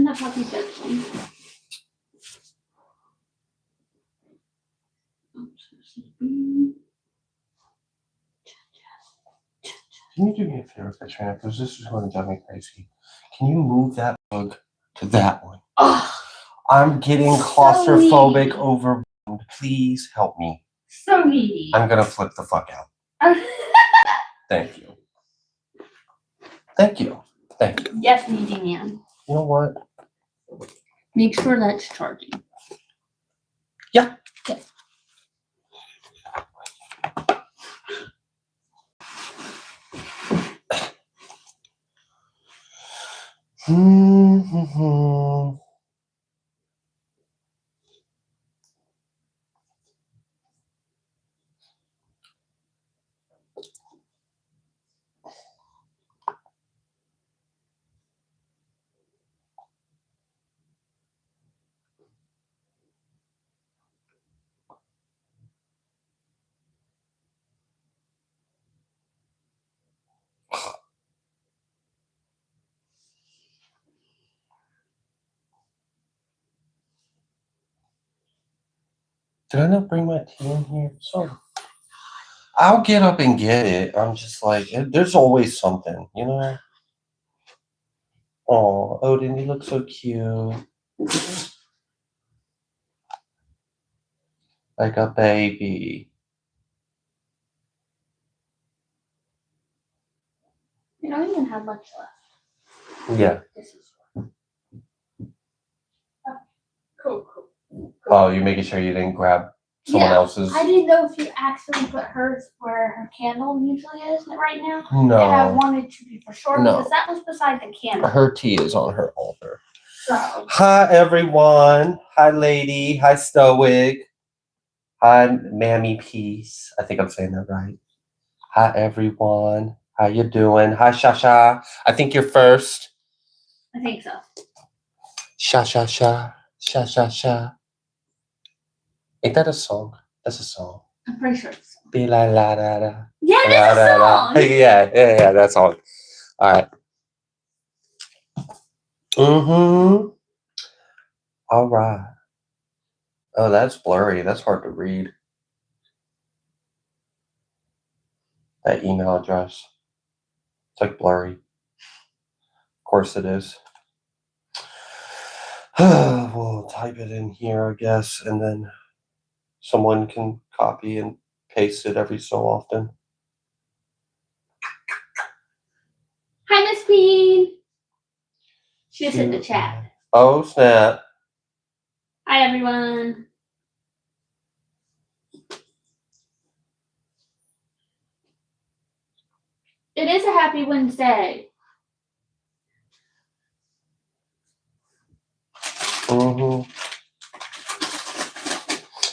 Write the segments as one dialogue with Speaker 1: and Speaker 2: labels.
Speaker 1: And the puppy bedroom.
Speaker 2: Can you do me a favor, Trina? Because this is going to drive me crazy. Can you move that bug to that one?
Speaker 1: Oh,
Speaker 2: I'm getting claustrophobic overwhelmed. Please help me.
Speaker 1: So needy.
Speaker 2: I'm going to flip the fuck out. Thank you. Thank you. Thank you.
Speaker 1: Yes, needy man.
Speaker 2: You know what?
Speaker 1: Make sure that's charging.
Speaker 2: Yeah.
Speaker 1: Okay.
Speaker 2: Did I not bring my tea in here? Sorry. I'll get up and get it. I'm just like, there's always something, you know? Oh, Odin, you look so cute. Like a baby.
Speaker 1: You don't even have much left.
Speaker 2: Yeah.
Speaker 1: This is cool.
Speaker 2: Oh, you're making sure you didn't grab someone else's?
Speaker 1: I didn't know if you actually put hers where her candle usually is right now.
Speaker 2: No.
Speaker 1: And I wanted to be for sure
Speaker 2: No.
Speaker 1: because that was beside the candle.
Speaker 2: Her tea is on her altar.
Speaker 1: So.
Speaker 2: Hi, everyone. Hi, lady. Hi, Stoic. Hi, Mammy Peace. I think I'm saying that right. Hi, everyone. How you doing? Hi, Shasha. I think you're first.
Speaker 1: I think so.
Speaker 2: Sha, sha, sha. Sha, sha, sha. Ain't that a song? That's a song.
Speaker 1: I'm pretty sure it's a song.
Speaker 2: Be la la da da.
Speaker 1: Yeah, that's a song.
Speaker 2: Yeah, that's all. All right. All right. Oh, that's blurry. That's hard to read. That email address. It's like blurry. Of course it is. We'll type it in here, I guess, and then someone can copy and paste it every so often.
Speaker 1: Hi, Miss Queen. She's in the chat.
Speaker 2: Oh, snap.
Speaker 1: Hi, everyone. It is a happy Wednesday.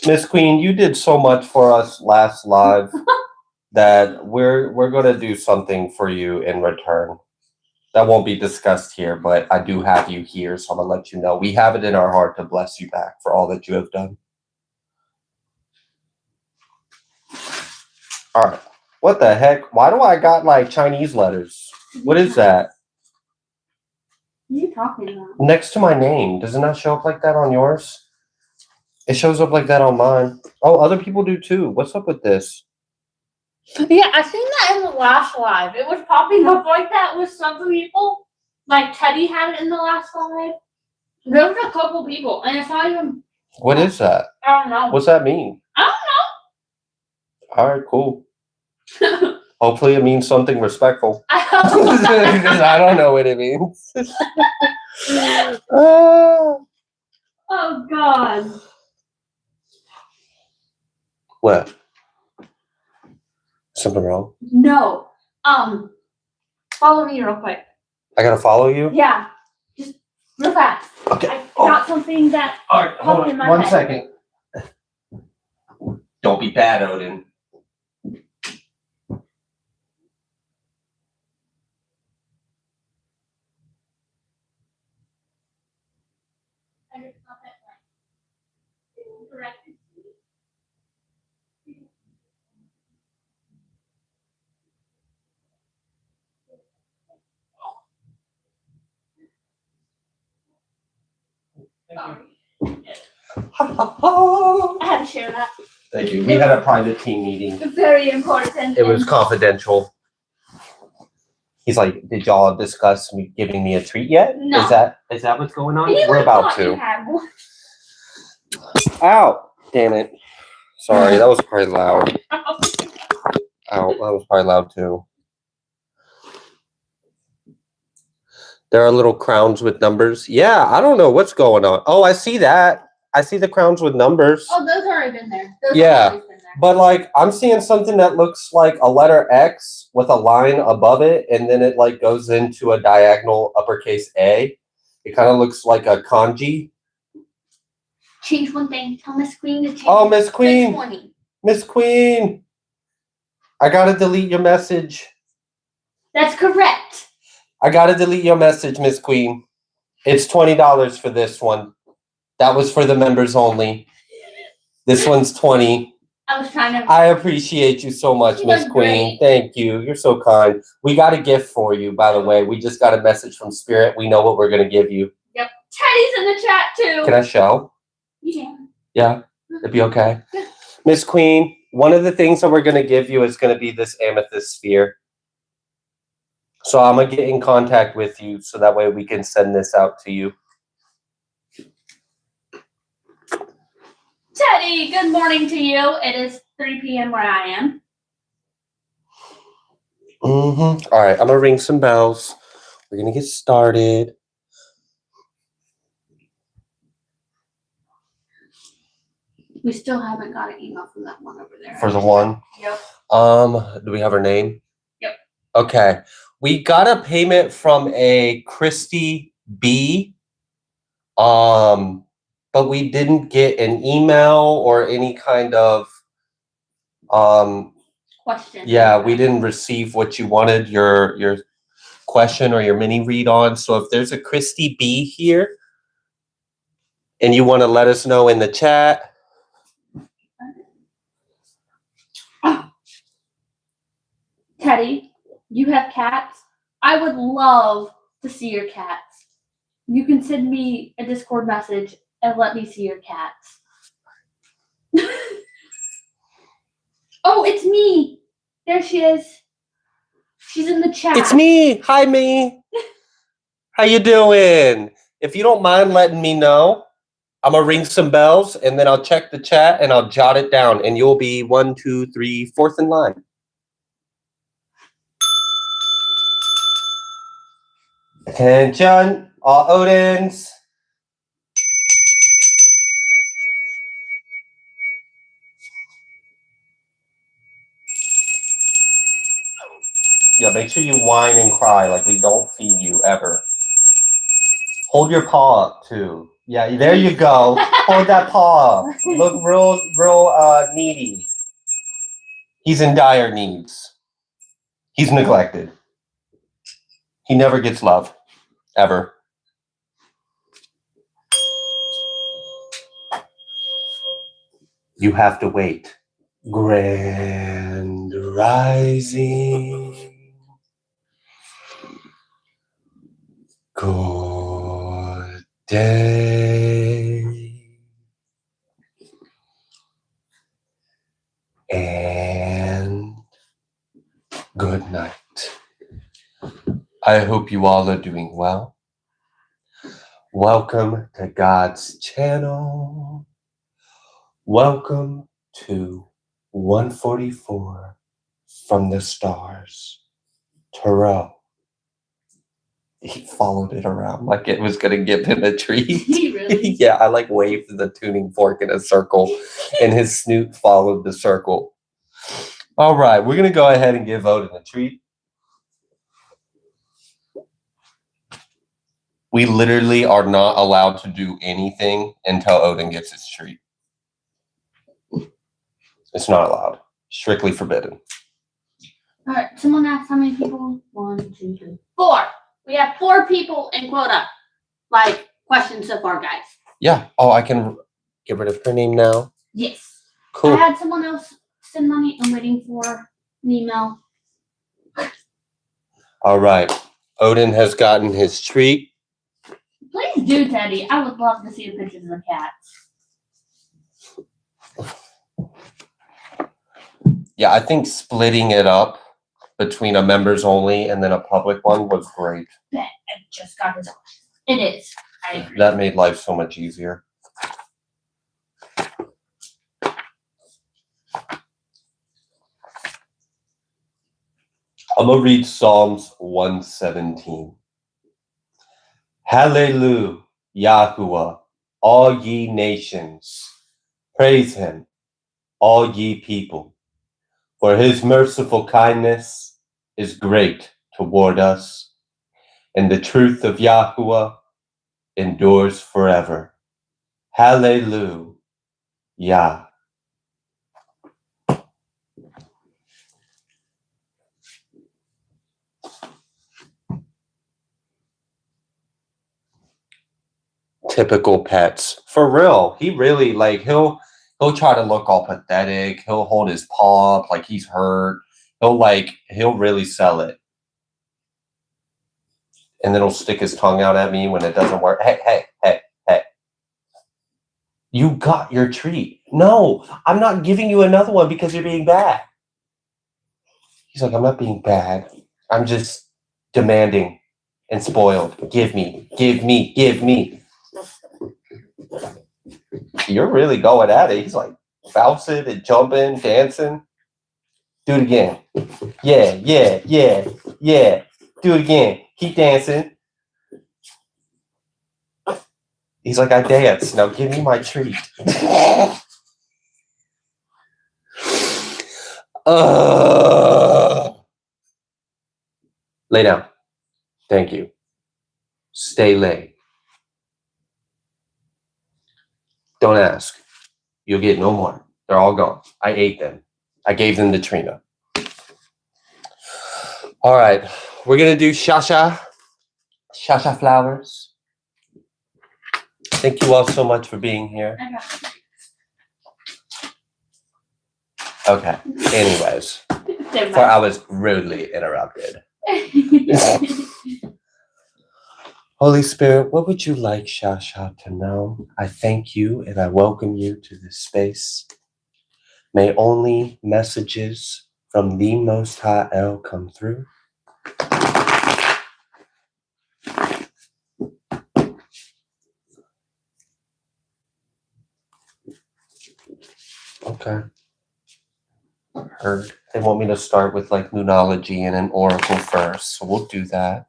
Speaker 2: Miss Queen, you did so much for us last live that we're gonna do something for you in return. That won't be discussed here, but I do have you here, so I'm gonna let you know. We have it in our heart to bless you back for all that you have done. All right. What the heck? Why do I got like Chinese letters? What is that?
Speaker 1: What are you talking about?
Speaker 2: Next to my name. Does it not show up like that on yours? It shows up like that on mine. Oh, other people do too. What's up with this?
Speaker 1: Yeah, I seen that in the last live. It was popping up like that with some people. Like Teddy had it in the last live. There was a couple people, and it's not even.
Speaker 2: What is that?
Speaker 1: I don't know.
Speaker 2: What's that mean?
Speaker 1: I
Speaker 2: All right, cool. Hopefully it means something respectful.
Speaker 1: don't know.
Speaker 2: Because I don't know what it means.
Speaker 1: Oh, God.
Speaker 2: What? Something wrong?
Speaker 1: No. Follow me real quick.
Speaker 2: I gotta follow you?
Speaker 1: Yeah. Just real fast.
Speaker 2: Okay.
Speaker 1: I got something that
Speaker 2: All right, hold
Speaker 1: popped in
Speaker 2: on.
Speaker 1: my
Speaker 2: One
Speaker 1: head.
Speaker 2: second. Don't be bad, Odin.
Speaker 1: Sorry.
Speaker 2: I
Speaker 1: I had to share that.
Speaker 2: Thank you. We had a private team meeting.
Speaker 1: Very important.
Speaker 2: It was confidential. He's like, did y'all discuss me giving me a treat yet?
Speaker 1: No.
Speaker 2: Is that what's going on?
Speaker 1: You
Speaker 2: We're about
Speaker 1: thought you
Speaker 2: to.
Speaker 1: had one.
Speaker 2: Ow! Damn it. Sorry, that was probably loud. Ow, that was probably loud too. There are little crowns with numbers. Yeah, I don't know what's going on. Oh, I see that. I see the crowns with numbers.
Speaker 1: Oh, those already been there. Those
Speaker 2: Yeah.
Speaker 1: have always been there.
Speaker 2: But like, I'm seeing something that looks like a letter X with a line above it, and then it like goes into a diagonal uppercase A. It kind of looks like a kanji.
Speaker 1: Change one thing. Tell Miss Queen to change.
Speaker 2: Oh, Miss Queen.
Speaker 1: 620.
Speaker 2: Miss Queen. I gotta delete your message.
Speaker 1: That's correct.
Speaker 2: I gotta delete your message, Miss Queen. It's $20 for this one. That was for the members only. This one's 20.
Speaker 1: I was trying to.
Speaker 2: I appreciate you so much,
Speaker 1: You
Speaker 2: Miss
Speaker 1: look
Speaker 2: Queen.
Speaker 1: great.
Speaker 2: Thank you. You're so kind. We got a gift for you, by the way. We just got a message from Spirit. We know what we're gonna give you.
Speaker 1: Yep. Teddy's in the chat too.
Speaker 2: Can I show?
Speaker 1: Yeah.
Speaker 2: Yeah? It'd be okay. Miss Queen, one of the things that we're gonna give you is gonna be this amethyst sphere. So I'm gonna get in contact with you so that way we can send this out to you.
Speaker 1: Teddy, good morning to you. It is 3 p.m. where I am.
Speaker 2: All right, I'm gonna ring some bells. We're gonna get started.
Speaker 1: We still haven't got an email from that one over there.
Speaker 2: For the one?
Speaker 1: Yep.
Speaker 2: Do we have her name?
Speaker 1: Yep.
Speaker 2: Okay. We got a payment from a Christy B. But we didn't get an email or any kind of
Speaker 1: Question.
Speaker 2: yeah, we didn't receive what you wanted, your question or your mini read on. So if there's a Christy B here and you want to let us know in the chat.
Speaker 1: Teddy, you have cats? I would love to see your cats. You can send me a Discord message and let me see your cats. Oh, it's me. There she is. She's in the chat.
Speaker 2: It's me. Hi, me. How you doing? If you don't mind letting me know, I'm gonna ring some bells and then I'll check the chat and I'll jot it down and you'll be 1, 2, 3, 4th in line. Attention, all Odins. Yeah, make sure you whine and cry like we don't feed you ever. Hold your paw up too. Yeah, there you go. Hold that paw up. Look real needy. He's in dire needs. He's neglected. He never gets love. Ever. You have to wait. Grand rising. Good day. And good night. I hope you all are doing well. Welcome to God's channel. Welcome to 144 from the stars. Terrell. He followed it around like it was going to give him a treat.
Speaker 1: Really?
Speaker 2: Yeah, I like waved the tuning fork in a circle and his snoot followed the circle. All right, we're going to go ahead and give Odin a treat. We literally are not allowed to do anything until Odin gets his treat. It's not allowed. Strictly forbidden.
Speaker 1: All right, someone asked how many people? 1, 2, 3, 4. We have 4 people in quota. Like, questions so far, guys.
Speaker 2: Yeah. Oh, I can get rid of her name now.
Speaker 1: Yes.
Speaker 2: Cool.
Speaker 1: I had someone else send money. I'm waiting for an email.
Speaker 2: All right. Odin has gotten his treat.
Speaker 1: Please do, Teddy. I would love to see the pictures of the cats.
Speaker 2: Yeah, I think splitting it up between a members only and then a public one was great.
Speaker 1: Bet I just got his. It is. I agree.
Speaker 2: That made life so much easier. I'm going to read Psalms 117. Hallelujah, Yahuwah, all ye nations. Praise him, all ye people. For his merciful kindness is great toward us, and the truth of Yahuwah endures forever. Hallelujah. Typical pets. For real. He really he'll try to look all pathetic. He'll hold his paw up like he's hurt. He'll really sell it. And then he'll stick his tongue out at me when it doesn't work. Hey. You got your treat. No, I'm not giving you another one because you're being bad. He's like, I'm not being bad. I'm just demanding and spoiled. Give me. You're really going at it. He's like bouncing and jumping, dancing. Do it again. Yeah. Do it again. Keep dancing. He's like, I dance. Now give me my treat. Lay down. Thank you. Stay lay. Don't ask. You'll get no more. They're all gone. I ate them. I gave them to Trina. All right. We're going to do Shasha flowers. Thank you all so much for being here. Okay. Anyways. For I was rudely interrupted. Holy Spirit, what would you like Shasha to know? I thank you and I welcome you to this space. May only messages from the Most High El come through. Okay. Heard. They want me to start with Moonology and an oracle first, so we'll do that.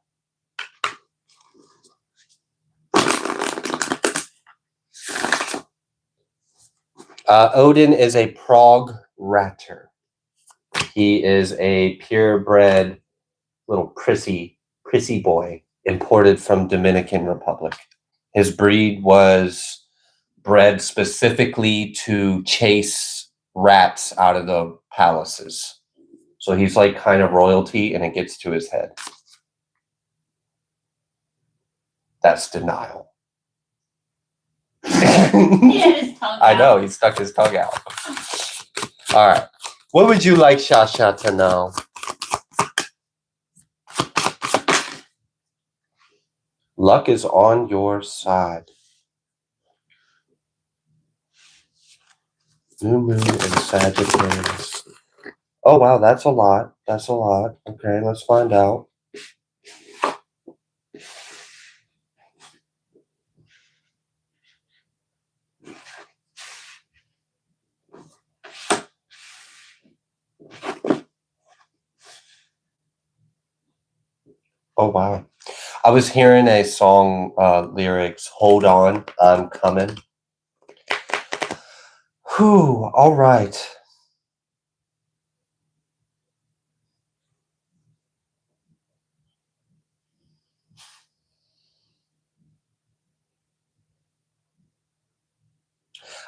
Speaker 2: Odin is a prog ratter. He is a purebred little prissy boy imported from Dominican Republic. His breed was bred specifically to chase rats out of the palaces. So he's kind of royalty and it gets to his head. That's denial. I know, he stuck his tongue out. All right. What would you like Shasha to know? Luck is on your side. New moon and Sagittarius. Oh, wow, that's a lot. Okay, let's find out. Oh, wow. I was hearing a song lyrics, Hold On, I'm Coming. Whew, all right.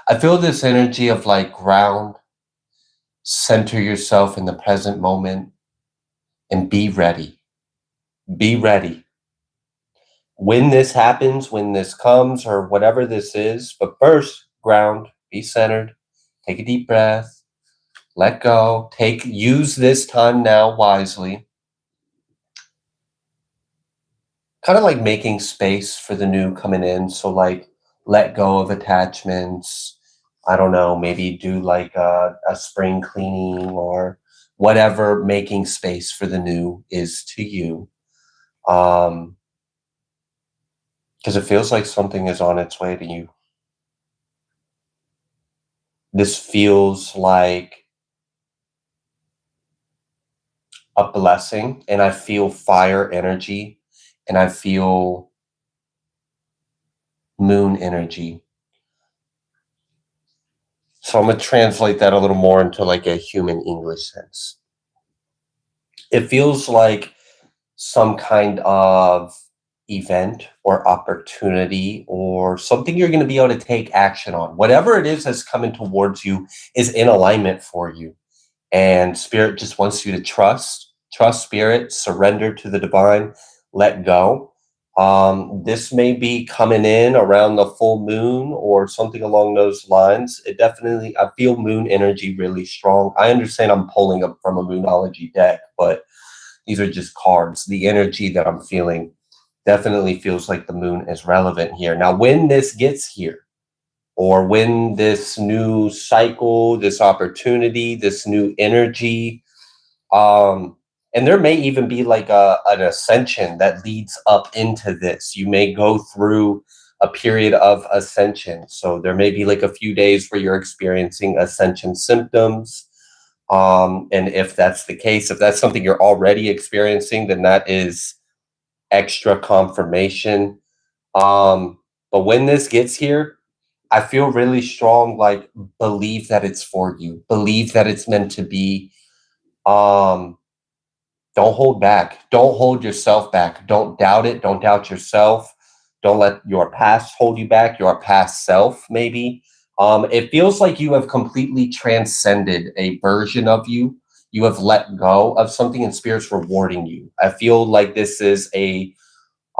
Speaker 2: I feel this energy of ground, center yourself in the present moment, and be ready. Be ready. When this happens, when this comes, or whatever this is, but first, ground, be centered, take a deep breath, let go, use this time now wisely. kind of like making space for the new coming in. So like let go of attachments. I don't know, maybe do like a spring cleaning or whatever making space for the new is to you. Because it feels like something is on its way to you. This feels like a blessing, and I feel fire energy, and I feel moon energy. So I'm going to translate that a little more into like a human English sense. It feels like some kind of event or opportunity or something you're going to be able to take action on. Whatever it is that's coming towards you is in alignment for you. And spirit just wants you to trust spirit, surrender to the divine, let go. This may be coming in around the full moon or something along those lines. It definitely, I feel moon energy really strong. I understand I'm pulling up from a moonology deck, but these are just cards. The energy that I'm feeling definitely feels like the moon is relevant here. Now, when this gets here, or when this new cycle, this opportunity, this new energy, and there may even be like an ascension that leads up into this. You may go through a period of ascension. So there may be like a few days where you're experiencing ascension symptoms. And if that's the case, if that's something you're already experiencing, then that is extra confirmation. But when this gets here, I feel really strong, like believe that it's for you, believe that it's meant to be. Don't hold back. Don't hold yourself back. Don't doubt it. Don't doubt yourself. Don't let your past hold you back, your past self, maybe. It feels like you have completely transcended a version of you. You have let go of something and spirit's rewarding you. I feel like this is an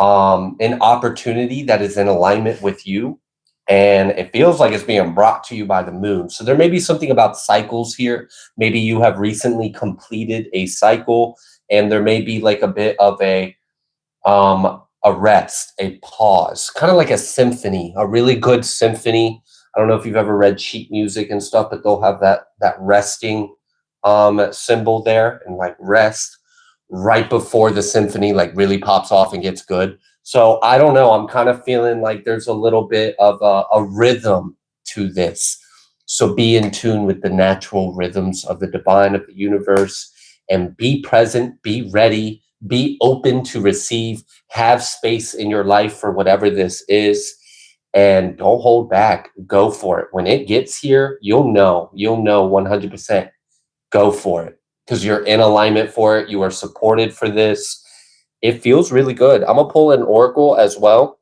Speaker 2: opportunity that is in alignment with you. And it feels like it's being brought to you by the moon. So there may be something about cycles here. Maybe you have recently completed a cycle, and there may be like a bit of a rest, a pause, kind of like a symphony, a really good symphony. I don't know if you've ever read sheet music and stuff, but they'll have that resting symbol there, and like rest right before the symphony like really pops off and gets good. So I don't know. I'm kind of feeling like there's a little bit of a rhythm to this. So be in tune with the natural rhythms of the divine, of the universe, and be present, be ready, be open to receive, have space in your life for whatever this is, and don't hold back. Go for it. When it gets here, you'll know 100%. Go for it because you're in alignment for it. You are supported for this. It feels really good. I'm going to pull an oracle as well.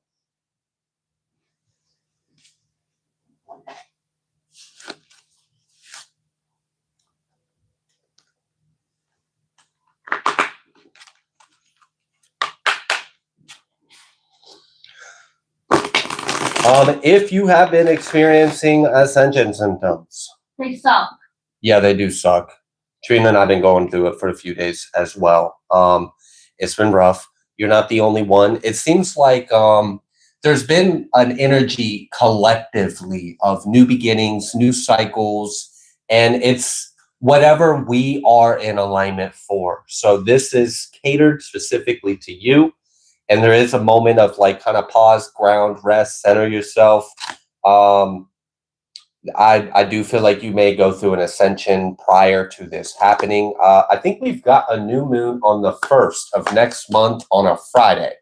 Speaker 2: If you have been experiencing ascension symptoms,
Speaker 1: They suck.
Speaker 2: Yeah, they do suck. Trina and I've been going through it for a few days as well. It's been rough. You're not the only one. It seems like there's been an energy collectively of new beginnings, new cycles, and it's whatever we are in alignment for. So this is catered specifically to you. And there is a moment of like kind of pause, ground, rest, center yourself. I do feel like you may go through an ascension prior to this happening. I think we've got a new moon on the 1st of next month on a Friday.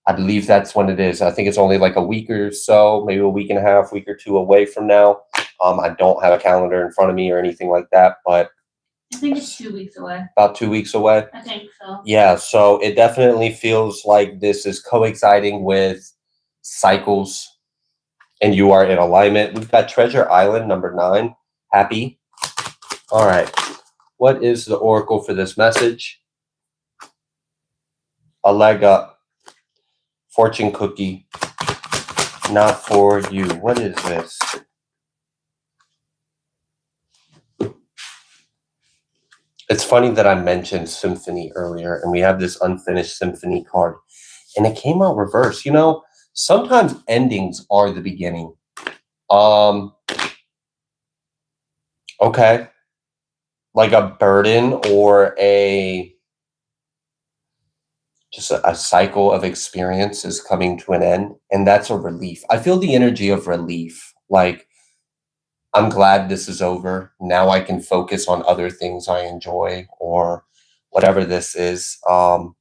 Speaker 2: I believe that's when it is. I think it's only like a week or so, maybe a week and a half, week or two away from now. I don't have a calendar in front of me or anything like that, but
Speaker 1: I think it's 2 weeks away.
Speaker 2: About 2 weeks away?
Speaker 1: I think so.
Speaker 2: Yeah, so it definitely feels like this is coinciding with cycles and you are in alignment. We've got Treasure Island number 9. Happy. All right. What is the oracle for this message? A leg up. Fortune cookie. Not for you. What is this? It's funny that I mentioned symphony earlier, and we have this unfinished symphony card. and it came out reverse. You know, sometimes endings are the beginning. Okay. Like a burden or just a cycle of experience is coming to an end, and that's a relief. I feel the energy of relief. Like, I'm glad this is over. Now I can focus on other things I enjoy or whatever this is. So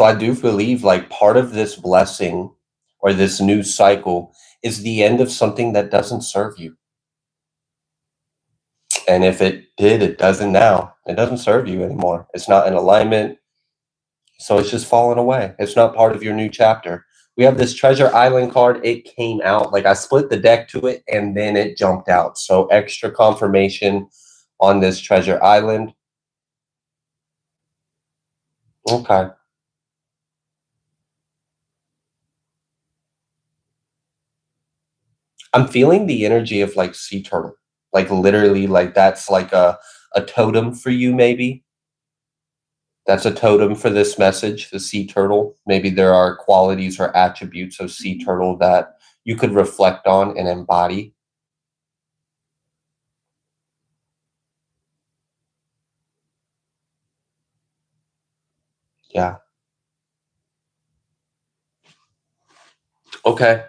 Speaker 2: I do believe like part of this blessing or this new cycle is the end of something that doesn't serve you. And if it did, it doesn't now. It doesn't serve you anymore. It's not in alignment. So it's just fallen away. It's not part of your new chapter. We have this Treasure Island card. It came out, like I split the deck to it and then it jumped out. So extra confirmation on this Treasure Island. Okay. I'm feeling the energy of like sea turtle. Like literally, like that's like a totem for you, maybe. That's a totem for this message, the sea turtle. Maybe there are qualities or attributes of sea turtle that you could reflect on and embody. Yeah. Okay.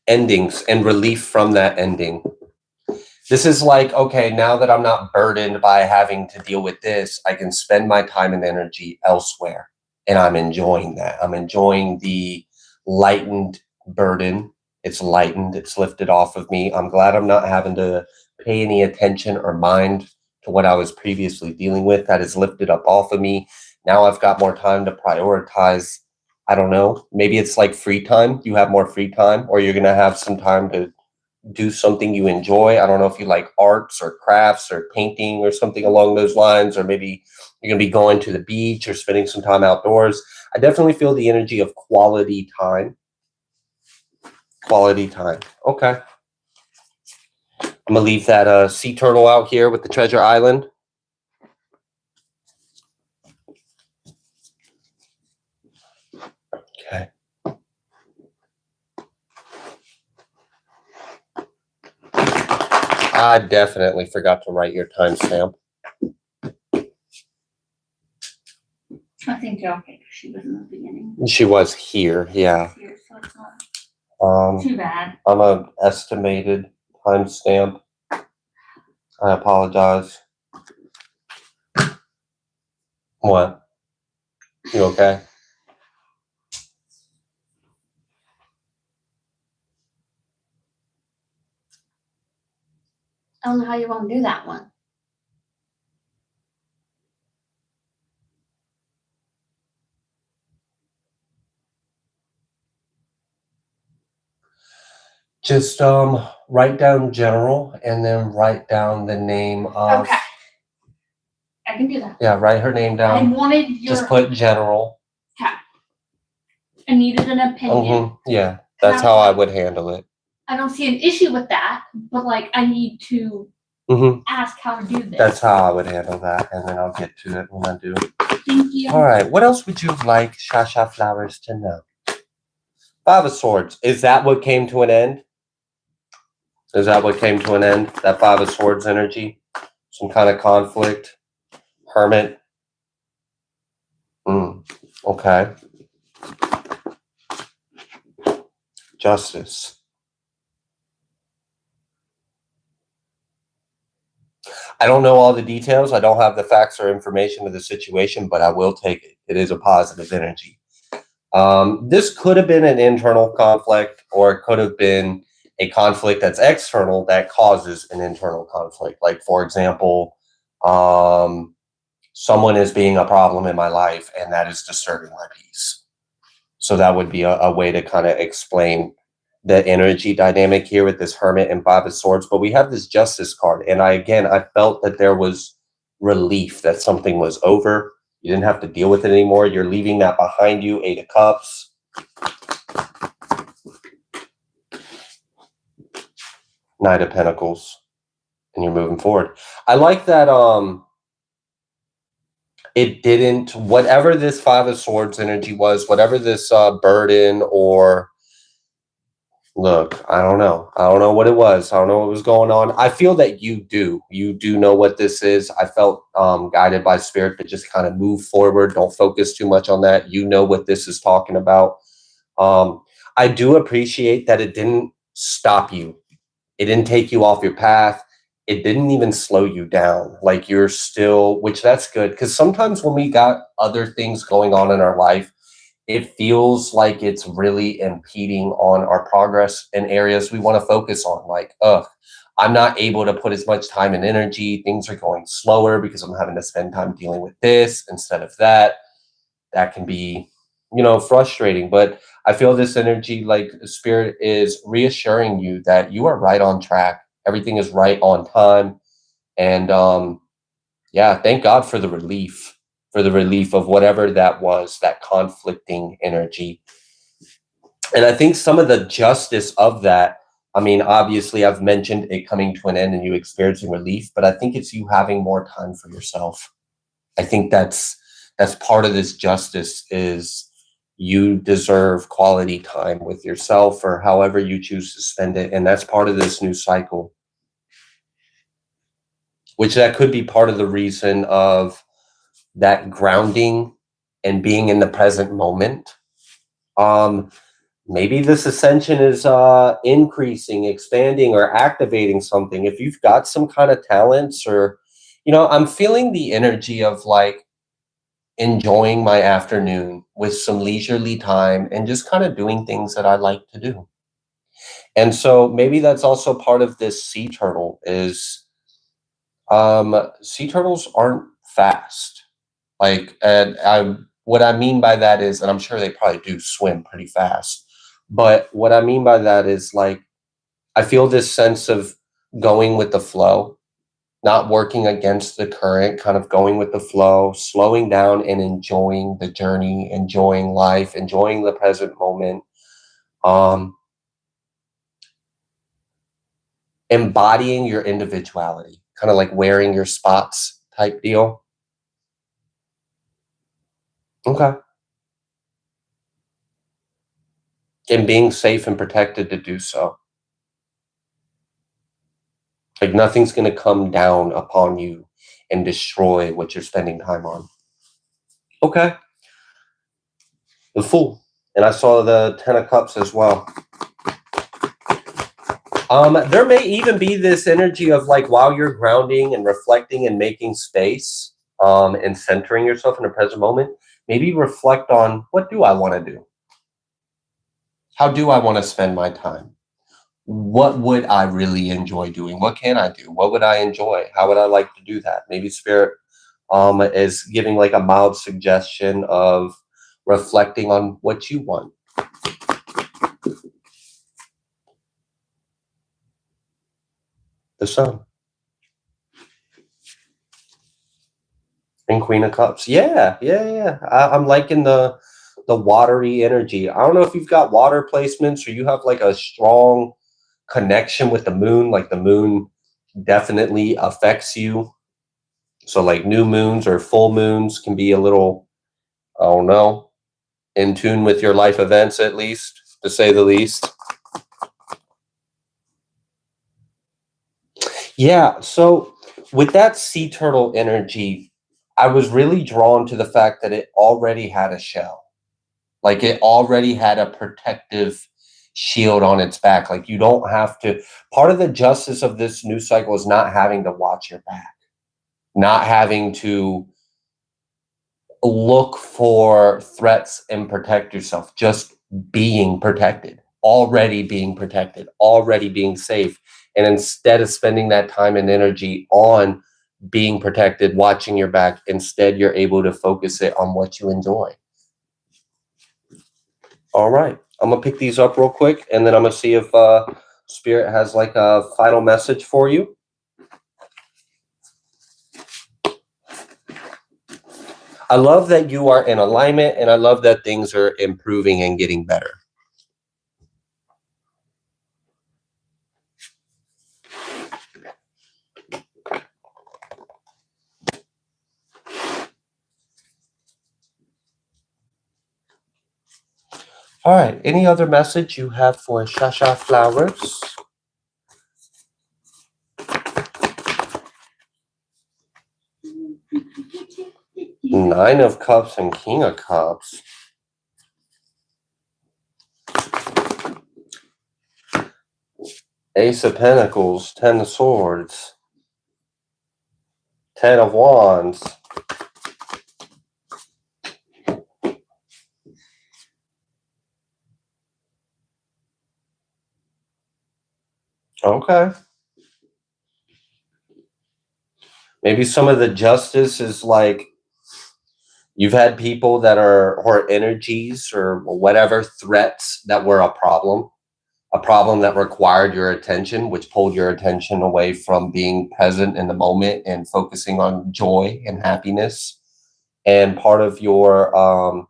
Speaker 2: Endings and relief from that ending. This is like, okay, now that I'm not burdened by having to deal with this, I can spend my time and energy elsewhere. And I'm enjoying that. I'm enjoying the lightened burden. It's lightened, it's lifted off of me. I'm glad I'm not having to pay any attention or mind to what I was previously dealing with. That is lifted up off of me. Now I've got more time to prioritize. I don't know. Maybe it's like free time. You have more free time, or you're going to have some time to do something you enjoy. I don't know if you like arts or crafts or painting or something along those lines, or maybe you're going to be going to the beach or spending some time outdoors. I definitely feel the energy of quality time. Quality time. Okay. I'm going to leave that sea turtle out here with the Treasure Island. Okay. I definitely forgot to write your timestamp.
Speaker 1: I think you're okay because she was in the beginning.
Speaker 2: She was here, yeah.
Speaker 1: Here, so it's not too bad.
Speaker 2: I'm an estimated timestamp. I apologize. What? You okay?
Speaker 1: I don't know how you want to do that one.
Speaker 2: Just write down general and then write down the name of.
Speaker 1: Okay. I can do that.
Speaker 2: Yeah, write her name
Speaker 1: I
Speaker 2: down.
Speaker 1: wanted your.
Speaker 2: Just put general.
Speaker 1: Okay. I needed an opinion.
Speaker 2: Yeah, that's how I would handle it.
Speaker 1: I don't see an issue with that, but like I need to ask how to do this.
Speaker 2: That's how I would handle that, and then I'll get to it when I do.
Speaker 1: Thank you.
Speaker 2: All right. What else would you like Shasha Flowers to know? Five of Swords. Is that what came to an end? Is that what came to an end? That Five of Swords energy? Some kind of conflict? Hermit? Okay. Justice. I don't know all the details. I don't have the facts or information of the situation, but I will take it. It is a positive energy. This could have been an internal conflict, or it could have been a conflict that's external that causes an internal conflict. Like, for example, someone is being a problem in my life, and that is disturbing my peace. So that would be a way to kind of explain the energy dynamic here with this Hermit and Five of Swords. But we have this Justice card, and I felt that there was relief that something was over. You didn't have to deal with it anymore. You're leaving that behind you. Eight of Cups. Knight of Pentacles. And you're moving forward. I like that it didn't, whatever this Five of Swords energy was, whatever this burden or look, I don't know. I don't know what it was. I don't know what was going on. I feel that you do. You do know what this is. I felt guided by spirit to just kind of move forward. Don't focus too much on that. You know what this is talking about. I do appreciate that it didn't stop you. It didn't take you off your path. It didn't even slow you down. Like you're still, which that's good. Because sometimes when we got other things going on in our life, it feels like it's really impeding on our progress in areas we want to focus on. Like, I'm not able to put as much time and energy. Things are going slower because I'm having to spend time dealing with this instead of that. That can be, frustrating. But I feel this energy, like spirit is reassuring you that you are right on track. Everything is right on time. And yeah, thank God for the relief of whatever that was, that conflicting energy. And I think some of the justice of that, I mean, obviously I've mentioned it coming to an end and you experiencing relief, but I think it's you having more time for yourself. I think that's part of this justice is you deserve quality time with yourself or however you choose to spend it. And that's part of this new cycle, which that could be part of the reason of that grounding and being in the present moment. Maybe this ascension is increasing, expanding, or activating something. If you've got some kind of talents or, I'm feeling the energy of like enjoying my afternoon with some leisurely time and just kind of doing things that I like to do. And so maybe that's also part of this sea turtle is sea turtles aren't fast. Like, and what I mean by that is, and I'm sure they probably do swim pretty fast, but what I mean by that is like, I feel this sense of going with the flow, not working against the current, kind of going with the flow, slowing down and enjoying the journey, enjoying life, enjoying the present moment, um, embodying your individuality, kind of like wearing your spots type deal. Okay. And being safe and protected to do so. Like nothing's going to come down upon you and destroy what you're spending time on. Okay. The Fool. And I saw the Ten of Cups as well. There may even be this energy of like while you're grounding and reflecting and making space, and centering yourself in the present moment, maybe reflect on what do I want to do? How do I want to spend my time? What would I really enjoy doing? What can I do? What would I enjoy? How would I like to do that? Maybe spirit is giving like a mild suggestion of reflecting on what you want. The Sun and Queen of Cups. Yeah. I'm liking the watery energy. I don't know if you've got water placements or you have like a strong connection with the moon. Like the moon definitely affects you. So like new moons or full moons can be a little, I don't know, in tune with your life events, at least, to say the least. Yeah. So with that sea turtle energy, I was really drawn to the fact that it already had a shell. Like it already had a protective shield on its back. Like you don't have to. Part of the justice of this new cycle is not having to watch your back, not having to look for threats and protect yourself, just being protected, already being safe. And instead of spending that time and energy on being protected, watching your back, instead you're able to focus it on what you enjoy. All right. I'm gonna pick these up real quick and then I'm gonna see if Spirit has like a final message for you. I love that you are in alignment and I love that things are improving and getting better. All right. Any other message you have for Shasha Flowers? Nine of Cups and King of Cups. Ace of Pentacles, Ten of Swords, Ten of Wands. Okay. Maybe some of the justice is like you've had people that are or energies or whatever threats that were a problem that required your attention, which pulled your attention away from being present in the moment and focusing on joy and happiness. And part of your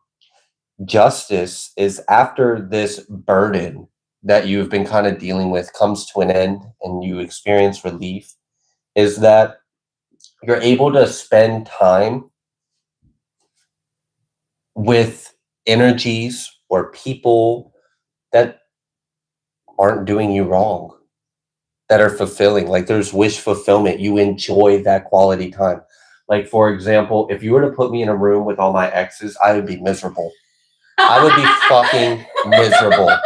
Speaker 2: justice is after this burden that you've been kind of dealing with comes to an end and you experience relief, is that you're able to spend time with energies or people that aren't doing you wrong, that are fulfilling. Like there's wish fulfillment. You enjoy that quality time. Like, for example, if you were to put me in a room with all my exes, I would be miserable. I would be fucking miserable.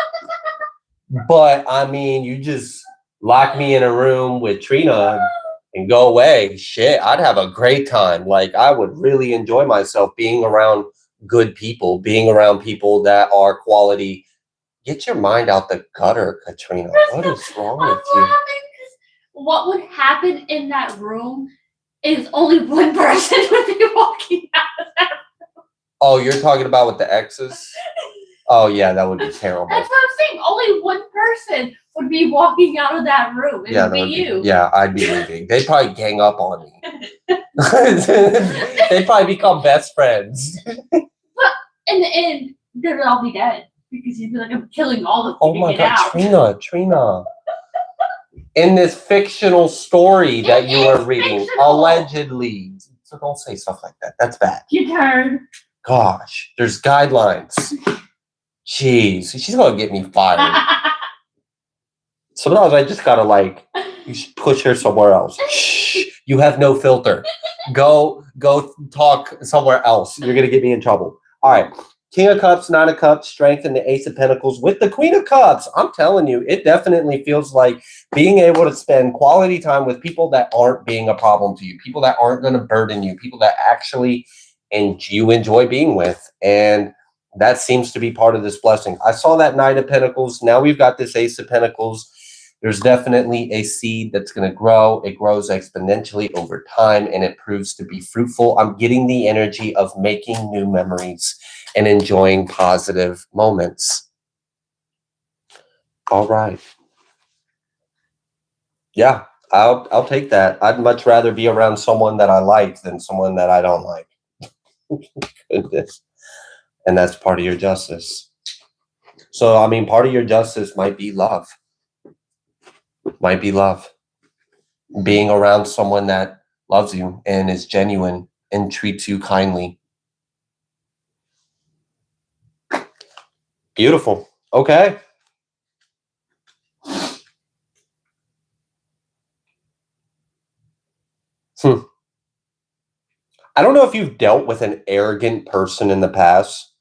Speaker 2: But I mean, you just lock me in a room with Trina and go away. Shit, I'd have a great time. Like, I would really enjoy myself being around good people, being around people that are quality. Get your mind out the gutter, Katrina. What is wrong with you?
Speaker 1: What would happen in that room is only one person would be walking out of that room.
Speaker 2: Oh, you're talking about with the exes? Oh, yeah, that would be terrible.
Speaker 1: That's what I'm saying. Only one person would be walking out of that room. It would be you.
Speaker 2: Yeah, I'd be leaving. They'd probably gang up on me. They'd probably become best friends.
Speaker 1: But in the end, they'd all be dead. Because you'd be like, I'm killing all of you.
Speaker 2: Oh my God, Trina. In this fictional story that you are reading, allegedly. So don't say stuff like that. That's bad.
Speaker 1: Your turn.
Speaker 2: Gosh, there's guidelines. Jeez, she's gonna get me fired. Sometimes I just gotta you should push her somewhere else. Shh, you have no filter. Go talk somewhere else. You're gonna get me in trouble. All right. King of Cups, Nine of Cups, Strength, and the Ace of Pentacles with the Queen of Cups. I'm telling you, it definitely feels like being able to spend quality time with people that aren't being a problem to you, people that aren't going to burden you, people that actually you enjoy being with. And that seems to be part of this blessing. I saw that Knight of Pentacles. Now we've got this Ace of Pentacles. There's definitely a seed that's going to grow. It grows exponentially over time, and it proves to be fruitful. I'm getting the energy of making new memories and enjoying positive moments. All right. Yeah, I'll take that. I'd much rather be around someone that I like than someone that I don't like. Goodness. And that's part of your justice. So, I mean, part of your justice might be love. Might be love. Being around someone that loves you and is genuine and treats you kindly. Beautiful. Okay. I don't know if you've dealt with an arrogant person in the past,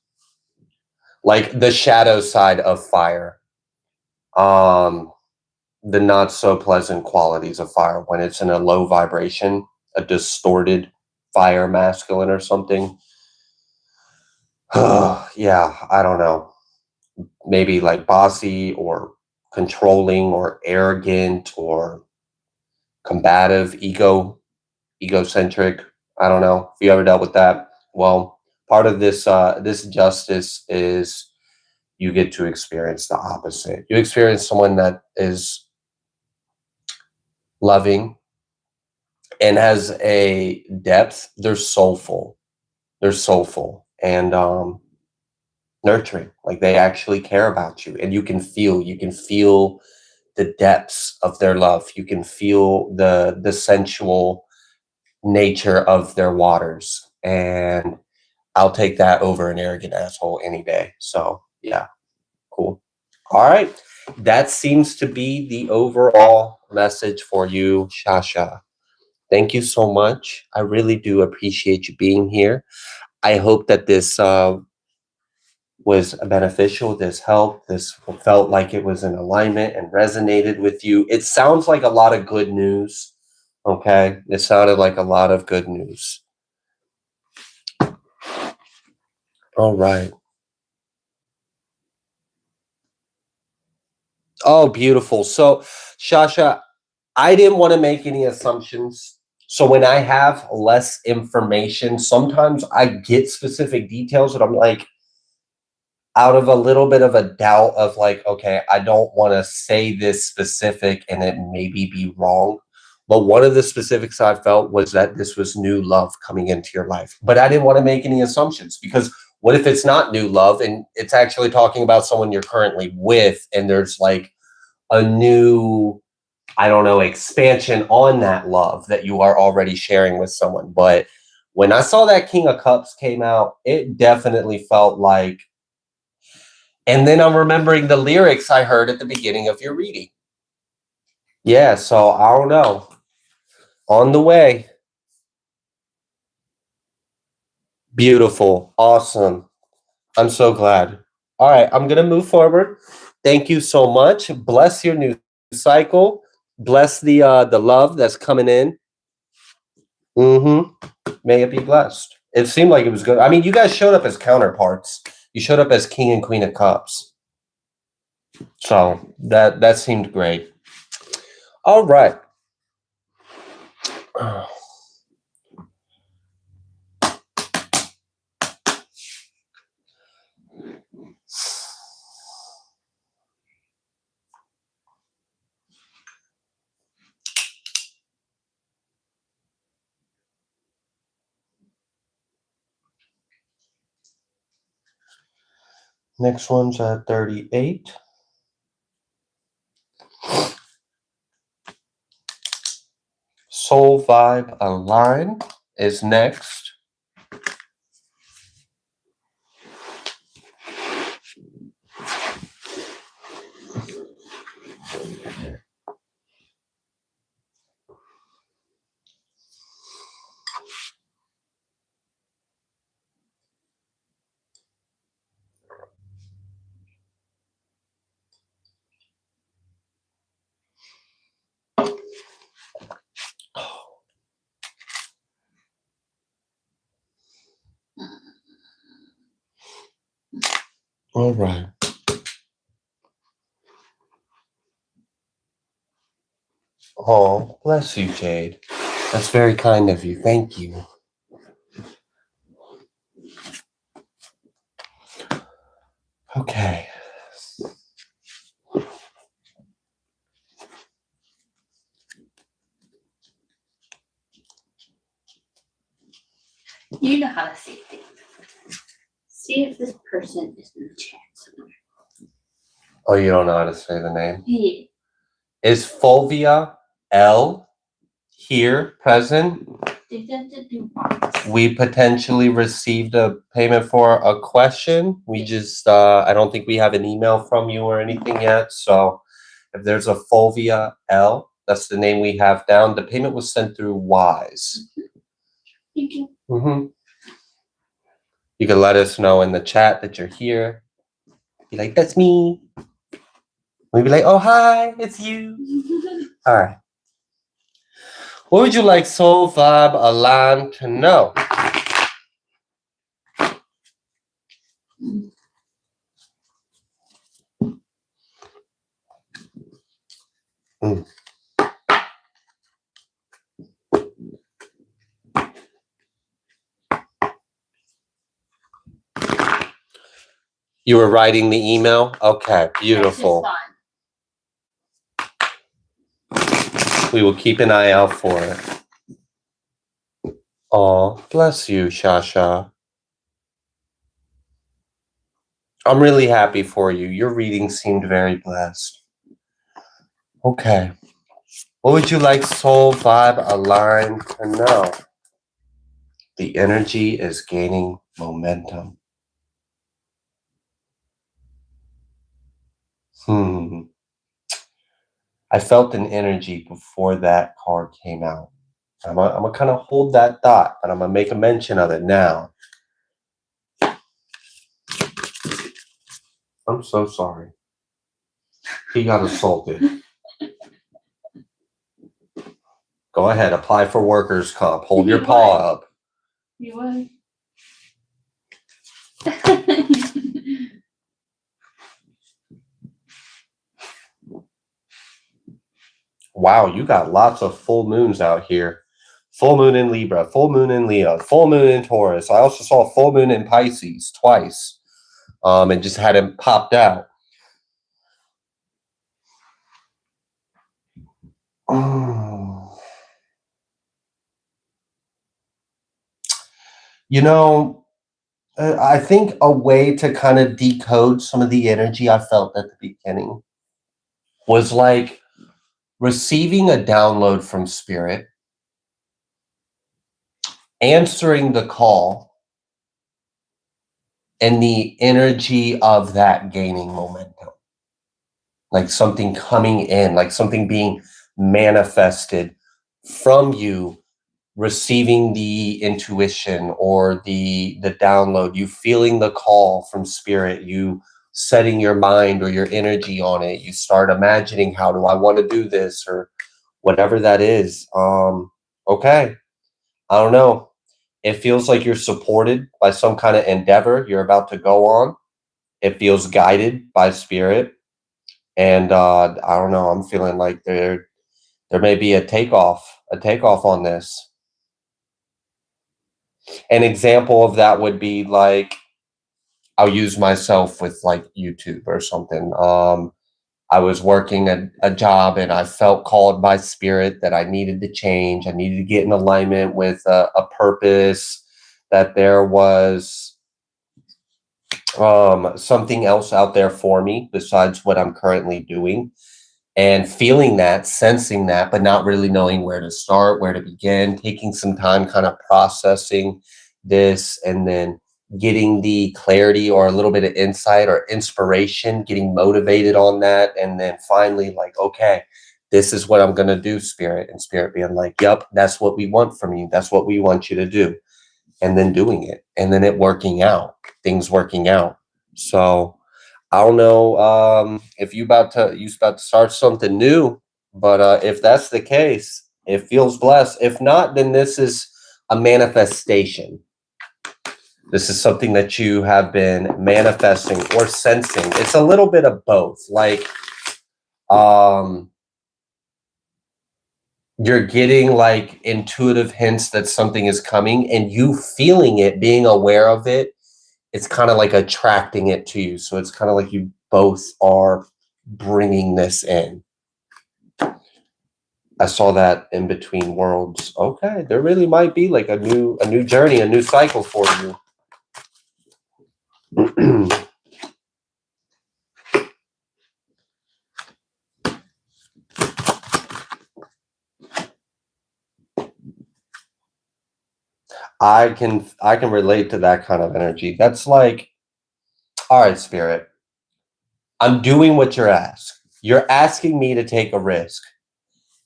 Speaker 2: like the shadow side of fire. The not so pleasant qualities of fire when it's in a low vibration, a distorted fire masculine or something. Yeah, I don't know. Maybe like bossy or controlling or arrogant or combative, egocentric. I don't know if you ever dealt with that. Well, part of this this justice is you get to experience the opposite. You experience someone that is loving and has a depth. They're soulful. They're soulful and nurturing. Like they actually care about you, and you can feel the depths of their love. You can feel the sensual nature of their waters, and I'll take that over an arrogant asshole any day. So yeah. Cool. All right. That seems to be the overall message for you, Shasha. Thank you so much. I really do appreciate you being here. I hope that this was beneficial. This helped. This felt like it was in alignment and resonated with you. It sounds like a lot of good news. Okay. It sounded like a lot of good news. All right. Oh, beautiful. So, Shasha, I didn't want to make any assumptions. So when I have less information, sometimes I get specific details and I'm like, out of a little bit of a doubt of like, okay, I don't want to say this specific and it maybe be wrong. But one of the specifics I felt was that this was new love coming into your life. But I didn't want to make any assumptions because what if it's not new love and it's actually talking about someone you're currently with and there's like a new, I don't know, expansion on that love that you are already sharing with someone. But when I saw that King of Cups came out, it definitely felt like, and then I'm remembering the lyrics I heard at the beginning of your reading. Yeah, so I don't know. On the way. Beautiful. Awesome. I'm so glad. All right, I'm going to move forward. Thank you so much. Bless your new cycle. Bless the love that's coming in. May it be blessed. It seemed like it was good. I mean, you guys showed up as counterparts. You showed up as King and Queen of Cups. So that seemed great. All right. Next one's at 38. Soul Vibe Align is next. All right. Oh, bless you, Jade. That's very kind of you. Thank you. Okay.
Speaker 1: You know how to say things. See if this person is in the chat somewhere.
Speaker 2: Oh, you don't know how to say the name?
Speaker 1: Yeah.
Speaker 2: Is Fulvia L here present? We potentially received a payment for a question. We just, I don't think we have an email from you or anything yet. So if there's a Fulvia L, that's the name we have down. The payment was sent through Wise.
Speaker 1: Thank you.
Speaker 2: You can let us know in the chat that you're here. Be like, that's me. We'd be like, oh, hi, it's you. All right. What would you like Soul Vibe Align to know? You were writing the email? Okay, beautiful. We will keep an eye out for it. Oh, bless you, Shasha. I'm really happy for you. Your reading seemed very blessed. Okay. What would you like Soul Vibe Align to know? The energy is gaining momentum. I felt an energy before that card came out. I'm gonna kind of hold that thought, but I'm gonna make a mention of it now. I'm so sorry. He got assaulted. Go ahead, apply for workers' comp. Hold your paw up.
Speaker 1: You would.
Speaker 2: Wow, you got lots of full moons out here. Full moon in Libra, full moon in Leo, full moon in Taurus. I also saw a full moon in Pisces twice. And just had it popped out. You know, I think a way to kind of decode some of the energy I felt at the beginning was like receiving a download from spirit, answering the call, and the energy of that gaining momentum. Like something coming in, like something being manifested from you, receiving the intuition or the download, you feeling the call from spirit, you setting your mind or your energy on it, you start imagining, how do I want to do this, or whatever that is. Okay, I don't know, it feels like you're supported by some kind of endeavor you're about to go on. It feels guided by spirit, and I don't know, I'm feeling like there may be a takeoff on this. An example of that would be like, I'll use myself with like YouTube or something. I was working a job and I felt called by spirit that I needed to change. I needed to get in alignment with a purpose, that there was something else out there for me besides what I'm currently doing. And feeling that, sensing that, but not really knowing where to start, where to begin, taking some time kind of processing this, and then getting the clarity or a little bit of insight or inspiration, getting motivated on that. And then finally, like, okay, this is what I'm going to do, spirit. And spirit being like, yep, that's what we want from you. That's what we want you to do. And then doing it. And then it working out, things working out. So I don't know if you about to start something new, but if that's the case, it feels blessed. If not, then this is a manifestation. This is something that you have been manifesting or sensing. It's a little bit of both. Like, you're getting like intuitive hints that something is coming, and you feeling it, being aware of it. It's kind of like attracting it to you. So it's kind of like you both are bringing this in. I saw that in between worlds. Okay, there really might be like a new journey, a new cycle for you. I can relate to that kind of energy. That's like, all right, spirit, I'm doing what you're asking. You're asking me to take a risk.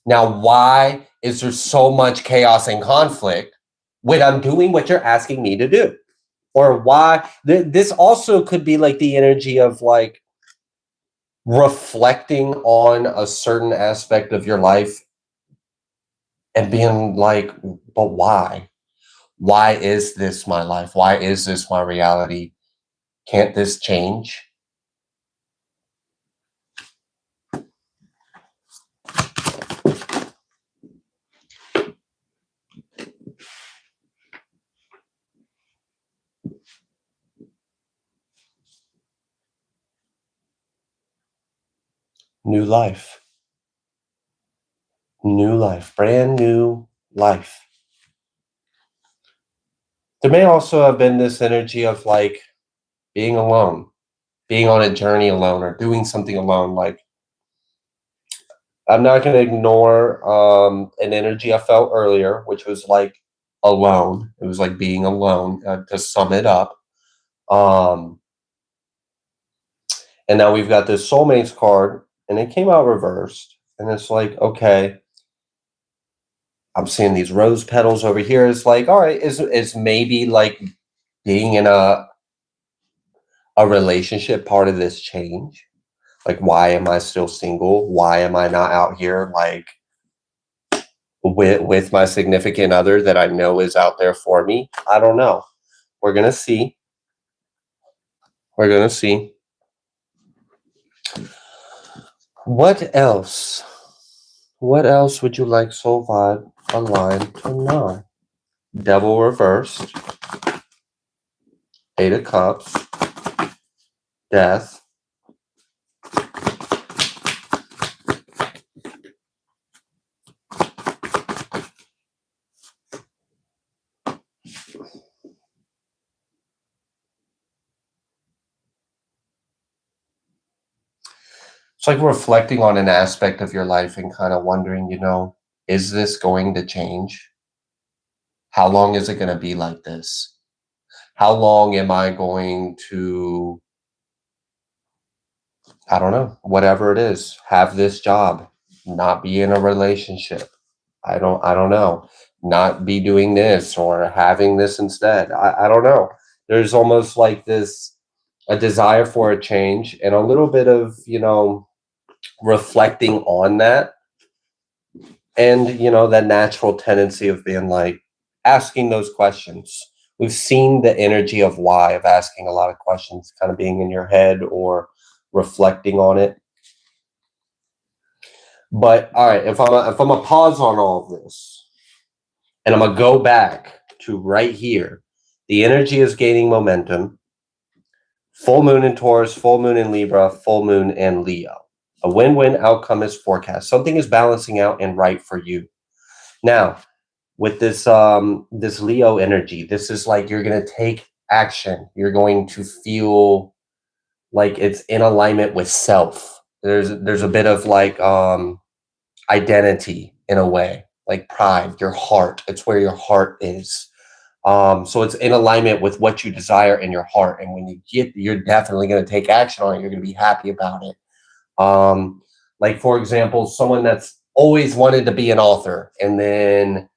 Speaker 2: Now, why is there so much chaos and conflict when I'm doing what you're asking me to do? Or why? This also could be like the energy of like reflecting on a certain aspect of your life and being like, but why? Why is this my life? Why is this my reality? Can't this change? New life. New life. Brand new life. There may also have been this energy of like being alone, being on a journey alone, or doing something alone. Like, I'm not going to ignore an energy I felt earlier, which was like alone. It was like being alone, to sum it up. And now we've got this soulmates card, and it came out reversed. And it's like, okay, I'm seeing these rose petals over here. It's like, all right, is maybe like being in a relationship part of this change? Like, why am I still single? Why am I not out here like with my significant other that I know is out there for me? I don't know. We're gonna see. We're gonna see. What else? What else would you like soul vibe aligned to know? Devil reversed. Eight of Cups. Death. It's like reflecting on an aspect of your life and kind of wondering, is this going to change? How long is it going to be like this? How long am I going to, I don't know, whatever it is, have this job, not be in a relationship? I don't know, not be doing this or having this instead. I don't know. There's almost like a desire for a change and a little bit of, reflecting on that. And, that natural tendency of being like, asking those questions. We've seen the energy of why, of asking a lot of questions, kind of being in your head or reflecting on it. But all right, if I'm a pause on all of this, and I'm gonna go back to right here, the energy is gaining momentum. Full moon in Taurus, full moon in Libra, full moon in Leo. A win-win outcome is forecast. Something is balancing out and right for you. Now, with this Leo energy, this is like you're going to take action. You're going to feel like it's in alignment with self. There's a bit of like identity in a way, like pride, your heart. It's where your heart is. So it's in alignment with what you desire in your heart. And when you're definitely going to take action on it. You're going to be happy about it. Like for example, someone that's always wanted to be an author, and then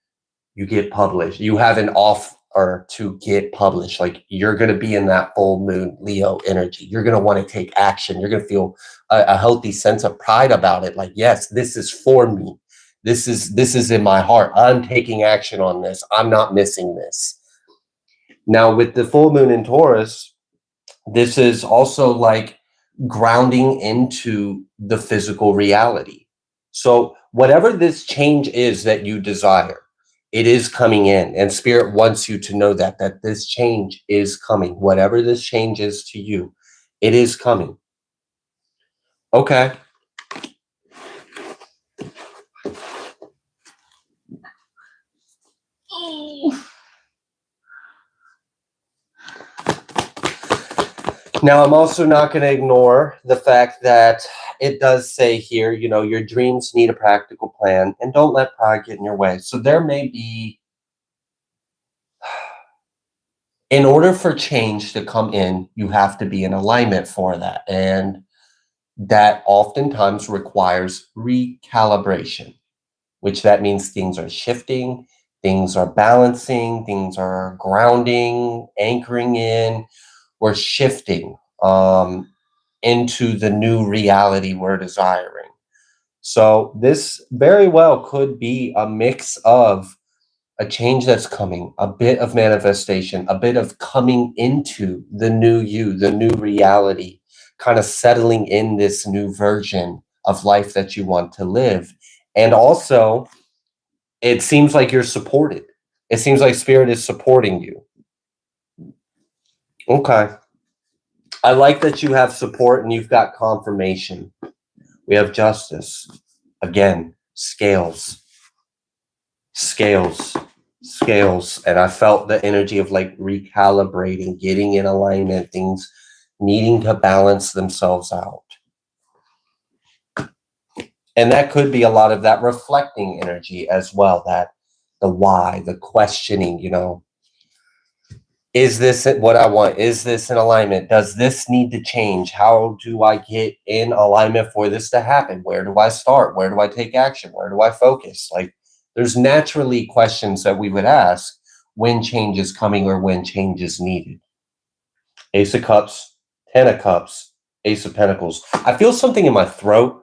Speaker 2: you get published. You have an offer to get published. Like you're going to be in that full moon Leo energy. You're going to want to take action. You're going to feel a healthy sense of pride about it. Like, yes, this is for me. This is in my heart. I'm taking action on this. I'm not missing this. Now with the full moon in Taurus, this is also like grounding into the physical reality. So whatever this change is that you desire, it is coming in, and spirit wants you to know that this change is coming. Whatever this change is to you, it is coming. Okay. Now, I'm also not going to ignore the fact that it does say here, your dreams need a practical plan, and don't let pride get in your way. So there may be, in order for change to come in, you have to be in alignment for that. And that oftentimes requires recalibration, which that means things are shifting, things are balancing, things are grounding, anchoring in, we're shifting into the new reality we're desiring. So this very well could be a mix of a change that's coming, a bit of manifestation, a bit of coming into the new you, the new reality, kind of settling in this new version of life that you want to live. And also, it seems like you're supported. It seems like spirit is supporting you. Okay. I like that you have support and you've got confirmation. We have justice. Again, scales. Scales. Scales. And I felt the energy of like recalibrating, getting in alignment, things needing to balance themselves out. And that could be a lot of that reflecting energy as well, that the why, the questioning, Is this what I want? Is this in alignment? Does this need to change? How do I get in alignment for this to happen? Where do I start? Where do I take action? Where do I focus? Like, there's naturally questions that we would ask when change is coming or when change is needed. Ace of Cups, Ten of Cups, Ace of Pentacles. I feel something in my throat.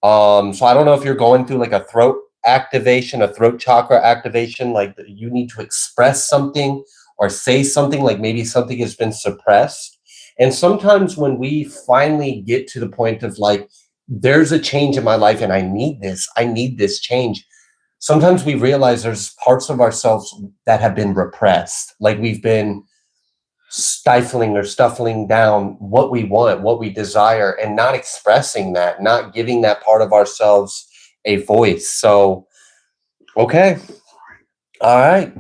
Speaker 2: So I don't know if you're going through like a throat activation, a throat chakra activation, like you need to express something or say something, like maybe something has been suppressed. And sometimes when we finally get to the point of like, there's a change in my life and I need this change. Sometimes we realize there's parts of ourselves that have been repressed. Like we've been stifling or stuffing down what we want, what we desire, and not expressing that, not giving that part of ourselves a voice. So, okay. All right.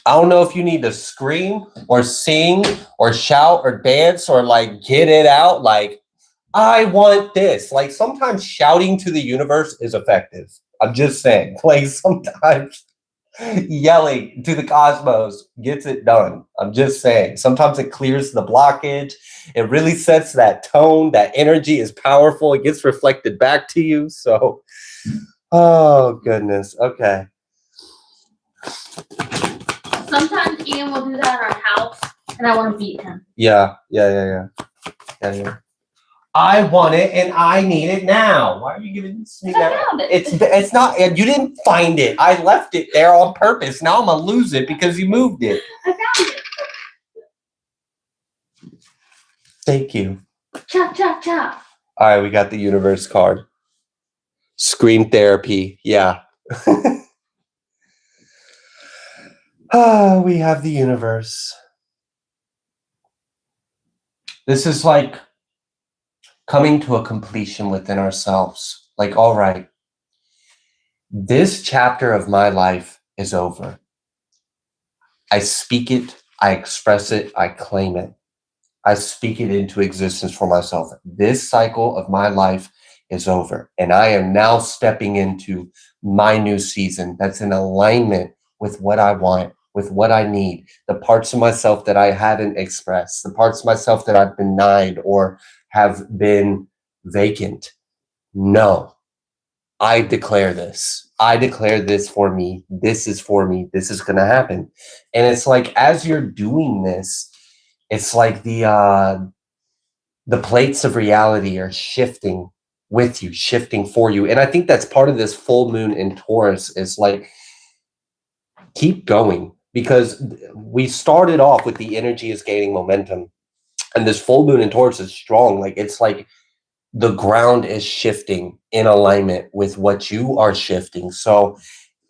Speaker 2: I don't know if you need to scream or sing or shout or dance or like get it out. Like, I want this. Like sometimes shouting to the universe is effective. I'm just saying. Like sometimes yelling to the cosmos gets it done. I'm just saying. Sometimes it clears the blockage. It really sets that tone. That energy is powerful. It gets reflected back to you. So, oh goodness. Okay.
Speaker 1: Sometimes Ian will do that in our house, and I want to beat him.
Speaker 2: Yeah. I want it and I need it now. Why are you giving me that?
Speaker 1: I found it.
Speaker 2: It's not. You didn't find it. I left it there on purpose. Now I'm gonna lose it because you moved it.
Speaker 1: I found it.
Speaker 2: Thank you.
Speaker 1: Chop, chop, chop.
Speaker 2: All right, we got the universe card. Scream therapy. Yeah. We have the universe. This is like coming to a completion within ourselves. Like, all right, this chapter of my life is over. I speak it, I express it, I claim it. I speak it into existence for myself. This cycle of my life is over, and I am now stepping into my new season that's in alignment with what I want, with what I need, the parts of myself that I haven't expressed, the parts of myself that I've denied or have been vacant. No, I declare this. I declare this for me. This is for me. This is going to happen. And it's like, as you're doing this, it's like the plates of reality are shifting with you, shifting for you. And I think that's part of this full moon in Taurus is like, keep going, because we started off with the energy is gaining momentum. And this full moon in Taurus is strong. Like, it's like the ground is shifting in alignment with what you are shifting. So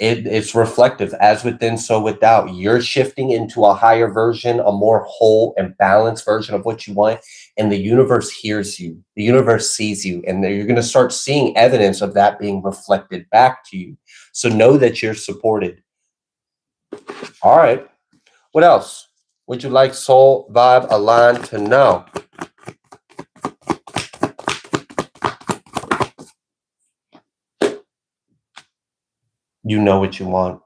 Speaker 2: it's reflective, as within, so without. You're shifting into a higher version, a more whole and balanced version of what you want. And the universe hears you. The universe sees you. And you're going to start seeing evidence of that being reflected back to you. So know that you're supported. All right. What else would you like soul vibe aligned to know? You know what you want.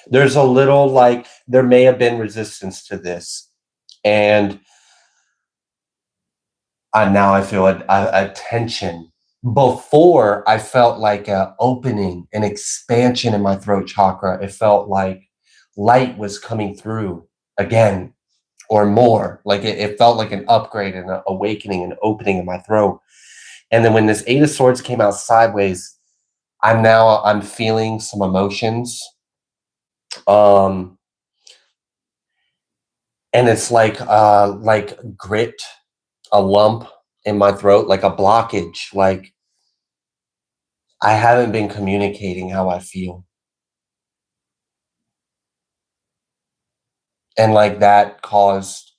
Speaker 2: There's a little like, there may have been resistance to this. And now I feel a tension. Before, I felt like an opening, an expansion in my throat chakra. It felt like light was coming through again or more. Like it felt like an upgrade and an awakening, an opening in my throat. And then when this Eight of Swords came out sideways, I'm feeling some emotions. And it's like grit, a lump in my throat, like a blockage. Like I haven't been communicating how I feel. And like that caused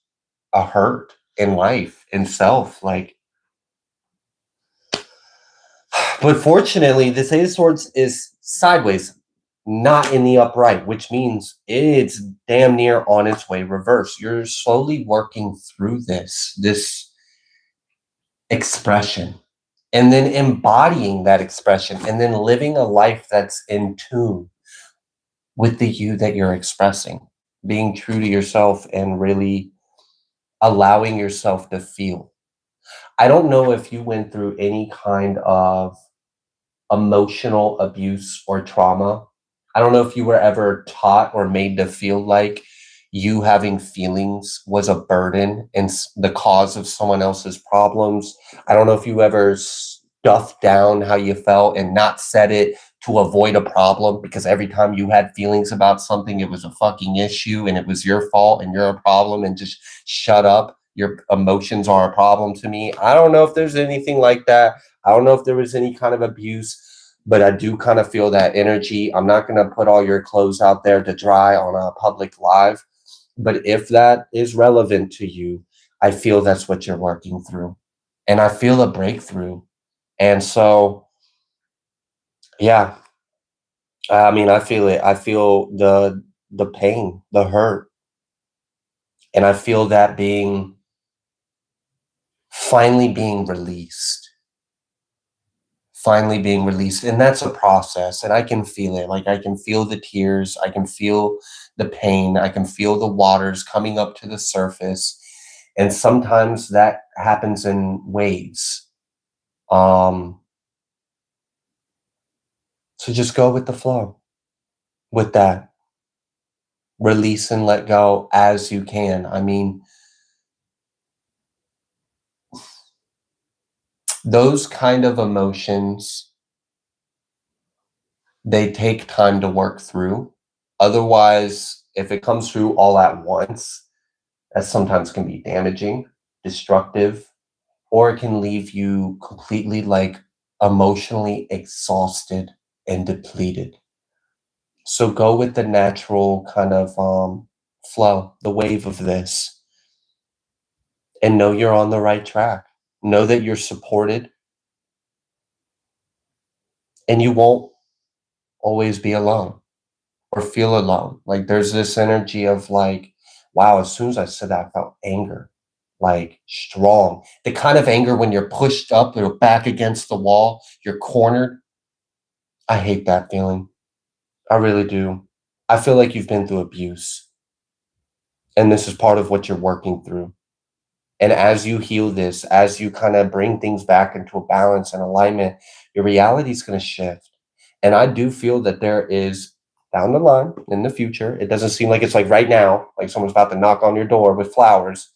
Speaker 2: a hurt in life, in self. Like, but fortunately, this Eight of Swords is sideways, not in the upright, which means it's damn near on its way reverse. You're slowly working through this expression, and then embodying that expression, and then living a life that's in tune with the you that you're expressing. being true to yourself and really allowing yourself to feel. I don't know if you went through any kind of emotional abuse or trauma. I don't know if you were ever taught or made to feel like you having feelings was a burden and the cause of someone else's problems. I don't know if you ever stuffed down how you felt and not said it to avoid a problem, because every time you had feelings about something, it was a fucking issue and it was your fault and you're a problem, and just shut up. Your emotions are a problem to me. I don't know if there's anything like that. I don't know if there was any kind of abuse, but I do kind of feel that energy. I'm not going to put all your clothes out there to dry on a public live, but if that is relevant to you, I feel that's what you're working through. And I feel a breakthrough. And so, yeah, I mean, I feel it. I feel the pain, the hurt, and I feel that being finally being released. Finally being released, and that's a process, and I can feel it. Like, I can feel the tears, I can feel the pain, I can feel the waters coming up to the surface, and sometimes that happens in waves. um so just go with the flow with that. Release and let go as you can. I mean, those kind of emotions, they take time to work through. Otherwise, if it comes through all at once, that sometimes can be damaging, destructive, or it can leave you completely like emotionally exhausted and depleted. So go with the natural kind of flow, the wave of this, and know you're on the right track. Know that you're supported and you won't always be alone or feel alone. Like, there's this energy of like, wow, as soon as I said that, I felt anger, like strong. The kind of anger when you're pushed up, you're back against the wall, you're cornered. I hate that feeling. I really do. I feel like you've been through abuse, and this is part of what you're working through. And as you heal this, as you kind of bring things back into a balance and alignment, your reality is going to shift. And I do feel that there is, down the line in the future, it doesn't seem like it's like right now, like someone's about to knock on your door with flowers,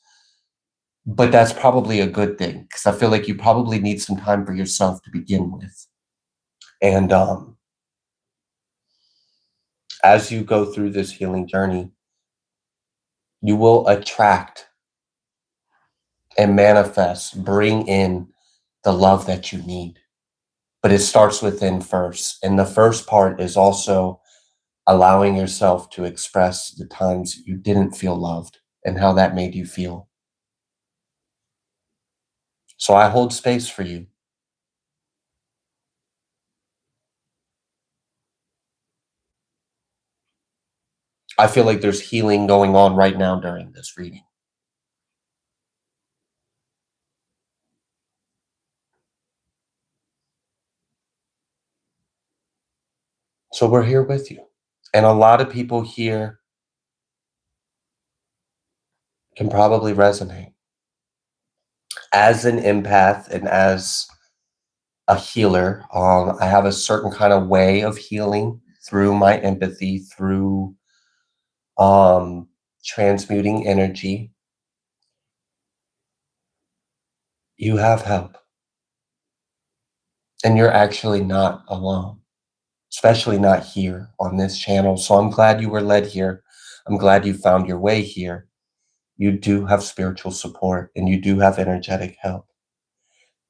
Speaker 2: but that's probably a good thing, because I feel like you probably need some time for yourself to begin with. And as you go through this healing journey, you will attract and manifest, bring in the love that you need. But it starts within first. And the first part is also allowing yourself to express the times you didn't feel loved and how that made you feel. So I hold space for you. I feel like there's healing going on right now during this reading. So we're here with you. And a lot of people here can probably resonate. As an empath and as a healer, I have a certain kind of way of healing through my empathy, through transmuting energy. You have help, and you're actually not alone, especially not here on this channel. So I'm glad you were led here. I'm glad you found your way here. You do have spiritual support and you do have energetic help.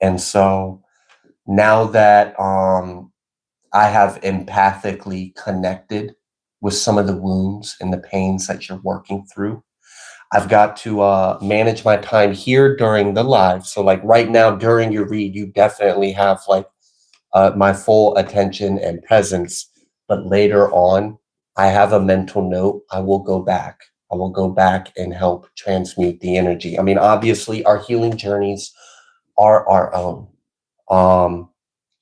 Speaker 2: And so now that I have empathically connected with some of the wounds and the pains that you're working through, I've got to manage my time here during the live. So like right now during your read, you definitely have like my full attention and presence. But later on, I have a mental note. I will go back. I will go back and help transmute the energy. I mean, obviously, our healing journeys are our own.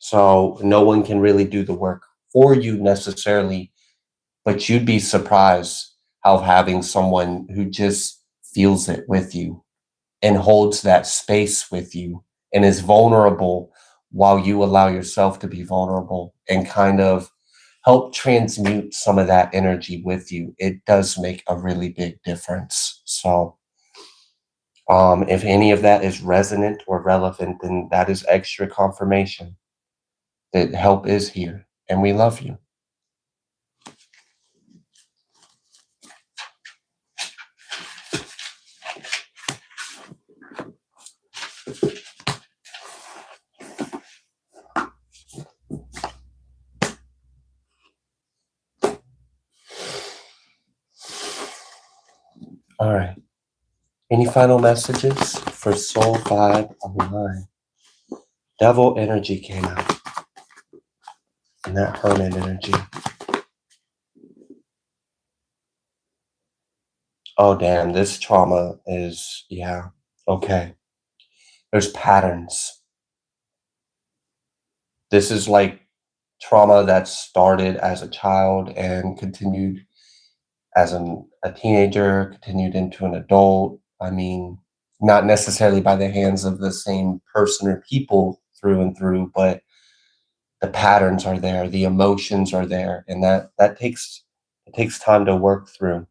Speaker 2: So no one can really do the work for you necessarily, but you'd be surprised how having someone who just feels it with you and holds that space with you and is vulnerable while you allow yourself to be vulnerable and kind of help transmute some of that energy with you, it does make a really big difference. So if any of that is resonant or relevant, then that is extra confirmation that help is here and we love you. All right. Any final messages for Soul Vibe Online? Devil energy came out. And that hermit energy. Oh, damn. This trauma is, yeah. Okay. There's patterns. This is like trauma that started as a child and continued as a teenager, continued into an adult. I mean, not necessarily by the hands of the same person or people through and through, but the patterns are there, the emotions are there, and that takes time to work through.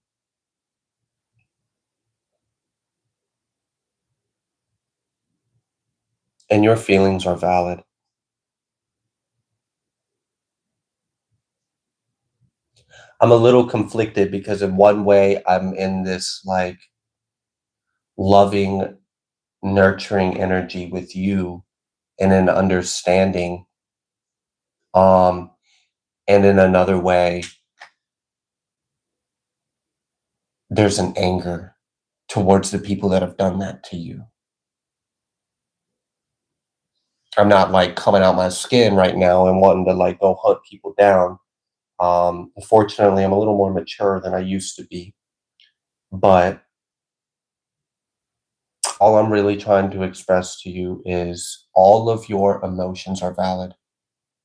Speaker 2: And your feelings are valid. I'm a little conflicted because in one way I'm in this like loving, nurturing energy with you and an understanding. And in another way, there's an anger towards the people that have done that to you. I'm not like coming out my skin right now and wanting to like go hunt people down. Fortunately, I'm a little more mature than I used to be. But all I'm really trying to express to you is all of your emotions are valid,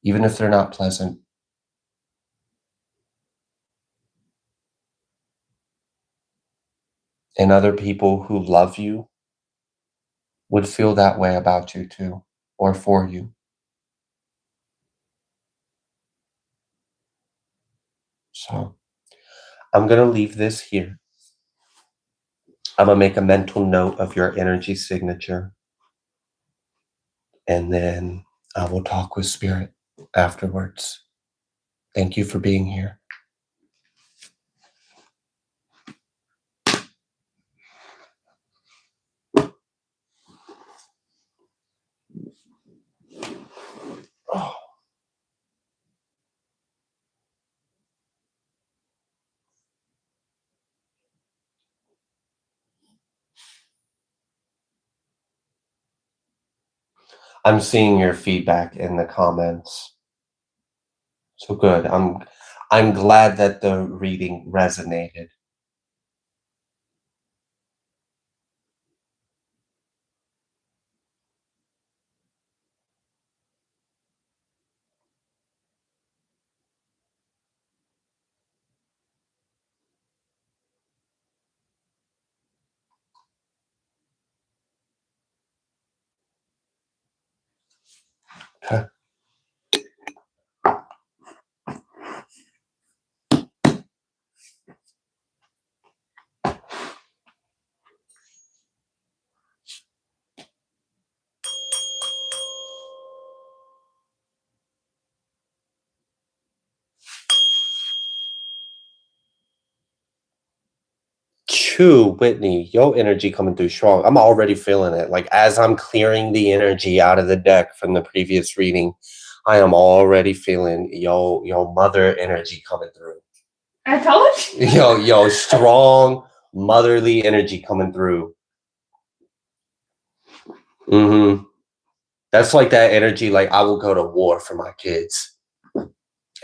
Speaker 2: even if they're not pleasant. And other people who love you would feel that way about you too, or for you. So I'm going to leave this here. I'm going to make a mental note of your energy signature. And then I will talk with Spirit afterwards. Thank you for being here. Oh. I'm seeing your feedback in the comments. So good. I'm glad that the reading resonated. Okay. Chew, Whitney, your energy coming through strong. I'm already feeling it. Like as I'm clearing the energy out of the deck from the previous reading, I am already feeling your mother energy coming through.
Speaker 1: I told you.
Speaker 2: Yo, strong motherly energy coming through. That's like that energy, like I will go to war for my kids.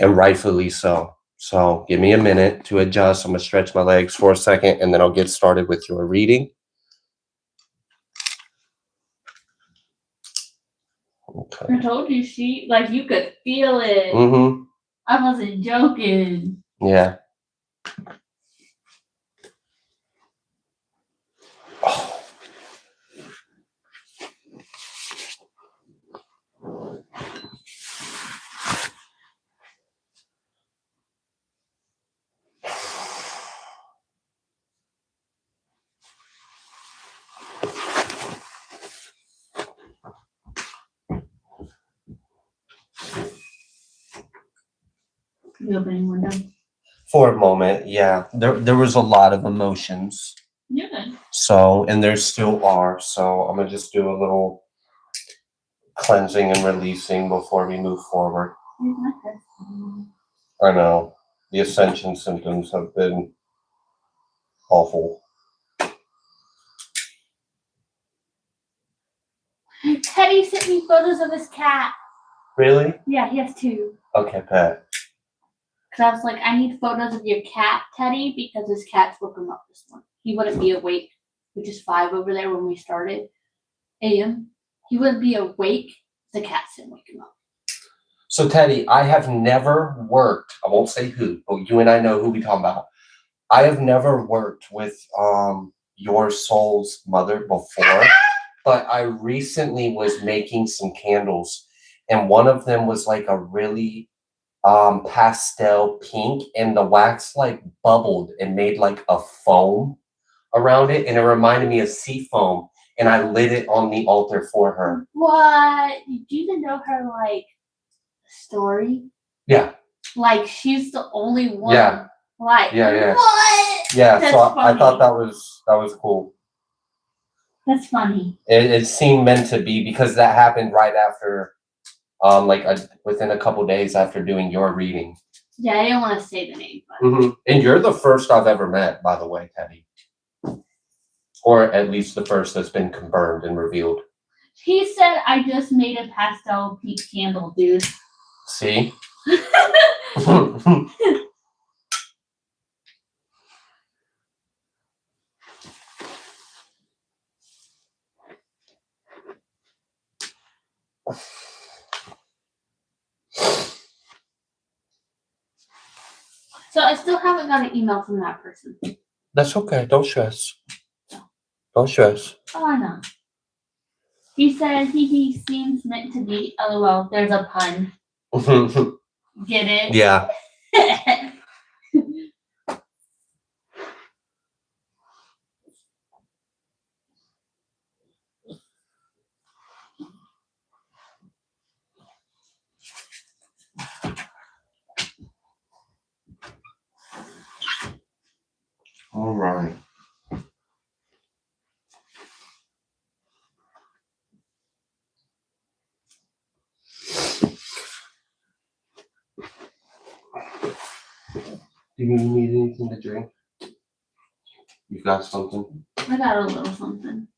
Speaker 2: And rightfully so. So give me a minute to adjust. I'm gonna stretch my legs for a second and then I'll get started with your reading. Okay.
Speaker 1: I told you, like you could feel it. I wasn't joking.
Speaker 2: Yeah.
Speaker 1: The opening window.
Speaker 2: For a moment, yeah. There was a lot of emotions.
Speaker 1: Yeah.
Speaker 2: So, and there still are. So I'm gonna just do a little cleansing and releasing before we move forward. I know. The ascension symptoms have been awful.
Speaker 1: Teddy sent me photos of his cat.
Speaker 2: Really?
Speaker 1: Yeah, he has 2.
Speaker 2: Okay, Pat.
Speaker 1: Because I was like, I need photos of your cat, Teddy, because his cat's woken up this morning. He wouldn't be awake, which is 5 over there when we started. AM. He wouldn't be awake. The cats didn't wake him up.
Speaker 2: So, Teddy, I have never worked, I won't say who, but you and I know who we talking about. I have never worked with your soul's mother before, but I recently was making some candles, and one of them was like a really pastel pink, and the wax like bubbled and made like a foam around it, and it reminded me of sea foam, and I lit it on the altar for her.
Speaker 1: What? Did you even know her like story?
Speaker 2: Yeah.
Speaker 1: Like she's the only one.
Speaker 2: Yeah.
Speaker 1: Like
Speaker 2: Yeah.
Speaker 1: what?
Speaker 2: Yeah.
Speaker 1: That's
Speaker 2: so I
Speaker 1: funny.
Speaker 2: thought that was cool.
Speaker 1: That's funny.
Speaker 2: It seemed meant to be because that happened right after, within a couple days after doing your reading.
Speaker 1: Yeah, I didn't want to say the name, but
Speaker 2: And you're the first I've ever met, by the way, Teddy. Or at least the first that's been confirmed and revealed.
Speaker 1: he said I just made a pastel pink candle, dude.
Speaker 2: See?
Speaker 1: So I still haven't got an email from that person.
Speaker 2: That's okay. Don't stress. Don't stress.
Speaker 1: Oh, I know. He said he seems meant to be. LOL. There's a pun. Get it?
Speaker 2: Yeah. All right. Do you need anything to drink? You got something?
Speaker 1: I got a little something.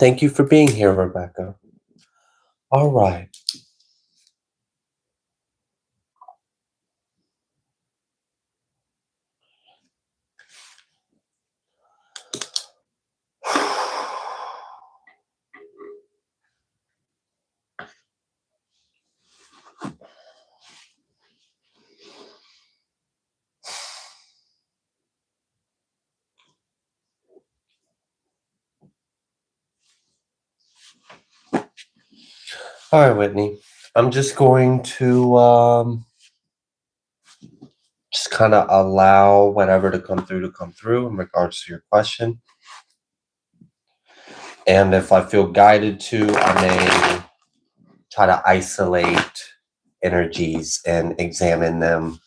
Speaker 2: Thank you for being here, Rebecca. All right. All right, Whitney. I'm just going to just kind of allow whatever to come through in regards to your question. And if I feel guided to, I may try to isolate energies and examine them.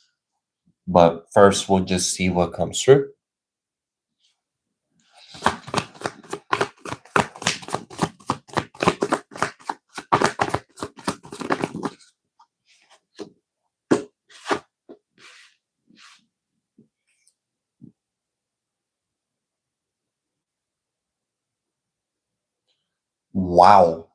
Speaker 2: But first, we'll just see what comes through. Wow.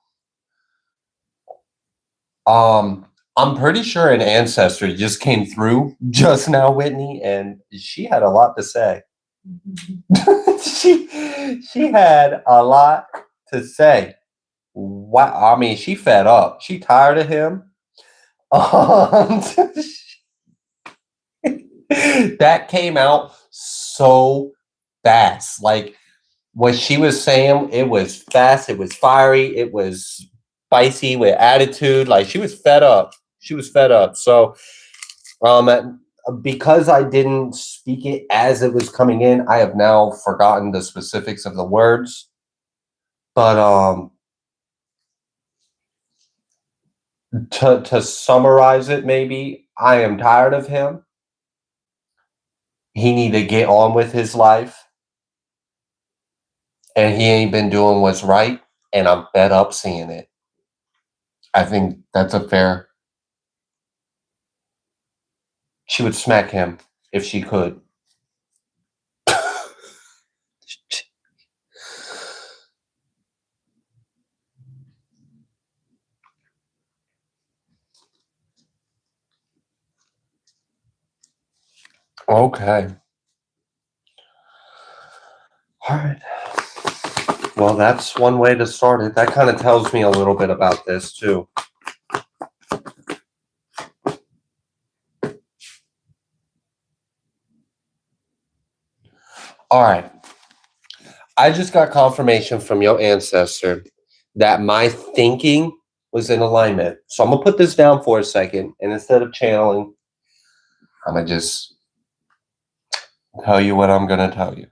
Speaker 2: I'm pretty sure an ancestor just came through just now, Whitney, and she had a lot to say. she had a lot to say. Wow, I mean, she fed up. She tired of him. That came out so fast. Like what she was saying, it was fast, it was fiery, it was spicy with attitude. Like she was fed up. She was fed up. So because I didn't speak it as it was coming in, I have now forgotten the specifics of the words. But to summarize it, maybe I am tired of him. He need to get on with his life, and he ain't been doing what's right, and I'm fed up seeing it. I think that's a fair. She would smack him if she could. Okay. All right. Well, that's one way to start it. That kind of tells me a little bit about this too. All right. I just got confirmation from your ancestor that my thinking was in alignment. So I'm going to put this down for a second. And instead of channeling, I'm going to just tell you what I'm going to tell you.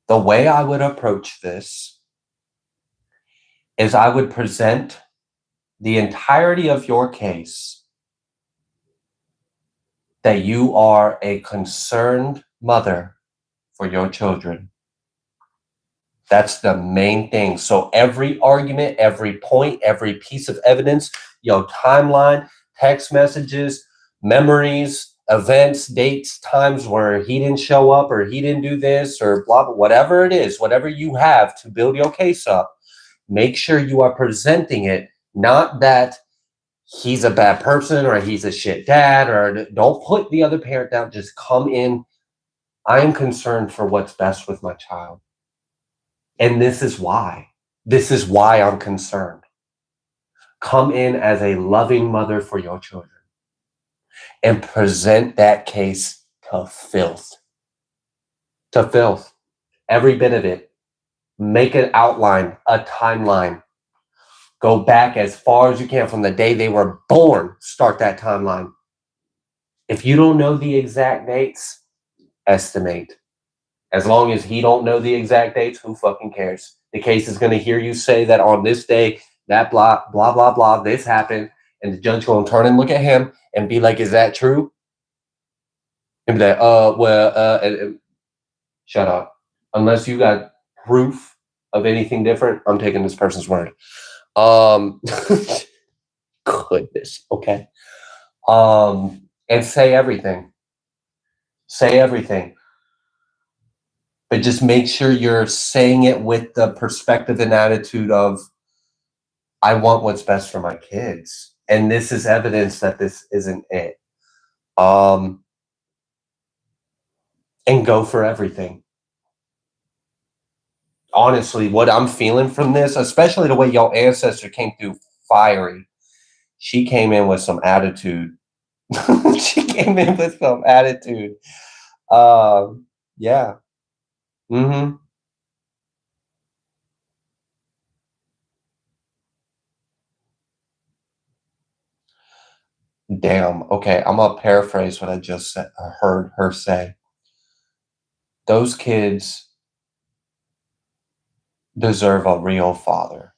Speaker 2: The way I would approach this is I would present the entirety of your case that you are a concerned mother for your children. That's the main thing. So every argument, every point, every piece of evidence, your timeline, text messages, memories, events, dates, times where he didn't show up or he didn't do this or blah, blah, whatever it is, whatever you have to build your case up, make sure you are presenting it, not that he's a bad person or he's a shit dad, or don't put the other parent down. Just come in. I am concerned for what's best with my child. And this is why. This is why I'm concerned. Come in as a loving mother for your children and present that case to filth. To filth. Every bit of it. Make an outline, a timeline. Go back as far as you can from the day they were born. Start that timeline. If you don't know the exact dates, estimate. As long as he don't know the exact dates, who fucking cares? The case is going to hear you say that on this day, that blah, blah, blah, blah, this happened. And the judge going to turn and look at him and be like, is that true? And be like, shut up. Unless you got proof of anything different, I'm taking this person's word. Goodness. Okay. And say everything. Say everything. But just make sure you're saying it with the perspective and attitude of, I want what's best for my kids. And this is evidence that this isn't it. And go for everything. Honestly, what I'm feeling from this, especially the way your ancestor came through fiery, she came in with some attitude. She came in with some attitude. Yeah. Mm-hmm. Damn. Okay, I'm gonna paraphrase what I just heard her say. Those kids deserve a real father,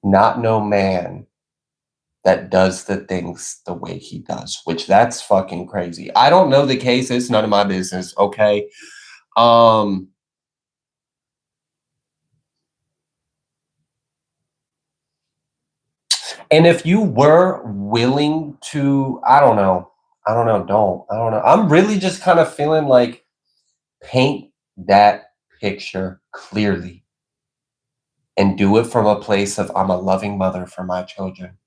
Speaker 2: not no man that does the things the way he does, which that's fucking crazy. I don't know the case. It's none of my business. Okay. And if you were willing to, I don't know. I'm really just kind of feeling like paint that picture clearly and do it from a place of, I'm a loving mother for my children.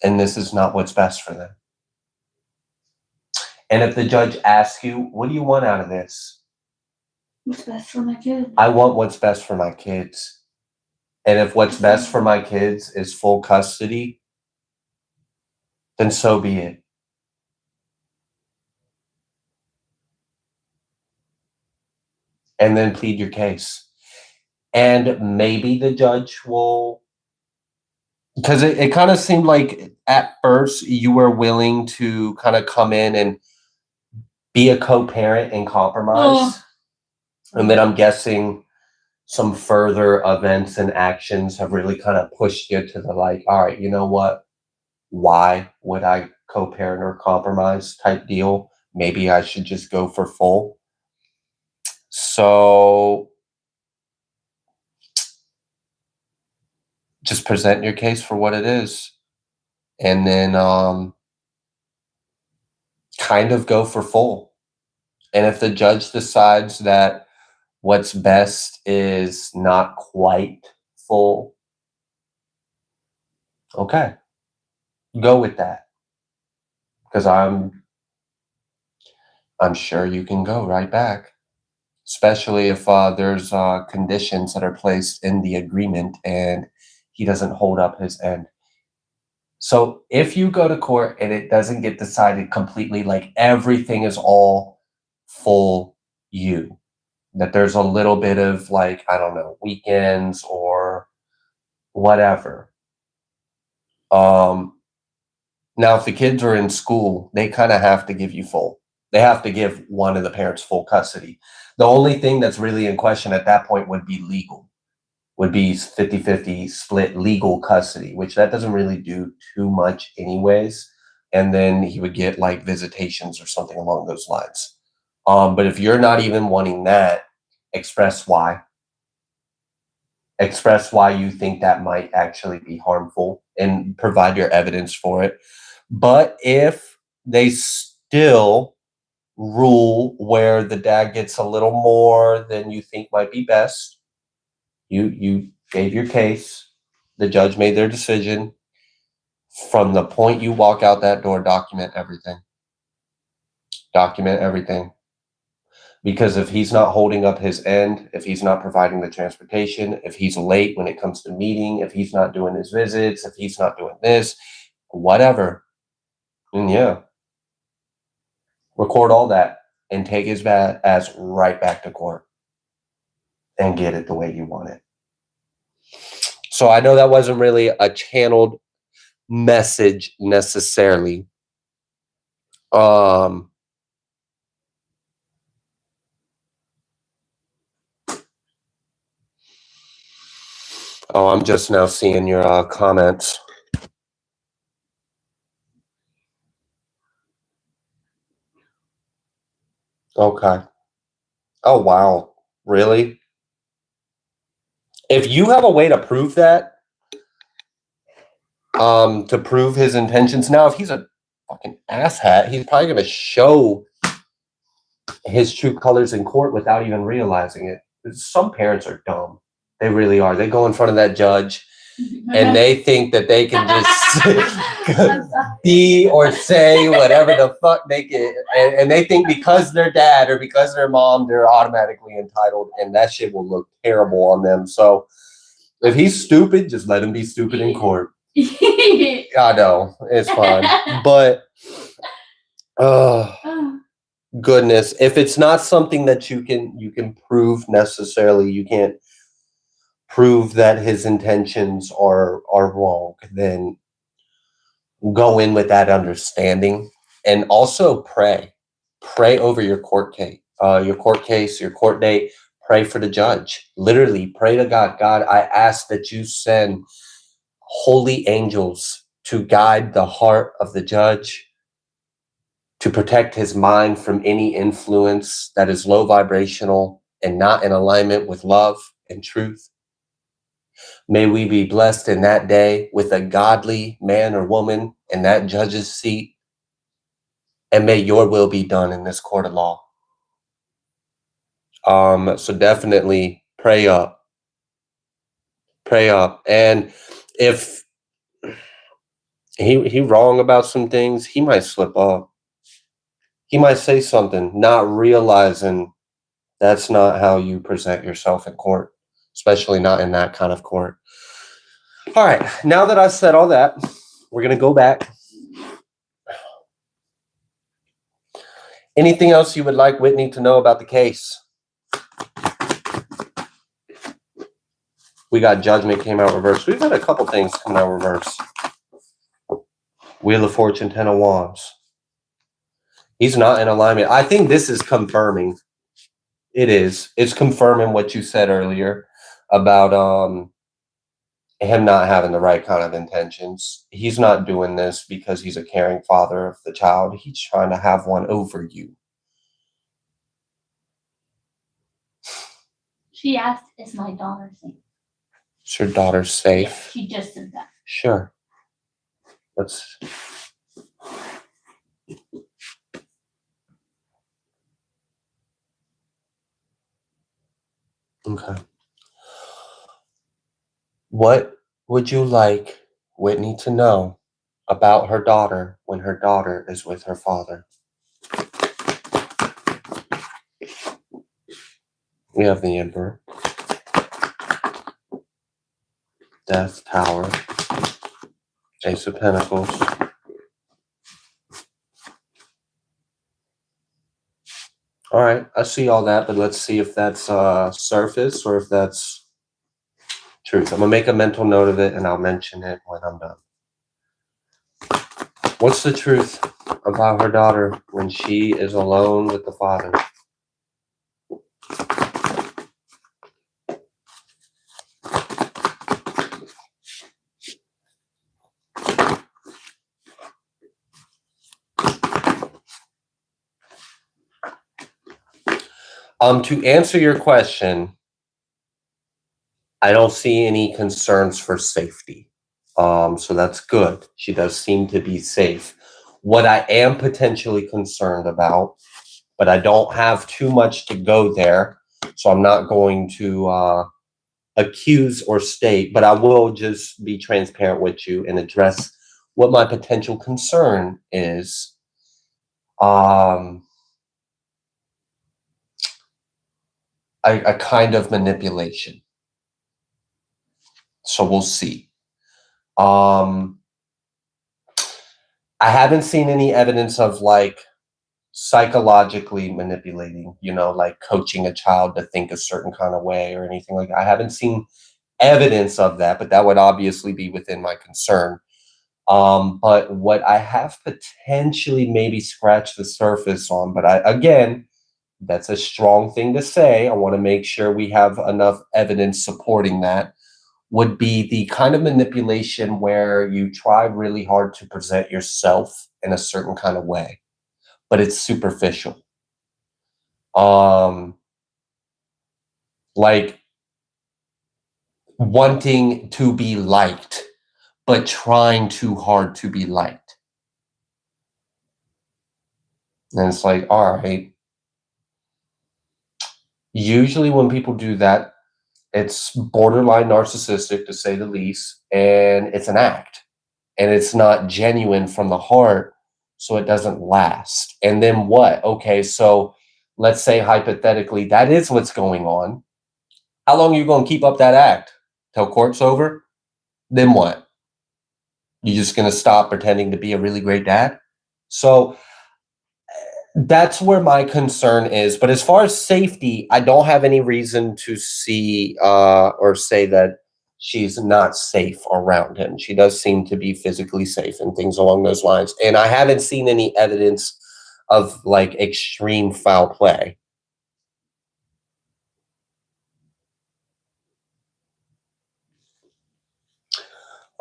Speaker 2: And this is not what's best for them. And if the judge asks you, what do you want out of this?
Speaker 1: What's best for my kids?
Speaker 2: I want what's best for my kids. And if what's best for my kids is full custody, then so be it. And then plead your case. And maybe the judge will, because it kind of seemed like at first you were willing to kind of come in and be a co-parent and compromise. And then I'm guessing some further events and actions have really kind of pushed you to the like, all right, you know what? Why would I co-parent or compromise type deal? Maybe I should just go for full. So just present your case for what it is. And then kind of go for full. And if the judge decides that what's best is not quite full, okay, go with that. Because I'm sure you can go right back, especially if there's conditions that are placed in the agreement and he doesn't hold up his end. So if you go to court and it doesn't get decided completely, like everything is all full you, that there's a little bit of like, I don't know, weekends or whatever. Now, if the kids are in school, they kind of have to give you full. They have to give one of the parents full custody. The only thing that's really in question at that point would be legal, would be 50-50 split legal custody, which that doesn't really do too much anyways. And then he would get like visitations or something along those lines. But if you're not even wanting that, express why. Express why you think that might actually be harmful and provide your evidence for it. But if they still rule where the dad gets a little more than you think might be best, you gave your case, the judge made their decision. From the point you walk out that door, document everything. Document everything. Because if he's not holding up his end, if he's not providing the transportation, if he's late when it comes to meeting, if he's not doing his visits, if he's not doing this, whatever, then yeah, record all that and take his bad ass right back to court and get it the way you want it. So I know that wasn't really a channeled message necessarily. Oh, I'm just now seeing your comments. Okay. Oh, wow. Really? If you have a way to prove that, to prove his intentions. Now, if he's a fucking asshat, he's probably going to show his true colors in court without even realizing it. Some parents are dumb. They really are. They go in front of that judge and they think that they can just be or say whatever the fuck they can. And they think because their dad or because their mom, they're automatically entitled, and that shit will look terrible on them. So if he's stupid, just let him be stupid in court. I know, it's fine. But goodness, if it's not something that you can prove necessarily, you can't prove that his intentions are wrong, then go in with that understanding. And also pray over your court case, your court date. Pray for the judge. Literally pray to God. God, I ask that you send holy angels to guide the heart of the judge, to protect his mind from any influence that is low vibrational and not in alignment with love and truth. May we be blessed in that day with a godly man or woman in that judge's seat. And may your will be done in this court of law. So definitely pray up. Pray up. And if he wrong about some things, he might slip up. He might say something, not realizing that's not how you present yourself in court, especially not in that kind of court. All right, now that I've said all that, we're going to go back. Anything else you would like Whitney to know about the case? We got Judgment came out reverse. We've had a couple things come out reverse. Wheel of Fortune, 10 of Wands. He's not in alignment. I think this is confirming. It is. It's confirming what you said earlier about him not having the right kind of intentions. He's not doing this because he's a caring father of the child. He's trying to have one over you.
Speaker 1: She asked, is my daughter safe?
Speaker 2: Is your daughter safe?
Speaker 1: Yeah, she just said that.
Speaker 2: Sure. Let's... Okay. What would you like Whitney to know about her daughter when her daughter is with her father? We have the Emperor. Death, Tower. Ace of Pentacles. All right, I see all that, but let's see if that's surface or if that's truth. I'm going to make a mental note of it, and I'll mention it when I'm done. What's the truth about her daughter when she is alone with the father? To answer your question, I don't see any concerns for safety. So that's good. She does seem to be safe. What I am potentially concerned about, but I don't have too much to go there, so I'm not going to accuse or state, but I will just be transparent with you and address what my potential concern is. A kind of manipulation. So we'll see. I haven't seen any evidence of like psychologically manipulating, like coaching a child to think a certain kind of way or anything like that. I haven't seen evidence of that, but that would obviously be within my concern. But what I have potentially maybe scratched the surface on, but again, that's a strong thing to say. I want to make sure we have enough evidence supporting that. Would be the kind of manipulation where you try really hard to present yourself in a certain kind of way, but it's superficial. Like wanting to be liked, but trying too hard to be liked. And it's like, all right. Usually when people do that, it's borderline narcissistic, to say the least, and it's an act. And it's not genuine from the heart, so it doesn't last. And then what? Okay, so let's say hypothetically that is what's going on. How long are you going to keep up that act? Till court's over? Then what? You just going to stop pretending to be a really great dad? So that's where my concern is. But as far as safety, I don't have any reason to see or say that she's not safe around him. She does seem to be physically safe and things along those lines. And I haven't seen any evidence of like extreme foul play.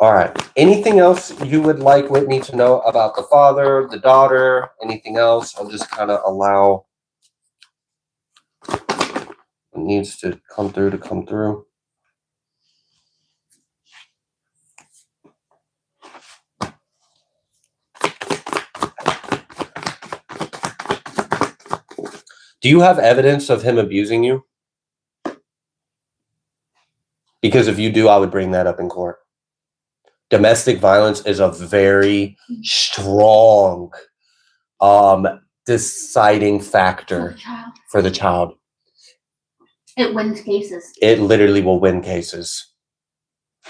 Speaker 2: All right. Anything else you would like Whitney to know about the father, the daughter, anything else? I'll just kind of allow what needs to come through to come through. Do Do you have evidence of him abusing you? Because if you do, I would bring that up in court. Domestic violence is a very strong deciding factor for the child.
Speaker 1: It wins cases.
Speaker 2: It literally will win cases.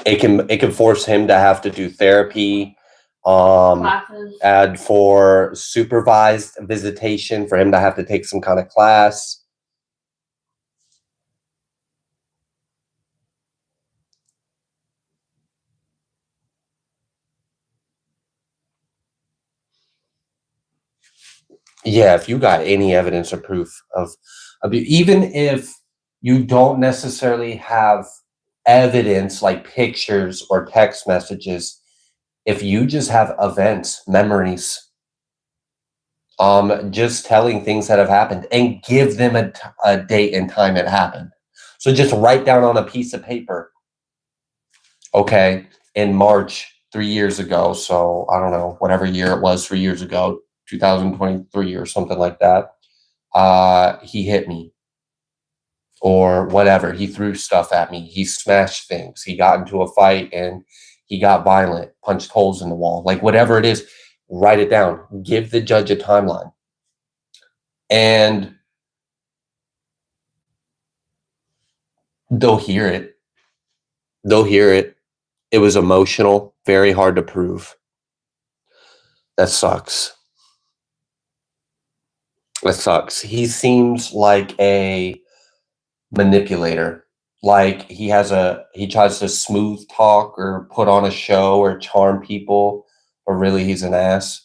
Speaker 2: It can force him to have to do therapy,
Speaker 1: Classes.
Speaker 2: add for supervised visitation, for him to have to take some kind of class. Yeah, if you got any evidence or proof of abuse, even if you don't necessarily have evidence like pictures or text messages, if you just have events, memories, just telling things that have happened and give them a date and time it happened. So just write down on a piece of paper, okay, in March 3 years ago, so I don't know, whatever year it was 3 years ago, 2023 or something like that, he hit me or whatever. He threw stuff at me. He smashed things. He got into a fight and he got violent, punched holes in the wall. Like whatever it is, write it down. Give the judge a timeline. And they'll hear it. They'll hear it. It was emotional, very hard to prove. That sucks. That sucks. He seems like a manipulator. Like he tries to smooth talk or put on a show or charm people, but really he's an ass.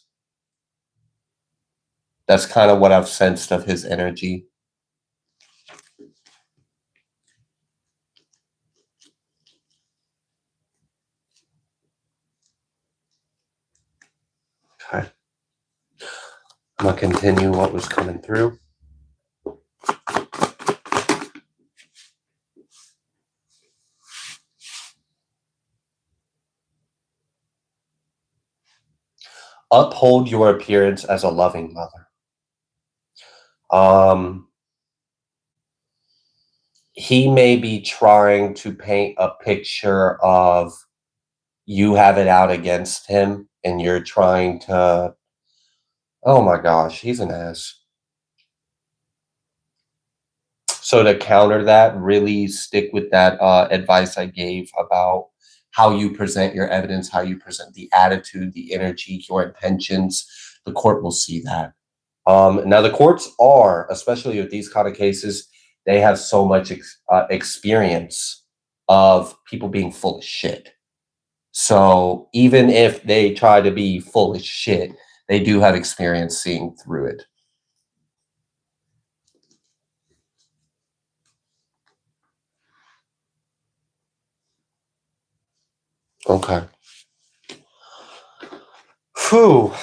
Speaker 2: That's kind of what I've sensed of his energy. Okay. I'm going to continue what was coming through. Uphold your appearance as a loving mother. He may be trying to paint a picture of you have it out against him and you're trying to, oh my gosh, he's an ass. So to counter that, really stick with that advice I gave about how you present your evidence, how you present the attitude, the energy, your intentions. The court will see that. Now the courts are, especially with these kind of cases, they have so much experience of people being full of shit. So even if they try to be full of shit, they do have experience seeing through it. Okay. Whew.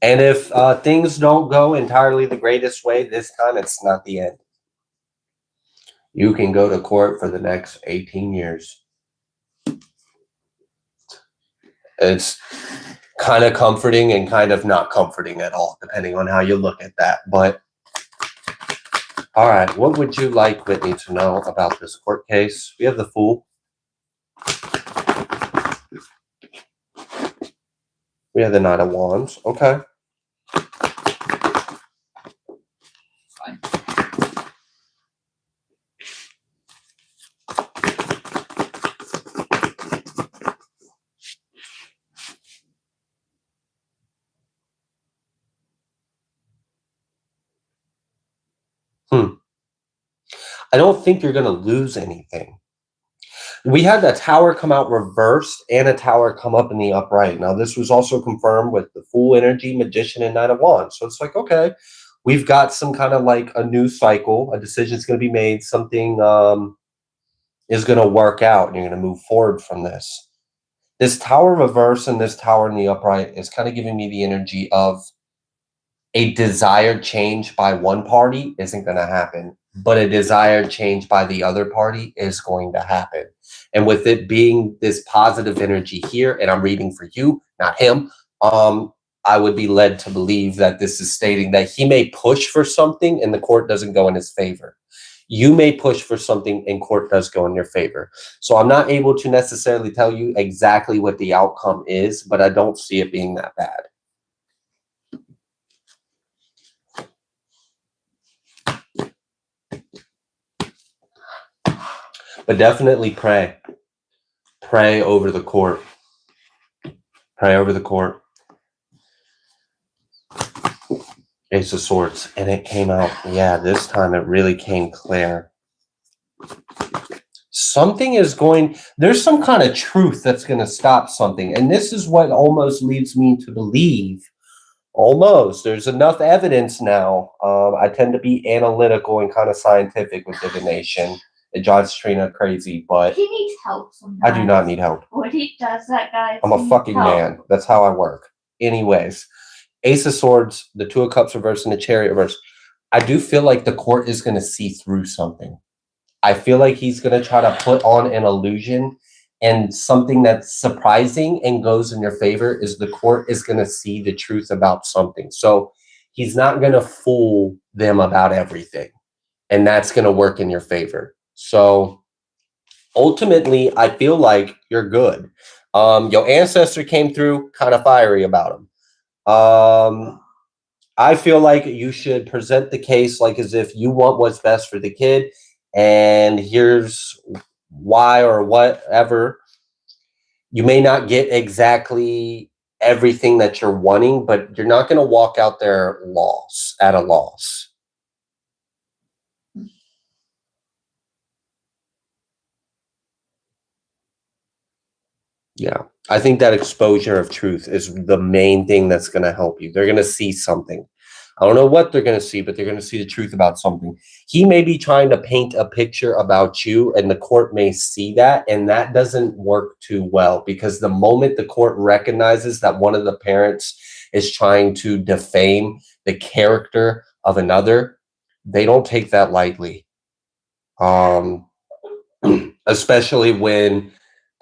Speaker 2: And if things don't go entirely the greatest way this time, it's not the end. You can go to court for the next 18 years. It's kind of comforting and kind of not comforting at all, depending on how you look at that. But, all right, what would you like Whitney to know about this court case? We have the Fool. We have the Knight of Wands. Okay.
Speaker 1: Fine.
Speaker 2: I don't think you're going to lose anything. We had the Tower come out reversed and a Tower come up in the upright. Now, this was also confirmed with the Fool energy, Magician, and Knight of Wands. So it's like, okay, we've got some kind of like a new cycle. A decision's going to be made. Something is going to work out, and you're going to move forward from this. This Tower reverse and this Tower in the upright is kind of giving me the energy of a desired change by one party isn't going to happen, but a desired change by the other party is going to happen. And with it being this positive energy here, and I'm reading for you, not him, I would be led to believe that this is stating that he may push for something and the court doesn't go in his favor. You may push for something and court does go in your favor. So I'm not able to necessarily tell you exactly what the outcome is, but I don't see it being that bad. But definitely pray. Pray over the court. Pray over the court. Ace of Swords. And it came out, yeah, this time it really came clear. Something is going, there's some kind of truth that's going to stop something. And this is what almost leads me to believe. Almost. There's enough evidence now. I tend to be analytical and kind of scientific with divination. It drives Trina crazy, but
Speaker 1: he needs help sometimes.
Speaker 2: I do not need help.
Speaker 1: When he does that, guys,
Speaker 2: I'm a fucking man. That's how I work. Anyways, Ace of Swords, the Two of Cups reverse, and the Chariot reverse. I do feel like the court is going to see through something. I feel like he's going to try to put on an illusion, and something that's surprising and goes in your favor is the court is going to see the truth about something. So he's not going to fool them about everything, and that's going to work in your favor. So ultimately, I feel like you're good. Your ancestor came through kind of fiery about him. I feel like you should present the case like as if you want what's best for the kid, and here's why or whatever. You may not get exactly everything that you're wanting, but you're not going to walk out there at a loss. Yeah, I think that exposure of truth is the main thing that's going to help you. They're going to see something. I don't know what they're going to see, but they're going to see the truth about something. He may be trying to paint a picture about you, and the court may see that, and that doesn't work too well, because the moment the court recognizes that one of the parents is trying to defame the character of another, they don't take that lightly. Especially when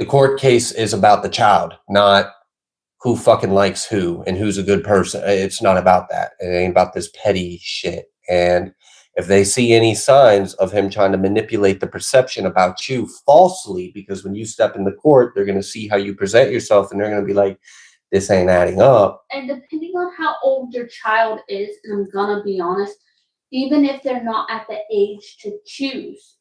Speaker 2: the court case is about the child, not who fucking likes who and who's a good person. It's not about that. It ain't about this petty shit. And if they see any signs of him trying to manipulate the perception about you falsely, because when you step in the court, they're going to see how you present yourself, and they're going to be like, this ain't adding up.
Speaker 1: And depending on how old your child is, and I'm going to be honest, even if they're not at the age to choose,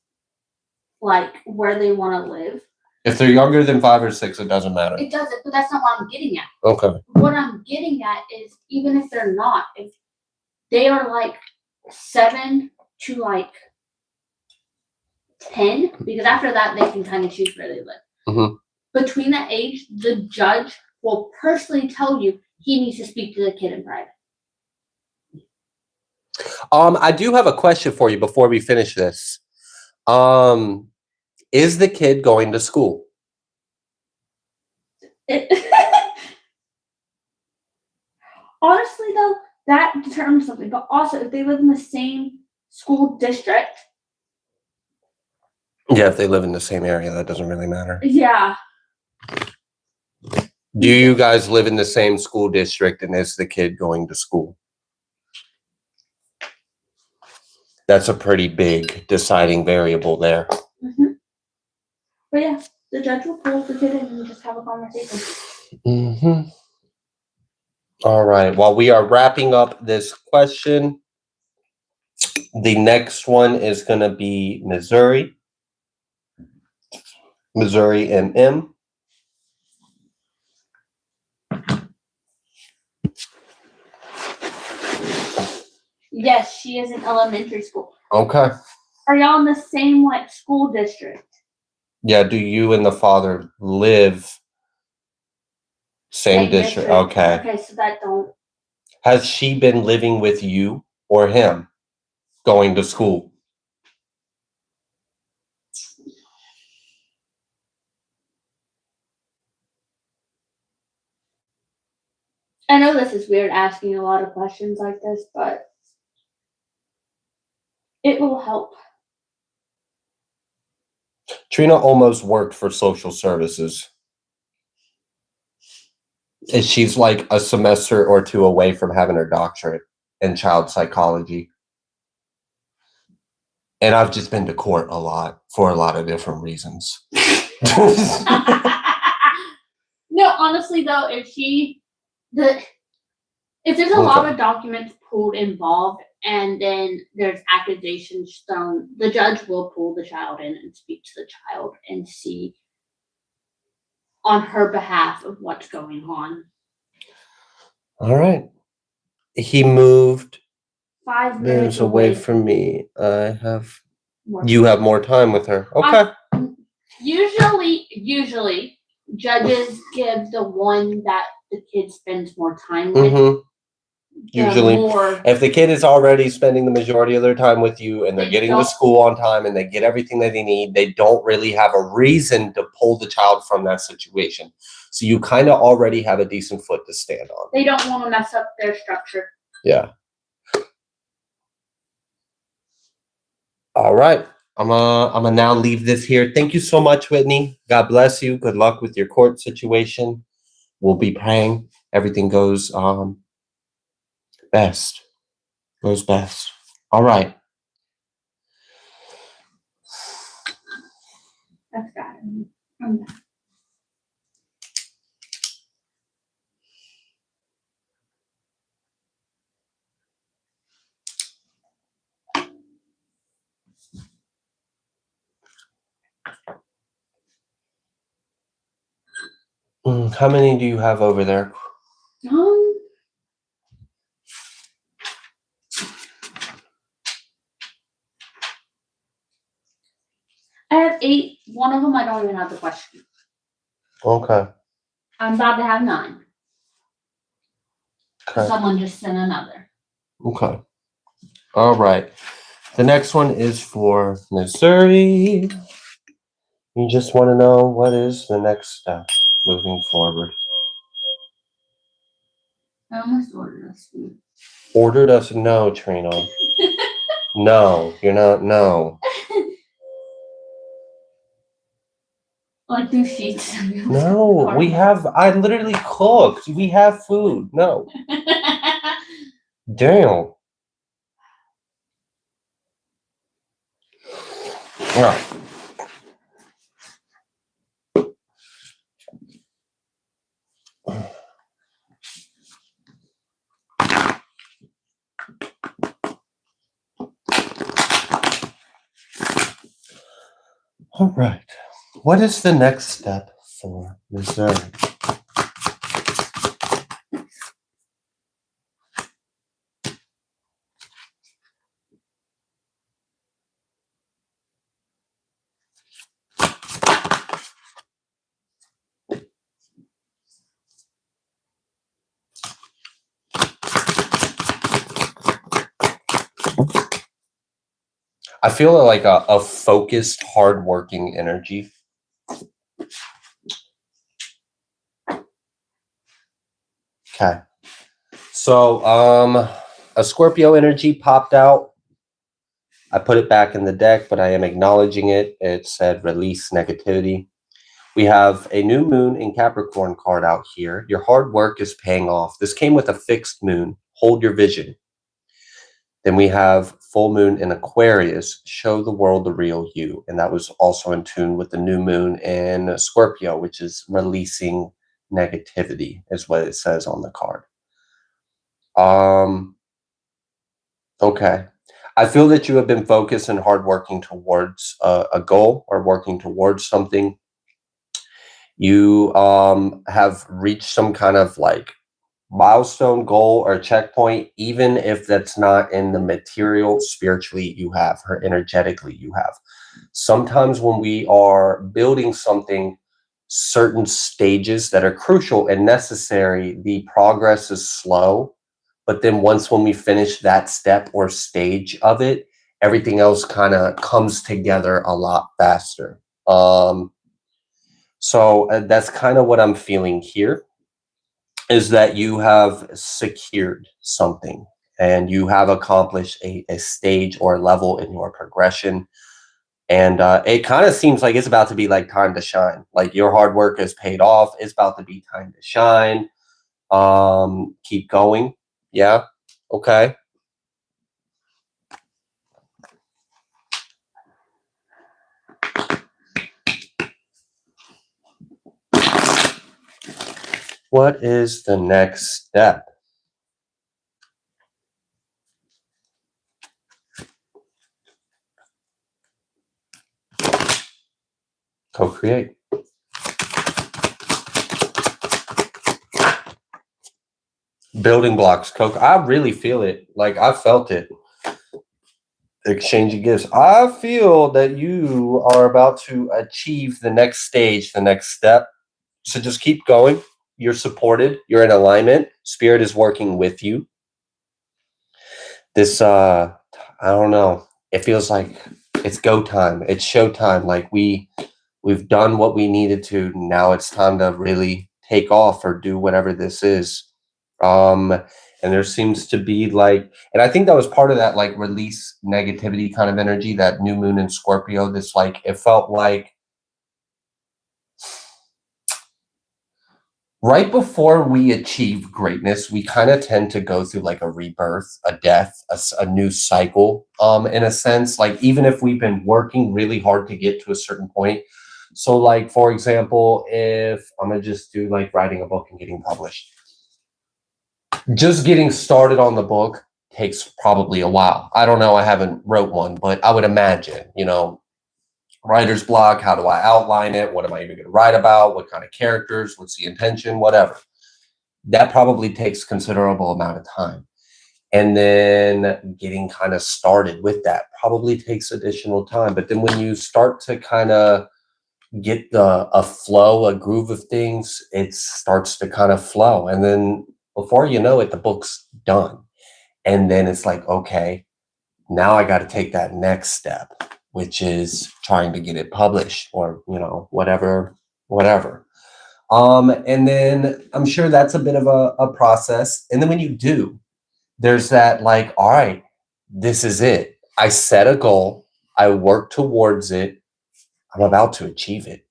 Speaker 1: like, where they want to live.
Speaker 2: If they're younger than 5 or 6, it doesn't matter.
Speaker 1: It doesn't, but that's not what I'm getting at.
Speaker 2: Okay.
Speaker 1: What I'm getting at is, even if they're not, if they are like 7 to like 10, because after that they can kind of choose where they live.
Speaker 2: Mm-hmm.
Speaker 1: Between that age, the judge will personally tell you he needs to speak to the kid in private.
Speaker 2: I do have a question for you before we finish this. Is the kid going to school?
Speaker 1: Honestly, though, that determines something. But also, if they live in the same school district.
Speaker 2: Yeah, if they live in the same area, that doesn't really matter.
Speaker 1: Yeah.
Speaker 2: Do you guys live in the same school district, and is the kid going to school? That's a pretty big deciding variable there.
Speaker 1: Mm-hmm. But yeah, the judge will pull the kid in and just have a conversation.
Speaker 2: Mm-hmm. All right. While we are wrapping up this question, the next one is going to be Missouri. Missouri MM.
Speaker 1: Yes, she is in elementary school.
Speaker 2: Okay.
Speaker 1: Are y'all in the same like school district?
Speaker 2: Yeah. Do you and the father live same district? Okay.
Speaker 1: Okay, so that don't.
Speaker 2: Has she been living with you or him going to school?
Speaker 1: I know this is weird asking a lot of questions like this, but it will help.
Speaker 2: Trina almost worked for social services. And she's like a semester or two away from having her doctorate in child psychology. And I've just been to court a lot for a lot of different reasons.
Speaker 1: No, honestly though, if there's a lot of documents pulled involved and then there's accusations thrown, the judge will pull the child in and speak to the child and see on her behalf of what's going on.
Speaker 2: All right. He moved
Speaker 1: 5 minutes
Speaker 2: away from me. You have more time with her. Okay.
Speaker 1: Usually judges give the one that the kid spends more time with.
Speaker 2: Mm-hmm. Usually, if the kid is already spending the majority of their time with you and they're getting to school on time and they get everything that they need, they don't really have a reason to pull the child from that situation. So you kind of already have a decent foot to stand on.
Speaker 1: They don't want to mess up their structure.
Speaker 2: Yeah. All right. I'm gonna now leave this here. Thank you so much, Whitney. God bless you. Good luck with your court situation. We'll be praying everything goes best. Goes best. All right.
Speaker 1: That's got it.
Speaker 2: How many do you have over there?
Speaker 1: I have 8. One of them I don't even have the question.
Speaker 2: Okay.
Speaker 1: I'm about to have 9.
Speaker 2: Okay.
Speaker 1: Someone just sent another.
Speaker 2: Okay. All right. The next one is for Missouri. You just want to know what is the next step moving forward.
Speaker 1: I almost ordered us food.
Speaker 2: Ordered us? No, Trina. No, you're not. No.
Speaker 1: Like 2 sheets.
Speaker 2: No, we have. I literally cooked. We have food. No. Damn. All right. All right. What is the next step for Missouri? I feel like a focused, hardworking energy. Okay. So, a Scorpio energy popped out. I put it back in the deck, but I am acknowledging it. It said release negativity. We have a new moon in Capricorn card out here. Your hard work is paying off. This came with a fixed moon. Hold your vision. Then we have full moon in Aquarius. Show the world the real you. And that was also in tune with the new moon in Scorpio, which is releasing negativity, is what it says on the card. Okay. I feel that you have been focused and hard working towards a goal or working towards something. You have reached some kind of like milestone, goal, or checkpoint, even if that's not in the material, spiritually you have, or energetically you have. Sometimes when we are building something, certain stages that are crucial and necessary, the progress is slow. But then once when we finish that step or stage of it, everything else kind of comes together a lot faster. So that's kind of what I'm feeling here, is that you have secured something and you have accomplished a stage or level in your progression. And it kind of seems like it's about to be like time to shine. Like your hard work is paid off. It's about to be time to shine. Keep going. Yeah. Okay. What is the next step? Co-create. Building blocks. I really feel it. Like I felt it. Exchanging gifts. I feel that you are about to achieve the next stage, the next step. So just keep going. You're supported. You're in alignment. Spirit is working with you. This I don't know. It feels like it's go time. It's show time. Like we've done what we needed to. Now it's time to really take off or do whatever this is. And there seems to be like, and I think that was part of that like release negativity kind of energy, that new moon in Scorpio. This like, it felt like right before we achieve greatness, we kind of tend to go through like a rebirth, a death, a new cycle, in a sense, like even if we've been working really hard to get to a certain point. So like, for example, if I'm gonna just do like writing a book and getting published, just getting started on the book takes probably a while. I don't know. I haven't wrote one, but I would imagine, writer's block. How do I outline it? What am I even going to write about? What kind of characters? What's the intention? Whatever. That probably takes considerable amount of time. And then getting kind of started with that probably takes additional time. But then when you start to kind of get a flow, a groove of things, it starts to kind of flow. And then before you know it, the book's done. And then it's like, okay, now I got to take that next step, which is trying to get it published or, whatever. And then I'm sure that's a bit of a process. And then when you do, there's that like, all right, this is it. I set a goal. I work towards it. I'm about to achieve it.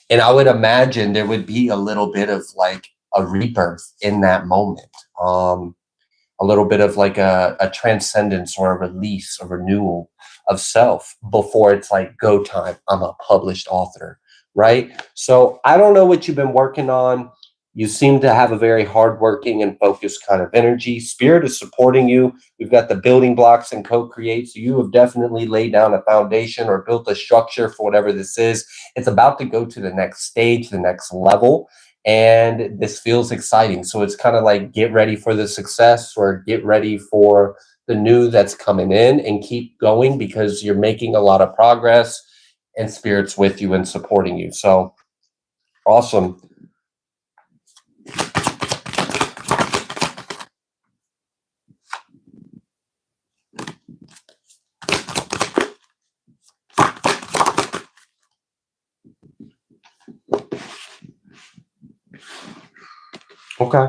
Speaker 2: And I would imagine there would be a little bit of like a rebirth in that moment. A little bit of like a transcendence or a release, a renewal of self before it's like go time. I'm a published author, right? So I don't know what you've been working on. You seem to have a very hardworking and focused kind of energy. Spirit is supporting you. We've got the building blocks and co-create. So you have definitely laid down a foundation or built a structure for whatever this is. It's about to go to the next stage, the next level. And this feels exciting. So it's kind of like get ready for the success or get ready for the new that's coming in and keep going because you're making a lot of progress and Spirit's with you and supporting you. So awesome. Okay.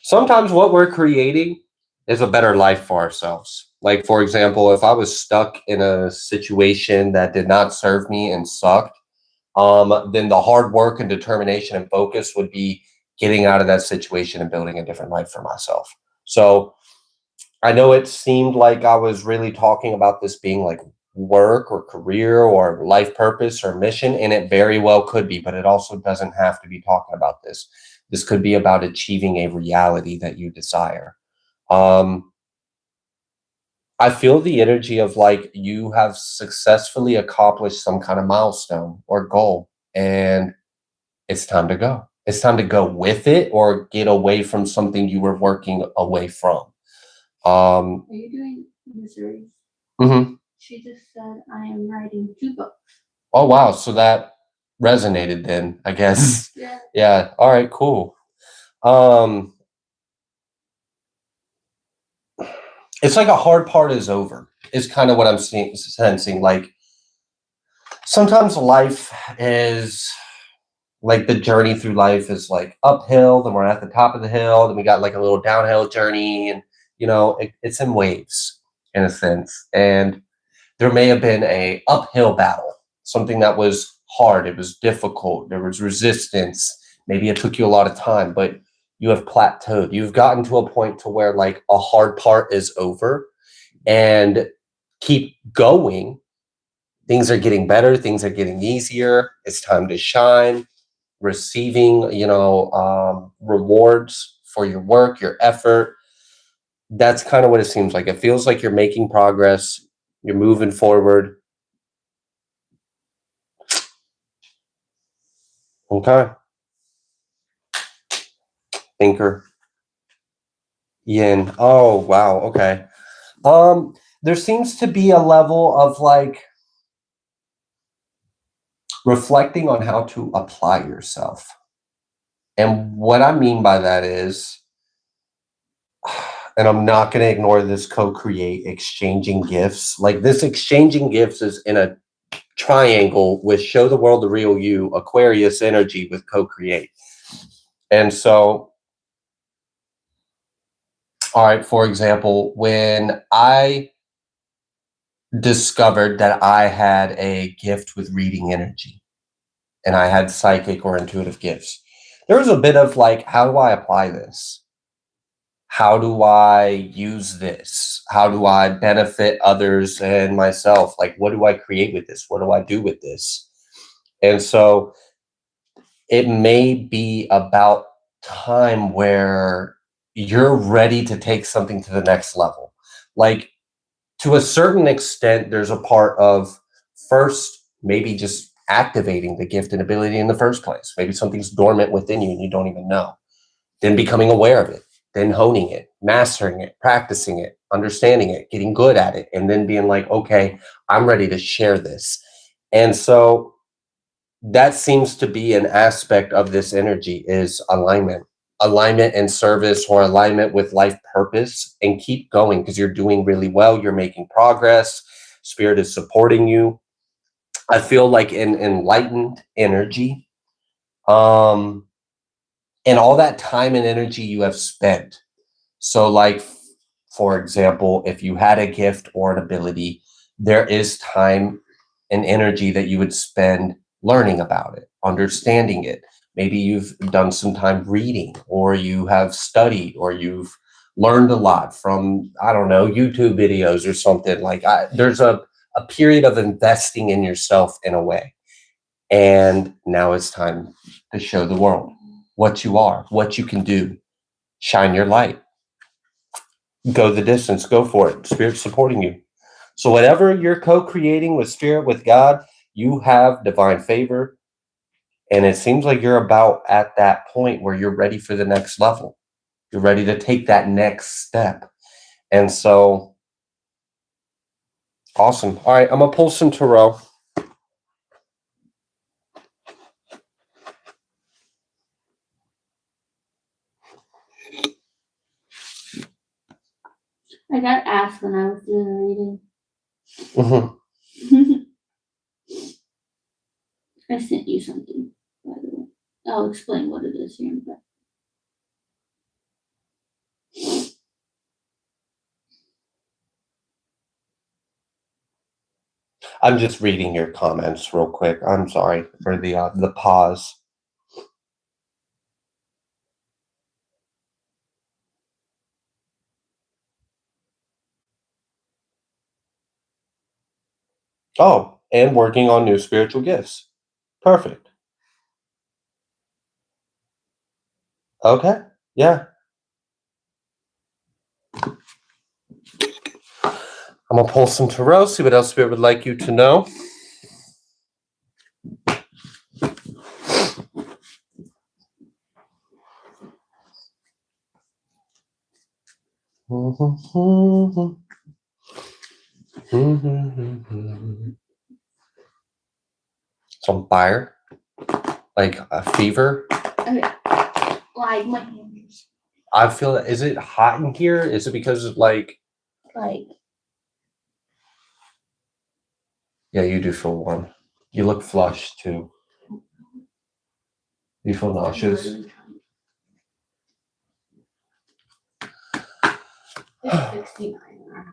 Speaker 2: Sometimes what we're creating is a better life for ourselves. Like, for example, if I was stuck in a situation that did not serve me and sucked, then the hard work and determination and focus would be getting out of that situation and building a different life for myself. So I know it seemed like I was really talking about this being like work or career or life purpose or mission, and it very well could be, but it also doesn't have to be talking about this. This could be about achieving a reality that you desire. Um, I feel the energy of like you have successfully accomplished some kind of milestone or goal, and it's time to go. It's time to go with it or get away from something you were working away from.
Speaker 1: Are you doing Missouri?
Speaker 2: Mm-hmm.
Speaker 1: She just said I am writing 2 books.
Speaker 2: Oh, wow. So that resonated then, I guess.
Speaker 1: Yeah.
Speaker 2: Yeah. All right, cool. It's like a hard part is over, is kind of what I'm sensing. Like sometimes life is like the journey through life is like uphill, then we're at the top of the hill, then we got like a little downhill journey, and it's in waves in a sense. And there may have been a uphill battle, something that was hard, it was difficult, there was resistance, maybe it took you a lot of time, but you have plateaued. You've gotten to a point to where like a hard part is over, and keep going. Things are getting better. Things are getting easier. It's time to shine, receiving, rewards for your work, your effort. That's kind of what it seems like. It feels like you're making progress. You're moving forward. Okay. Thinker. Yin. Oh, wow. Okay. There seems to be a level of like reflecting on how to apply yourself. And what I mean by that is, and I'm not going to ignore this co-create, exchanging gifts. Like this exchanging gifts is in a triangle with show the world the real you, Aquarius energy with co-create. And so, all right, for example, when I discovered that I had a gift with reading energy and I had psychic or intuitive gifts, there was a bit of like, how do I apply this? How do I use this? How do I benefit others and myself? Like, what do I create with this? What do I do with this? And so it may be about time where you're ready to take something to the next level. Like, to a certain extent, there's a part of first maybe just activating the gift and ability in the first place. Maybe something's dormant within you and you don't even know. Then becoming aware of it, then honing it, mastering it, practicing it, understanding it, getting good at it, and then being like, okay, I'm ready to share this. And so that seems to be an aspect of this energy is alignment and service, or alignment with life purpose, and keep going because you're doing really well. You're making progress. Spirit is supporting you. I feel like an enlightened energy. And all that time and energy you have spent. So like, for example, if you had a gift or an ability, there is time and energy that you would spend learning about it, understanding it. Maybe you've done some time reading, or you have studied, or you've learned a lot from, I don't know, YouTube videos or something. Like there's a period of investing in yourself in a way. And now it's time to show the world what you are, what you can do. Shine your light. Go the distance. Go for it. Spirit's supporting you. So whatever you're co-creating with Spirit, with God, you have divine favor. And it seems like you're about at that point where you're ready for the next level. You're ready to take that next step. And so, awesome. All right, I'm going to pull some tarot.
Speaker 1: I got asked when I was doing the reading.
Speaker 2: Mm-hmm.
Speaker 1: I sent you something, by the way. I'll explain what it is here in a bit.
Speaker 2: I'm just reading your comments real quick. I'm sorry for the pause. Oh, and working on new spiritual gifts. Perfect. Okay. Yeah. I'm going to pull some tarot, see what else Spirit would like you to know. It's on fire, like a fever.
Speaker 1: Okay. Like my hands.
Speaker 2: I feel that. Is it hot in here? Is it because of like? Yeah, you do feel warm. You look flushed too. You feel nauseous.
Speaker 1: It's 69 now.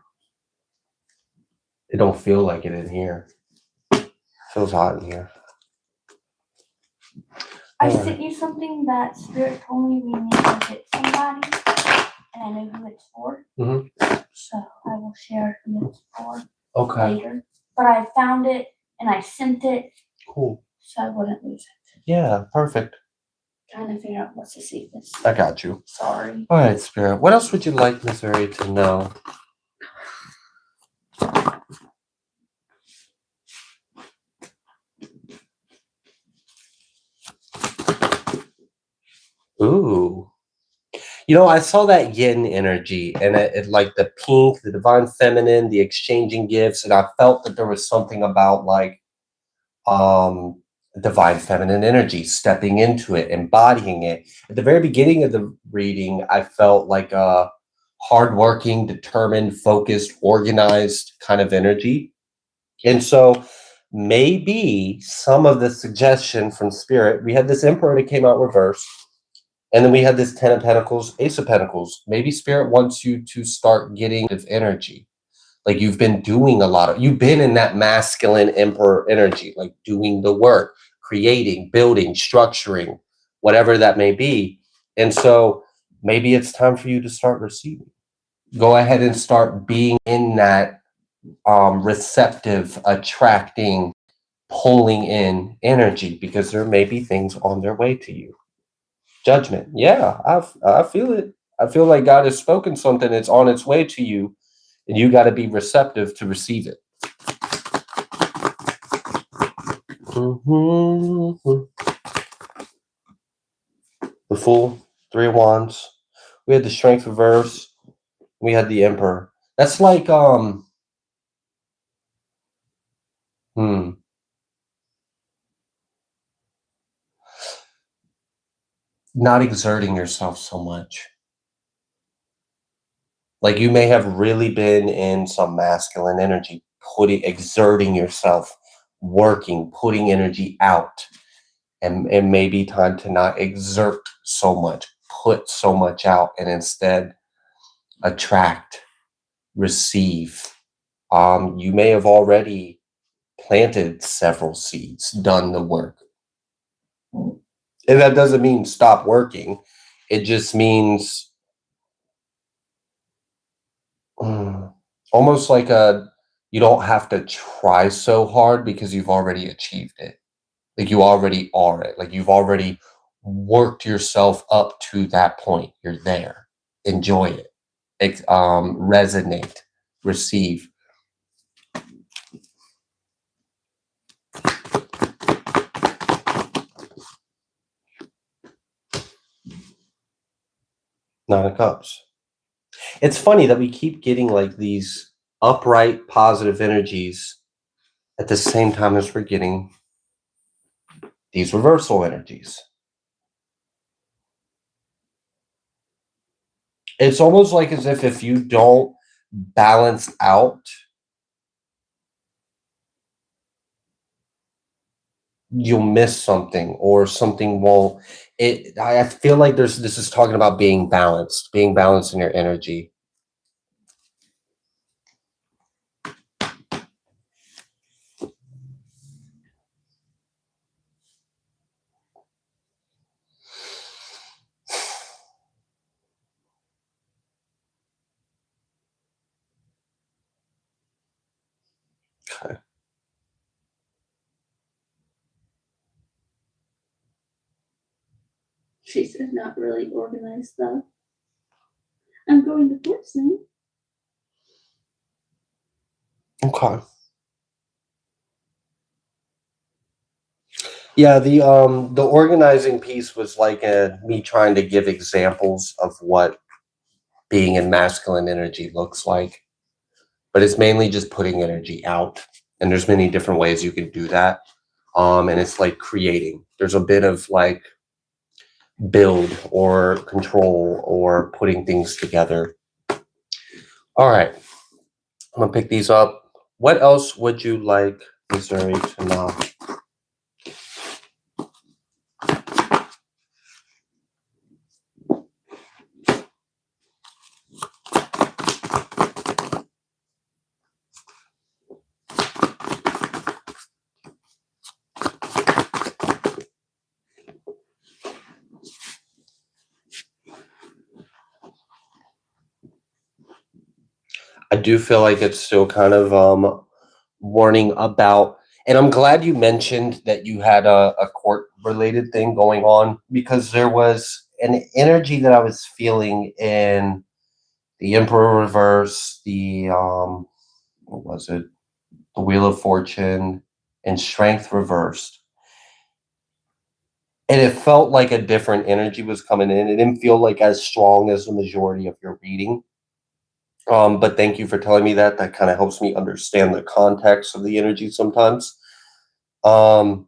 Speaker 2: It don't feel like it in here. It feels hot in here.
Speaker 1: I sent you something that Spirit told me we need to get somebody, and I know who it's for. So I will share who it's for later. But I found it and I sent it.
Speaker 2: Cool.
Speaker 1: So I wouldn't lose it.
Speaker 2: Yeah, perfect.
Speaker 1: Trying to figure out what's the safest.
Speaker 2: I got you.
Speaker 1: Sorry.
Speaker 2: All right, Spirit. What else would you like Missouri to know? Ooh. You know, I saw that yin energy and it like the pink, the divine feminine, the exchanging gifts, and I felt that there was something about like divine feminine energy, stepping into it, embodying it. At the very beginning of the reading, I felt like a hardworking, determined, focused, organized kind of energy. And so maybe some of the suggestion from Spirit, we had this Emperor that came out reversed. And then we had this 10 of Pentacles, Ace of Pentacles. Maybe Spirit wants you to start getting energy. Like you've been doing you've been in that masculine Emperor energy, like doing the work, creating, building, structuring, whatever that may be. And so maybe it's time for you to start receiving. Go ahead and start being in that receptive, attracting, pulling in energy, because there may be things on their way to you. Judgment. Yeah, I feel it. I feel like God has spoken something. It's on its way to you, and you got to be receptive to receive it. The Fool, 3 of Wands. We had the Strength reverse. We had the Emperor. That's like not exerting yourself so much. Like you may have really been in some masculine energy, exerting yourself, working, putting energy out. And it may be time to not exert so much, put so much out, and instead attract, receive. You may have already planted several seeds, done the work. And that doesn't mean stop working. It just means almost like you don't have to try so hard because you've already achieved it. Like you already are it. Like you've already worked yourself up to that point. You're there. Enjoy it. Resonate. Receive. Nine of Cups. It's funny that we keep getting like these upright, positive energies at the same time as we're getting these reversal energies. It's almost like as if you don't balance out, you'll miss something or something won't. I feel like this is talking about being balanced in your energy. Okay.
Speaker 1: She said not really organized though. I'm going to Portsmouth.
Speaker 2: Okay. Yeah, the organizing piece was like me trying to give examples of what being in masculine energy looks like. But it's mainly just putting energy out. And there's many different ways you can do that. And it's like creating. There's a bit of like build or control or putting things together. All right. I'm going to pick these up. What else would you like Missouri to know? I do feel like it's still kind of warning about, and I'm glad you mentioned that you had a court related thing going on, because there was an energy that I was feeling in the Emperor reverse, the what was it? The Wheel of Fortune and Strength reversed. And it felt like a different energy was coming in. It didn't feel like as strong as the majority of your reading. But thank you for telling me that. That kind of helps me understand the context of the energy sometimes. Um,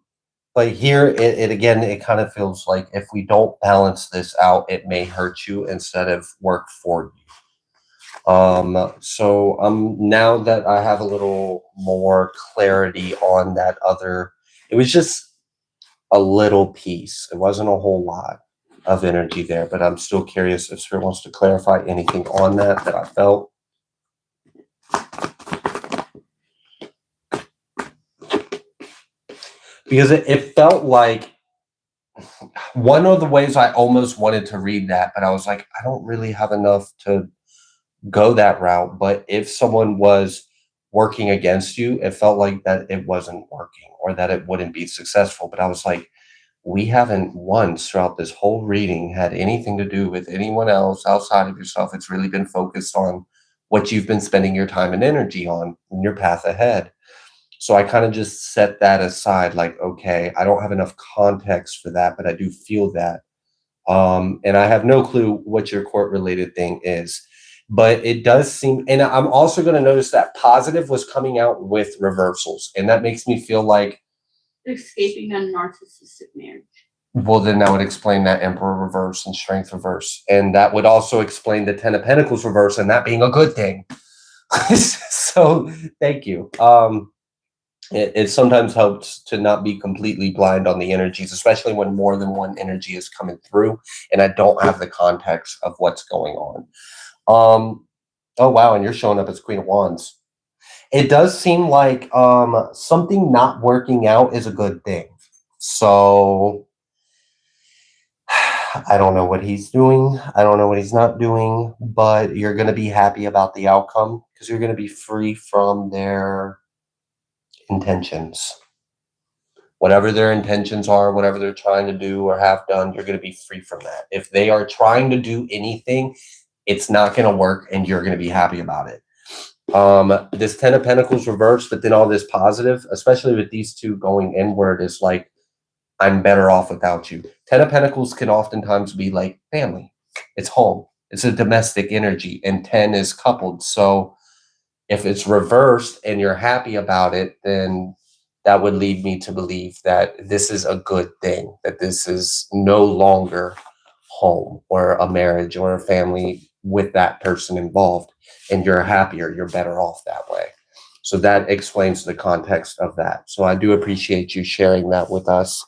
Speaker 2: but here, it again, it kind of feels like if we don't balance this out, it may hurt you instead of work for you. So now that I have a little more clarity on that other, it was just a little piece. It wasn't a whole lot of energy there, but I'm still curious if Spirit wants to clarify anything on that I felt. Because it felt like one of the ways I almost wanted to read that, but I was like, I don't really have enough to go that route. But if someone was working against you, it felt like that it wasn't working or that it wouldn't be successful. But I was like, we haven't once throughout this whole reading had anything to do with anyone else outside of yourself. It's really been focused on what you've been spending your time and energy on in your path ahead. So I kind of just set that aside, like, okay, I don't have enough context for that, but I do feel that. And I have no clue what your court related thing is, but it does seem, and I'm also going to notice that positive was coming out with reversals. And that makes me feel like
Speaker 1: escaping a narcissistic marriage.
Speaker 2: well, then that would explain that Emperor reverse and Strength reverse. And that would also explain the Ten of Pentacles reverse and that being a good thing. So thank you. It sometimes helps to not be completely blind on the energies, especially when more than one energy is coming through and I don't have the context of what's going on. Oh, wow. And you're showing up as Queen of Wands. It does seem like something not working out is a good thing. So I don't know what he's doing. I don't know what he's not doing, but you're going to be happy about the outcome because you're going to be free from their intentions. Whatever their intentions are, whatever they're trying to do or have done, you're going to be free from that. If they are trying to do anything, it's not going to work and you're going to be happy about it. This Ten of Pentacles reversed, but then all this positive, especially with these two going inward, is like, I'm better off without you. Ten of Pentacles can oftentimes be like family. It's home. It's a domestic energy, and 10 is coupled. So if it's reversed and you're happy about it, then that would lead me to believe that this is a good thing, that this is no longer home or a marriage or a family with that person involved, and you're happier, you're better off that way. So that explains the context of that. So I do appreciate you sharing that with us.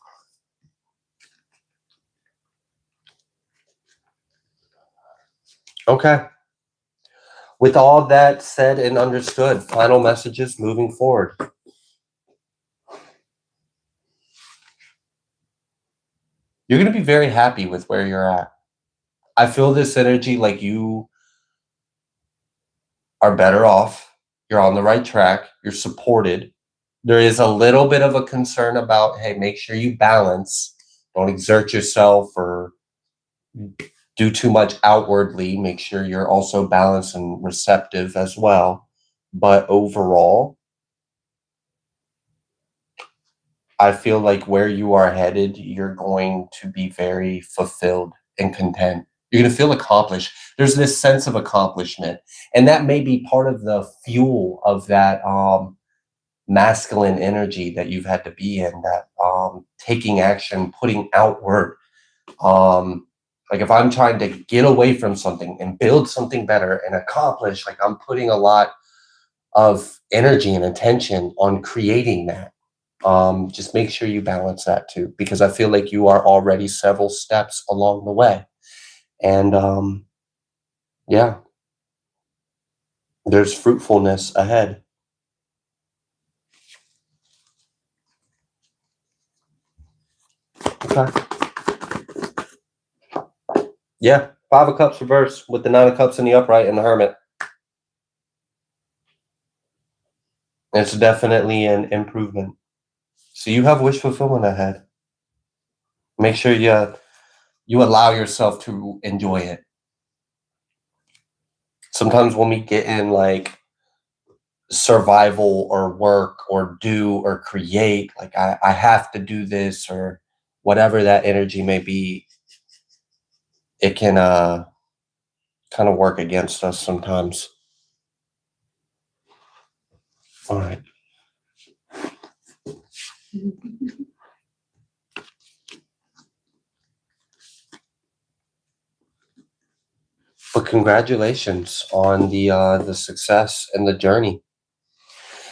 Speaker 2: Okay. With all that said and understood, final messages moving forward. You're going to be very happy with where you're at. I feel this energy like you are better off. You're on the right track. You're supported. There is a little bit of a concern about, hey, make sure you balance. Don't exert yourself or do too much outwardly. Make sure you're also balanced and receptive as well. But overall, I feel like where you are headed, you're going to be very fulfilled and content. You're going to feel accomplished. There's this sense of accomplishment. And that may be part of the fuel of that masculine energy that you've had to be in, that taking action, putting outward. Like if I'm trying to get away from something and build something better and accomplish, like I'm putting a lot of energy and attention on creating that. Just make sure you balance that too, because I feel like you are already several steps along the way. And yeah, there's fruitfulness ahead. Okay. Yeah, 5 of Cups reverse with the 9 of Cups in the upright and the Hermit. It's definitely an improvement. So you have wish fulfillment ahead. Make sure you allow yourself to enjoy it. Sometimes when we get in like survival or work or do or create, like I have to do this or whatever that energy may be, it can kind of work against us sometimes. All right. But congratulations on the success and the journey.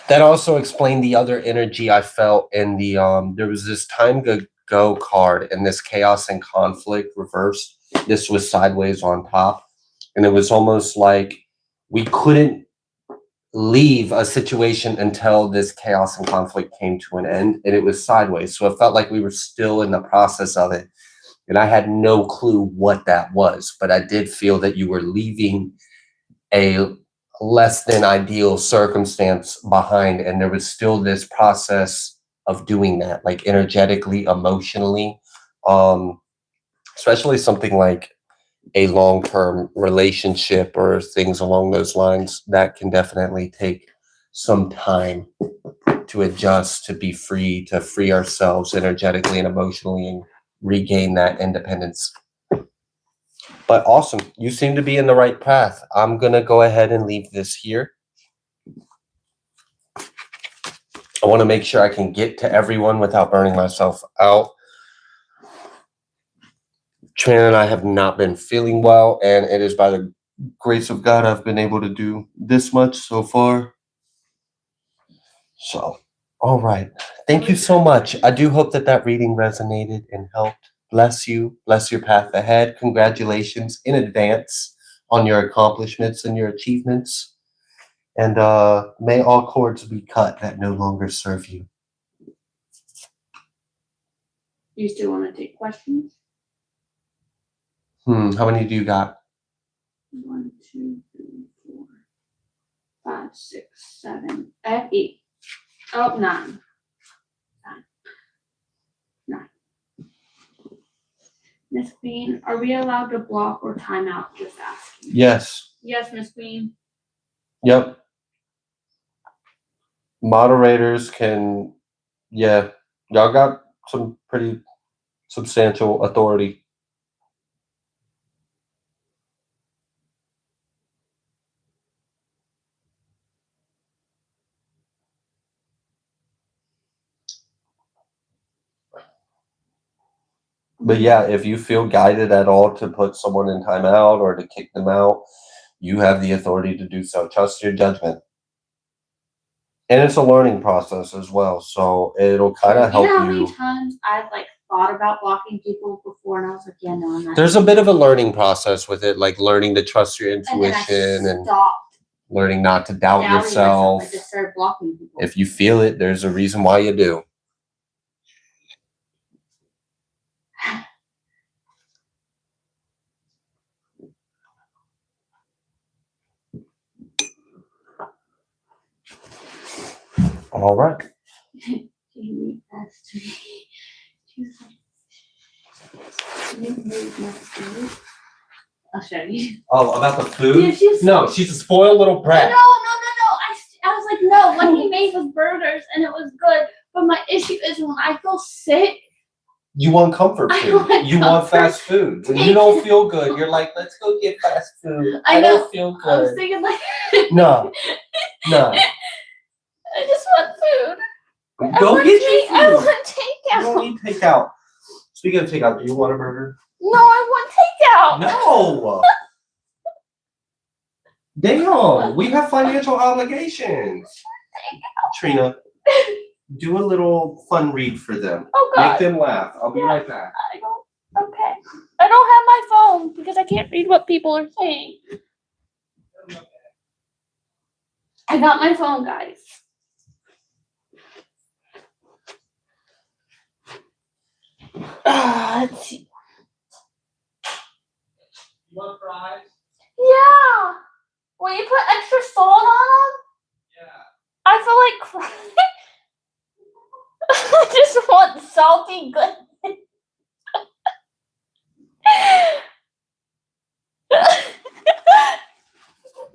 Speaker 2: That also explained the other energy I felt in the there was this time to go card and this chaos and conflict reversed. This was sideways on top. And it was almost like we couldn't leave a situation until this chaos and conflict came to an end. And it was sideways. So it felt like we were still in the process of it. And I had no clue what that was. But I did feel that you were leaving a less than ideal circumstance behind, and there was still this process of doing that, like energetically, emotionally, especially something like a long-term relationship or things along those lines that can definitely take some time to adjust, to be free, to free ourselves energetically and emotionally and regain that independence. But awesome. You seem to be in the right path. I'm going to go ahead and leave this here. I want to make sure I can get to everyone without burning myself out. Trina and I have not been feeling well, and it is by the grace of God I've been able to do this much so far. So, all right. Thank you so much. I do hope that that reading resonated and helped. Bless you. Bless your path ahead. Congratulations in advance on your accomplishments and your achievements. And may all cords be cut that no longer serve you.
Speaker 1: You still want to take questions?
Speaker 2: How many do you got?
Speaker 1: 1, 2, 3, 4, 5, 6, 7. I have 8. Oh, 9. 9. Miss Queen, are we allowed to block or time out? Just asking.
Speaker 2: Yes.
Speaker 1: Yes, Miss Queen.
Speaker 2: Yep. Moderators can, yeah, y'all got some pretty substantial authority. But yeah, if you feel guided at all to put someone in timeout or to kick them out, you have the authority to do so. Trust your judgment. And it's a learning process as well. So it'll kind of help
Speaker 1: You know how
Speaker 2: you.
Speaker 1: many times I've like thought about blocking people before and I was like, yeah, no, I'm not.
Speaker 2: There's a bit of a learning process with it, like learning to trust your intuition and learning not to doubt yourself.
Speaker 1: I just started blocking people.
Speaker 2: If you feel it, there's a reason why you do. All right.
Speaker 1: Jamie asked me, she was like, you made my food. I'll show you.
Speaker 2: Oh, about the food?
Speaker 1: Yeah,
Speaker 2: she's a spoiled little brat.
Speaker 1: No. I was like, no, what he made was burgers and it was good. But my issue is when I feel sick.
Speaker 2: You want comfort food. You want fast food. When you don't feel good, you're like, let's go get fast food. I don't feel good.
Speaker 1: I was thinking like,
Speaker 2: No.
Speaker 1: I just want food.
Speaker 2: Go get your food.
Speaker 1: I want takeout.
Speaker 2: You don't need takeout. Speaking of takeout, do you want a burger?
Speaker 1: No, I want takeout.
Speaker 2: No. Damn, we have financial obligations. Trina, do a little fun read for them.
Speaker 1: Oh, God.
Speaker 2: Make them laugh. I'll be right back.
Speaker 1: Okay. I don't have my phone because I can't read what people are saying. I got my phone, guys. Let's see.
Speaker 2: You want fries?
Speaker 1: Yeah. Will you put extra salt on them?
Speaker 2: Yeah.
Speaker 1: I feel like crying. I just want salty goodness.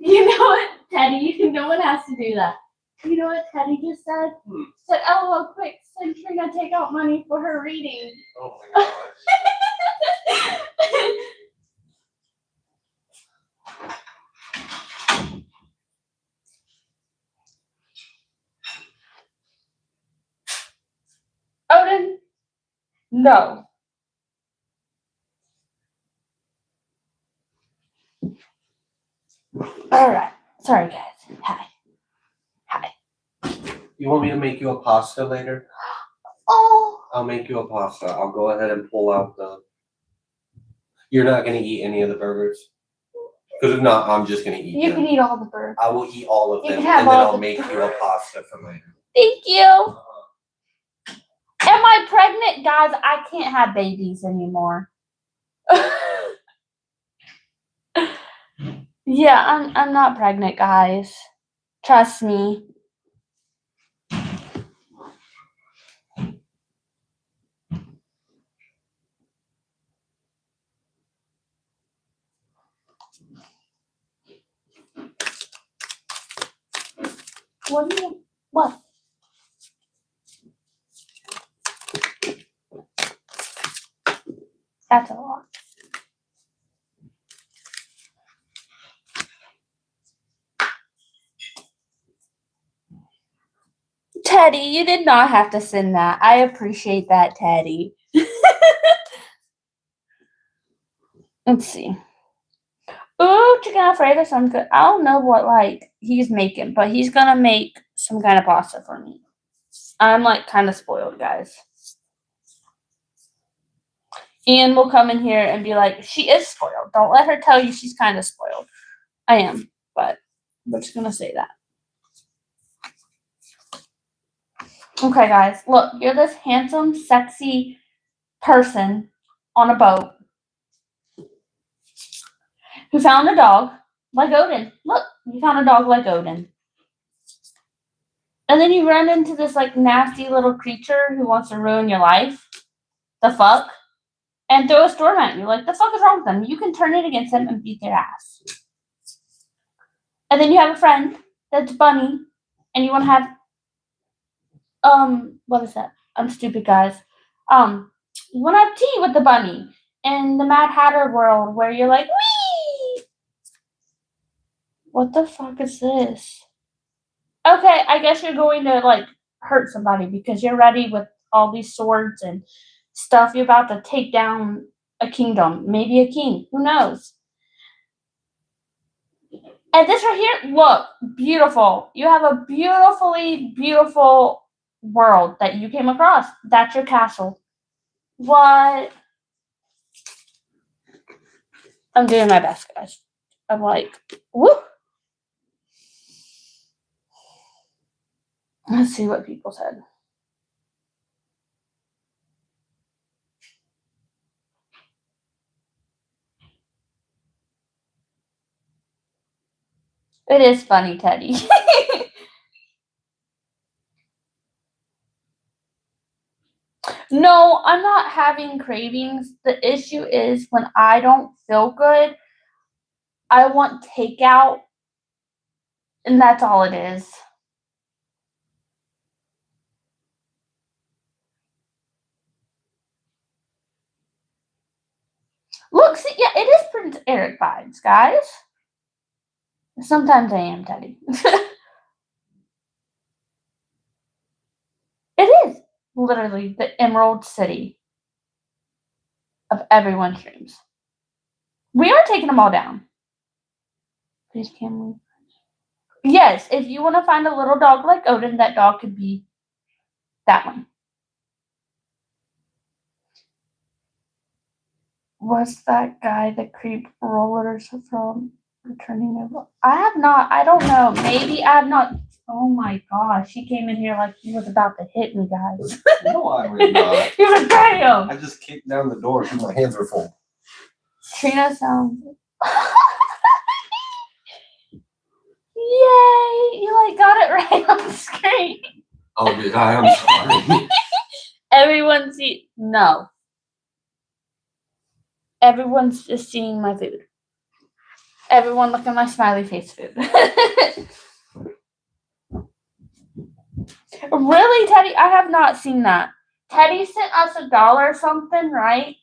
Speaker 1: You know what, Teddy? No one has to do that. You know what Teddy just said? Said, "LOL, quick, send Trina take out money for her reading."
Speaker 2: Oh my gosh.
Speaker 1: Odin, no. All right. Sorry, guys. Hi.
Speaker 2: You want me to make you a pasta later?
Speaker 1: Oh.
Speaker 2: I'll make you a pasta. I'll go ahead and pull out the. You're not gonna eat any of the burgers? Because if not, I'm just gonna eat
Speaker 1: You
Speaker 2: them.
Speaker 1: can eat all the burgers.
Speaker 2: I will eat all of
Speaker 1: You
Speaker 2: them,
Speaker 1: can have
Speaker 2: and then
Speaker 1: all
Speaker 2: I'll
Speaker 1: the
Speaker 2: make you a pasta for later.
Speaker 1: Thank you. Am I pregnant, guys? I can't have babies anymore. Yeah, I'm not pregnant, guys. Trust me. What do you what? That's a lot. Teddy, you did not have to send that. I appreciate that, Teddy. Let's see. Ooh, chicken Alfredo sounds good. I don't know what he's making, but he's gonna make some kind of pasta for me. I'm kind of spoiled, guys. Ian will come in here and be like, she is spoiled. Don't let her tell you she's kind of spoiled. I am, but I'm just gonna say that. Okay, guys, look, you're this handsome, sexy person on a boat who found a dog like Odin. Look, you found a dog like Odin. And then you run into this nasty little creature who wants to ruin your life. The fuck? And throw a storm at you. The fuck is wrong with them? You can turn it against them and beat their ass. And then you have a friend that's Bunny, and you want to have what is that? I'm stupid, guys. You want to have tea with the bunny in the Mad Hatter world where you're like, wee! What the fuck is this? Okay, I guess you're going to hurt somebody because you're ready with all these swords and stuff. You're about to take down a kingdom, maybe a king. Who knows? And this right here, look, beautiful. You have a beautifully beautiful world that you came across. That's your castle. What? I'm doing my best, guys. I'm woo. Let's see what people said. It is funny, Teddy. No, I'm not having cravings. The issue is when I don't feel good, I want takeout, and that's all it is. Look, see, yeah, it is Prince Eric vibes, guys. Sometimes I am, Teddy. It is literally the Emerald City of everyone's dreams. We are taking them all down. Please, can we? Yes, if you want to find a little dog like Odin, that dog could be that one. Was that guy the creep rollers from Returning of? I don't know. Maybe I have not. Oh my gosh, he came in here like he was about to hit me, guys.
Speaker 2: No, I was not.
Speaker 1: You were damn.
Speaker 2: I just kicked down the door because my hands were full.
Speaker 1: Trina sounds. Yay! You like got it right on the screen.
Speaker 2: Oh, did I? I'm sorry.
Speaker 1: Everyone's no. Everyone's just seeing my food. Everyone look at my smiley face food. Really, Teddy? I have not seen that. Teddy sent us $1 or something, right?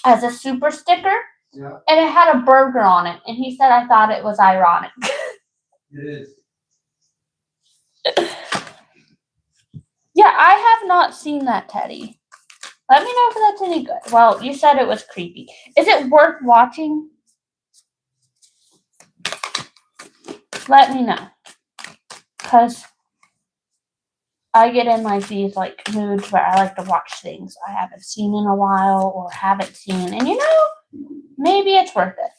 Speaker 1: As a super sticker.
Speaker 2: Yeah.
Speaker 1: And it had a burger on it. And he said I thought it was ironic.
Speaker 2: It is.
Speaker 1: Yeah, I have not seen that, Teddy. Let me know if that's any good. Well, you said it was creepy. Is it worth watching? Let me know. Because I get in like these like moods where I like to watch things I haven't seen in a while or haven't seen. And maybe it's worth it.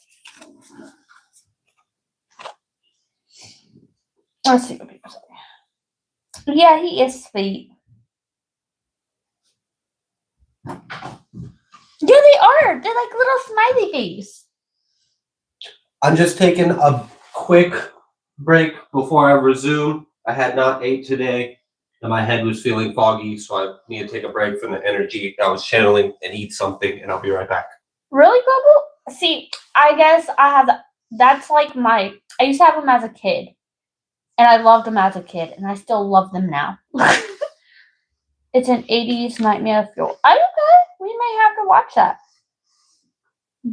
Speaker 1: Let's see what people say. Yeah, he is sweet. Yeah, they are. They're like little smiley face.
Speaker 2: I'm just taking a quick break before I resume. I had not ate today, and my head was feeling foggy, so I need to take a break from the energy I was channeling and eat something, and I'll be right back.
Speaker 1: Really, Bubble? See, I guess I have that's like I used to have them as a kid, and I loved them as a kid, and I still love them now. It's an 80s nightmare fuel. I don't know. We may have to watch that.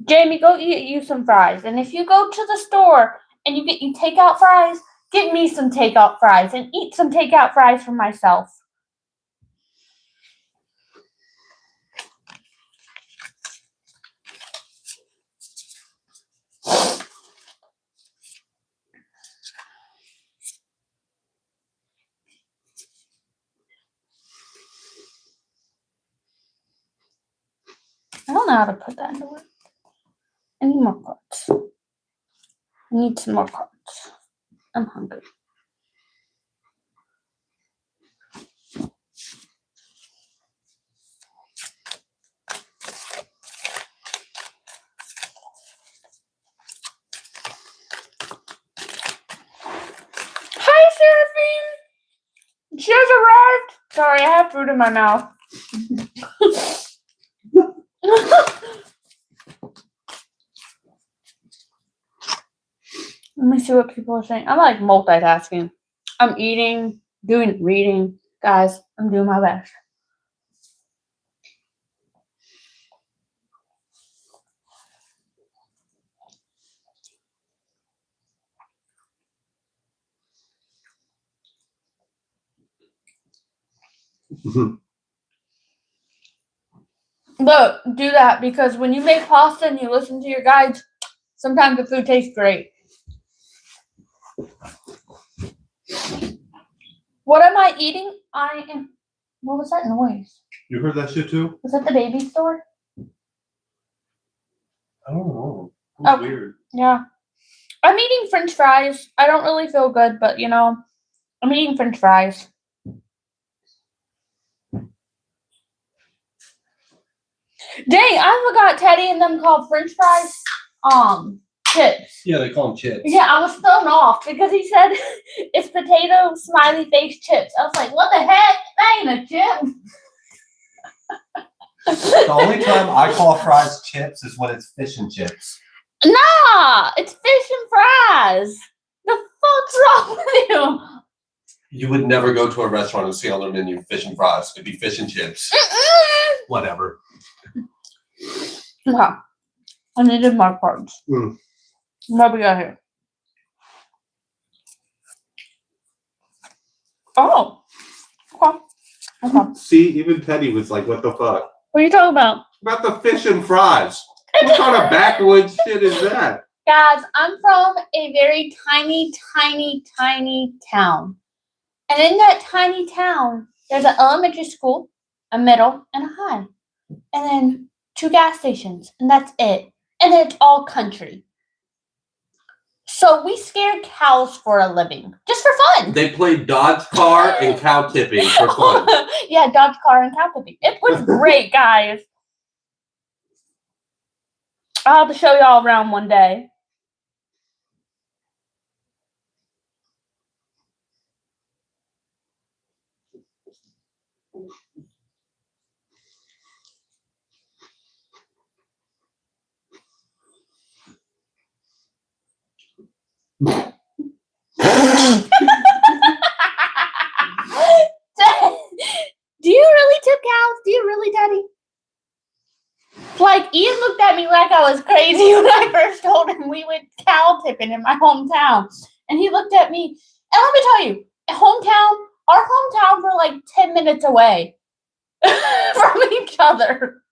Speaker 1: Jamie, go eat you some fries. And if you go to the store and you takeout fries, get me some takeout fries and eat some takeout fries for myself. I don't know how to put that into work. I need more cards. I need some more cards. I'm hungry. Hi, Seraphine! She has arrived! Sorry, I have food in my mouth. Let me see what people are saying. I'm like multitasking. I'm eating, reading. Guys, I'm doing my best. Look, do that because when you make pasta and you listen to your guides, sometimes the food tastes great. What am I eating? What was that noise?
Speaker 2: You heard that shit too?
Speaker 1: Was that the baby store?
Speaker 2: I don't know. It was weird.
Speaker 1: Yeah. I'm eating French fries. I don't really feel good, but I'm eating French fries. Dang, I forgot Teddy and them called French fries chips.
Speaker 2: Yeah, they call them chips.
Speaker 1: Yeah, I was thrown off because he said it's potato smiley face chips. I was like, what the heck? That ain't a chip.
Speaker 2: The only time I call fries chips is when it's fish and chips.
Speaker 1: Nah, it's fish and fries. The fuck's wrong with you?
Speaker 2: You would never go to a restaurant and see on their menu fish and fries. It'd be fish and chips. Whatever.
Speaker 1: Okay. I needed more cards. What we got here? Oh. Okay.
Speaker 2: See, even Teddy was like, what the fuck?
Speaker 1: What are you talking about?
Speaker 2: About the fish and fries. What kind of backwoods shit is that?
Speaker 1: Guys, I'm from a very tiny, tiny, tiny town. And in that tiny town, there's an elementary school, a middle, and a high. And then 2 gas stations. And that's it. And then it's all country. So we scare cows for a living. Just for fun.
Speaker 2: They played Dodge car and cow tipping for fun.
Speaker 1: Yeah, Dodge car and cow tipping. It was great, guys. I'll have to show y'all around one day. Do you really tip cows? Do you really, Daddy? Like, Ian looked at me like I was crazy when I first told him we went cow tipping in my hometown. And he looked at me, and let me tell you, our hometowns are like 10 minutes away from each other.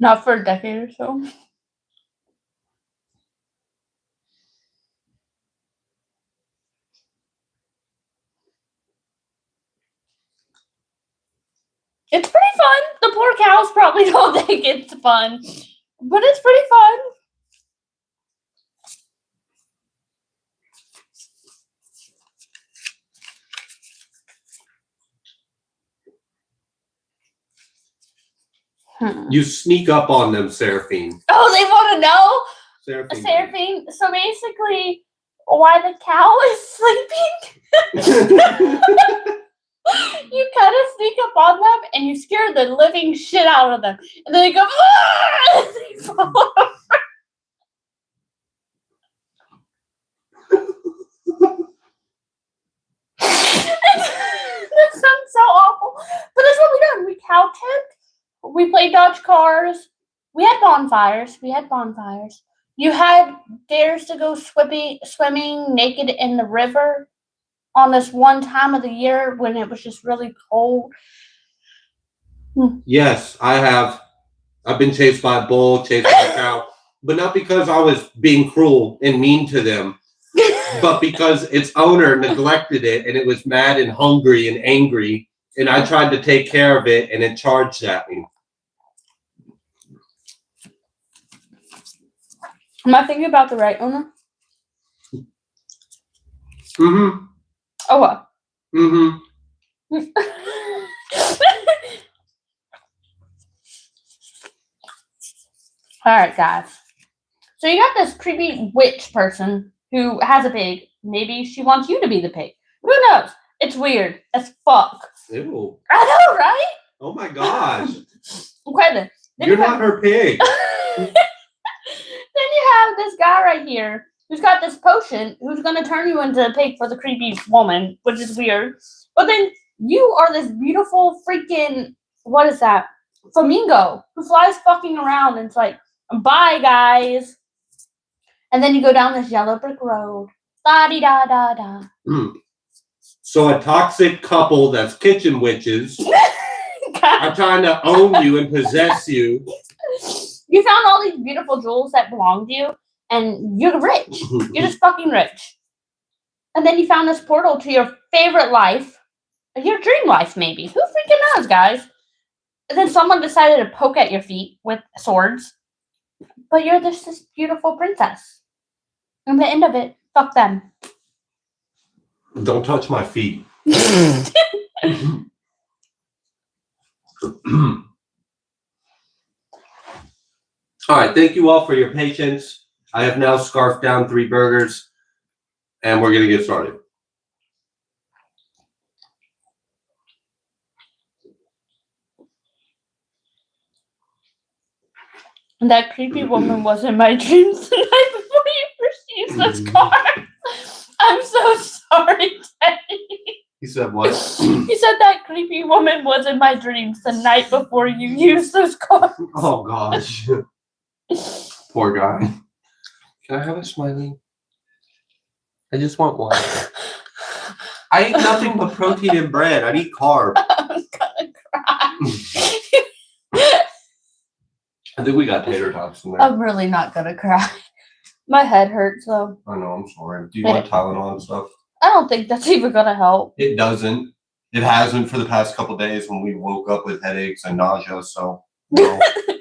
Speaker 1: Not for a decade or so. It's pretty fun. The poor cows probably don't think it's fun, but it's pretty fun.
Speaker 2: You sneak up on them, Seraphine.
Speaker 1: Oh, they want to know?
Speaker 2: Seraphine.
Speaker 1: So basically, why the cow is sleeping? You kind of sneak up on them and you scare the living shit out of them. And then they go, "Ah!" And they fall over. That sounds so awful. But that's what we done. We cow tipped. We played dodge cars. We had bonfires. You had dares to go swimming naked in the river on this one time of the year when it was just really cold.
Speaker 2: Yes, I have. I've been chased by a bull, chased by a cow, but not because I was being cruel and mean to them, but because its owner neglected it and it was mad and hungry and angry, and I tried to take care of it and it charged at me.
Speaker 1: Am I thinking about the right owner?
Speaker 2: Mm-hmm.
Speaker 1: Oh, what?
Speaker 2: Mm-hmm.
Speaker 1: All right, guys. So you got this creepy witch person who has a pig. Maybe she wants you to be the pig. Who knows? It's weird as fuck.
Speaker 2: Ew.
Speaker 1: I know, right?
Speaker 2: Oh my gosh.
Speaker 1: Okay, then.
Speaker 2: You're not her pig.
Speaker 1: Then you have this guy right here who's got this potion who's going to turn you into a pig for the creepy woman, which is weird. But then you are this beautiful freaking, what is that? Flamingo who flies fucking around and it's like, bye, guys. And then you go down this yellow brick road. Da-dee-da-da-da.
Speaker 2: So a toxic couple that's kitchen witches are trying to own you and possess you.
Speaker 1: You found all these beautiful jewels that belong to you, and you're rich. You're just fucking rich. And then you found this portal to your favorite life, your dream life, maybe. Who freaking knows, guys? And then someone decided to poke at your feet with swords, but you're just this beautiful princess. And the end of it, fuck them.
Speaker 2: Don't touch my feet. All right, thank you all for your patience. I have now scarfed down 3 burgers, and we're going to get started.
Speaker 1: And that creepy woman was in my dreams the night before you first used this card. I'm so sorry, Teddy.
Speaker 2: He said what?
Speaker 1: He said that creepy woman was in my dreams the night before you used those cards.
Speaker 2: Oh, gosh. Poor guy. Can I have a smiley? I just want one. I eat nothing but protein and bread. I need carbs.
Speaker 1: I'm gonna cry.
Speaker 2: I think we got tater tots in there.
Speaker 1: I'm really not gonna cry. My head hurts though.
Speaker 2: I know, I'm sorry. Do you want Tylenol and stuff?
Speaker 1: I don't think that's even gonna help.
Speaker 2: It doesn't. It hasn't for the past couple days when we woke up with headaches and nausea, so no.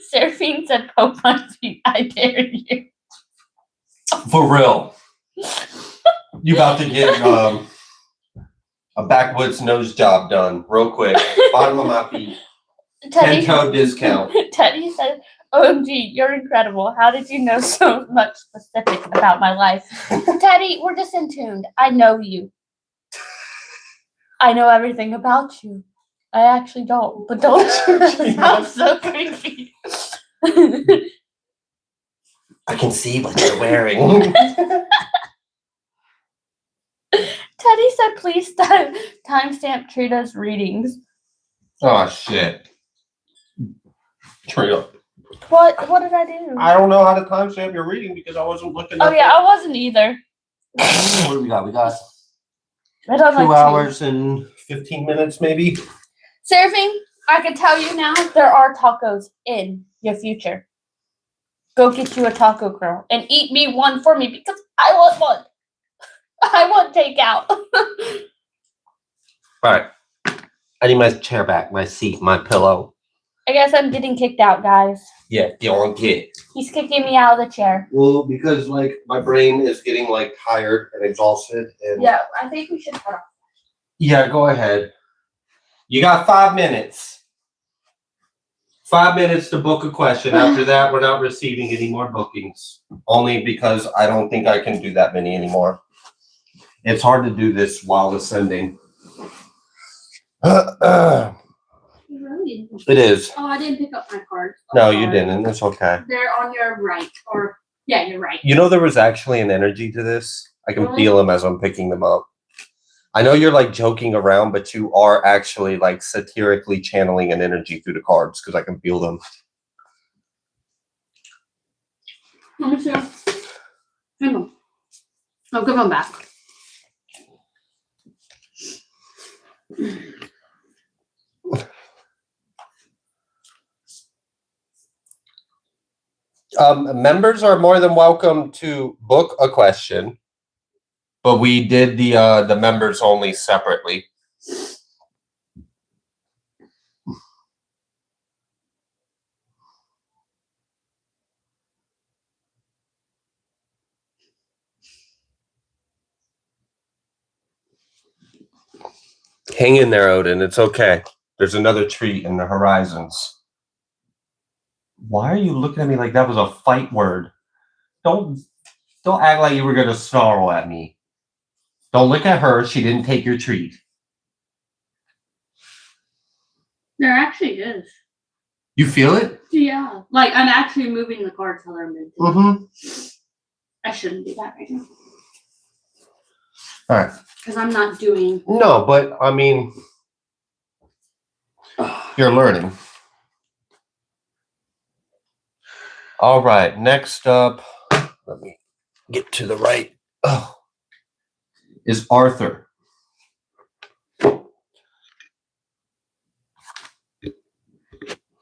Speaker 1: Seraphine said, poke my feet, I dare you.
Speaker 2: For real. You about to get a backwoods nose job done real quick. Bottom of my feet.
Speaker 1: Teddy,
Speaker 2: 10-toe discount.
Speaker 1: Teddy said, OMG, you're incredible. How did you know so much specific about my life? Teddy, we're just in tune. I know you. I know everything about you. I actually don't, but don't you? That sounds so creepy.
Speaker 2: I can see what you're wearing.
Speaker 1: Teddy said, please timestamp Trina's readings.
Speaker 2: Oh, shit. Trina.
Speaker 1: What did I do?
Speaker 2: I don't know how to timestamp your reading because I wasn't looking
Speaker 1: Oh,
Speaker 2: at
Speaker 1: yeah, I wasn't either.
Speaker 2: What do we got? We got
Speaker 1: I don't
Speaker 2: 2
Speaker 1: like
Speaker 2: hours and 15 minutes, maybe.
Speaker 1: Surfing, I can tell you now, there are tacos in your future. Go get you a taco girl and eat me one for me because I want one. I want takeout.
Speaker 2: All right. I need my chair back, my seat, my pillow.
Speaker 1: I guess I'm getting kicked out, guys.
Speaker 2: Yeah, you don't get.
Speaker 1: He's kicking me out of the chair.
Speaker 2: Well, because like my brain is getting like tired and exhausted. And
Speaker 1: Yeah, I think we should cut off.
Speaker 2: Yeah, go ahead. You got 5 minutes. 5 minutes to book a question. After that, we're not receiving any more bookings. Only because I don't think I can do that many anymore. It's hard to do this while ascending.
Speaker 1: Really?
Speaker 2: It is.
Speaker 1: Oh, I didn't pick up my cards.
Speaker 2: No, you didn't. It's okay.
Speaker 1: They're on your right. Or, yeah, you're right.
Speaker 2: You know, there was actually an energy to this. I can
Speaker 1: Really?
Speaker 2: feel them as I'm picking them up. I know you're like joking around, but you are actually like satirically channeling an energy through the cards because I can feel them.
Speaker 1: Let me see. Hang on. I'll give them back.
Speaker 2: Members are more than welcome to book a question, but we did the members only separately. Hang in there, Odin. It's okay. There's another treat in the horizons. Why are you looking at me like that was a fight word? Don't act like you were gonna snarl at me. Don't look at her. She didn't take your treat.
Speaker 1: There actually is.
Speaker 2: You feel it?
Speaker 1: Yeah. Like, I'm actually moving the cards how they're moved.
Speaker 2: Mm-hmm.
Speaker 1: I shouldn't do that right now.
Speaker 2: All right.
Speaker 1: Because I'm not doing...
Speaker 2: No, but, I mean, you're learning. All right. Next up, let me get to the right. Oh, is Arthur.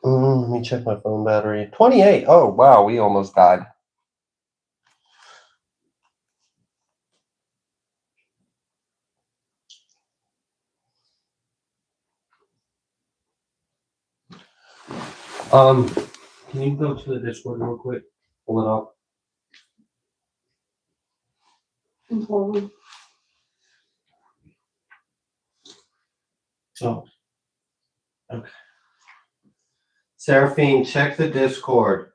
Speaker 2: Let me check my phone battery. 28. Oh, wow. We almost died. Can you go to the Discord real quick? Pull it up.
Speaker 1: Mhm.
Speaker 2: Oh. Okay. Seraphine, check the Discord.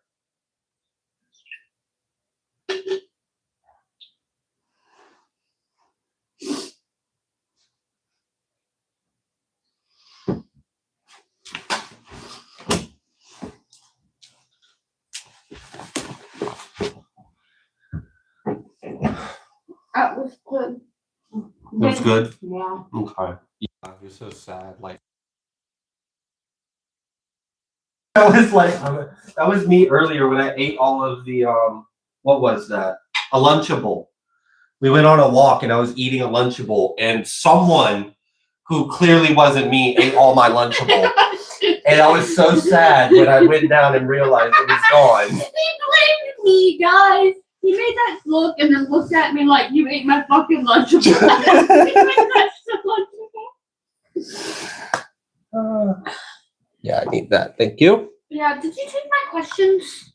Speaker 1: That was good.
Speaker 2: That's good?
Speaker 1: Yeah.
Speaker 2: Okay. Yeah, you're so sad. Like, that was me earlier when I ate all of the what was that? A Lunchable. We went on a walk and I was eating a Lunchable and someone who clearly wasn't me ate all my Lunchable. And I was so sad when I went down and realized it was gone.
Speaker 1: He blamed me, guys. He made that look and then looked at me like, you ate my fucking Lunchable.
Speaker 2: Yeah, I need that. Thank you.
Speaker 1: Yeah, did you take my questions?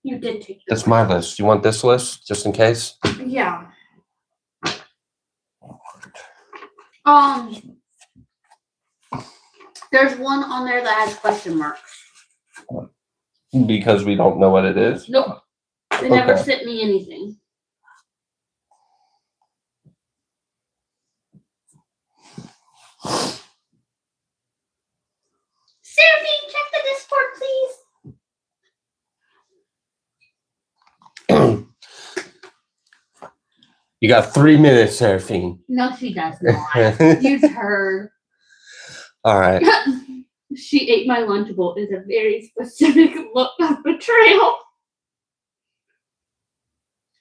Speaker 1: You did take them.
Speaker 2: That's my list. You want this list just in case?
Speaker 1: Yeah. There's one on there that has question marks.
Speaker 2: Because we don't know what it is?
Speaker 1: Nope. They never
Speaker 2: Okay.
Speaker 1: sent me anything. Seraphine, check the Discord, please.
Speaker 2: You got 3 minutes, Seraphine.
Speaker 1: No, she does not. Use her.
Speaker 2: All right.
Speaker 1: She ate my Lunchable is a very specific look of betrayal.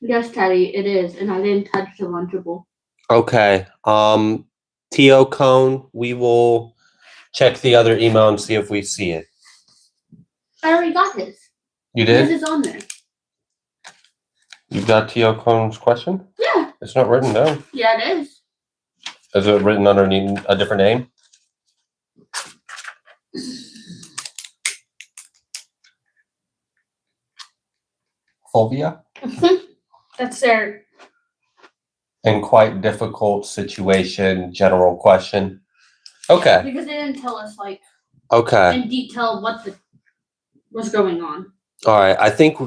Speaker 1: Yes, Teddy, it is, and I didn't touch the Lunchable.
Speaker 2: Okay. T.O. Cone, we will check the other email and see if we see it.
Speaker 1: I already got his.
Speaker 2: You did?
Speaker 1: His is on there.
Speaker 2: You got T.O. Cone's question?
Speaker 1: Yeah.
Speaker 2: It's not written down.
Speaker 1: Yeah, it is.
Speaker 2: Is it written underneath a different name? Fulvia?
Speaker 1: That's their.
Speaker 2: In quite difficult situation, general question. Okay.
Speaker 1: Because they didn't tell us, like,
Speaker 2: Okay.
Speaker 1: in detail what was going on.
Speaker 2: All right. I think,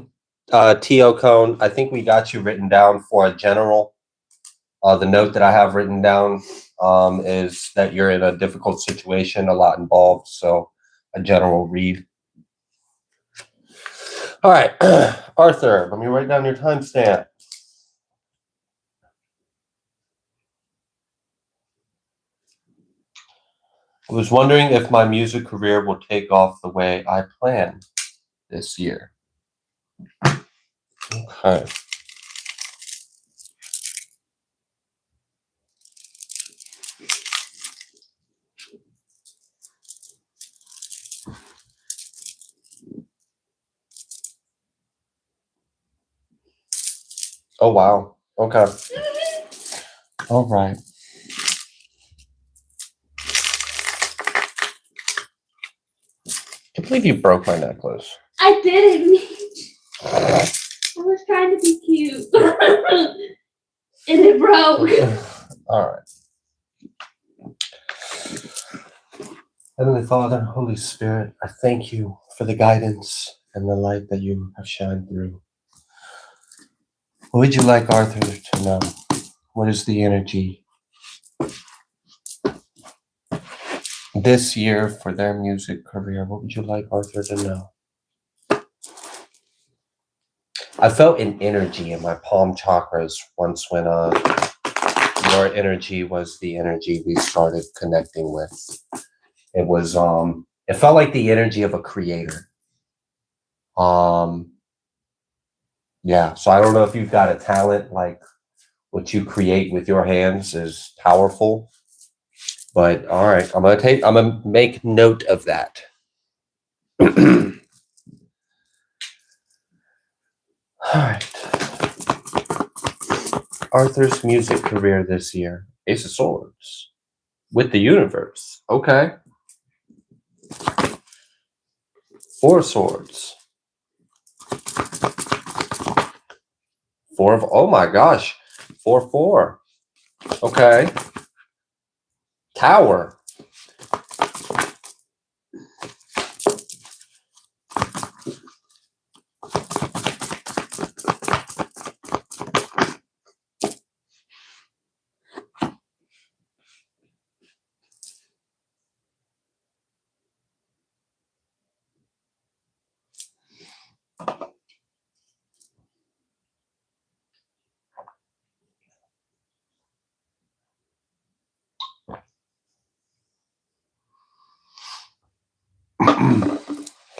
Speaker 2: T.O. Cone, I think we got you written down for a general. The note that I have written down is that you're in a difficult situation, a lot involved, so a general read. All right, Arthur, let me write down your timestamp. I was wondering if my music career will take off the way I planned this year. Okay. Oh, wow. Okay. All right. I can't believe you broke my necklace.
Speaker 1: I didn't mean. I was trying to be cute. And it broke.
Speaker 2: All right. Heavenly Father, Holy Spirit, I thank you for the guidance and the light that you have shined through. What would you like Arthur to know? What is the energy this year for their music career? What would you like Arthur to know? I felt an energy in my palm chakras once when your energy was the energy we started connecting with. It was it felt like the energy of a creator. Yeah, so I don't know if you've got a talent like what you create with your hands is powerful. But all right, I'm gonna make note of that. All right. Arthur's music career this year. Ace of Swords. With the universe. Okay. 4 of Swords. 4 of, oh my gosh. 4-4. Okay. Tower.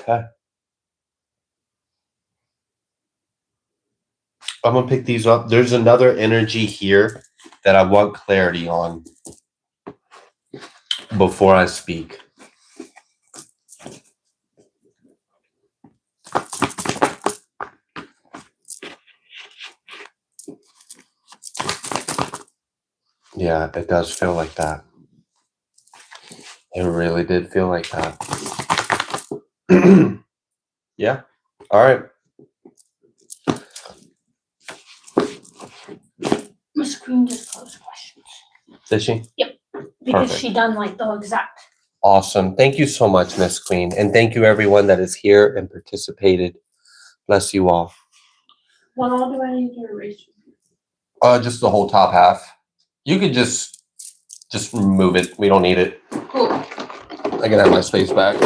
Speaker 2: Okay. I'm gonna pick these up. There's another energy here that I want clarity on before I speak. Yeah, it does feel like that. It really did feel like that. Yeah. All right.
Speaker 1: Miss Queen just closed questions.
Speaker 2: Did she?
Speaker 1: Yep. Because
Speaker 2: Perfect.
Speaker 1: she done like the exact.
Speaker 2: Awesome. Thank you so much, Miss Queen. And thank you everyone that is here and participated. Bless you all.
Speaker 1: What all do I need to erase?
Speaker 2: Just the whole top half. You could just remove it. We don't need it.
Speaker 1: Cool.
Speaker 2: I can have my space back.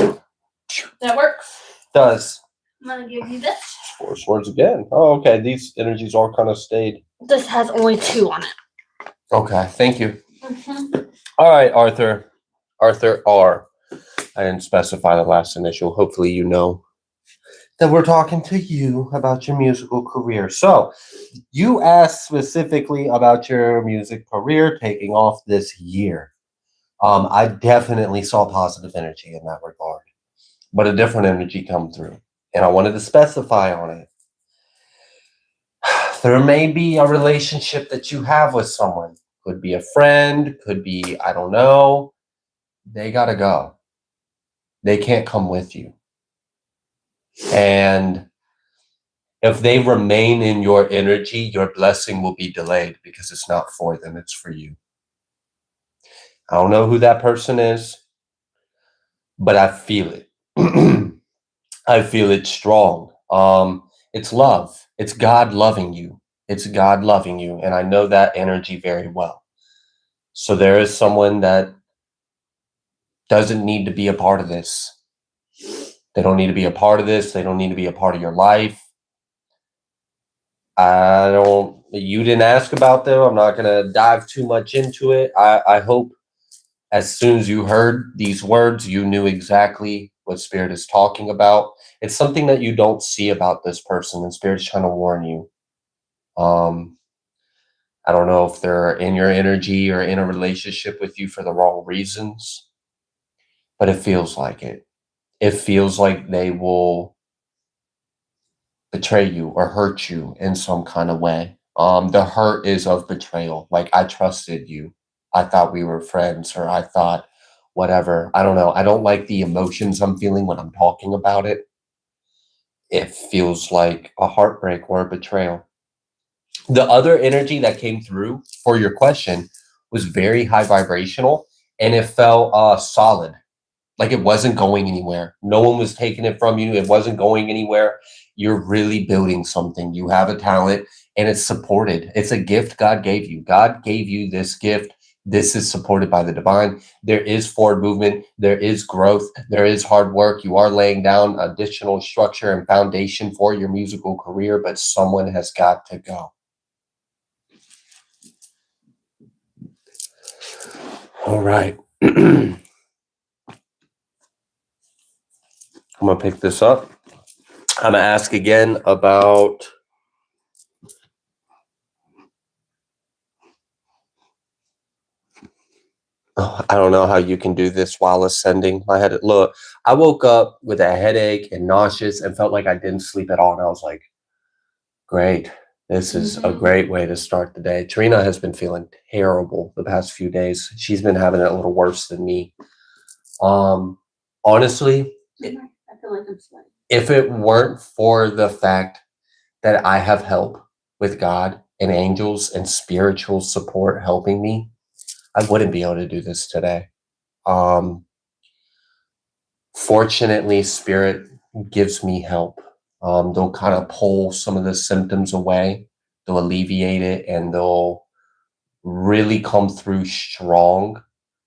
Speaker 1: That works.
Speaker 2: Does.
Speaker 1: I'm gonna give you this.
Speaker 2: 4 swords again. Oh, okay. These energies all kind of stayed.
Speaker 1: This has only 2 on it.
Speaker 2: Okay. Thank you.
Speaker 1: Mm-hmm.
Speaker 2: All right, Arthur. Arthur R. I didn't specify the last initial. Hopefully you know that we're talking to you about your musical career. So you asked specifically about your music career taking off this year. I definitely saw positive energy in that regard, but a different energy come through. And I wanted to specify on it. There may be a relationship that you have with someone. Could be a friend, could be, I don't know. They got to go. They can't come with you. And if they remain in your energy, your blessing will be delayed because it's not for them, it's for you. I don't know who that person is, but I feel it. I feel it strong. It's love. It's God loving you. It's God loving you. And I know that energy very well. So there is someone that doesn't need to be a part of this. They don't need to be a part of this. They don't need to be a part of your life. You didn't ask about them. I'm not going to dive too much into it. I hope as soon as you heard these words, you knew exactly what Spirit is talking about. It's something that you don't see about this person, and Spirit's trying to warn you. I don't know if they're in your energy or in a relationship with you for the wrong reasons, but it feels like it. It feels like they will betray you or hurt you in some kind of way. The hurt is of betrayal. Like, I trusted you. I thought we were friends, or I thought whatever. I don't know. I don't like the emotions I'm feeling when I'm talking about it. It feels like a heartbreak or a betrayal. The other energy that came through for your question was very high vibrational, and it felt solid. Like it wasn't going anywhere. No one was taking it from you. It wasn't going anywhere. You're really building something. You have a talent, and it's supported. It's a gift God gave you. God gave you this gift. This is supported by the divine. There is forward movement. There is growth. There is hard work. You are laying down additional structure and foundation for your musical career, but someone has got to go. All right. I'm going to pick this up. I'm going to ask again about I don't know how you can do this while ascending. My head. Look, I woke up with a headache and nauseous and felt like I didn't sleep at all. And I was like, great. This is a great way to start the day. Trina has been feeling terrible the past few days. She's been having it a little worse than me. Honestly,
Speaker 1: I feel like I'm sweating.
Speaker 2: if it weren't for the fact that I have help with God and angels and spiritual support helping me, I wouldn't be able to do this today. Fortunately, Spirit gives me help. They'll kind of pull some of the symptoms away. They'll alleviate it, and they'll really come through strong.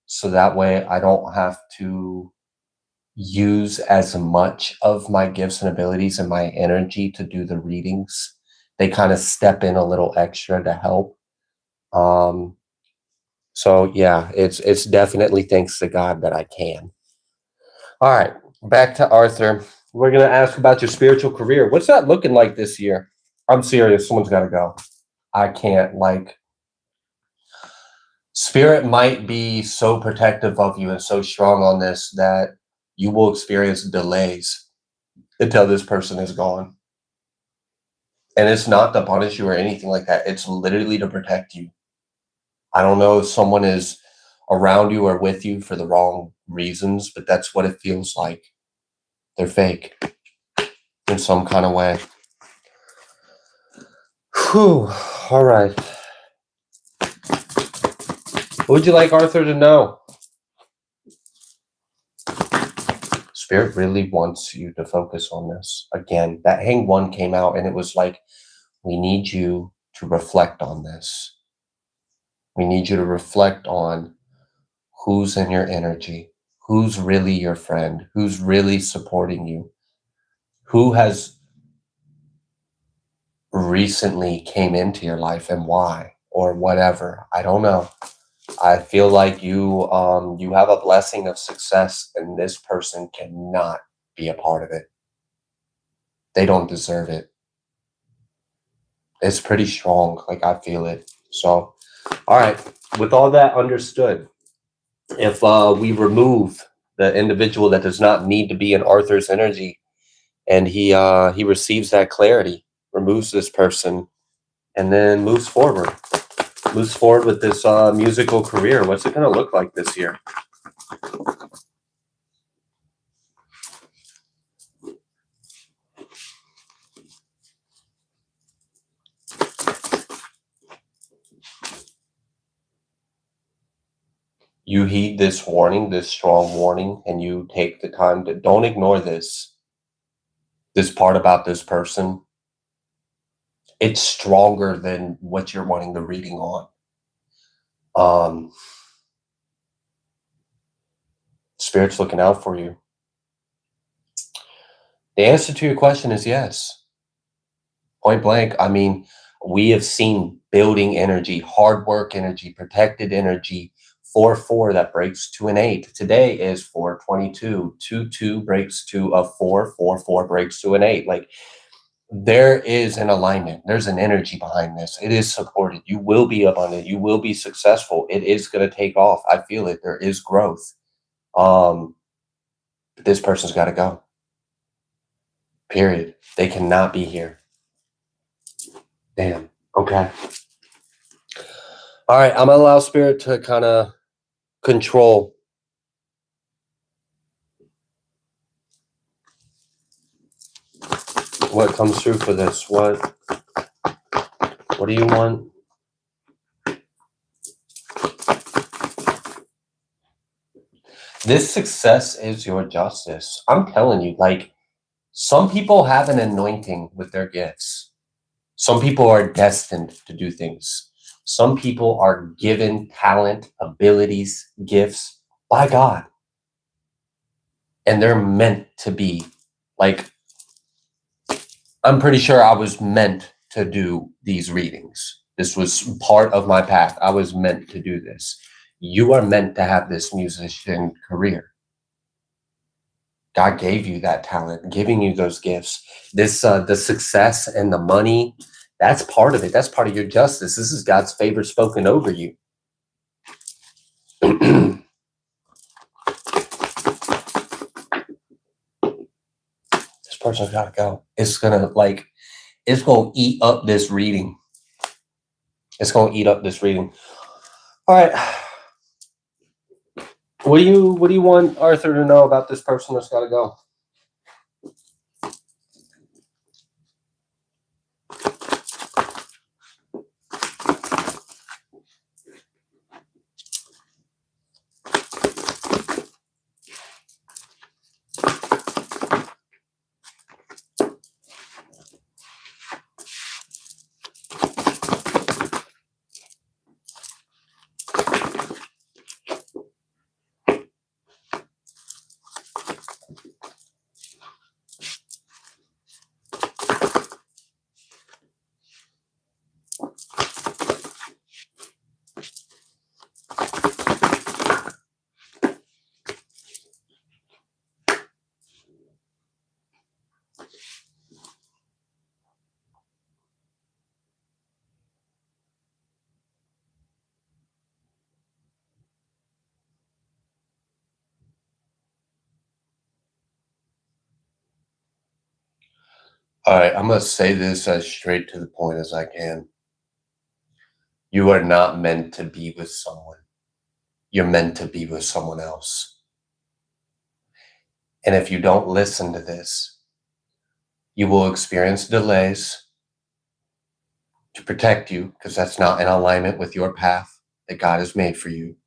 Speaker 2: So that way I don't have to use as much of my gifts and abilities and my energy to do the readings. They kind of step in a little extra to help. So yeah, it's definitely thanks to God that I can. All right, back to Arthur. We're going to ask about your spiritual career. What's that looking like this year? I'm serious. Someone's got to go. I can't, Spirit might be so protective of you and so strong on this that you will experience delays until this person is gone. And it's not to punish you or anything like that. It's literally to protect you. I don't know if someone is around you or with you for the wrong reasons, but that's what it feels like. They're fake in some kind of way. Whew. All right. What would you like Arthur to know? Spirit really wants you to focus on this. Again, that Hang One came out and it was like, we need you to reflect on this. We need you to reflect on who's in your energy, who's really your friend, who's really supporting you, who has recently came into your life and why, or whatever. I don't know. I feel like you have a blessing of success and this person cannot be a part of it. They don't deserve it. It's pretty strong. Like, I feel it. So, all right. With all that understood, if we remove the individual that does not need to be in Arthur's energy and he receives that clarity, removes this person, and then moves forward with this musical career, what's it going to look like this year? You heed this warning, this strong warning, and you take the time to don't ignore this part about this person. It's stronger than what you're wanting the reading on. Spirit's looking out for you. The answer to your question is yes. Point blank. I mean, we have seen building energy, hard work energy, protected energy, 4-4 that breaks to an 8. Today is 4-22. 2-2 breaks to a 4. 4-4 breaks to an 8. Like, there is an alignment. There's an energy behind this. It is supported. You will be abundant. You will be successful. It is going to take off. I feel it. There is growth. But this person's got to go. Period. They cannot be here. Damn. Okay. All right. I'm going to allow Spirit to kind of control. What comes through for this? What do you want? This success is your justice. I'm telling you, like, some people have an anointing with their gifts. Some people are destined to do things. Some people are given talent, abilities, gifts by God. And they're meant to be, like, I'm pretty sure I was meant to do these readings. This was part of my path. I was meant to do this. You are meant to have this musician career. God gave you that talent, giving you those gifts. This, the success and the money, that's part of it. That's part of your justice. This is God's favor spoken over you. This person's got to go. It's going to eat up this reading. It's going to eat up this reading. All right. What do you want Arthur to know about this person that's got to go? All right, I'm going to say this as straight to the point as I can. You are not meant to be with someone. You're meant to be with someone else. And if you don't listen to this, you will experience delays to protect you, because that's not in alignment with your path that God has made for you.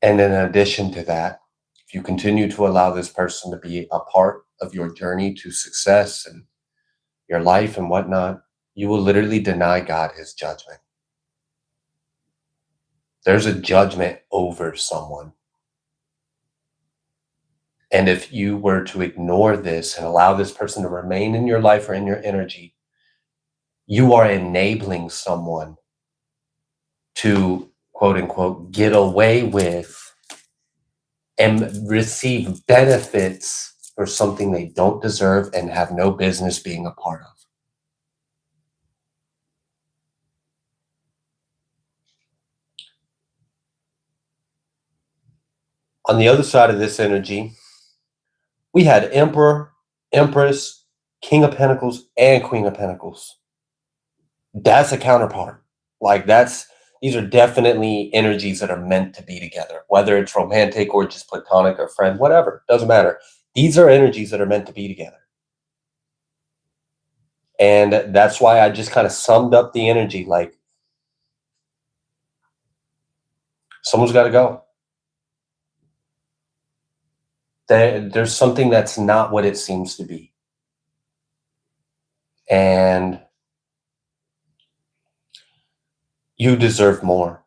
Speaker 2: And in addition to that, if you continue to allow this person to be a part of your journey to success and your life and whatnot, you will literally deny God his judgment. There's a judgment over someone. And if you were to ignore this and allow this person to remain in your life or in your energy, you are enabling someone to, quote unquote, get away with and receive benefits for something they don't deserve and have no business being a part of. On the other side of this energy, we had Emperor, Empress, King of Pentacles, and Queen of Pentacles. That's a counterpart. Like these are definitely energies that are meant to be together, whether it's romantic or just platonic or friend, whatever, doesn't matter. These are energies that are meant to be together. And that's why I just kind of summed up the energy, like someone's got to go. There's something that's not what it seems to be. And you deserve more.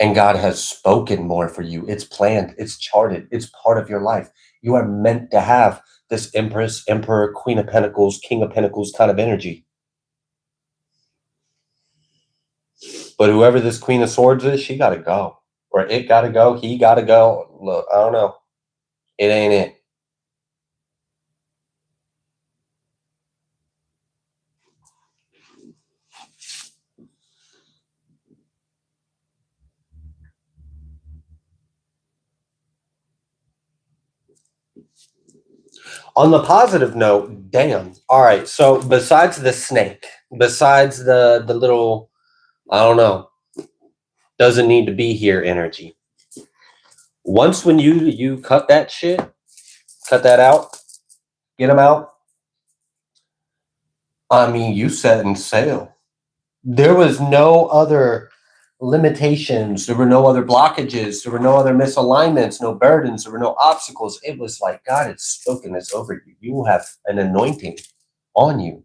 Speaker 2: And God has spoken more for you. It's planned, it's charted, it's part of your life. You are meant to have this Empress, Emperor, Queen of Pentacles, King of Pentacles kind of energy. But whoever this Queen of Swords is, she got to go. Or it got to go, he got to go. Look, I don't know. It ain't it. On the positive note, damn. All right. So besides the snake, besides the little, I don't know, doesn't need to be here energy. Once when you cut that shit, cut that out, get them out. I mean, you set and sail. There was no other limitations. There were no other blockages. There were no other misalignments, no burdens. There were no obstacles. It was like God had spoken this over you. You will have an anointing on you.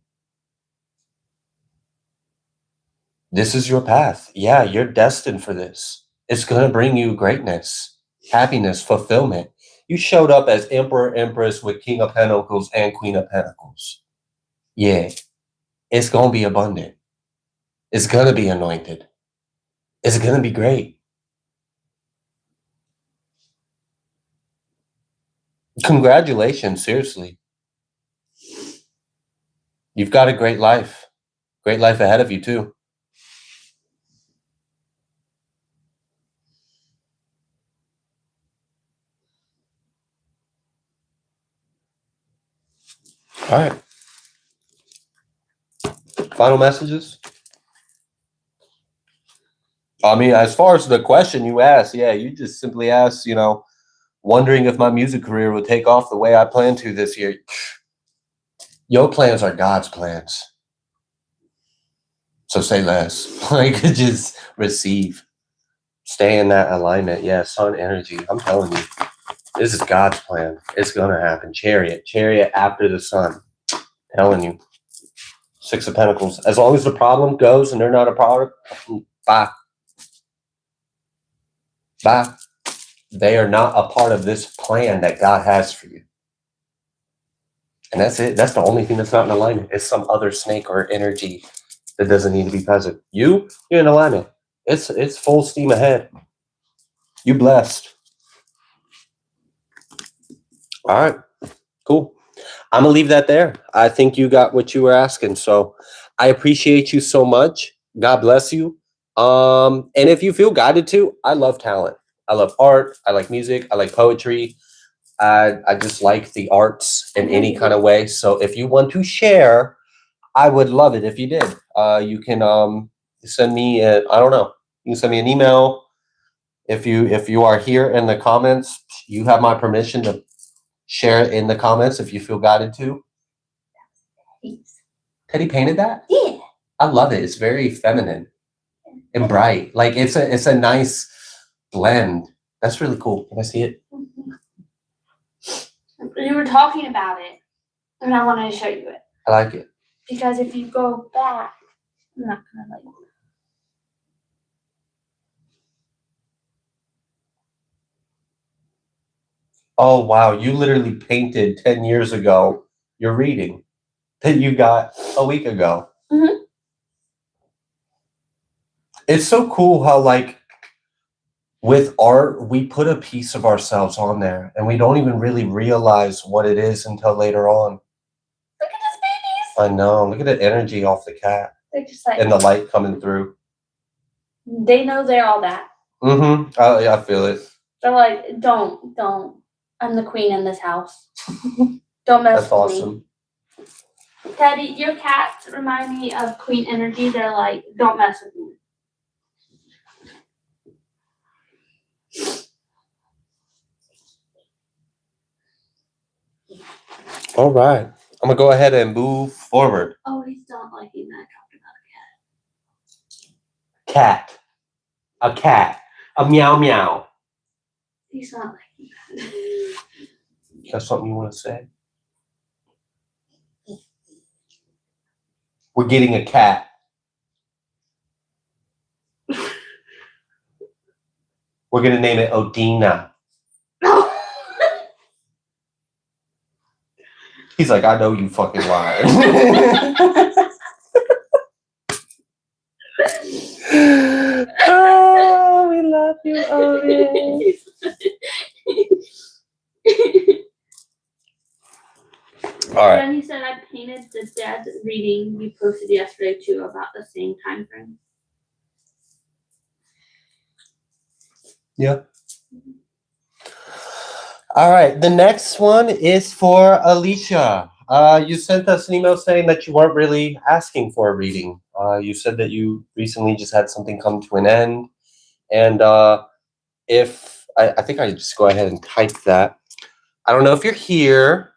Speaker 2: This is your path. Yeah, you're destined for this. It's going to bring you greatness, happiness, fulfillment. You showed up as Emperor, Empress with King of Pentacles and Queen of Pentacles. Yeah, it's going to be abundant. It's going to be anointed. It's going to be great. Congratulations, seriously. You've got a great life ahead of you too. All right. Final messages? I mean, as far as the question you asked, yeah, you just simply asked, wondering if my music career would take off the way I plan to this year. Your plans are God's plans. So say less. Like, just receive. Stay in that alignment. Yeah, sun energy. I'm telling you, this is God's plan. It's going to happen. Chariot after the sun. Telling you. Six of Pentacles. As long as the problem goes and they're not a problem, bye. Bye. They are not a part of this plan that God has for you. And that's it. That's the only thing that's not in alignment. It's some other snake or energy that doesn't need to be present. You're in alignment. It's full steam ahead. You blessed. All right. Cool. I'm going to leave that there. I think you got what you were asking. So I appreciate you so much. God bless you. And if you feel guided to, I love talent. I love art. I like music. I like poetry. I just like the arts in any kind of way. So if you want to share, I would love it if you did. You can send me I don't know. You can send me an email. If you are here in the comments, you have my permission to share it in the comments if you feel guided to. Teddy painted that?
Speaker 1: Yeah.
Speaker 2: I love it. It's very feminine and bright. Like it's a nice blend That's really cool. Can I see it?
Speaker 1: You were talking about it, and I wanted to show you it.
Speaker 2: I like it.
Speaker 1: Because if you go back, I'm not gonna let you.
Speaker 2: Oh wow, you literally painted 10 years ago your reading that you got a week ago.
Speaker 1: Mhm.
Speaker 2: It's so cool how like with art we put a piece of ourselves on there and we don't even really realize what it is until later on.
Speaker 1: Look at these babies.
Speaker 2: I know. Look at the energy off the cat
Speaker 1: They're just like,
Speaker 2: and the light coming through.
Speaker 1: they know they're all that.
Speaker 2: Mm-hmm. Yeah, I feel it.
Speaker 1: They're like, don't. I'm the queen in this house. Don't mess
Speaker 2: That's
Speaker 1: with
Speaker 2: awesome.
Speaker 1: me. Teddy, your cats remind me of queen energy. They're like, don't mess with me.
Speaker 2: All right. I'm gonna go ahead and move forward.
Speaker 1: Oh, he's not liking that. Talking about
Speaker 2: Cat. A cat. A meow meow.
Speaker 1: he's not liking that.
Speaker 2: Got something you want to say? We're getting a cat. We're gonna name it Odina.
Speaker 1: No.
Speaker 2: He's like, I know you fucking lied. Oh, we love you, Odin. All right.
Speaker 1: Then he said I painted the dad's reading you posted yesterday too about the same time frame.
Speaker 2: Yeah. All right. The next one is for Alicia. You sent us an email saying that you weren't really asking for a reading. You said that you recently just had something come to an end. And if I think I just go ahead and type that. I don't know if you're here.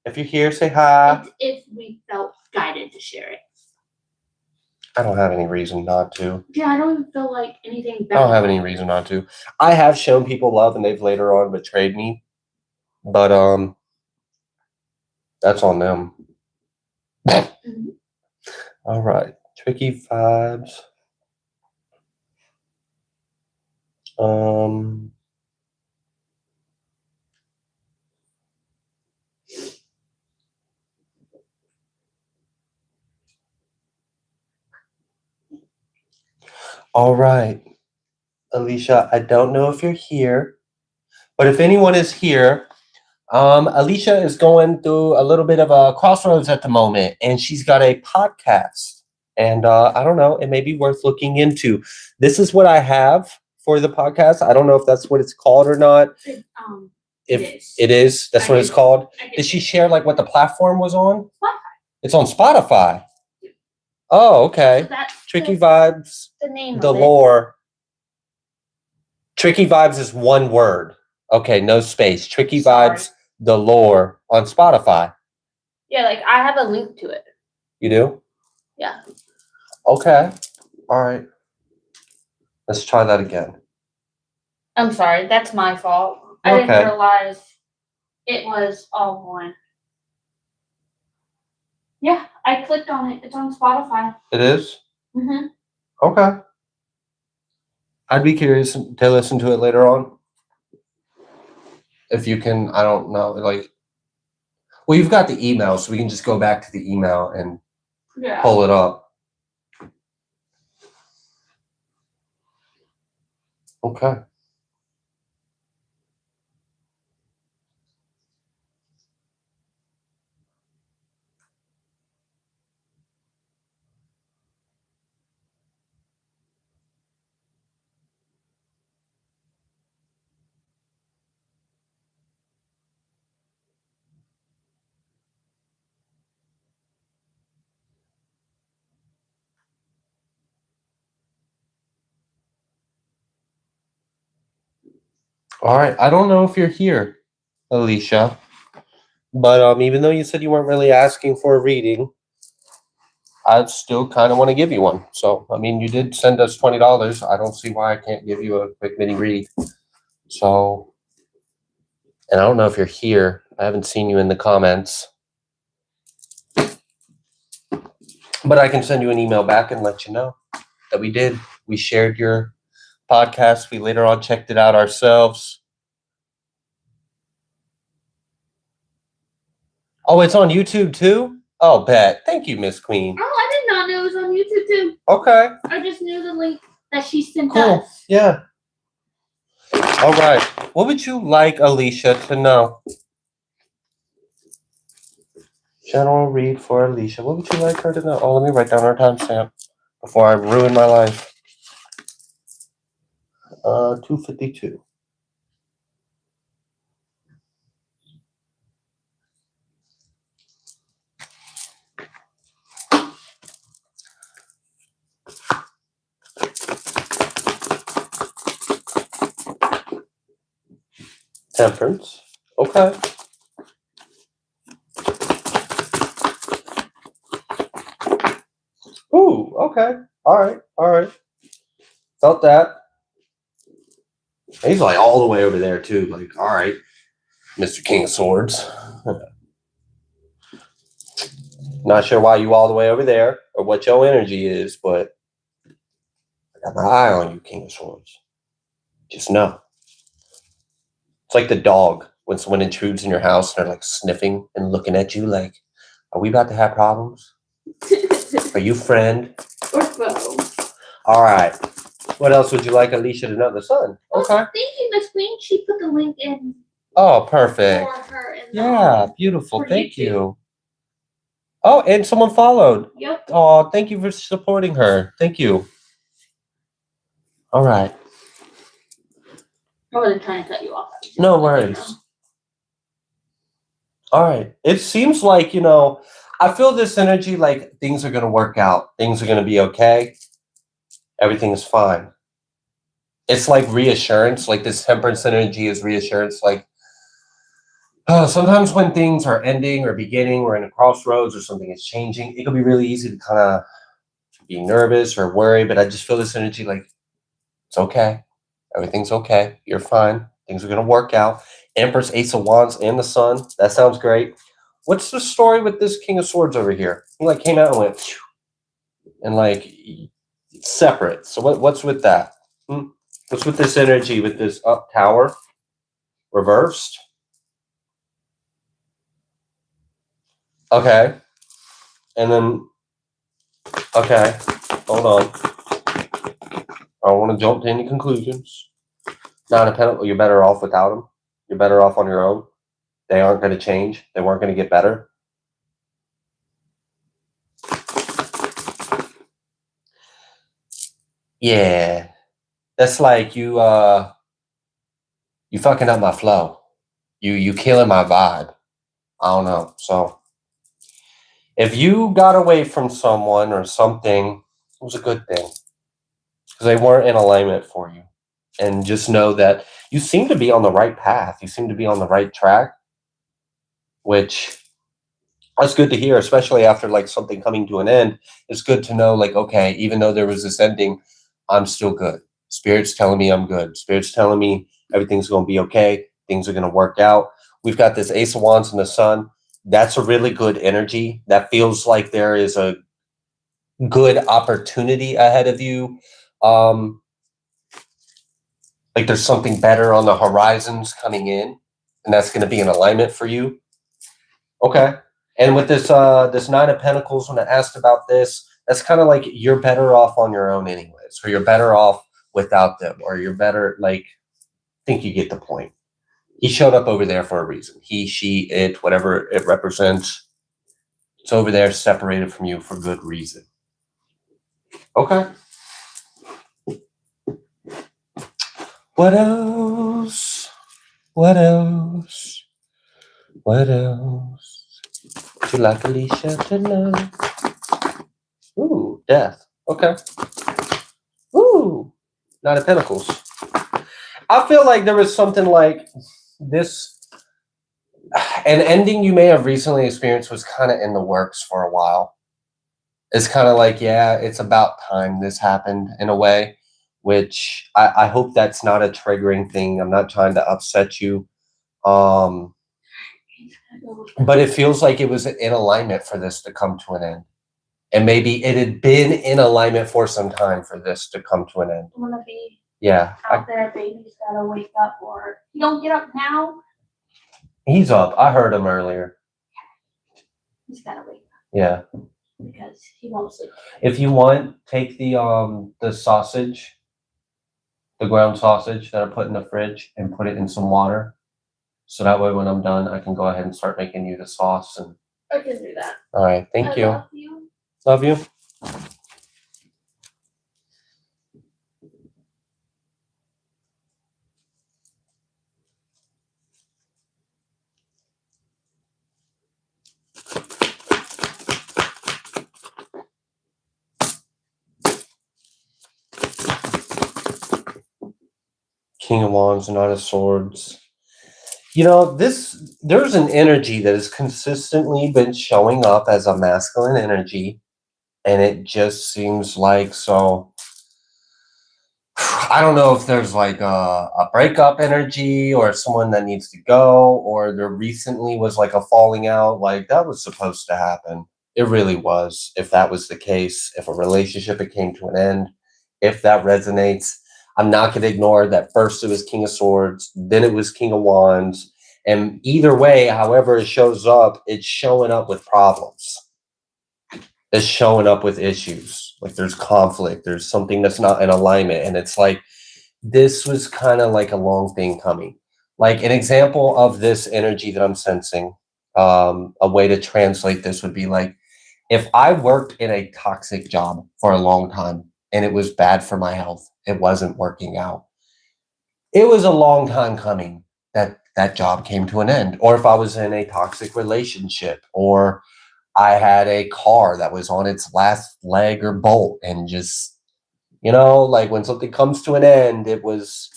Speaker 2: If you're here, say hi.
Speaker 1: If we felt guided to share it.
Speaker 2: I don't have any reason not to.
Speaker 1: Yeah, I don't even feel like anything
Speaker 2: I don't have any reason not to. I have shown people love and they've later on betrayed me. But that's on them.
Speaker 1: Mhm.
Speaker 2: All right. Tricky vibes. All right. Alicia, I don't know if you're here, but if anyone is here, Alicia is going through a little bit of a crossroads at the moment, and she's got a podcast. And I don't know, it may be worth looking into. This is what I have for the podcast. I don't know if that's what it's called or not. If it is, that's what it's called. Did she share like what the platform was on?
Speaker 1: Spotify.
Speaker 2: It's on Spotify. Oh, okay.
Speaker 1: So that's
Speaker 2: Tricky Vibes,
Speaker 1: the name
Speaker 2: the
Speaker 1: of it.
Speaker 2: lore. Tricky Vibes is one word. Okay, no space. Tricky Vibes, the lore on Spotify.
Speaker 1: Yeah, like I have a link to it.
Speaker 2: You do?
Speaker 1: Yeah.
Speaker 2: Okay. All right. Let's try that again.
Speaker 1: I'm sorry, that's my fault. I didn't realize it was all one. Yeah, I clicked on it. It's on Spotify.
Speaker 2: It is?
Speaker 1: Mm-hmm.
Speaker 2: Okay. I'd be curious to listen to it later on. If you can, I don't know, like, well, you've got the email, so we can just go back to the email and pull it up. Okay. All right. I don't know if you're here, Alicia, but even though you said you weren't really asking for a reading, I still kind of want to give you one. So, I mean, you did send us $20. I don't see why I can't give you a quick mini read. So, and I don't know if you're here. I haven't seen you in the comments. But I can send you an email back and let you know that we did. We shared your podcast. We later on checked it out ourselves. Oh, it's on YouTube too? Oh, bet. Thank you, Miss Queen.
Speaker 1: Oh, I did not know it was on YouTube too.
Speaker 2: Okay.
Speaker 1: I just knew the link that she sent
Speaker 2: Cool.
Speaker 1: us.
Speaker 2: Yeah. All right. What would you like Alicia to know? General read for Alicia. What would you like her to know? Oh, let me write down her timestamp before I ruin my life. 2:52. Temperance. Okay. Ooh, okay. All right. All right. Felt that. He's like all the way over there too. Like, all right, Mr. King of Swords. Not sure why you all the way over there or what your energy is, but I got my eye on you, King of Swords. Just know. It's like the dog when someone intrudes in your house and they're like sniffing and looking at you like, are we about to have problems? Are you friend?
Speaker 1: Or foe.
Speaker 2: All right. What else would you like Alicia to know? The sun. Okay.
Speaker 1: Thank you, Miss Queen. She put the link in
Speaker 2: Oh, perfect.
Speaker 1: for her. In
Speaker 2: Yeah, beautiful.
Speaker 1: for
Speaker 2: Thank
Speaker 1: YouTube.
Speaker 2: you. Oh, and someone followed.
Speaker 1: Yep.
Speaker 2: Oh, thank you for supporting her. Thank you. All right.
Speaker 1: I wasn't trying to cut you off.
Speaker 2: No worries. All right. It seems like, I feel this energy like things are going to work out. Things are going to be okay. Everything is fine. It's like reassurance. Like this temperance energy is reassurance. Like, sometimes when things are ending or beginning, or in a crossroads or something is changing, it can be really easy to kind of be nervous or worry. But I just feel this energy like it's okay. Everything's okay. You're fine. Things are going to work out. Empress, Ace of Wands, and the Sun. That sounds great. What's the story with this King of Swords over here? He like came out and went, phew, and like separate. So what's with that? What's with this energy with this up tower reversed? Okay. And then, okay, hold on. I don't want to jump to any conclusions. Nine of Pentacles, you're better off without them. You're better off on your own. They aren't going to change. They weren't going to get better. Yeah. That's like you fucking up my flow. You killing my vibe. I don't know. So if you got away from someone or something, it was a good thing. Because they weren't in alignment for you. And just know that you seem to be on the right path. You seem to be on the right track. Which that's good to hear, especially after like something coming to an end. It's good to know, like, okay, even though there was this ending, I'm still good. Spirit's telling me I'm good. Spirit's telling me everything's going to be okay. Things are going to work out. We've got this Ace of Wands and the Sun. That's a really good energy. That feels like there is a good opportunity ahead of you. Like there's something better on the horizons coming in, and that's going to be in alignment for you. Okay. And with this this Nine of Pentacles, when I asked about this, that's kind of like you're better off on your own anyways, or you're better off without them, or you're better, like, I think you get the point. He showed up over there for a reason. He, she, it, whatever it represents, it's over there separated from you for good reason. Okay. What else? What else? What else would you like Alicia to know? Ooh, death. Okay. Ooh, Nine of Pentacles. I feel like there was something like this. An ending you may have recently experienced was kind of in the works for a while. It's kind of like, yeah, it's about time this happened in a way. which I hope that's not a triggering thing. I'm not trying to upset you. But it feels like it was in alignment for this to come to an end. And maybe it had been in alignment for some time for this to come to an end.
Speaker 1: I'm gonna be
Speaker 2: out
Speaker 1: there, baby's gotta wake up, or you don't get up now.
Speaker 2: He's up. I heard him earlier.
Speaker 1: He's gotta wake up.
Speaker 2: Yeah.
Speaker 1: Because he won't sleep.
Speaker 2: If you want, take the sausage, the ground sausage that I put in the fridge, and put it in some water. So that way when I'm done, I can go ahead and start making you the sauce. And
Speaker 1: I can do that.
Speaker 2: all right, thank you.
Speaker 1: Love you.
Speaker 2: Love you. King of Wands, Knight of Swords. You know, there's an energy that has consistently been showing up as a masculine energy, and it just seems like so. I don't know if there's like a breakup energy or someone that needs to go, or there recently was like a falling out. Like that was supposed to happen. It really was. If that was the case, if a relationship it came to an end, if that resonates, I'm not going to ignore that first it was King of Swords, then it was King of Wands. And either way, however it shows up, it's showing up with problems. It's showing up with issues. Like there's conflict. There's something that's not in alignment. And it's like, this was kind of like a long thing coming. Like an example of this energy that I'm sensing, a way to translate this would be like, if I worked in a toxic job for a long time and it was bad for my health, it wasn't working out. It was a long time coming that that job came to an end. Or if I was in a toxic relationship, or I had a car that was on its last leg or bolt, and just, you know, like when something comes to an end, it was,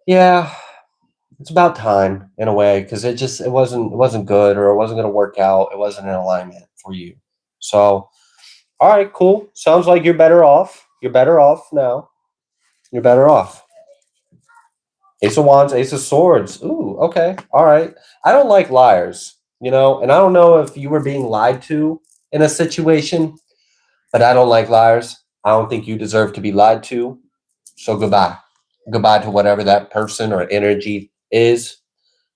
Speaker 2: yeah, it's about time in a way, because it wasn't good, or it wasn't going to work out. It wasn't in alignment for you. So, all right, cool. Sounds like you're better off. You're better off now. You're better off. Ace of Wands, Ace of Swords. Ooh, okay. All right. I don't like liars, you know, and I don't know if you were being lied to in a situation, but I don't like liars. I don't think you deserve to be lied to. So goodbye. Goodbye to whatever that person or energy is.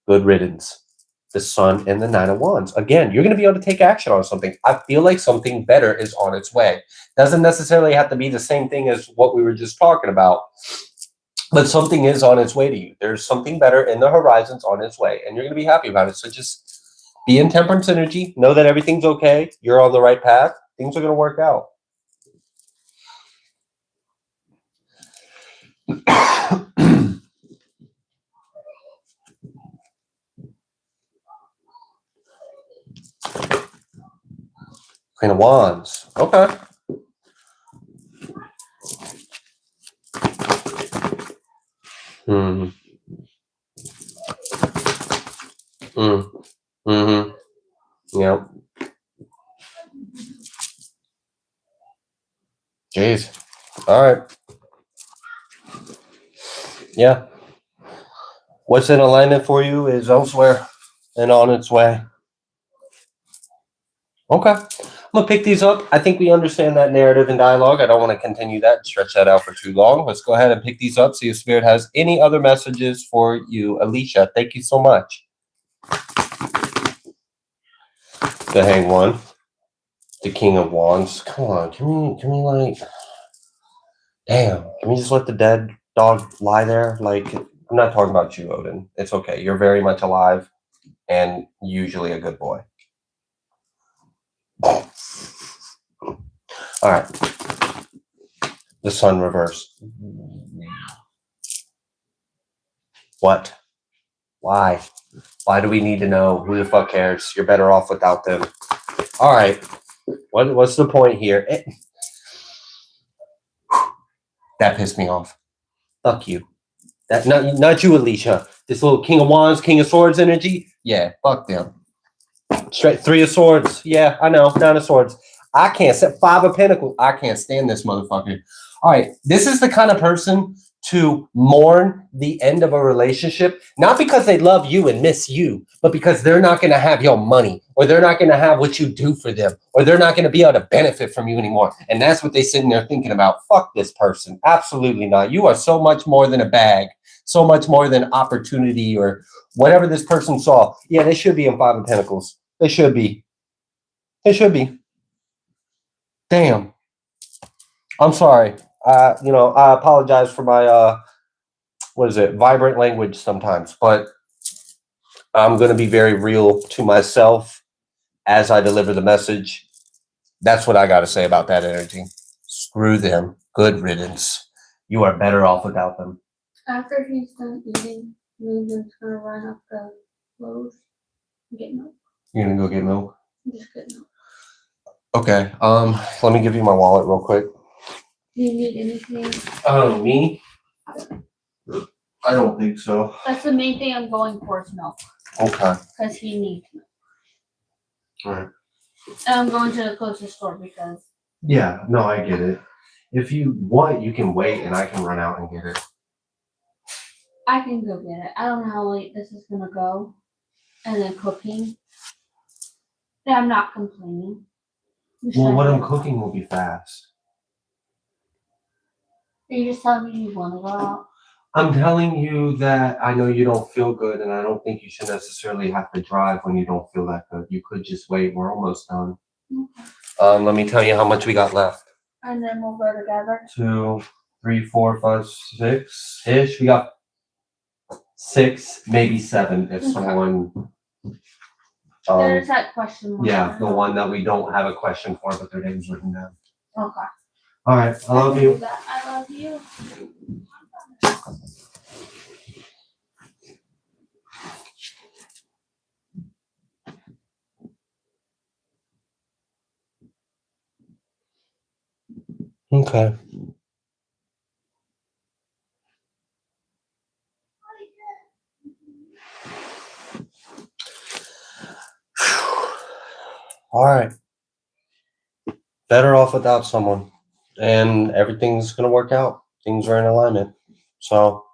Speaker 2: Good riddance. The Sun and the Nine of Wands. Again, you're going to be able to take action on something. I feel like something better is on its way. Doesn't necessarily have to be the same thing as what we were just talking about, but something is on its way to you. There's something better in the horizons on its way, and you're going to be happy about it. So just be in temperance energy. Know that everything's okay. You're on the right path. Things are going to work out. Queen of Wands. Okay. Yep. Jeez. All right. Yeah. What's in alignment for you is elsewhere and on its way. Okay. I'm going to pick these up. I think we understand that narrative and dialogue. I don't want to continue that and stretch that out for too long. Let's go ahead and pick these up. See if Spirit has any other messages for you. Alicia, thank you so much. The Hanged One. The King of Wands. Come on. Can we like... Damn. Can we just let the dead dog lie there? Like, I'm not talking about you, Odin. It's okay. You're very much alive and usually a good boy. All right. The Sun reversed. What? Why? Why do we need to know? Who the fuck cares? You're better off without them. All right. What's the point here? That pissed me off. Fuck you. That not you, Alicia. This little King of Wands, King of Swords energy. Yeah, fuck them. Straight 3 of Swords. Yeah, I know. 9 of Swords. I can't set 5 of Pentacles. I can't stand this motherfucker. All right, this is the kind of person to mourn the end of a relationship, not because they love you and miss you, but because they're not going to have your money, or they're not going to have what you do for them, or they're not going to be able to benefit from you anymore. And that's what they're sitting there thinking about. Fuck this person. Absolutely not. You are so much more than a bag, so much more than opportunity or whatever this person saw. Yeah, they should be in Five of Pentacles. They should be. They should be. Damn. I'm sorry. I apologize for my vibrant language sometimes, but I'm going to be very real to myself as I deliver the message. That's what I got to say about that energy. Screw them. Good riddance. You are better off without them.
Speaker 1: After he's done eating, Megan's gonna run up the loaves and get milk.
Speaker 2: You're going to go get milk?
Speaker 1: Just get milk.
Speaker 2: Okay. Let me give you my wallet real quick.
Speaker 1: Do you need anything?
Speaker 2: Oh, me? I don't think so.
Speaker 1: That's the main thing I'm going for is milk.
Speaker 2: Okay.
Speaker 1: Because he needs milk.
Speaker 2: All right.
Speaker 1: And I'm going to the closest store because.
Speaker 2: Yeah, no, I get it. If you want, you can wait and I can run out and get it.
Speaker 1: I can go get it. I don't know how late this is gonna go. And then cooking. Yeah, I'm not complaining.
Speaker 2: Well, what I'm cooking will be fast.
Speaker 1: Are you just telling me you want to go out?
Speaker 2: I'm telling you that I know you don't feel good, and I don't think you should necessarily have to drive when you don't feel that good. You could just wait. We're almost done. Okay. Let me tell you how much we got left.
Speaker 1: And then we'll go together. 2,
Speaker 2: 3, 4, 5, 6-ish. We got 6, maybe 7 if someone.
Speaker 1: There's that question mark.
Speaker 2: Yeah, the one that we don't have a question for, but their name's written down.
Speaker 1: Okay.
Speaker 2: All right, I love you.
Speaker 1: I love you.
Speaker 2: Okay. All right. Better off without someone, and everything's gonna work out. Things are in alignment. So,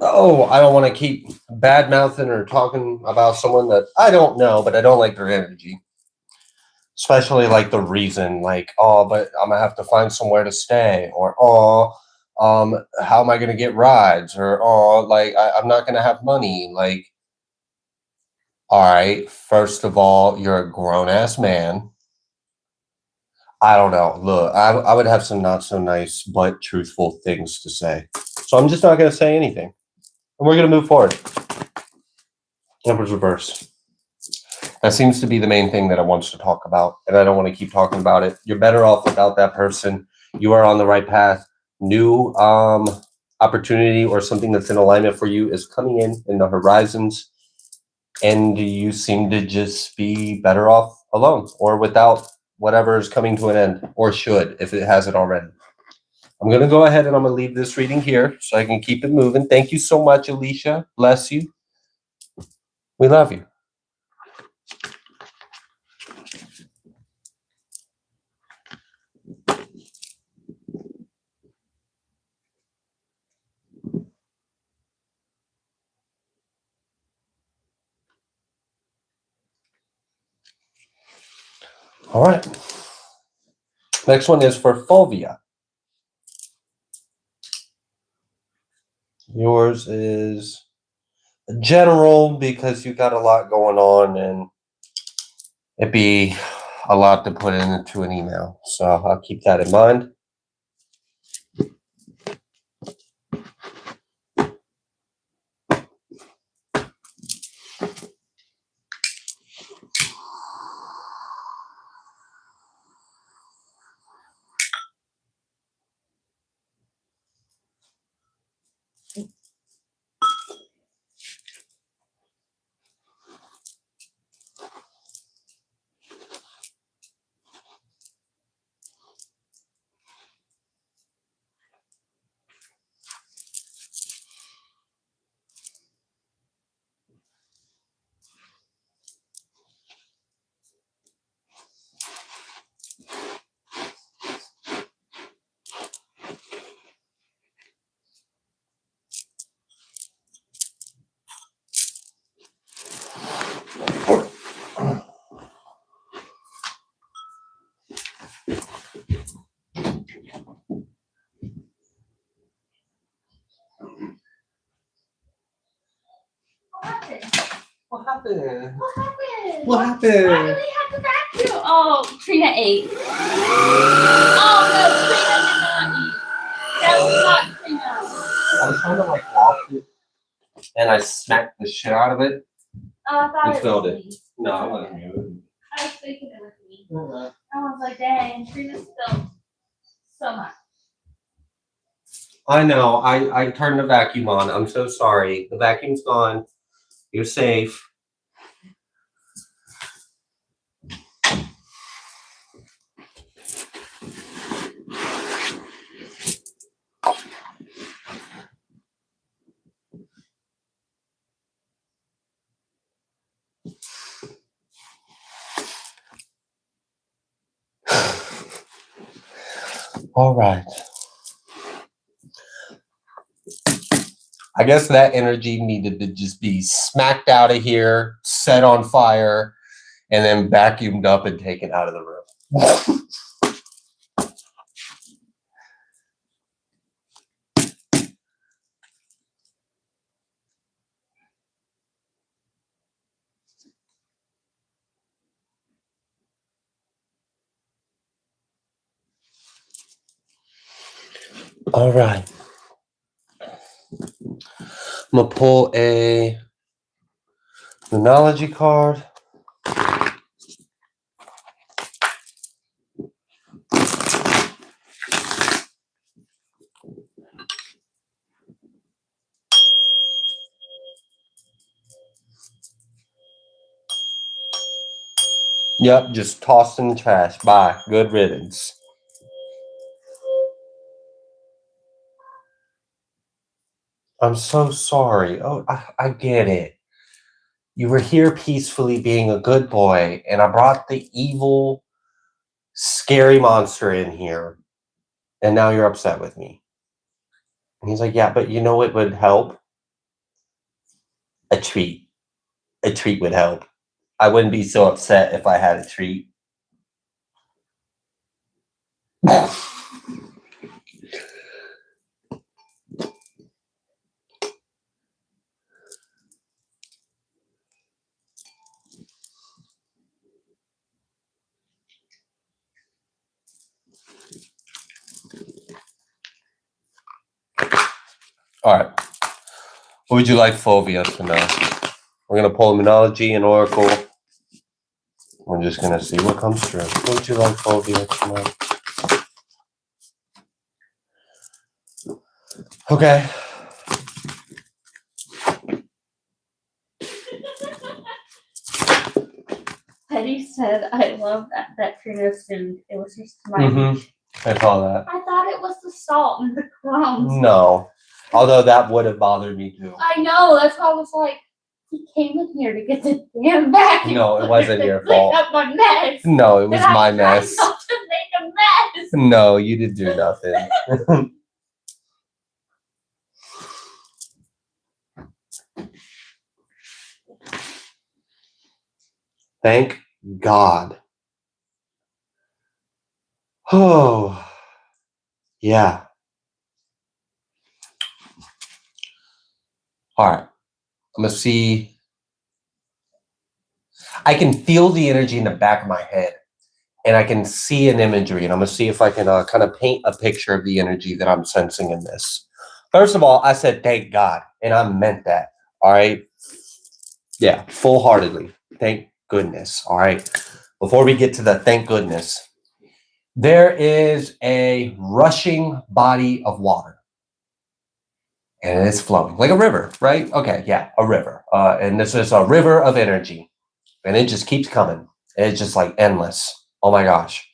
Speaker 2: I don't want to keep bad mouthing or talking about someone that I don't know, but I don't like their energy. Especially like the reason, like, but I'm gonna have to find somewhere to stay, or how am I gonna get rides, or I'm not gonna have money. Like, all right, first of all, you're a grown ass man. I don't know. Look, I would have some not so nice but truthful things to say. So I'm just not going to say anything. And we're going to move forward. Emperor's reverse. That seems to be the main thing that I want to talk about. And I don't want to keep talking about it. You're better off without that person. You are on the right path. New opportunity or something that's in alignment for you is coming in the horizons. And you seem to just be better off alone or without whatever is coming to an end, or should, if it hasn't already. I'm going to go ahead and I'm going to leave this reading here so I can keep it moving. Thank you so much, Alicia. Bless you. We love you. All right. Next one is for Fulvia. Yours is general because you got a lot going on and it'd be a lot to put into an email. So I'll keep that in mind. happened?
Speaker 1: What happened?
Speaker 2: What
Speaker 1: Why
Speaker 2: happened?
Speaker 1: do they have to vacuum? Oh, Trina ate. Oh no, Trina did not eat. That was not Trina.
Speaker 2: I was trying to like wash it, and I smacked the shit out of it.
Speaker 1: Oh, I thought
Speaker 2: You
Speaker 1: it
Speaker 2: spilled
Speaker 1: was
Speaker 2: it.
Speaker 1: me.
Speaker 2: No, I wasn't you.
Speaker 1: I was thinking it was me. I was like, dang, Trina spilled so much.
Speaker 2: I know. I turned the vacuum on. I'm so sorry. The vacuum's gone. You're safe. All right. I guess that energy needed to just be smacked out of here, set on fire, and then vacuumed up and taken out of the room. All right. I'm going to pull a Numerology card. Yep, just tossed in the trash. Bye. Good riddance. I'm so sorry. Oh, I get it. You were here peacefully being a good boy, and I brought the evil, scary monster in here, and now you're upset with me. And he's like, yeah, but you know what would help? A treat. A treat would help. I wouldn't be so upset if I had a treat. All right. What would you like Fovea to know? We're going to pull Numerology and Oracle. We're just going to see what comes through. What would you like Fovea to know? Okay.
Speaker 1: Teddy said, I love that Trina's food. It was just my.
Speaker 2: I saw that.
Speaker 1: I thought it was the salt and the crumbs.
Speaker 2: No. Although that would have bothered me too.
Speaker 1: I know. That's why I was like, he came in here to get the damn vacuum.
Speaker 2: No, it wasn't your
Speaker 1: clean
Speaker 2: fault.
Speaker 1: up my mess.
Speaker 2: No, it was
Speaker 1: And
Speaker 2: my
Speaker 1: I tried
Speaker 2: mess.
Speaker 1: not to make a mess.
Speaker 2: No, you didn't do nothing. Thank God. Oh, yeah. All right. I'm going to see. I can feel the energy in the back of my head, and I can see an imagery, and I'm going to see if I can kind of paint a picture of the energy that I'm sensing in this. First of all, I said thank God, and I meant that. All right. Yeah, full-heartedly. Thank goodness. All right. Before we get to the thank goodness, there is a rushing body of water. And it's flowing like a river, right? Okay, yeah, a river. And this is a river of energy. And it just keeps coming. It's just like endless. Oh my gosh.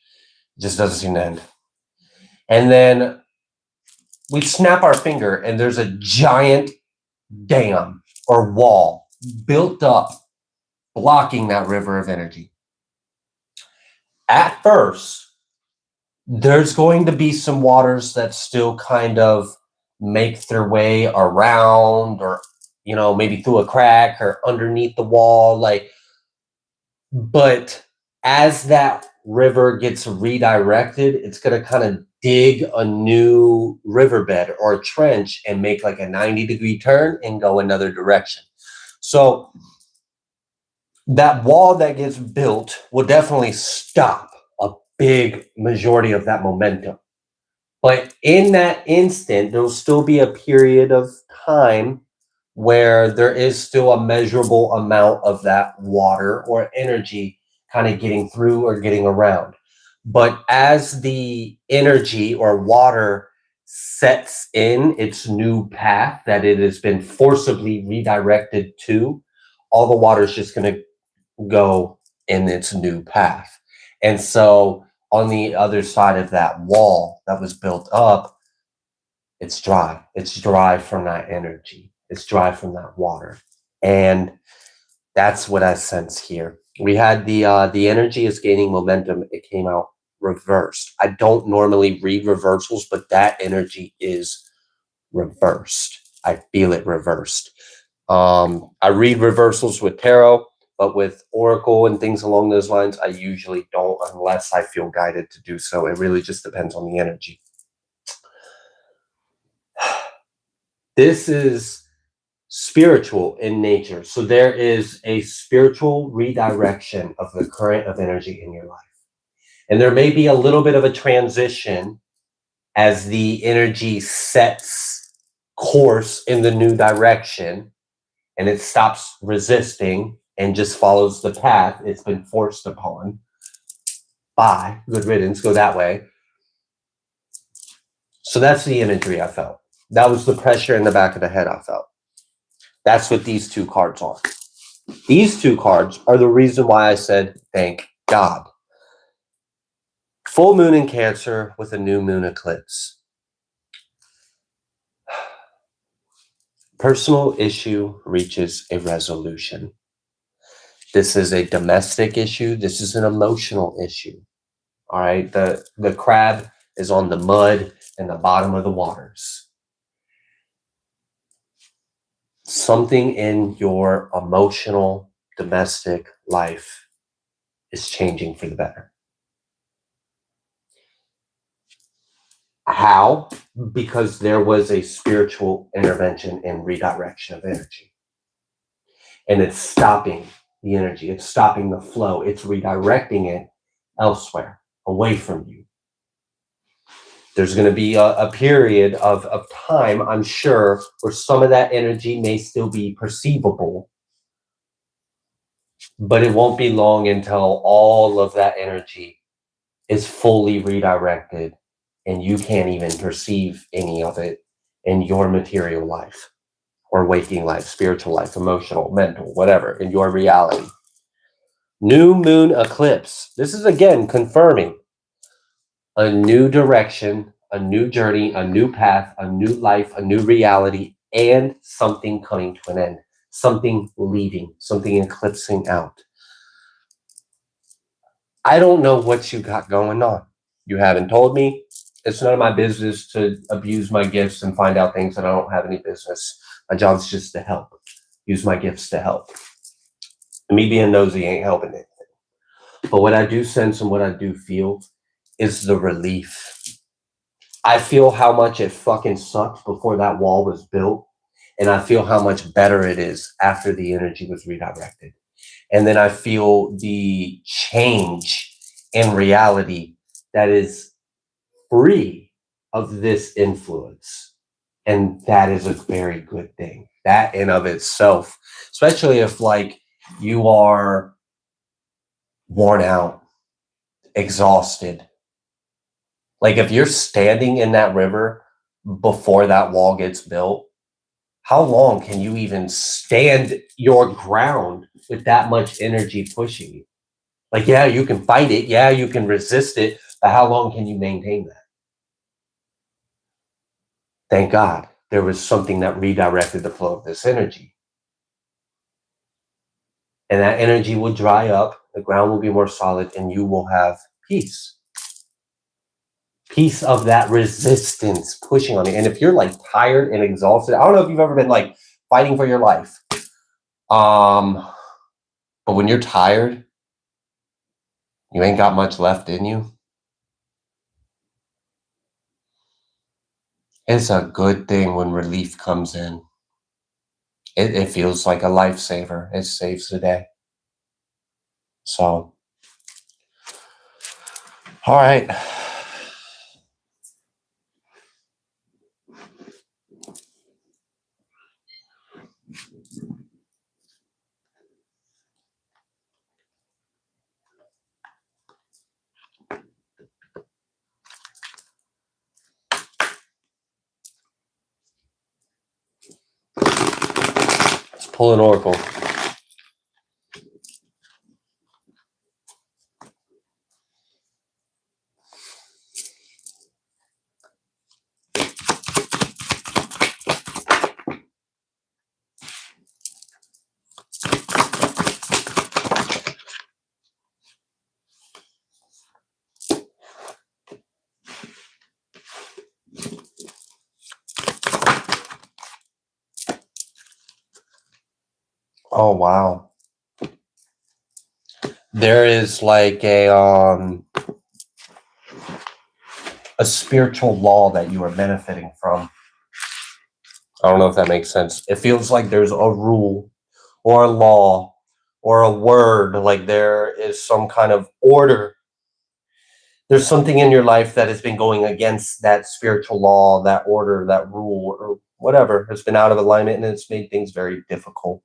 Speaker 2: It just doesn't seem to end. And then we snap our finger and there's a giant dam or wall built up blocking that river of energy. At first, there's going to be some waters that still kind of make their way around or, you know, maybe through a crack or underneath the wall. But as that river gets redirected, it's going to kind of dig a new riverbed or a trench and make like a 90-degree turn and go another direction. So that wall that gets built will definitely stop a big majority of that momentum. But in that instant, there will still be a period of time where there is still a measurable amount of that water or energy kind of getting through or getting around. But as the energy or water sets in its new path that it has been forcibly redirected to, all the water is just going to go in its new path. And so on the other side of that wall that was built up, it's dry. It's dry from that energy. It's dry from that water. And that's what I sense here. We had the energy is gaining momentum. It came out reversed. I don't normally read reversals, but that energy is reversed. I feel it reversed. I read reversals with tarot, but with oracle and things along those lines, I usually don't unless I feel guided to do so. It really just depends on the energy. This is spiritual in nature. So there is a spiritual redirection of the current of energy in your life. And there may be a little bit of a transition as the energy sets course in the new direction and it stops resisting and just follows the path it's been forced upon. Bye, good riddance, go that way. So that's the imagery I felt. That was the pressure in the back of the head I felt. That's what these two cards are. These two cards are the reason why I said, thank God. Full moon in Cancer with a new moon eclipse. Personal issue reaches a resolution. This is a domestic issue. This is an emotional issue. All right. The crab is on the mud and the bottom of the waters. Something in your emotional domestic life is changing for the better. How? Because there was a spiritual intervention and redirection of energy. And it's stopping the energy. It's stopping the flow. It's redirecting it elsewhere, away from you. There's going to be a period of time, I'm sure, where some of that energy may still be perceivable. But it won't be long until all of that energy is fully redirected and you can't even perceive any of it in your material life or waking life, spiritual life, emotional, mental, whatever, in your reality. New moon eclipse. This is again confirming a new direction, a new journey, a new path, a new life, a new reality, and something coming to an end, something leaving, something eclipsing out. I don't know what you got going on. You haven't told me. It's none of my business to abuse my gifts and find out things that I don't have any business. My job's just to help. Use my gifts to help. And me being nosy ain't helping it. But what I do sense and what I do feel is the relief. I feel how much it fucking sucked before that wall was built. And I feel how much better it is after the energy was redirected. And then I feel the change in reality that is free of this influence. And that is a very good thing. That in of itself, especially if like you are worn out, exhausted. Like if you're standing in that river before that wall gets built, how long can you even stand your ground with that much energy pushing you? Like, yeah, you can fight it. Yeah, you can resist it. But how long can you maintain that? Thank God there was something that redirected the flow of this energy. And that energy will dry up. The ground will be more solid and you will have peace. Peace of that resistance pushing on you. And if you're like tired and exhausted, I don't know if you've ever been like fighting for your life. But when you're tired, you ain't got much left in you. It's a good thing when relief comes in. It feels like a lifesaver. It saves the day. So, all right. Let's pull an oracle. Oh wow. There is like a spiritual law that you are benefiting from. I don't know if that makes sense. It feels like there's a rule or a law or a word, like there is some kind of order. There's something in your life that has been going against that spiritual law, that order, that rule, or whatever has been out of alignment, and it's made things very difficult.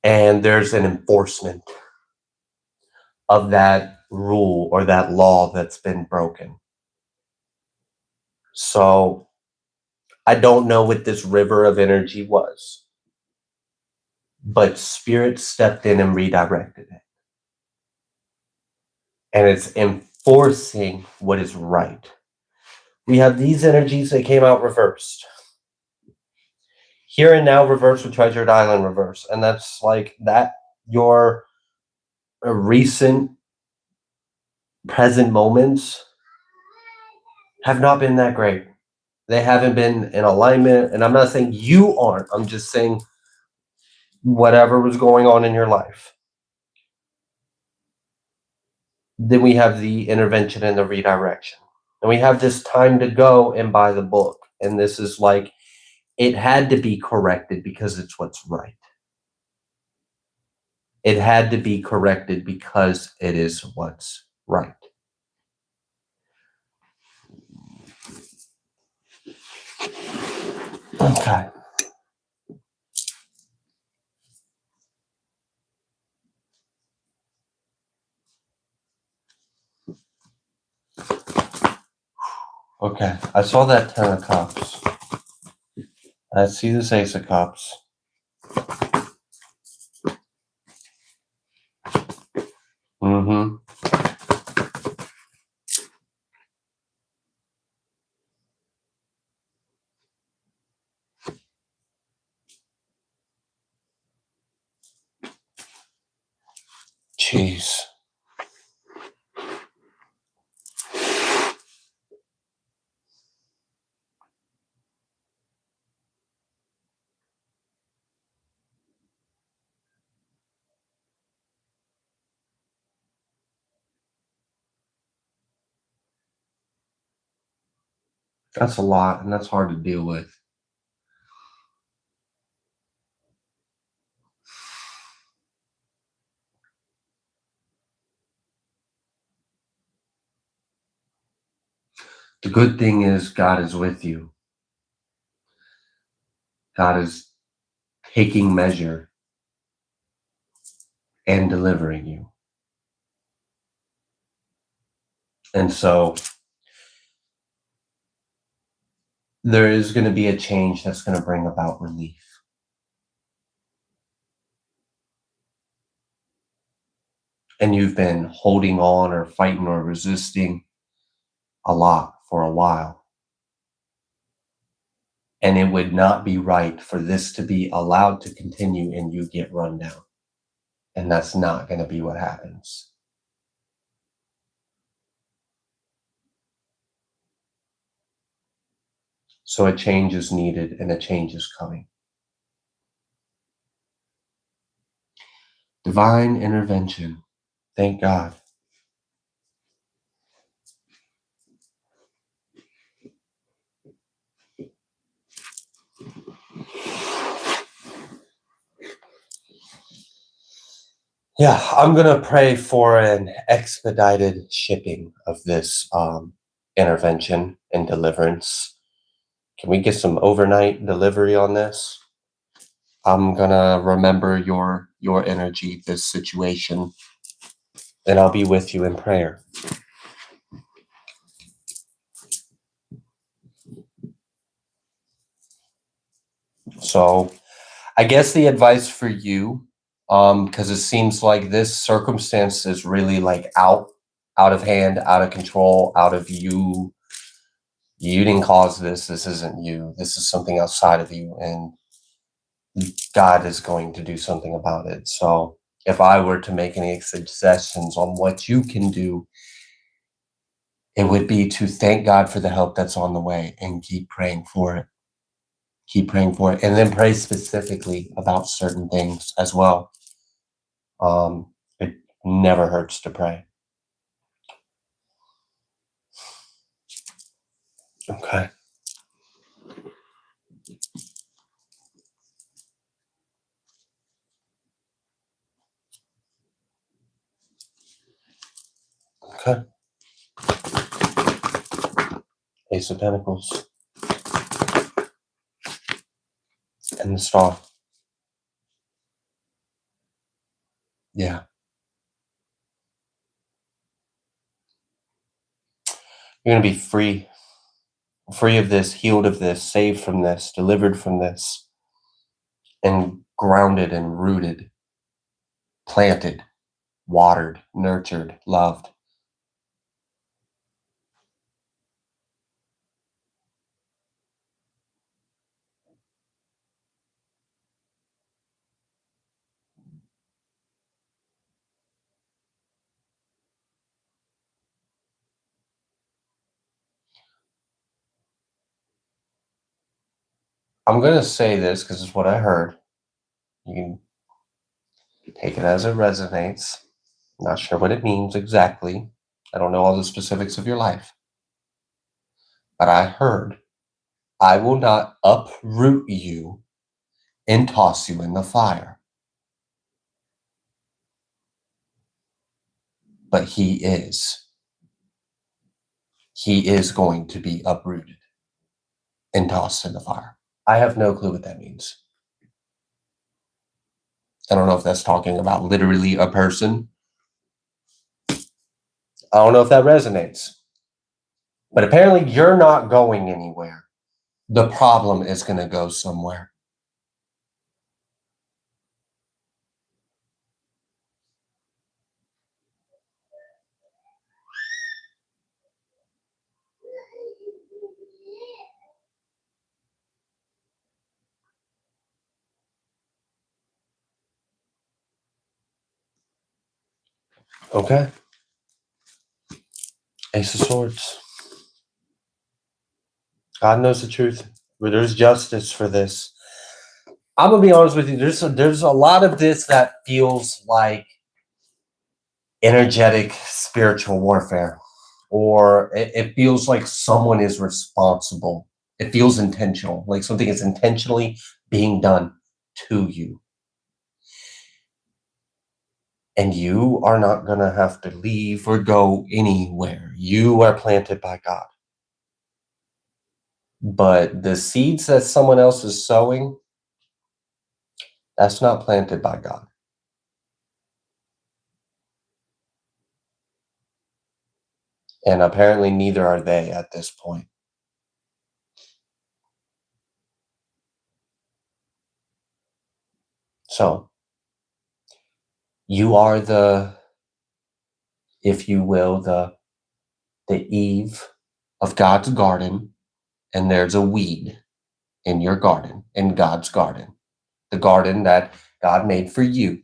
Speaker 2: And there's an enforcement of that rule or that law that's been broken. So I don't know what this river of energy was, but spirit stepped in and redirected it. And it's enforcing what is right. We have these energies that came out reversed. Here and now reverse with Treasured Island reverse. And that's like that your recent present moments have not been that great. They haven't been in alignment. And I'm not saying you aren't. I'm just saying whatever was going on in your life. Then we have the intervention and the redirection. And we have this time to go and buy the book. And this is like, it had to be corrected because it's what's right. It had to be corrected because it is what's right. Okay. Okay. I saw that 10 of cups. I see this ace of cups. Mm-hmm. Jeez. That's a lot, and that's hard to deal with. The good thing is God is with you. God is taking measure and delivering you. And so there is going to be a change that's going to bring about relief. And you've been holding on or fighting or resisting a lot for a while. And it would not be right for this to be allowed to continue and you get run down. And that's not going to be what happens. So a change is needed and a change is coming. Divine intervention. Thank God. Yeah, I'm gonna pray for an expedited shipping of this intervention and deliverance. Can we get some overnight delivery on this? I'm gonna remember your energy, this situation, and I'll be with you in prayer. So I guess the advice for you, because it seems like this circumstance is really like out of hand, out of control, out of you. You didn't cause this. This isn't you. This is something outside of you, and God is going to do something about it. So if I were to make any suggestions on what you can do, it would be to thank God for the help that's on the way and keep praying for it. Keep praying for it, and then pray specifically about certain things as well. It never hurts to pray. Okay. Okay. Ace of Pentacles and the Star. Yeah. You're going to be free. Free of this, healed of this, saved from this, delivered from this, and grounded and rooted, planted, watered, nurtured, loved. I'm going to say this because it's what I heard. You can take it as it resonates. Not sure what it means exactly. I don't know all the specifics of your life. But I heard, I will not uproot you and toss you in the fire. But he is. He is going to be uprooted and tossed in the fire. I have no clue what that means. I don't know if that's talking about literally a person. I don't know if that resonates. But apparently you're not going anywhere. The problem is going to go somewhere. Okay. Ace of Swords. God knows the truth. There's justice for this. I'm gonna be honest with you. There's a lot of this that feels like energetic spiritual warfare, or it feels like someone is responsible. It feels intentional, like something is intentionally being done to you, and you are not gonna have to leave or go anywhere. You are planted by God. But the seeds that someone else is sowing, that's not planted by God. And apparently neither are they at this point. So you are the, if you will, the Eve of God's garden, and there's a weed in your garden, in God's garden, the garden that God made for you.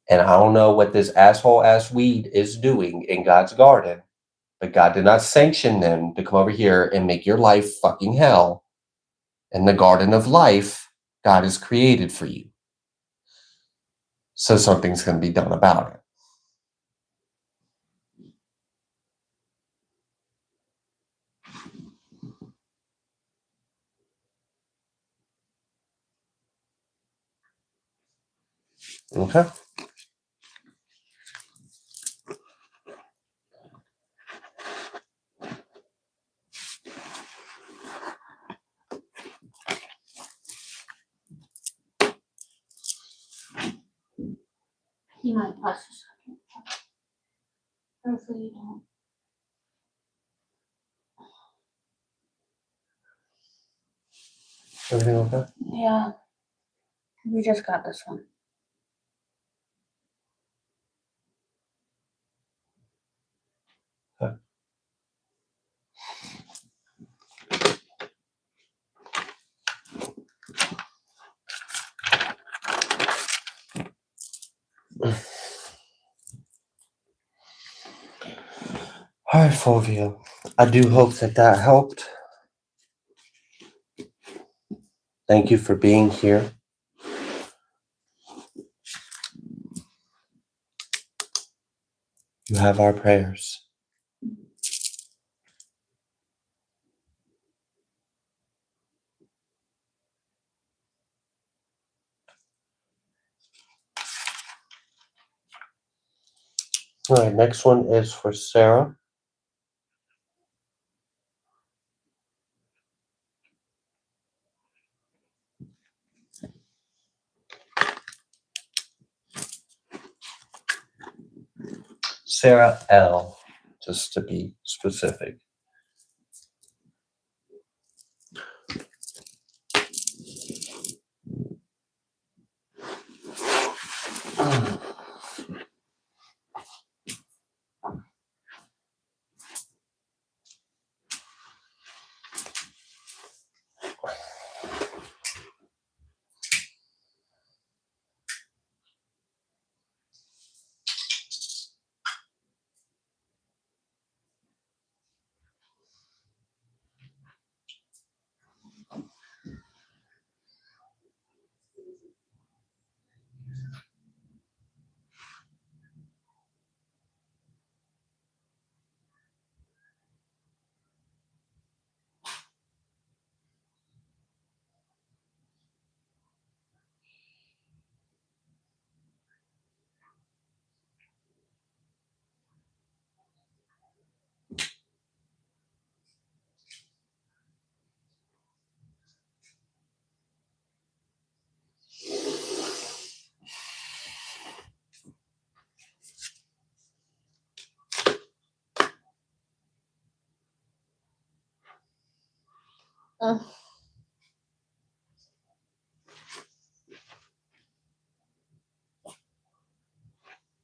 Speaker 2: And I don't know what this asshole ass weed is doing in God's garden, but God did not sanction them to come over here and make your life fucking hell. In the garden of life, God has created for you. So something's going to be done about it. Okay.
Speaker 1: He might bust a second. Hopefully you don't.
Speaker 2: Everything okay?
Speaker 1: Yeah. We just got this one.
Speaker 2: Okay. All right, Fulvia. I do hope that helped. Thank you for being here. You have our prayers. All right, next one is for Sarah. Sarah L, just to be specific.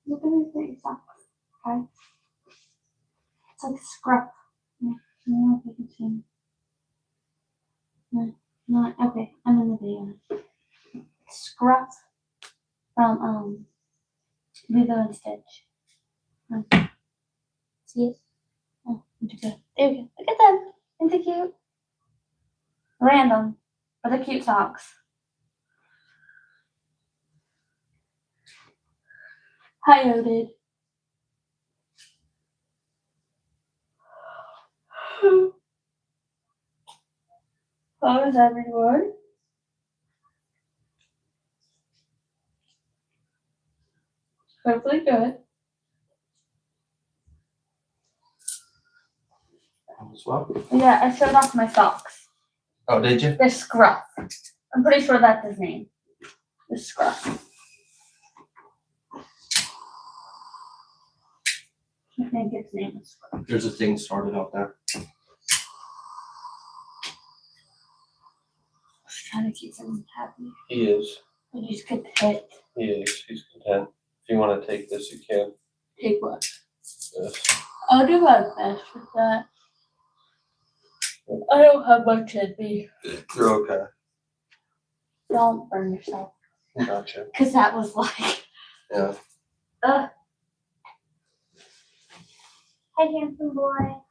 Speaker 1: Look at his dirty socks. Okay. It's like scruff. I don't know if you can see him. No, not okay. I'm in the video. Scruff from Lilo and Stitch. See it? Oh, there you go. Look at them. Aren't they cute? Random, but they're cute socks. Hi, Odid. How is everyone? Hopefully good.
Speaker 2: As well.
Speaker 1: Yeah, I showed off my socks.
Speaker 2: Oh, did you?
Speaker 1: They're Scruff. I'm pretty sure that's his name. The Scruff. I think its name is Scruff.
Speaker 2: There's a thing started out there.
Speaker 1: I was trying to keep him happy.
Speaker 2: He is.
Speaker 1: But he's content.
Speaker 2: He is. He's content. If you want to take this, you can.
Speaker 1: Take what?
Speaker 2: Yes.
Speaker 1: I'll do my best with that. I don't have much in me.
Speaker 2: You're okay.
Speaker 1: Don't burn yourself.
Speaker 2: Gotcha.
Speaker 1: Because that was like.
Speaker 2: Yeah.
Speaker 1: Hi, handsome boy.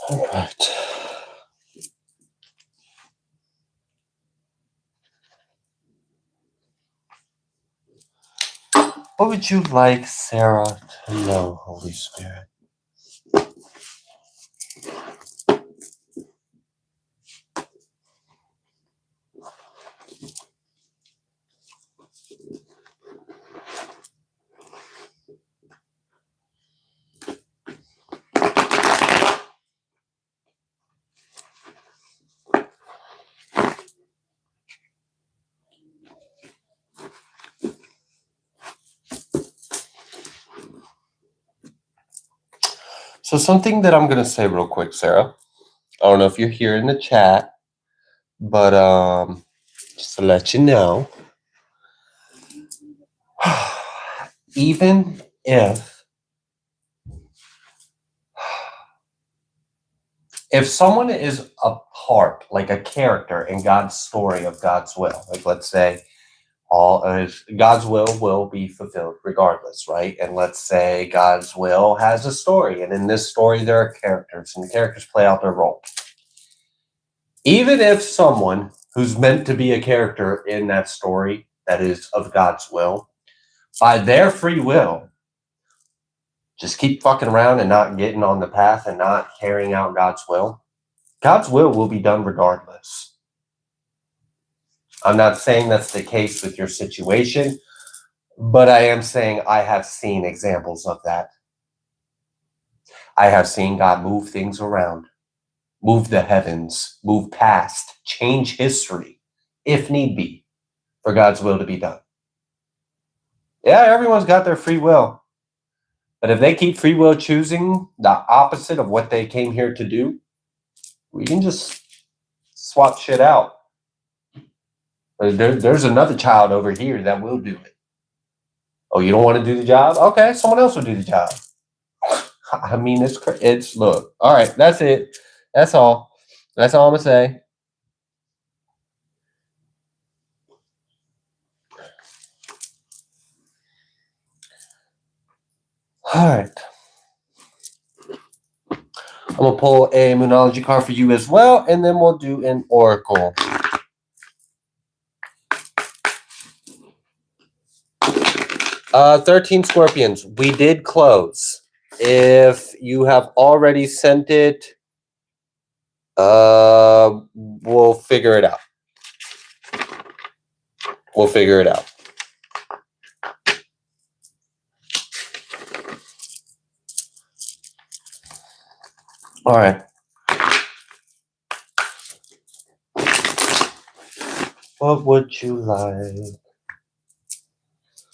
Speaker 2: All right. What would you like Sarah to know, Holy Spirit? So something that I'm going to say real quick, Sarah. I don't know if you're here in the chat, but just to let you know, even if someone is a part, like a character in God's story of God's will, like let's say God's will be fulfilled regardless, right? And let's say God's will has a story, and in this story there are characters, and the characters play out their role. Even if someone who's meant to be a character in that story that is of God's will, by their free will, just keep fucking around and not getting on the path and not carrying out God's will be done regardless. I'm not saying that's the case with your situation, but I am saying I have seen examples of that. I have seen God move things around, move the heavens, move past, change history, if need be, for God's will to be done. Yeah, everyone's got their free will. But if they keep free will choosing the opposite of what they came here to do, we can just swap shit out. There's another child over here that will do it. Oh, you don't want to do the job? Okay, someone else will do the job. I mean, it's look. All right, that's it. That's all. That's all I'm gonna say. All right. I'm gonna pull a Moonology card for you as well, and then we'll do an Oracle. 13 Scorpions. We did close. If you have already sent it, we'll figure it out. We'll figure it out. All right. What would you like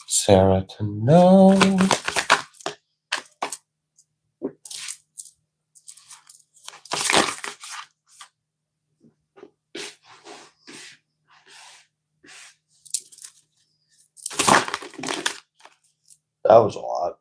Speaker 2: Sarah to know? That was a lot.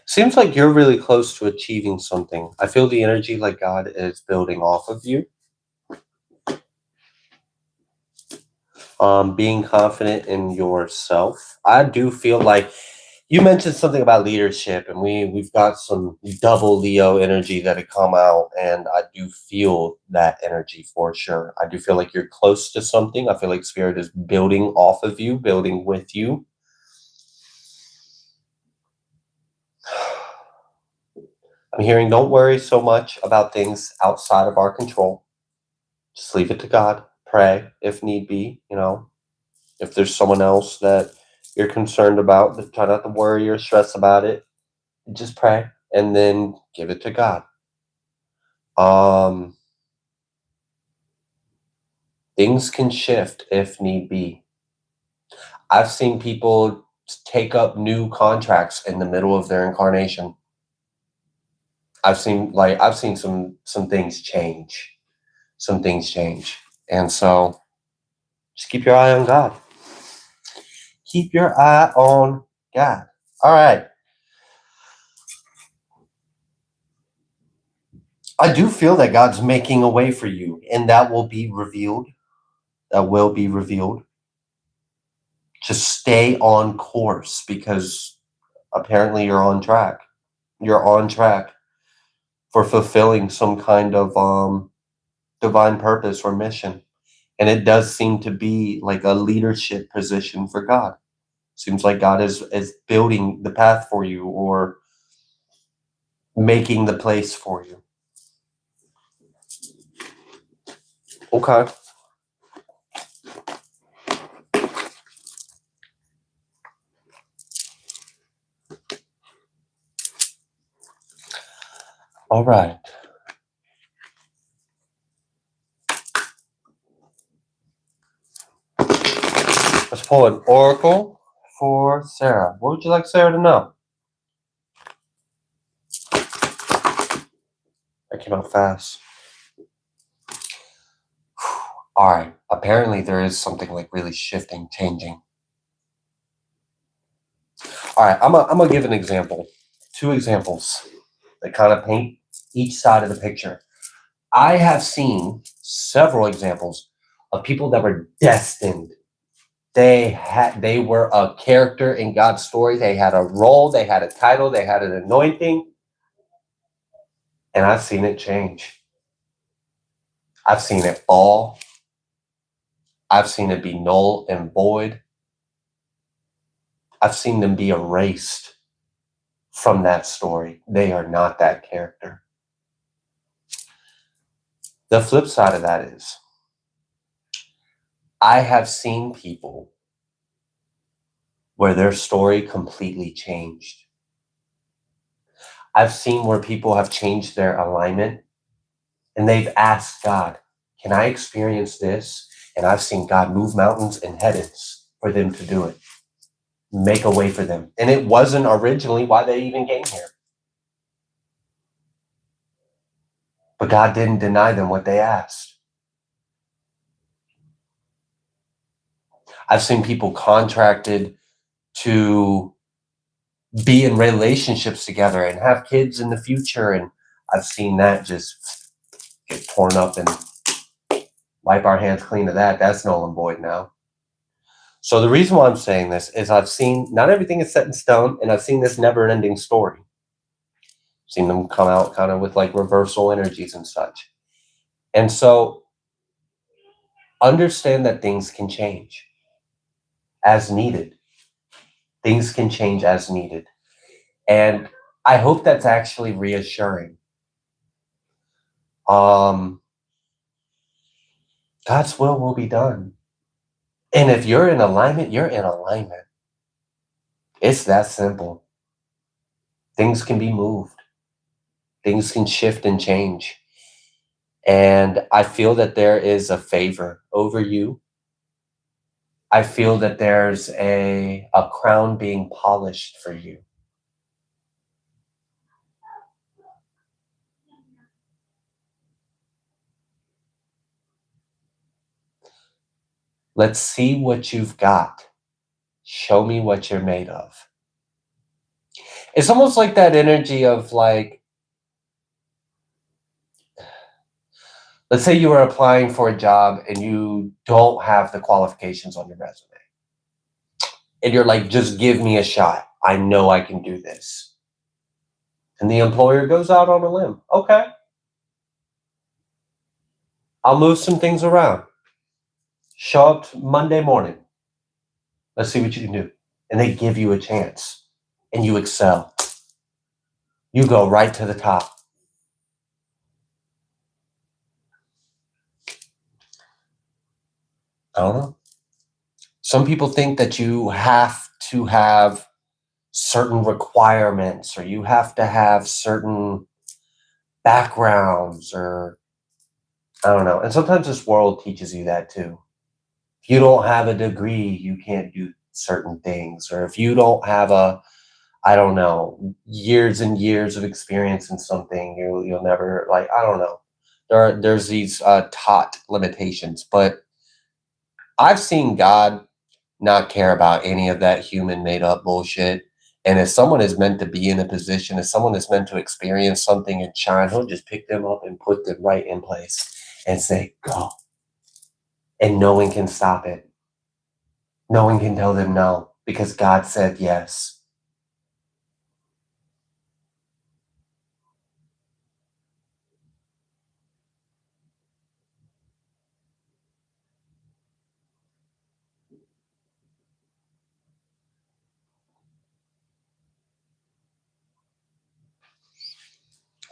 Speaker 2: Seems like you're really close to achieving something. I feel the energy like God is building off of you. Being confident in yourself. I do feel like you mentioned something about leadership, and we've got some double Leo energy that had come out, and I do feel that energy for sure. I do feel like you're close to something. I feel like Spirit is building off of you, building with you. I'm hearing don't worry so much about things outside of our control. Just leave it to God. Pray if need be, if there's someone else that you're concerned about, but try not to worry or stress about it. Just pray and then give it to God. Things can shift if need be. I've seen people take up new contracts in the middle of their incarnation. I've seen some things change. Some things change. And so just keep your eye on God. Keep your eye on God. All right. I do feel that God's making a way for you, and that will be revealed. That will be revealed. Just stay on course, because apparently you're on track. You're on track for fulfilling some kind of divine purpose or mission. And it does seem to be like a leadership position for God. Seems like God is building the path for you, or making the place for you. Okay. All right. Let's pull an oracle for Sarah. What would you like Sarah to know? That came out fast. All right. Apparently there is something like really shifting, changing. All right. I'm gonna give an example. 2 examples that kind of paint each side of the picture. I have seen several examples of people that were destined. They were a character in God's story. They had a role, they had a title, they had an anointing. And I've seen it change. I've seen it fall. I've seen it be null and void. I've seen them be erased from that story. They are not that character. The flip side of that is, I have seen people where their story completely changed. I've seen where people have changed their alignment, and they've asked God, can I experience this? And I've seen God move mountains and heavens for them to do it. Make a way for them. And it wasn't originally why they even came here. But God didn't deny them what they asked. I've seen people contracted to be in relationships together and have kids in the future, and I've seen that just get torn up and wipe our hands clean of that. That's null and void now. So the reason why I'm saying this is I've seen not everything is set in stone, and I've seen this never-ending story. Seen them come out kind of with like reversal energies and such. And so understand that things can change as needed. Things can change as needed. And I hope that's actually reassuring. God's will be done. And if you're in alignment, you're in alignment. It's that simple. Things can be moved. Things can shift and change. And I feel that there is a favor over you. I feel that there's a crown being polished for you. Let's see what you've got. Show me what you're made of. It's almost like that energy of like, let's say you are applying for a job and you don't have the qualifications on your resume. And you're like, just give me a shot. I know I can do this. And the employer goes out on a limb. Okay. I'll move some things around. Show up Monday morning. Let's see what you can do. And they give you a chance. And you excel. You go right to the top. I don't know. Some people think that you have to have certain requirements, or you have to have certain backgrounds, or I don't know. And sometimes this world teaches you that too. If you don't have a degree, you can't do certain things, or if you don't have I don't know, years and years of experience in something, you'll never, like, I don't know. There's these taught limitations, but I've seen God not care about any of that human made up bullshit. And if someone is meant to be in a position, if someone is meant to experience something and shine, he'll just pick them up and put them right in place and say, go. And no one can stop it. No one can tell them no because God said yes.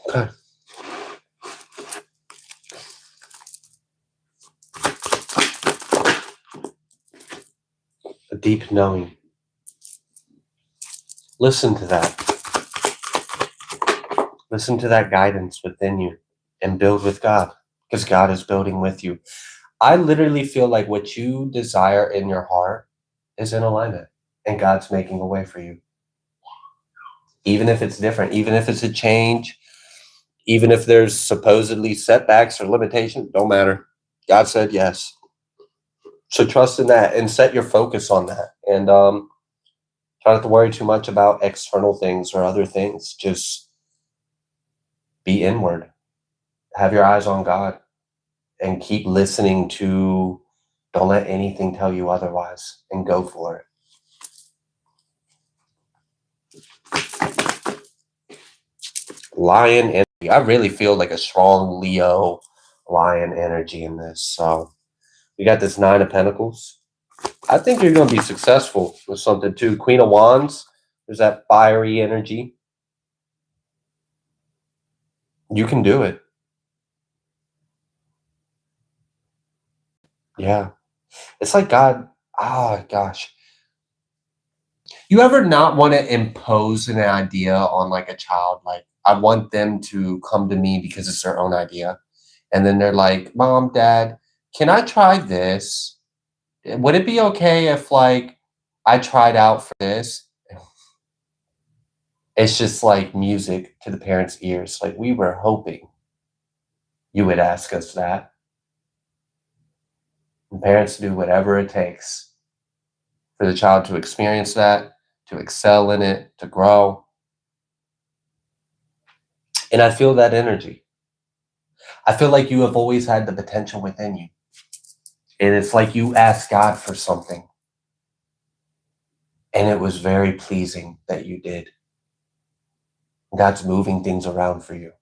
Speaker 2: Okay. A deep knowing. Listen to that. Listen to that guidance within you and build with God because God is building with you. I literally feel like what you desire in your heart is in alignment and God's making a way for you. Even if it's different, even if it's a change, even if there's supposedly setbacks or limitations, don't matter. God said yes. So trust in that and set your focus on that. And try not to worry too much about external things or other things. Just be inward. Have your eyes on God and keep listening to, don't let anything tell you otherwise, and go for it. Lion energy. I really feel like a strong Leo lion energy in this. So we got this 9 of Pentacles. I think you're going to be successful with something too. Queen of Wands. There's that fiery energy. You can do it. Yeah. It's like God. Ah, gosh. You ever not want to impose an idea on like a child? Like, I want them to come to me because it's their own idea. And then they're like, Mom, Dad, can I try this? Would it be okay if like I tried out for this? It's just like music to the parents' ears. Like, we were hoping you would ask us that. And parents do whatever it takes for the child to experience that, to excel in it, to grow. And I feel that energy. I feel like you have always had the potential within you. And it's like you asked God for something. And it was very pleasing that you did. God's moving things around for you.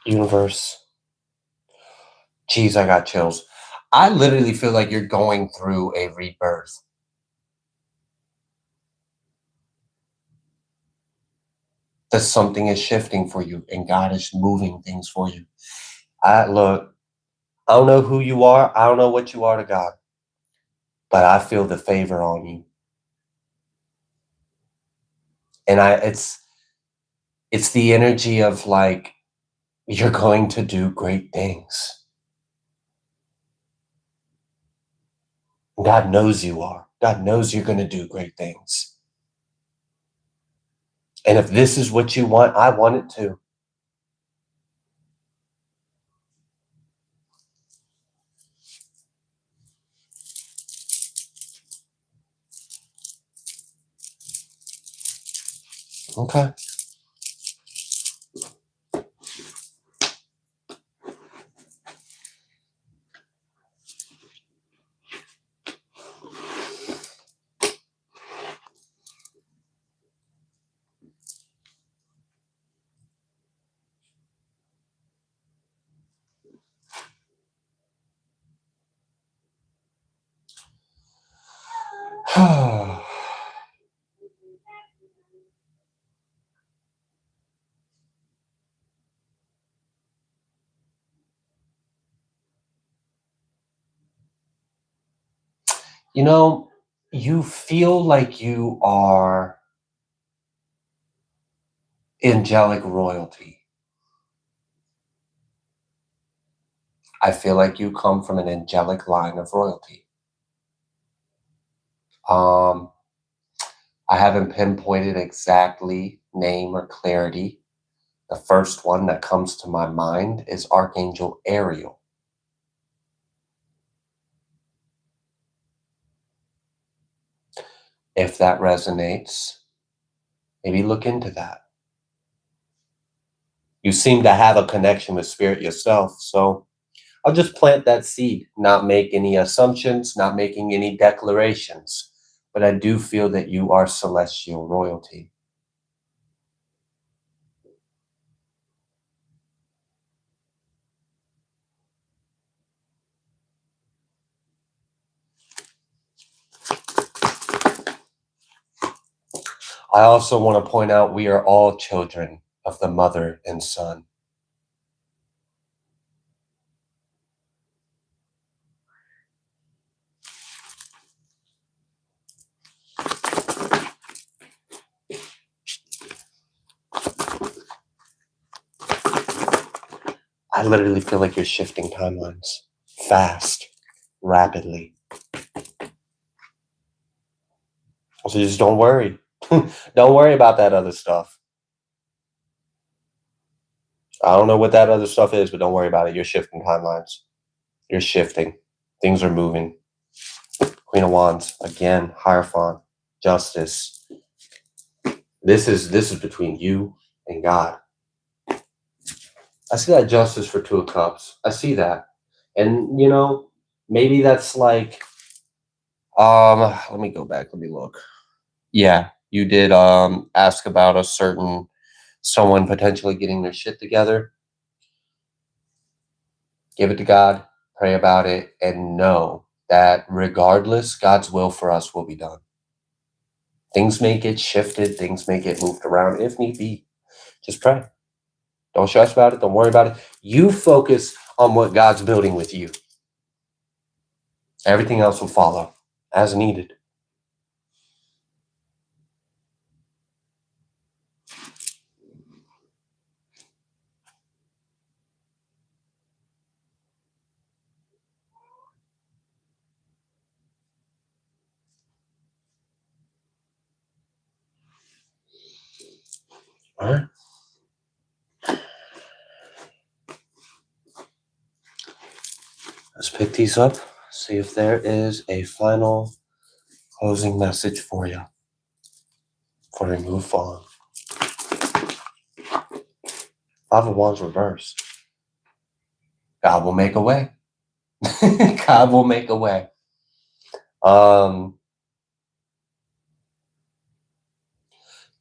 Speaker 2: Universe. Geez, I got chills. I literally feel like you're going through a rebirth. That something is shifting for you and God is moving things for you. Look, I don't know who you are. I don't know what you are to God, but I feel the favor on you. And it's the energy of like, you're going to do great things. God knows you are. God knows you're going to do great things. And if this is what you want, I want it too. Okay. You know, you feel like you are angelic royalty. I feel like you come from an angelic line of royalty. I haven't pinpointed exactly name or clarity. The first one that comes to my mind is Archangel Ariel. If that resonates, maybe look into that. You seem to have a connection with spirit yourself, so I'll just plant that seed, not make any assumptions, not making any declarations, but I do feel that you are celestial royalty. I also want to point out we are all children of the mother and son. I literally feel like you're shifting timelines fast, rapidly. So just don't worry. Don't worry about that other stuff. I don't know what that other stuff is, but don't worry about it. You're shifting timelines. You're shifting. Things are moving. Queen of Wands, again, Hierophant, Justice. This is between you and God. I see that Justice for Two of Cups. I see that. And, you know, maybe that's like, let me go back. Let me look. Yeah, you did ask about a certain someone potentially getting their shit together. Give it to God, pray about it, and know that regardless, God's will for us will be done. Things may get shifted, things may get moved around if need be. Just pray. Don't stress about it. Don't worry about it. You focus on what God's building with you. Everything else will follow as needed. All right. Let's pick these up. See if there is a final closing message for you before we move on. Five of Wands reversed. God will make a way. God will make a way.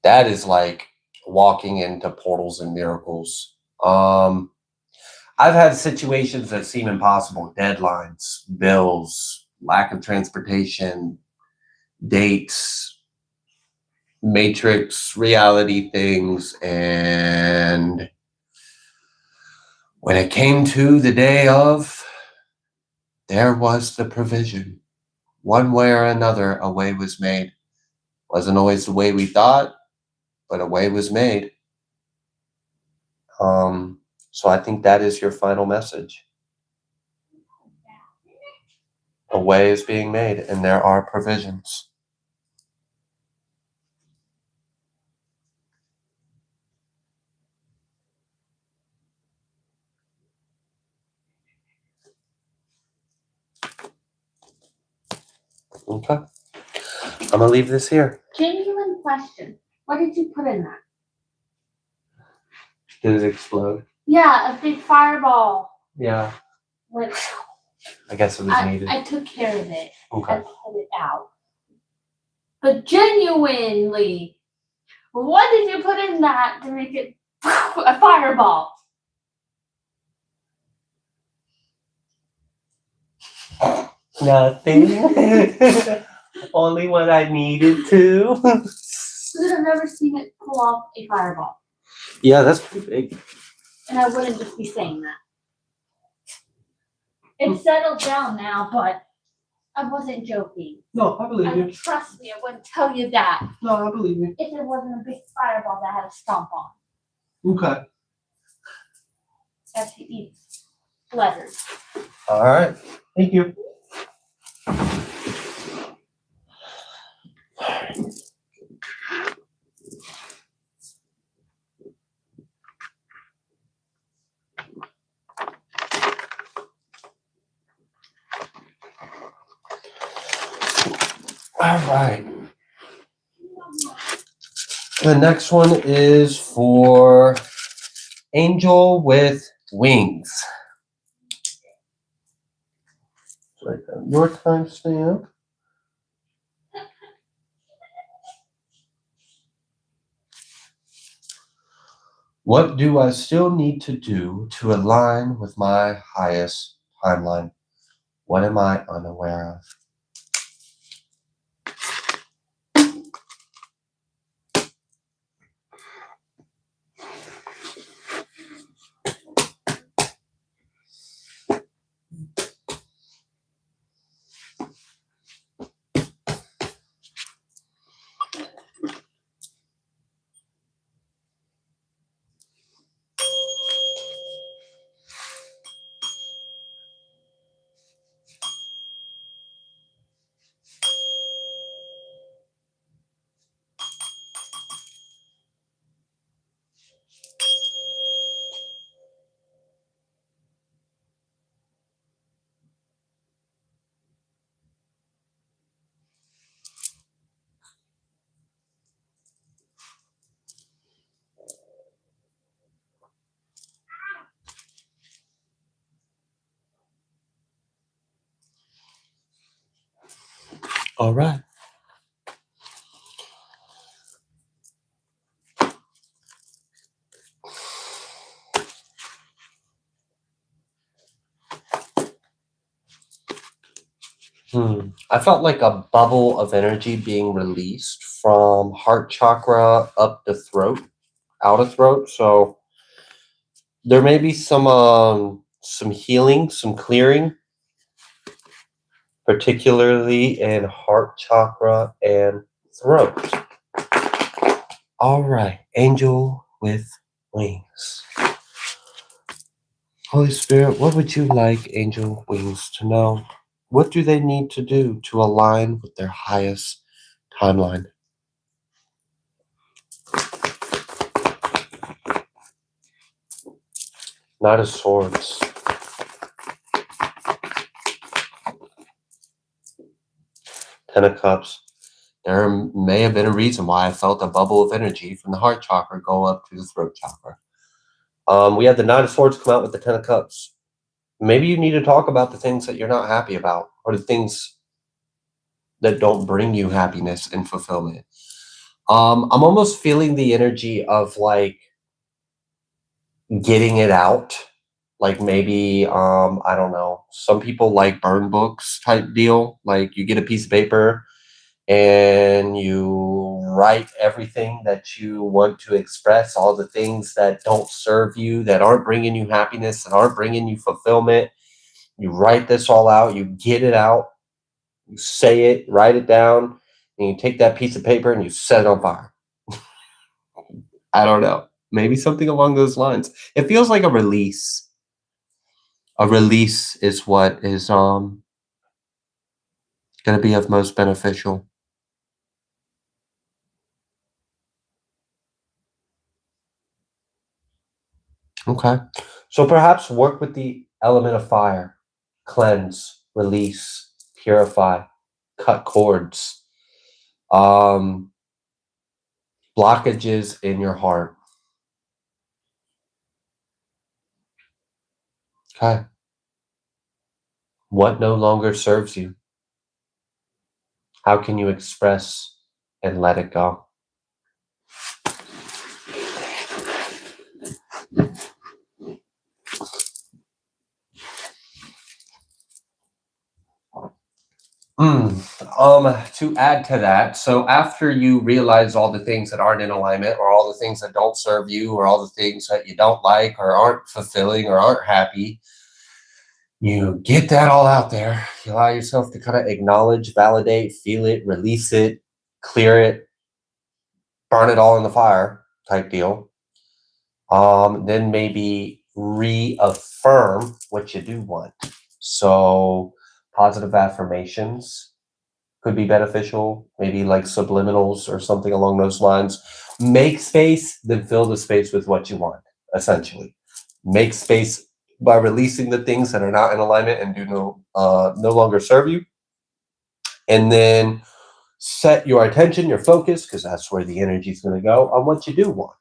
Speaker 2: That is like walking into portals and miracles. I've had situations that seem impossible, deadlines, bills, lack of transportation, dates, matrix reality things, and when it came to the day of, there was the provision. One way or another, a way was made. Wasn't always the way we thought, but a way was made. So I think that is your final message. A way is being made, and there are provisions. Okay. I'm going to leave this here.
Speaker 1: Genuine question. What did you put in that?
Speaker 2: Did it explode?
Speaker 1: Yeah, a big fireball.
Speaker 2: Yeah.
Speaker 1: Like,
Speaker 2: I guess it was needed.
Speaker 1: I took care of it.
Speaker 2: Okay.
Speaker 1: I put it out. But genuinely, what did you put in that to make it a fireball?
Speaker 2: Nothing. Only what I needed to.
Speaker 1: Because I've never seen it pull off a fireball.
Speaker 2: Yeah, that's pretty big.
Speaker 1: And I wouldn't just be saying that. It's settled down now, but I wasn't joking.
Speaker 2: No, I believe you.
Speaker 1: Trust me, I wouldn't tell you that.
Speaker 2: No, I believe you.
Speaker 1: If there wasn't a big fireball that I had to stomp on.
Speaker 2: Okay.
Speaker 1: As he eats letters.
Speaker 2: All right. Thank you. All right. The next one is for Angel with Wings. Write down your timestamp. What do I still need to do to align with my highest timeline? What am I unaware of? All right. I felt like a bubble of energy being released from heart chakra up the throat, out of throat. So there may be some healing, some clearing, particularly in heart chakra and throat. All right, Angel with Wings. Holy Spirit, what would you like Angel Wings to know? What do they need to do to align with their highest timeline? Knight of Swords. Ten of Cups. There may have been a reason why I felt a bubble of energy from the heart chakra go up to the throat chakra. We have the Knight of Swords come out with the Ten of Cups. Maybe you need to talk about the things that you're not happy about, or the things that don't bring you happiness and fulfillment. I'm almost feeling the energy of like getting it out. Like maybe, I don't know, some people like burn books type deal. Like you get a piece of paper and you write everything that you want to express, all the things that don't serve you, that aren't bringing you happiness, that aren't bringing you fulfillment. You write this all out, you get it out, you say it, write it down, and you take that piece of paper and you set it on fire. I don't know. Maybe something along those lines. It feels like a release. A release is what is going to be of most beneficial. Okay. So perhaps work with the element of fire. Cleanse, release, purify, cut cords. Blockages in your heart. Okay. What no longer serves you? How can you express and let it go? To add to that, so after you realize all the things that aren't in alignment, or all the things that don't serve you, or all the things that you don't like, or aren't fulfilling, or aren't happy, You get that all out there. You allow yourself to kind of acknowledge, validate, feel it, release it, clear it, burn it all in the fire type deal. Then maybe reaffirm what you do want. So positive affirmations could be beneficial, maybe like subliminals or something along those lines. Make space, then fill the space with what you want, essentially. Make space by releasing the things that are not in alignment and do no longer serve you. And then set your attention, your focus, because that's where the energy is going to go, on what you do want.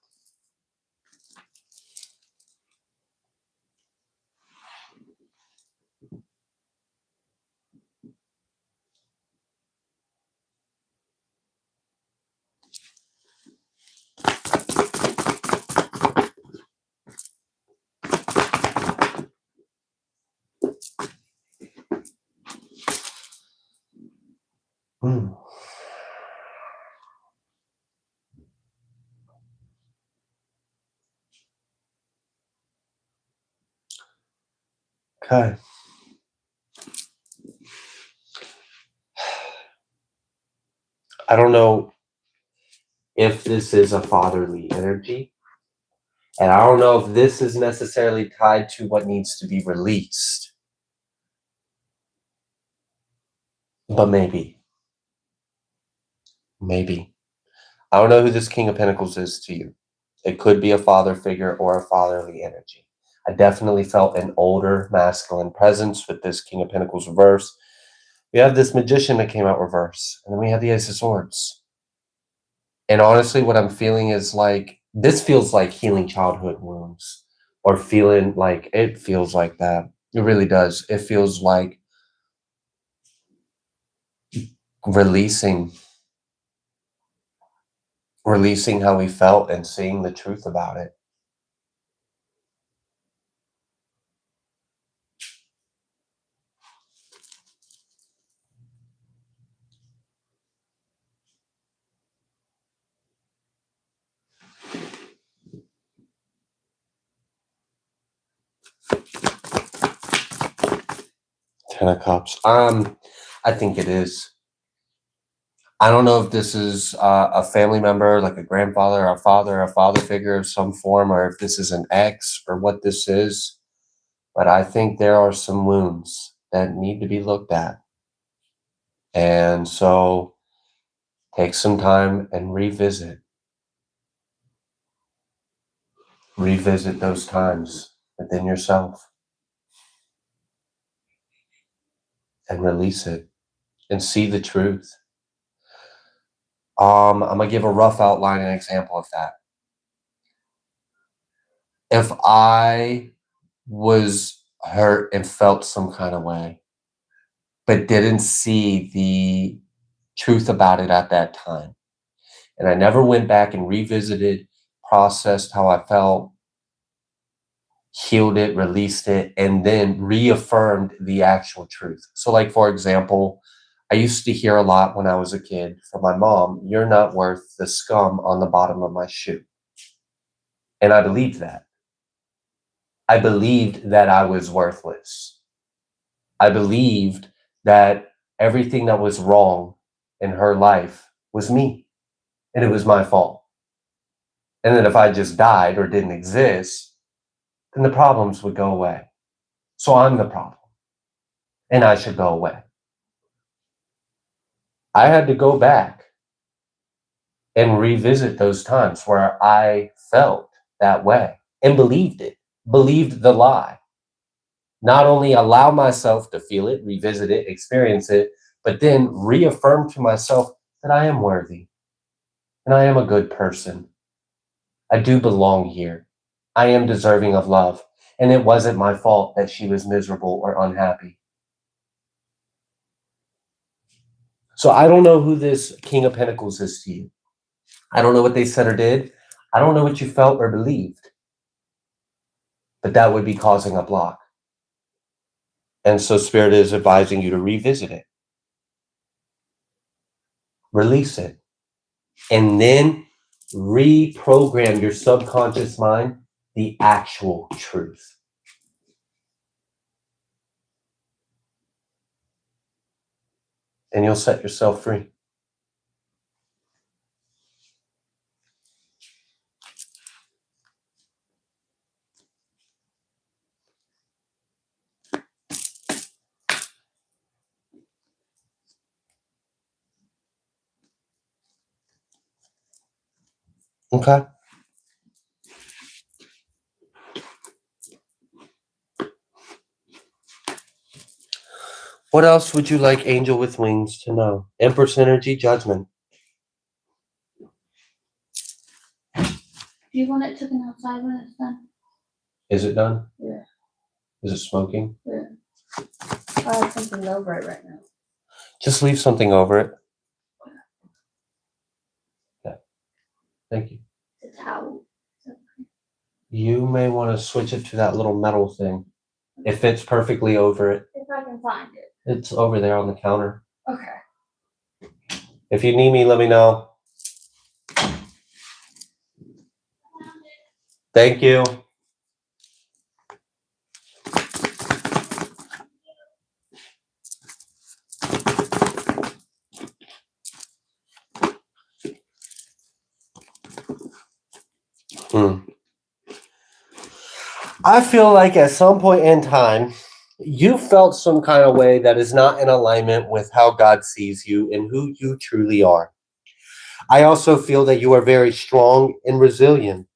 Speaker 2: Okay. I don't know if this is a fatherly energy, and I don't know if this is necessarily tied to what needs to be released, but maybe. I don't know who this King of Pentacles is to you. It could be a father figure or a fatherly energy. I definitely felt an older masculine presence with this King of Pentacles reverse. We have this Magician that came out reverse, and then we have the Ace of Swords. And honestly, what I'm feeling is like, this feels like healing childhood wounds, or feeling like, it feels like that. It really does. It feels like releasing how we felt and seeing the truth about it. Ten of Cups. I think it is. I don't know if this is a family member, like a grandfather, a father figure of some form, or if this is an ex, or what this is. But I think there are some wounds that need to be looked at. And so take some time and revisit those times within yourself and release it and see the truth. I'm gonna give a rough outline and example of that. If I was hurt and felt some kind of way, but didn't see the truth about it at that time, and I never went back and revisited, processed how I felt, healed it, released it, and then reaffirmed the actual truth. So like, for example, I used to hear a lot when I was a kid from my mom, "You're not worth the scum on the bottom of my shoe." And I believed that. I believed that I was worthless. I believed that everything that was wrong in her life was me, and it was my fault. And then if I just died or didn't exist, then the problems would go away. So I'm the problem, and I should go away. I had to go back and revisit those times where I felt that way and believed it, believed the lie. Not only allow myself to feel it, revisit it, experience it, but then reaffirm to myself that I am worthy and I am a good person. I do belong here. I am deserving of love. And it wasn't my fault that she was miserable or unhappy. So I don't know who this King of Pentacles is to you. I don't know what they said or did. I don't know what you felt or believed. But that would be causing a block. And so Spirit is advising you to revisit it. Release it. And then reprogram your subconscious mind the actual truth. and you'll set yourself free. Okay. What else would you like Angel with Wings to know? Empress energy, judgment.
Speaker 1: Do you want it taken outside when it's done?
Speaker 2: Is it done?
Speaker 1: Yeah.
Speaker 2: Is it smoking?
Speaker 1: Yeah. I have something over it right now.
Speaker 2: Just leave something over it. Yeah. Thank you.
Speaker 1: The towel.
Speaker 2: You may want to switch it to that little metal thing. It fits perfectly over it.
Speaker 1: If I can find it.
Speaker 2: It's over there on the counter.
Speaker 1: Okay.
Speaker 2: If you need me, let me know. Thank you. I feel like at some point in time, you felt some kind of way that is not in alignment with how God sees you and who you truly are. I also feel that you are very strong and resilient.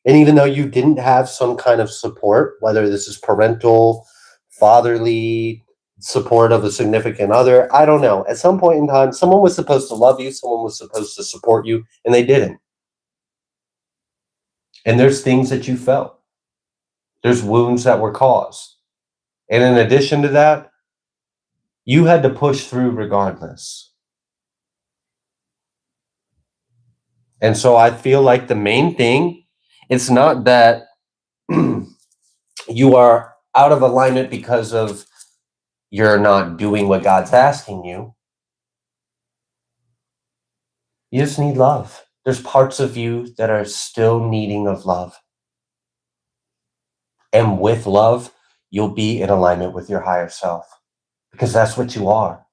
Speaker 2: And even though you didn't have some kind of support, whether this is parental, fatherly support of a significant other, I don't know. At some point in time, someone was supposed to love you, someone was supposed to support you, and they didn't. And there's things that you felt. There's wounds that were caused. And in addition to that, you had to push through regardless. And so I feel like the main thing, it's not that you are out of alignment because of you're not doing what God's asking you. You just need love. There's parts of you that are still needing of love. And with love, you'll be in alignment with your higher self because that's what you are.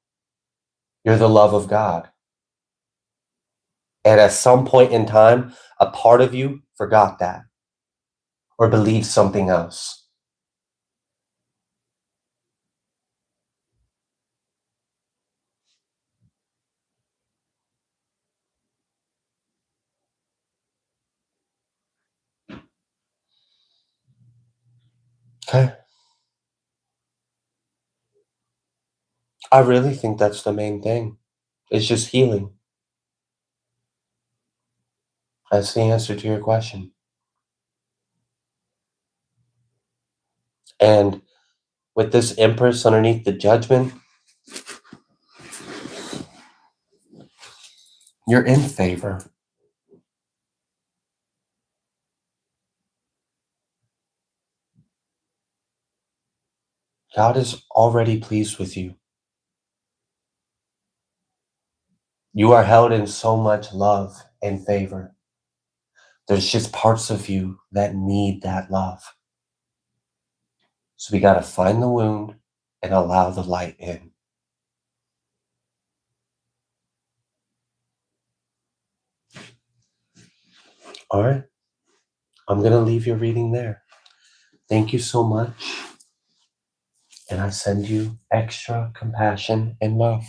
Speaker 2: You're the love of God. And at some point in time, a part of you forgot that or believed something else. Okay. I really think that's the main thing. It's just healing. That's the answer to your question. And with this Empress underneath the judgment, you're in favor. God is already pleased with you. You are held in so much love and favor. There's just parts of you that need that love. So we got to find the wound and allow the light in. All right. I'm going to leave your reading there. Thank you so much. And I send you extra compassion and love.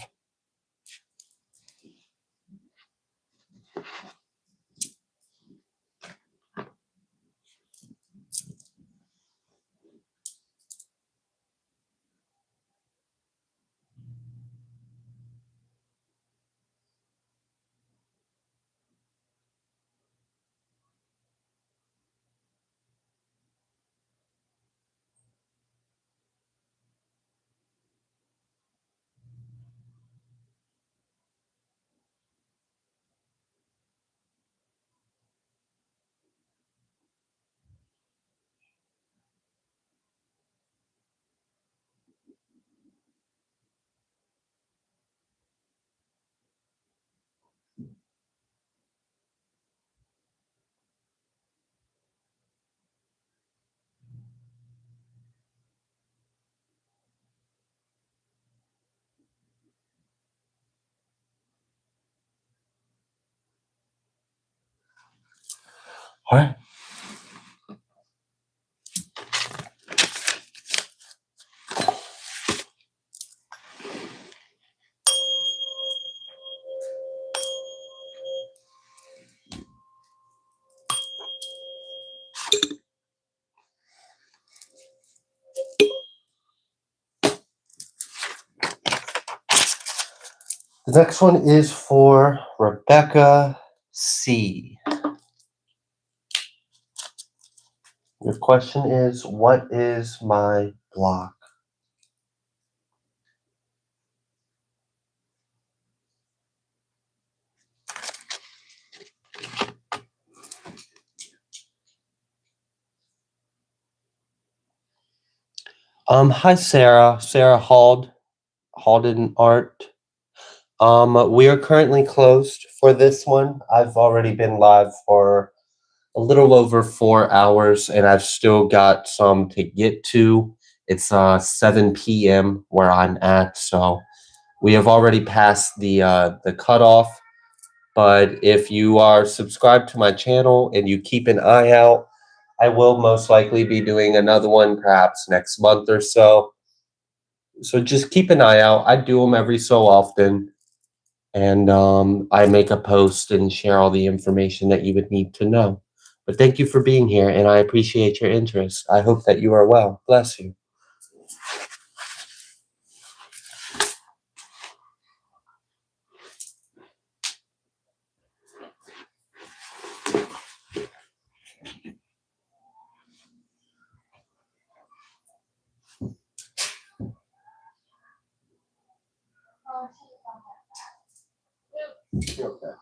Speaker 2: All right. The next one is for Rebecca C. Your question is, what is my block? Hi Sarah. Sarah Halden Art. We are currently closed for this one. I've already been live for a little over 4 hours and I've still got some to get to. It's 7 p.m. where I'm at, so we have already passed the cutoff. But if you are subscribed to my channel and you keep an eye out, I will most likely be doing another one perhaps next month or so. So just keep an eye out. I do them every so often. And I make a post and share all the information that you would need to know. But thank you for being here, and I appreciate your interest. I hope that you are well. Bless you. Okay.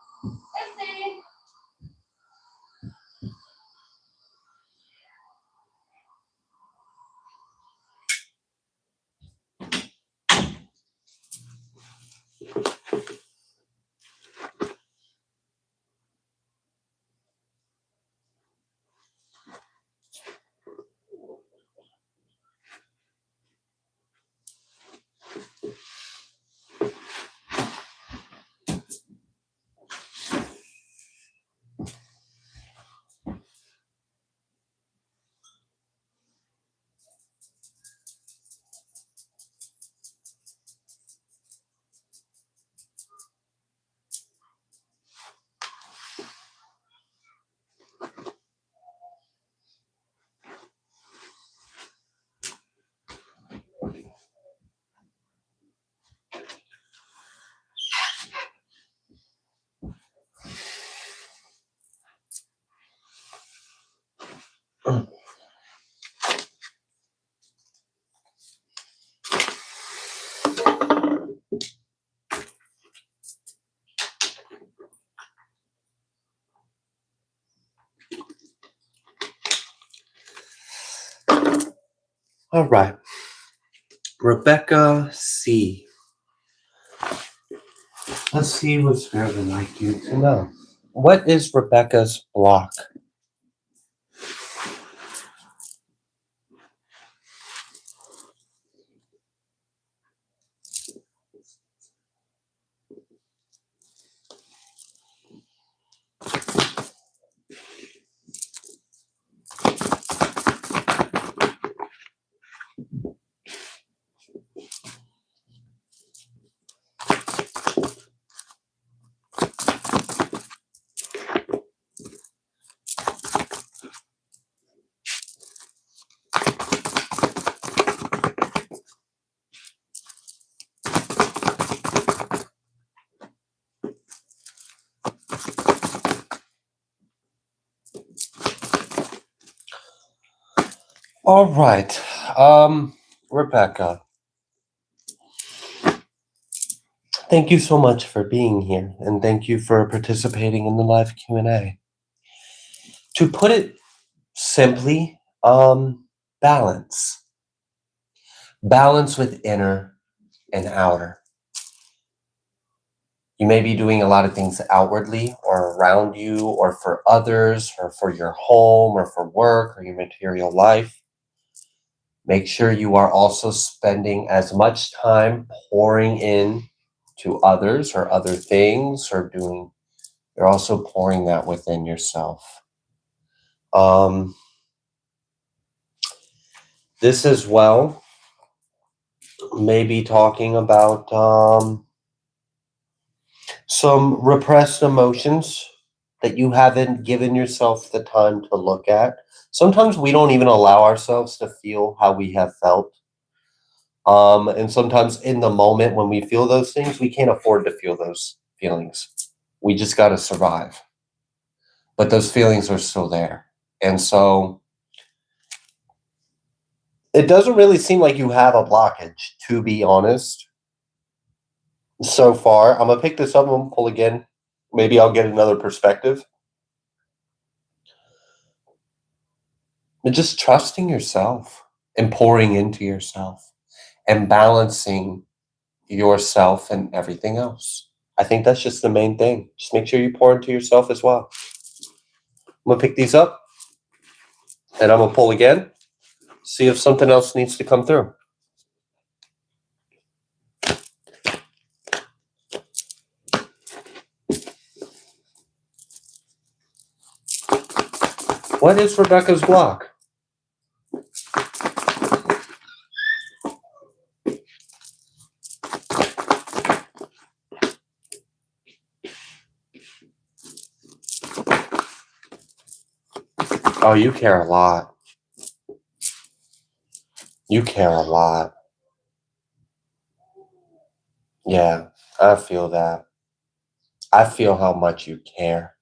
Speaker 2: All right. Rebecca C. Let's see what Spirit would like you to know. What is Rebecca's block? All right. Rebecca, thank you so much for being here, and thank you for participating in the live Q&A. To put it simply, balance. Balance with inner and outer. You may be doing a lot of things outwardly or around you or for others or for your home or for work or your material life. Make sure you are also spending as much time pouring in to others or other things or you're also pouring that within yourself. This as well, maybe talking about some repressed emotions that you haven't given yourself the time to look at. Sometimes we don't even allow ourselves to feel how we have felt. And sometimes in the moment when we feel those things, we can't afford to feel those feelings. We just got to survive. But those feelings are still there. And so it doesn't really seem like you have a blockage, to be honest. So far, I'm going to pick this up and pull again. Maybe I'll get another perspective. But just trusting yourself and pouring into yourself and balancing yourself and everything else. I think that's just the main thing. Just make sure you pour into yourself as well. I'm going to pick these up and I'm going to pull again, see if something else needs to come through. What is Rebecca's block? Oh, you care a lot. You care a lot. Yeah, I feel that. I feel how much you care.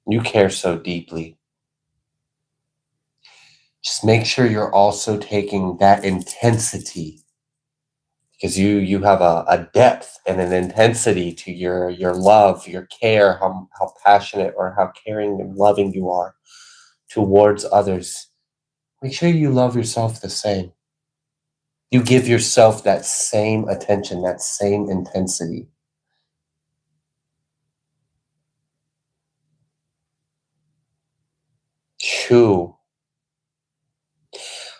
Speaker 2: You care so deeply. Just make sure you're also taking that intensity, because you have a depth and an intensity to your love, your care, how passionate or how caring and loving you are towards others. Make sure you love yourself the same. You give yourself that same attention, that same intensity. Chew.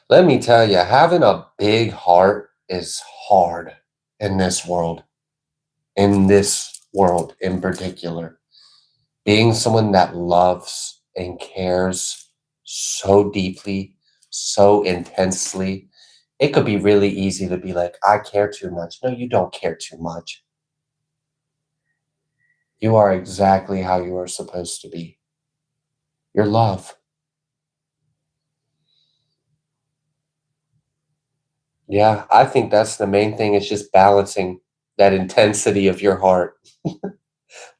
Speaker 2: Let me tell you, having a big heart is hard in this world in particular. Being someone that loves and cares so deeply, so intensely, it could be really easy to be like, I care too much. No, you don't care too much. You are exactly how you are supposed to be. Your love. Yeah, I think that's the main thing, is just balancing that intensity of your heart.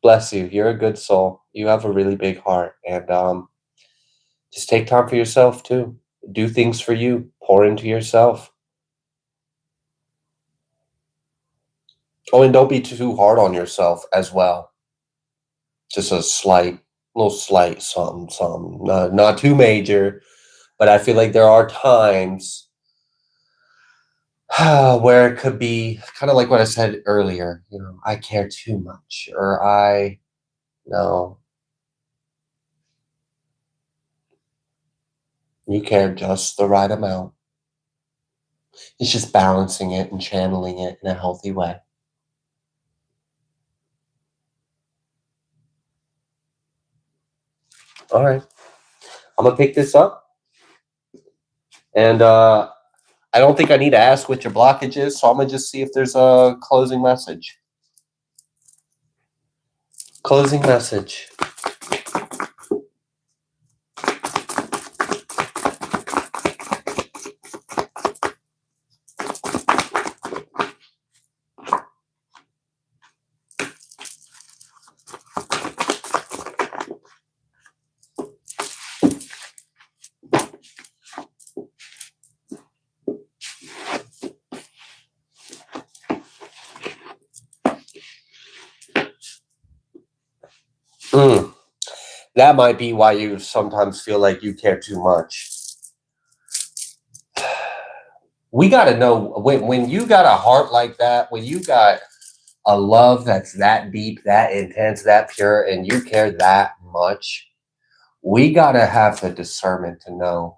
Speaker 2: Bless you. You're a good soul. You have a really big heart. And just take time for yourself too. Do things for you. Pour into yourself. Oh, and don't be too hard on yourself as well. Just a little slight something. Not too major, but I feel like there are times where it could be kind of like what I said earlier. I care too much, or no, you care just the right amount. It's just balancing it and channeling it in a healthy way. All right. I'm going to pick this up. And I don't think I need to ask what your blockage is, so I'm going to just see if there's a closing message. Closing message. That might be why you sometimes feel like you care too much. We got to know when you got a heart like that, when you got a love that's that deep, that intense, that pure, and you care that much, we got to have the discernment to know.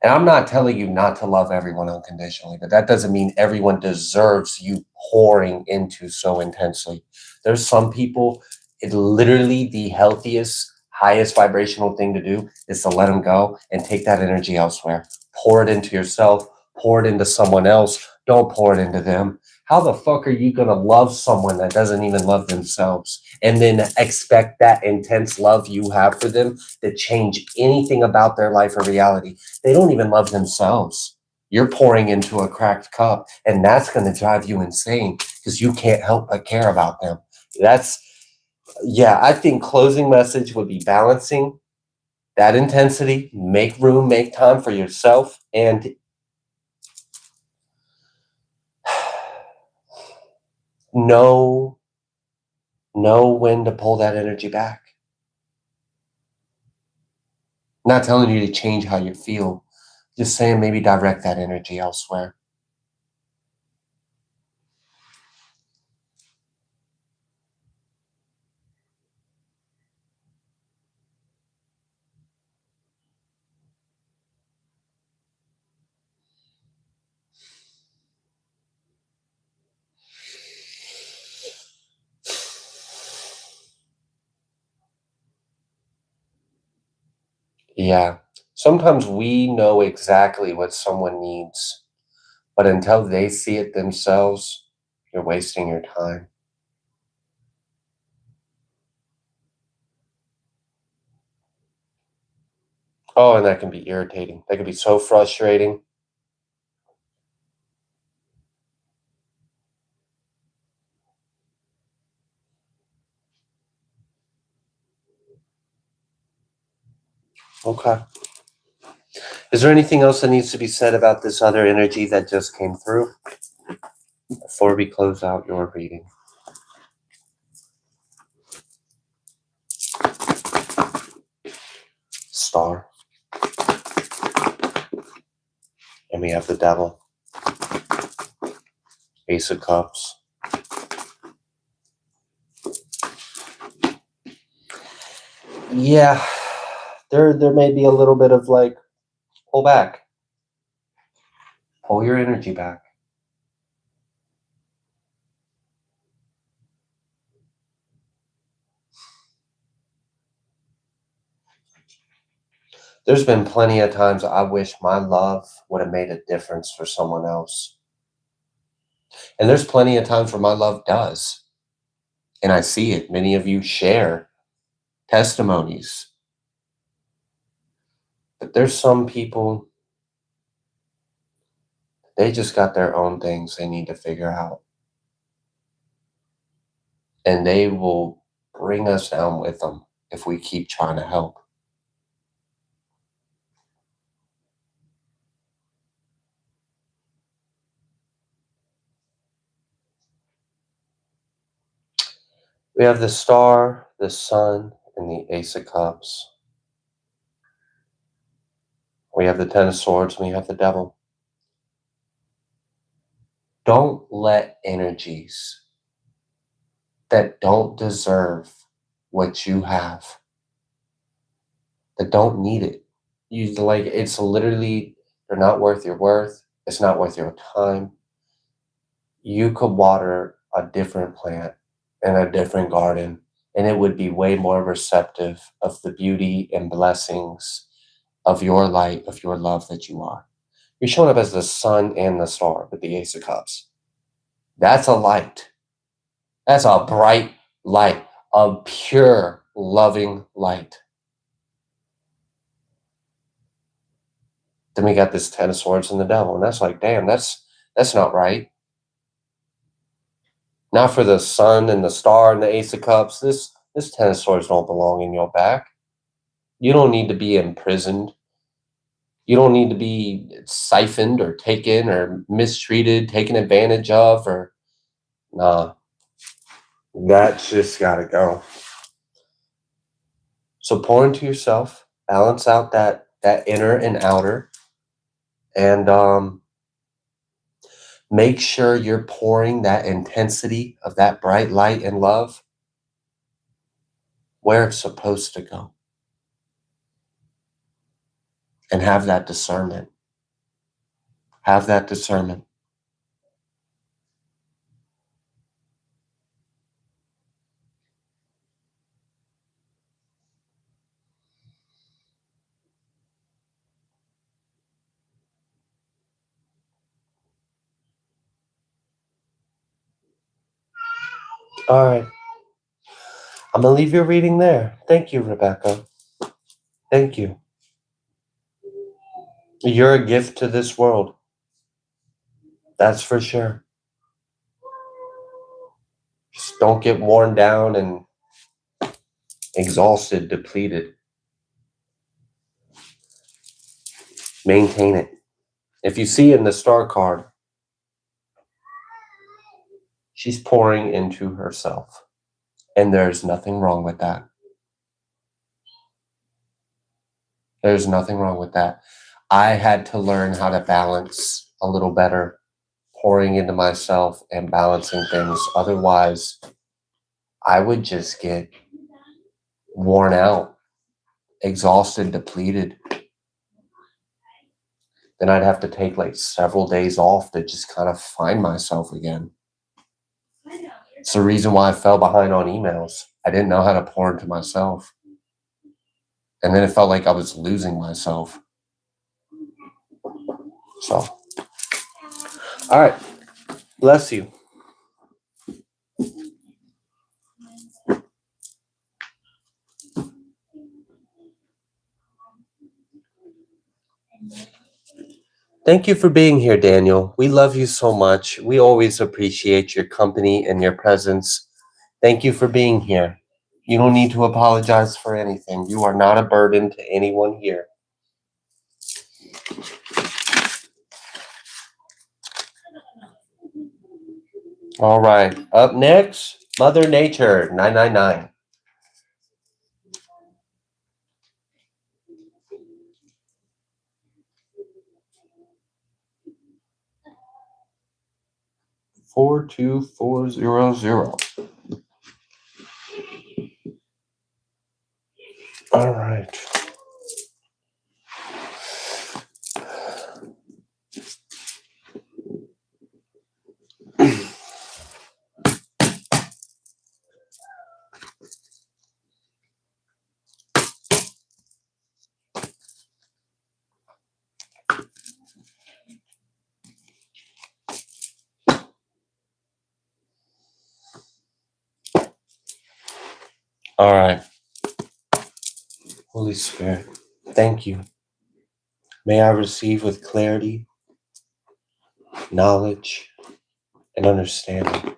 Speaker 2: And I'm not telling you not to love everyone unconditionally, but that doesn't mean everyone deserves you pouring into so intensely. There's some people, it's literally the healthiest, highest vibrational thing to do is to let them go and take that energy elsewhere. Pour it into yourself, pour it into someone else. Don't pour it into them. How the fuck are you going to love someone that doesn't even love themselves and then expect that intense love you have for them to change anything about their life or reality? They don't even love themselves. You're pouring into a cracked cup, and that's going to drive you insane because you can't help but care about them. I think closing message would be balancing that intensity, make room, make time for yourself, and know when to pull that energy back. Not telling you to change how you feel, just saying maybe direct that energy elsewhere. Yeah. Sometimes we know exactly what someone needs, but until they see it themselves, you're wasting your time. Oh, and that can be irritating. That can be so frustrating. Okay. Is there anything else that needs to be said about this other energy that just came through before we close out your reading? Star. And we have the Devil. Ace of Cups. Yeah. There may be a little bit of like, pull back. Pull your energy back. There's been plenty of times I wish my love would have made a difference for someone else. And there's plenty of times where my love does. And I see it. Many of you share testimonies. But there's some people, they just got their own things they need to figure out. And they will bring us down with them if we keep trying to help. We have the Star, the Sun, and the Ace of Cups. We have the Ten of Swords, and we have the Devil. Don't let energies that don't deserve what you have, that don't need it. It's literally, they're not worth your worth. It's not worth your time. You could water a different plant in a different garden, and it would be way more receptive of the beauty and blessings of your light, of your love that you are. You're showing up as the sun and the star with the Ace of Cups. That's a light. That's a bright light, a pure, loving light. Then we got this Ten of Swords and the Devil, and that's like, damn, that's not right. Not for the sun and the star and the Ace of Cups. This Ten of Swords don't belong in your back. You don't need to be imprisoned. You don't need to be siphoned or taken or mistreated, taken advantage of, or nah. That's just gotta go. So pour into yourself, balance out that inner and outer, and make sure you're pouring that intensity of that bright light and love where it's supposed to go. And have that discernment. Have that discernment. All right. I'm going to leave your reading there. Thank you, Rebecca. Thank you. You're a gift to this world. That's for sure. Just don't get worn down and exhausted, depleted. Maintain it. If you see in the star card, she's pouring into herself. And there's nothing wrong with that. There's nothing wrong with that. I had to learn how to balance a little better, pouring into myself and balancing things. Otherwise, I would just get worn out, exhausted, depleted. Then I'd have to take like several days off to just kind of find myself again. It's the reason why I fell behind on emails. I didn't know how to pour into myself. And then it felt like I was losing myself. So, all right. Bless you. Thank you for being here, Daniel. We love you so much. We always appreciate your company and your presence. Thank you for being here. You don't need to apologize for anything. You are not a burden to anyone here. All right. Up next, Mother Nature 999. Four two 400. All right. All right. Holy Spirit, thank you. May I receive with clarity, knowledge, and understanding.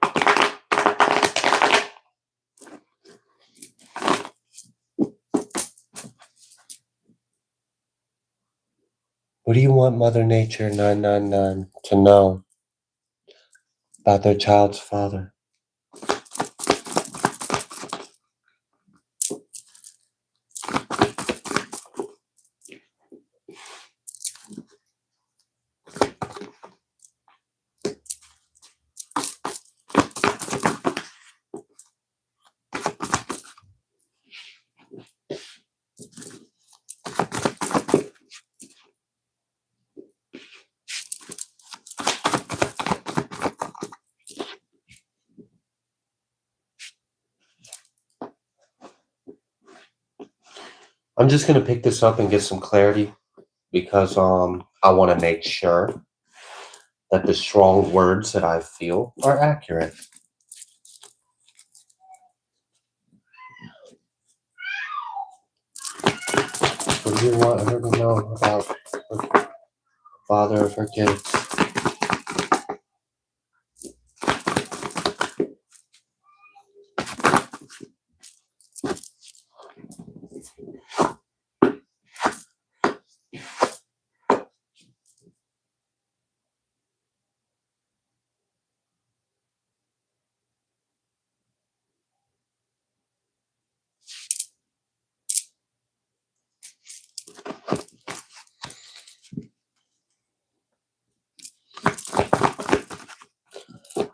Speaker 2: What do you want Mother Nature 999 to know about their child's father? I'm just going to pick this up and get some clarity because I want to make sure that the strong words that I feel are accurate. What do you want her to know about the father of her kids?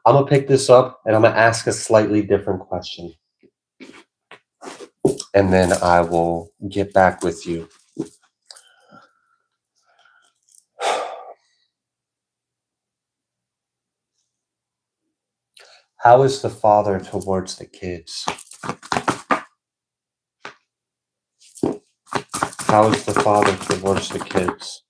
Speaker 2: I'm going to pick this up and I'm going to ask a slightly different question. And then I will get back with you. How is the father towards the kids? How is the father towards the kids?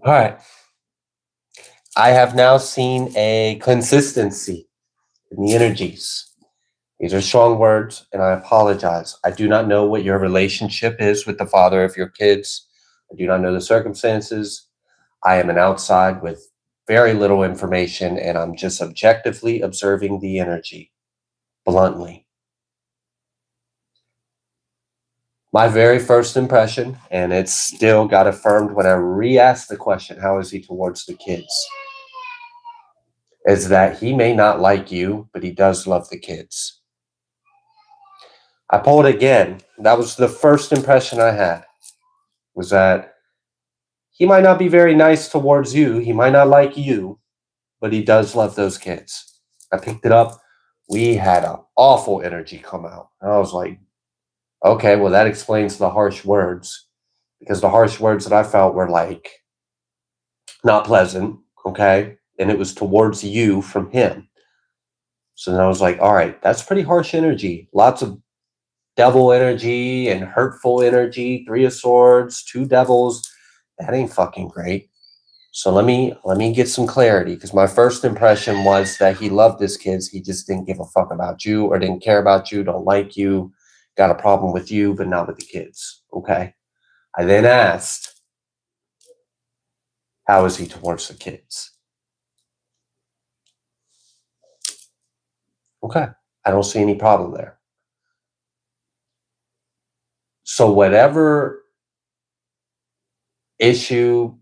Speaker 2: All right. I have now seen a consistency in the energies. These are strong words, and I apologize. I do not know what your relationship is with the father of your kids. I do not know the circumstances. I am an outside with very little information, and I'm just objectively observing the energy, bluntly. My very first impression, and it still got affirmed when I re-asked the question, how is he towards the kids, is that he may not like you, but he does love the kids. I pulled again. That was the first impression I had, was that he might not be very nice towards you. He might not like you, but he does love those kids. I picked it up. We had an awful energy come out. And I was like, okay, well, that explains the harsh words, because the harsh words that I felt were like not pleasant, okay? And it was towards you from him. So then I was like, all right, that's pretty harsh energy. Lots of devil energy and hurtful energy, 3 of swords, 2 devils. That ain't fucking great. So let me get some clarity, because my first impression was that he loved his kids. He just didn't give a fuck about you, or didn't care about you, don't like you, got a problem with you, but not with the kids. Okay. I then asked, how is he towards the kids? Okay. I don't see any problem there. So whatever issue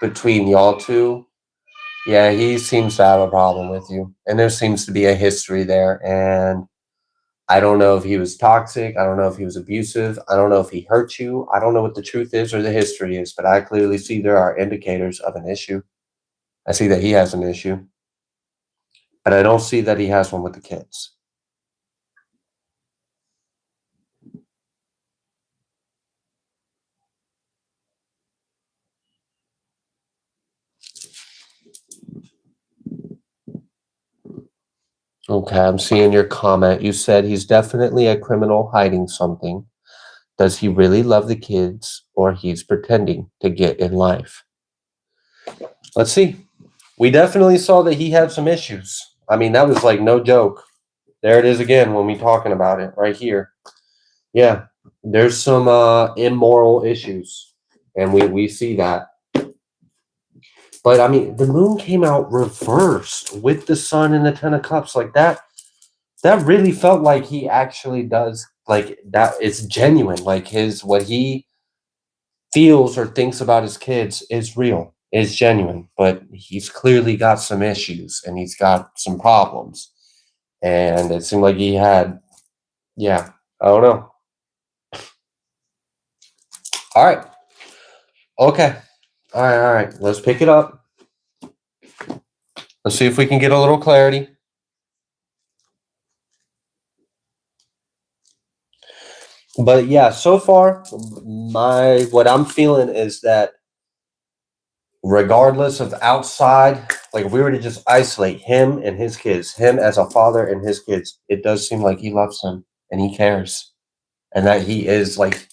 Speaker 2: between y'all two, yeah, he seems to have a problem with you. And there seems to be a history there. And I don't know if he was toxic. I don't know if he was abusive. I don't know if he hurt you. I don't know what the truth is or the history is, but I clearly see there are indicators of an issue. I see that he has an issue, but I don't see that he has one with the kids. Okay, I'm seeing your comment. You said he's definitely a criminal hiding something. Does he really love the kids, or he's pretending to get in life? Let's see. We definitely saw that he had some issues. I mean, that was like no joke. There it is again when we talking about it right here. Yeah, there's some immoral issues, and we see that. But I mean, the moon came out reversed with the sun and the 10 of cups like that. That really felt like he actually does, like, that. It's genuine. Like what he feels or thinks about his kids is real. Is genuine, but he's clearly got some issues and he's got some problems. And it seemed like he had, yeah, I don't know. All right. Okay. All right. Let's pick it up. Let's see if we can get a little clarity. But yeah, so far, what I'm feeling is that regardless of outside, like if we were to just isolate him and his kids, him as a father and his kids, it does seem like he loves them and he cares. And that he is like,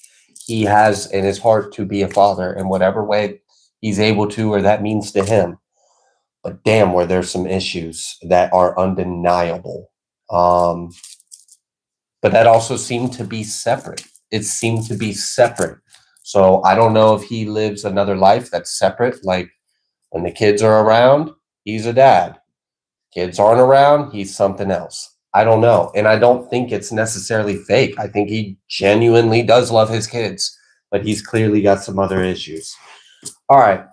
Speaker 2: he has in his heart to be a father in whatever way he's able to, or that means to him. But damn, where there's some issues that are undeniable. But that also seemed to be separate. It seemed to be separate. So I don't know if he lives another life that's separate. Like when the kids are around, he's a dad. Kids aren't around, he's something else. I don't know. And I don't think it's necessarily fake. I think he genuinely does love his kids, but he's clearly got some other issues. All right.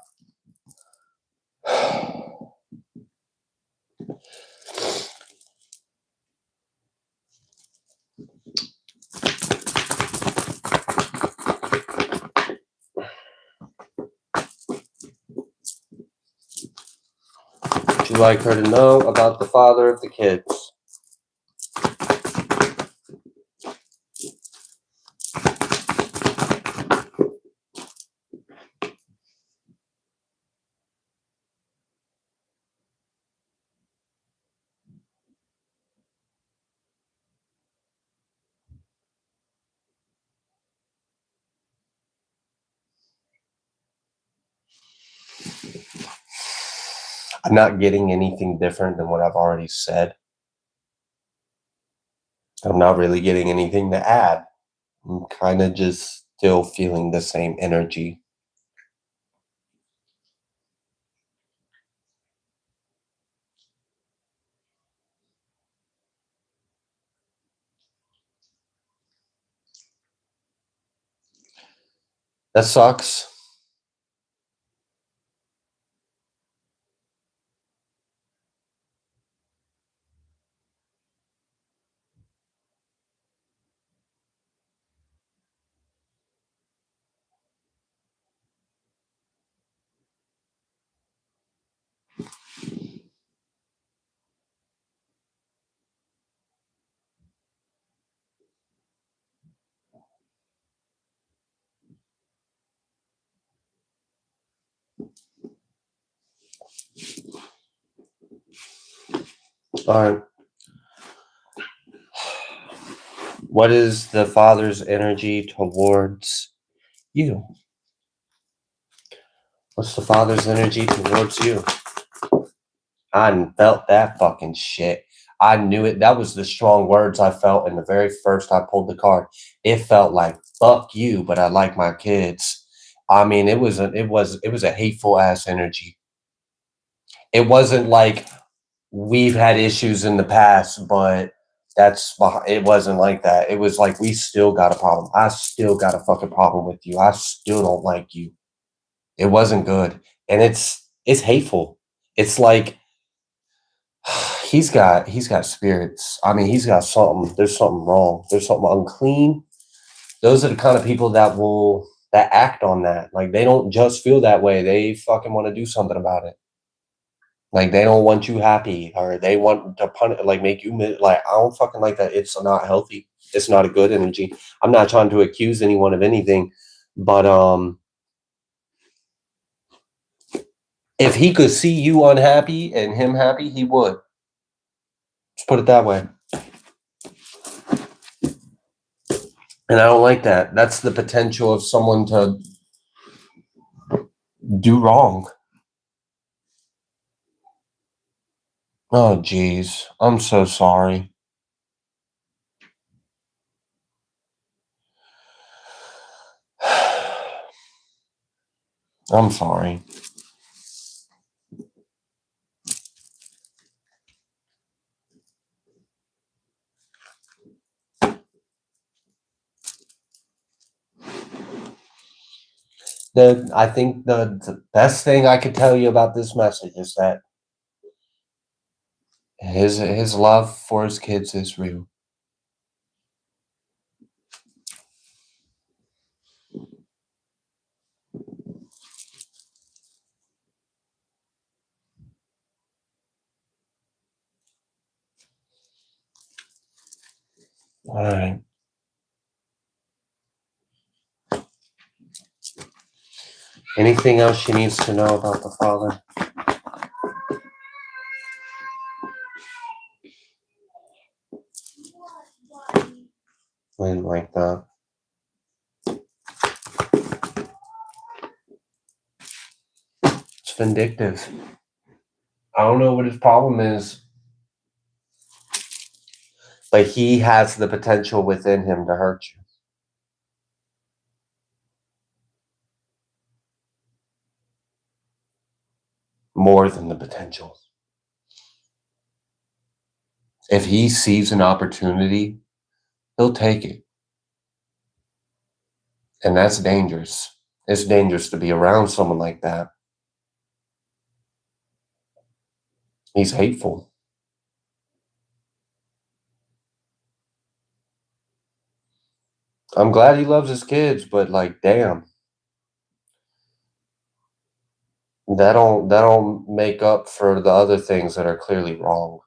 Speaker 2: Would you like her to know about the father of the kids? I'm not getting anything different than what I've already said. I'm not really getting anything to add. I'm kind of just still feeling the same energy. That sucks. All right. What is the Father's energy towards you? What's the Father's energy towards you? I felt that fucking shit. I knew it. That was the strong words I felt in the very first I pulled the card. It felt like fuck you, but I like my kids. I mean, it was a hateful ass energy. It wasn't like we've had issues in the past, but it wasn't like that. It was like we still got a problem. I still got a fucking problem with you. I still don't like you. It wasn't good. And it's hateful. It's like he's got spirits. I mean, he's got something. There's something wrong. There's something unclean. Those are the kind of people that act on that. Like they don't just feel that way. They fucking want to do something about it. Like they don't want you happy, or they want to punish, like make you like. I don't fucking like that. It's not healthy. It's not a good energy. I'm not trying to accuse anyone of anything, but if he could see you unhappy and him happy, he would. Let's put it that way. And I don't like that. That's the potential of someone to do wrong. Oh, geez. I'm so sorry. I'm sorry. I think the best thing I could tell you about this message is that his love for his kids is real. All right. Anything else she needs to know about the father? I didn't like that. It's vindictive. I don't know what his problem is, but he has the potential within him to hurt you. More than the potential. If he sees an opportunity, he'll take it. And that's dangerous. It's dangerous to be around someone like that. He's hateful. I'm glad he loves his kids, but like, damn. That don't make up for the other things that are clearly wrong.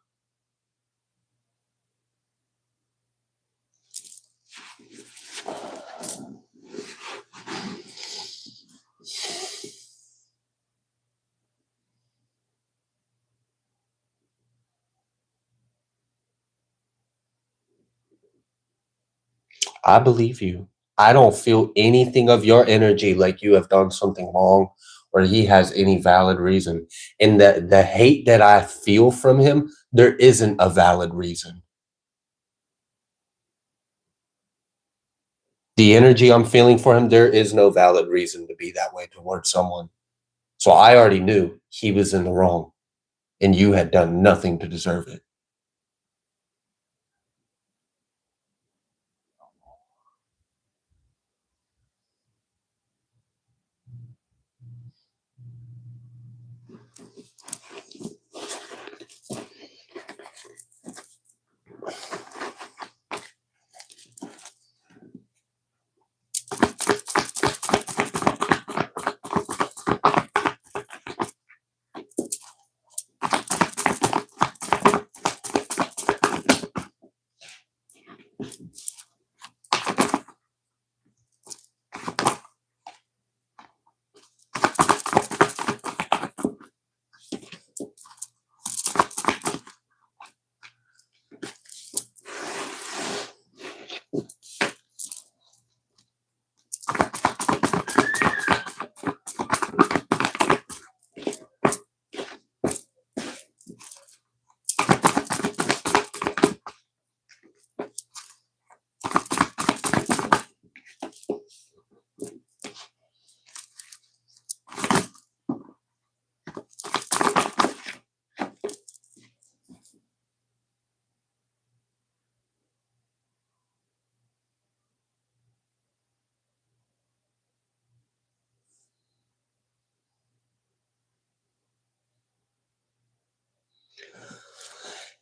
Speaker 2: I believe you. I don't feel anything of your energy like you have done something wrong or he has any valid reason. And the hate that I feel from him, there isn't a valid reason. The energy I'm feeling for him, there is no valid reason to be that way towards someone. So I already knew he was in the wrong, and you had done nothing to deserve it.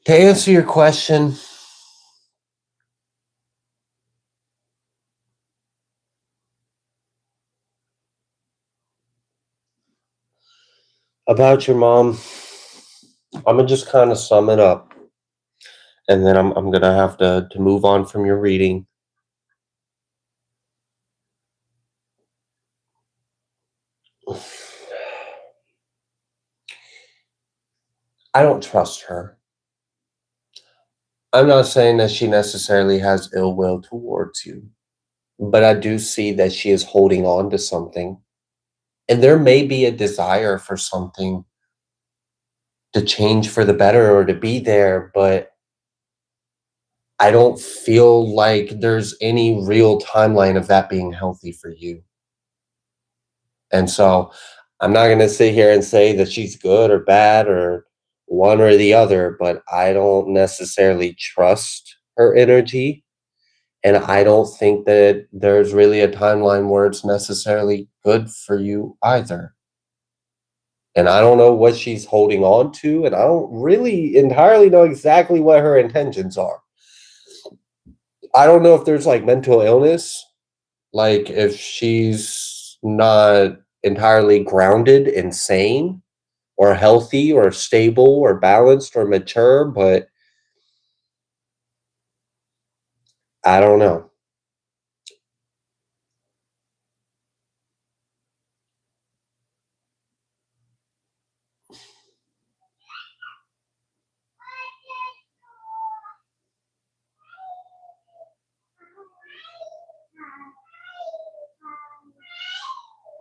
Speaker 2: To answer your question, about your mom, I'm gonna just kind of sum it up, and then I'm gonna have to move on from your reading. I don't trust her. I'm not saying that she necessarily has ill will towards you, but I do see that she is holding on to something. And there may be a desire for something to change for the better or to be there, but I don't feel like there's any real timeline of that being healthy for you. And so I'm not going to sit here and say that she's good or bad or one or the other, but I don't necessarily trust her energy. And I don't think that there's really a timeline where it's necessarily good for you either. And I don't know what she's holding on to, and I don't really entirely know exactly what her intentions are. I don't know if there's like mental illness, like if she's not entirely grounded and sane or healthy or stable or balanced or mature, but I don't know.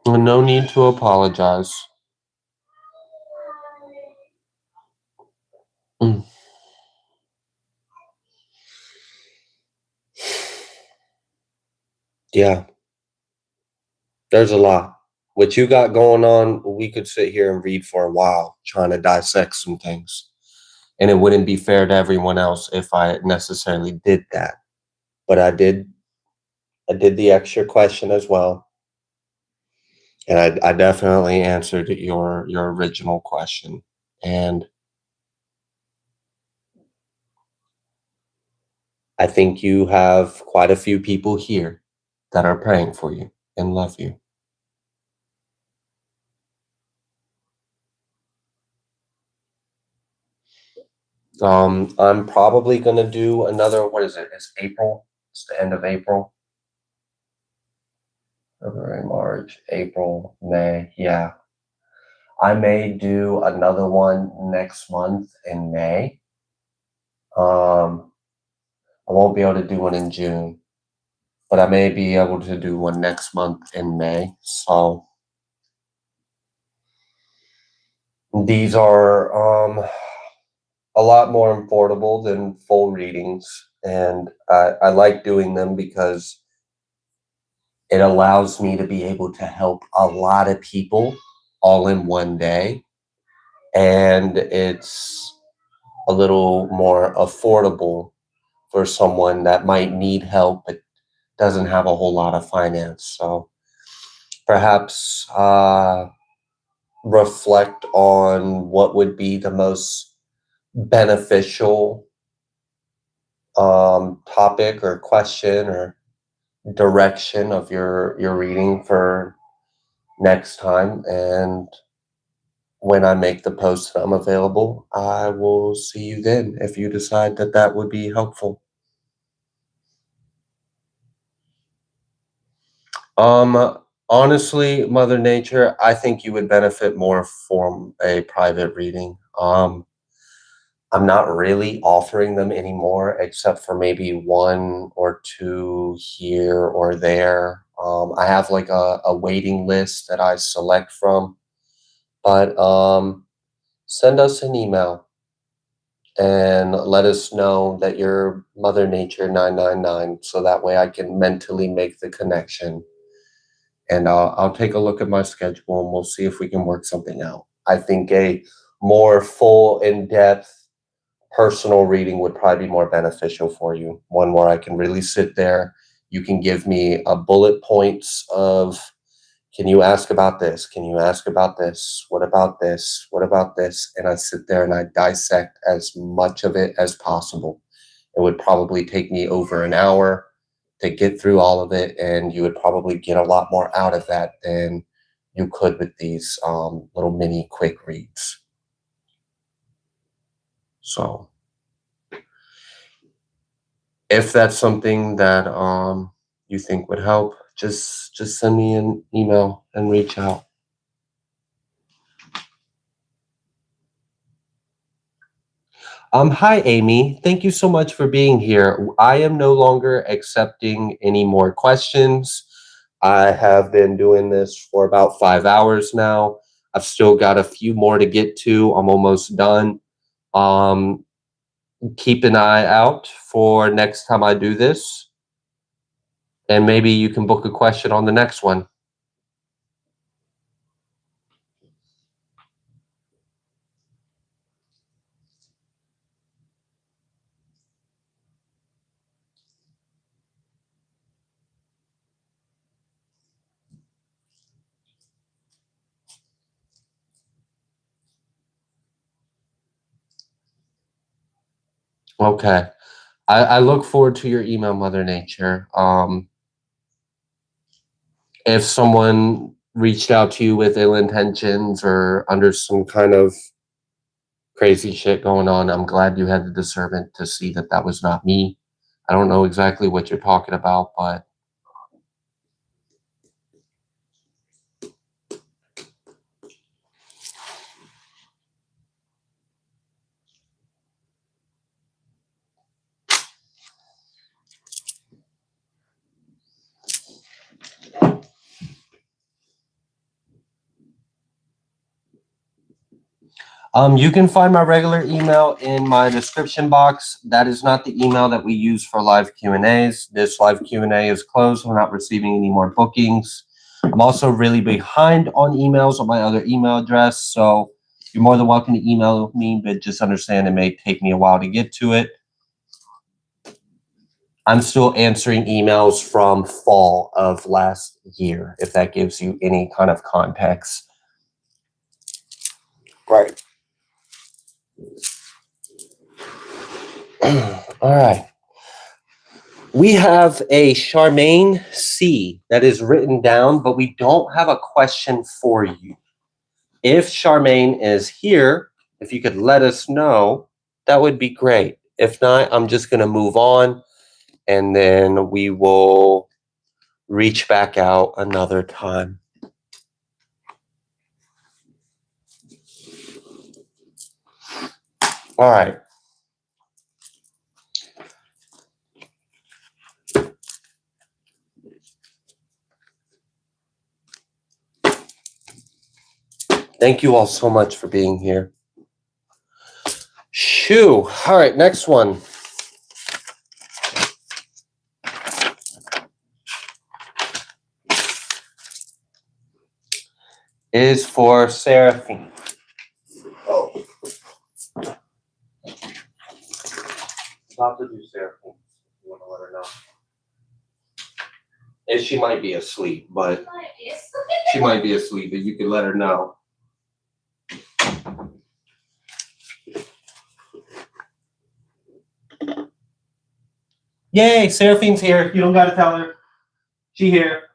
Speaker 2: No need to apologize. Mm. Yeah, there's a lot. What you got going on, we could sit here and read for a while trying to dissect some things. And it wouldn't be fair to everyone else if I necessarily did that. But I did the extra question as well. And I definitely answered your original question. And I think you have quite a few people here that are praying for you and love you. I'm probably gonna do another, what is it? It's April. It's the end of April. February, March, April, May. Yeah. I may do another one next month in May. I won't be able to do one in June, but I may be able to do one next month in May. So These are a lot more affordable than full readings, and I like doing them because it allows me to be able to help a lot of people all in one day, and it's a little more affordable for someone that might need help but doesn't have a whole lot of finance. So perhaps reflect on what would be the most beneficial topic or question or direction of your reading for next time. And when I make the post that I'm available, I will see you then if you decide that that would be helpful. Honestly, Mother Nature, I think you would benefit more from a private reading. I'm not really offering them anymore, except for maybe one or two here or there. I have like a waiting list that I select from, but send us an email and let us know that you're Mother Nature 999, so that way I can mentally make the connection. And I'll take a look at my schedule and we'll see if we can work something out. I think a more full, in-depth, personal reading would probably be more beneficial for you. One where I can really sit there. You can give me a bullet points of, can you ask about this? Can you ask about this? What about this? What about this? And I sit there and I dissect as much of it as possible. It would probably take me over an hour to get through all of it, and you would probably get a lot more out of that than you could with these little mini quick reads. So if that's something that you think would help, just send me an email and reach out. Hi, Amy. Thank you so much for being here. I am no longer accepting any more questions. I have been doing this for about 5 hours now. I've still got a few more to get to. I'm almost done. Um, Keep an eye out for next time I do this, and maybe you can book a question on the next one. Okay. I look forward to your email, Mother Nature. If someone reached out to you with ill intentions or under some kind of crazy shit going on, I'm glad you had the discernment to see that that was not me. I don't know exactly what you're talking about, but you can find my regular email in my description box. That is not the email that we use for live Q&As. This live Q&A is closed. We're not receiving any more bookings. I'm also really behind on emails on my other email address, so you're more than welcome to email me, but just understand it may take me a while to get to it. I'm still answering emails from fall of last year, if that gives you any kind of context. Right. All right. We have a Charmaine C that is written down, but we don't have a question for you. If Charmaine is here, if you could let us know, that would be great. If not, I'm just going to move on, and then we will reach back out another time. All right. Thank you all so much for being here. Shoo. All right, next one. Is for Seraphine. Oh. About to do Seraphine. You want to let her know. And she might be asleep, but she might be asleep, but you can let her know. Yay, Seraphine's here. You don't gotta tell her. She here.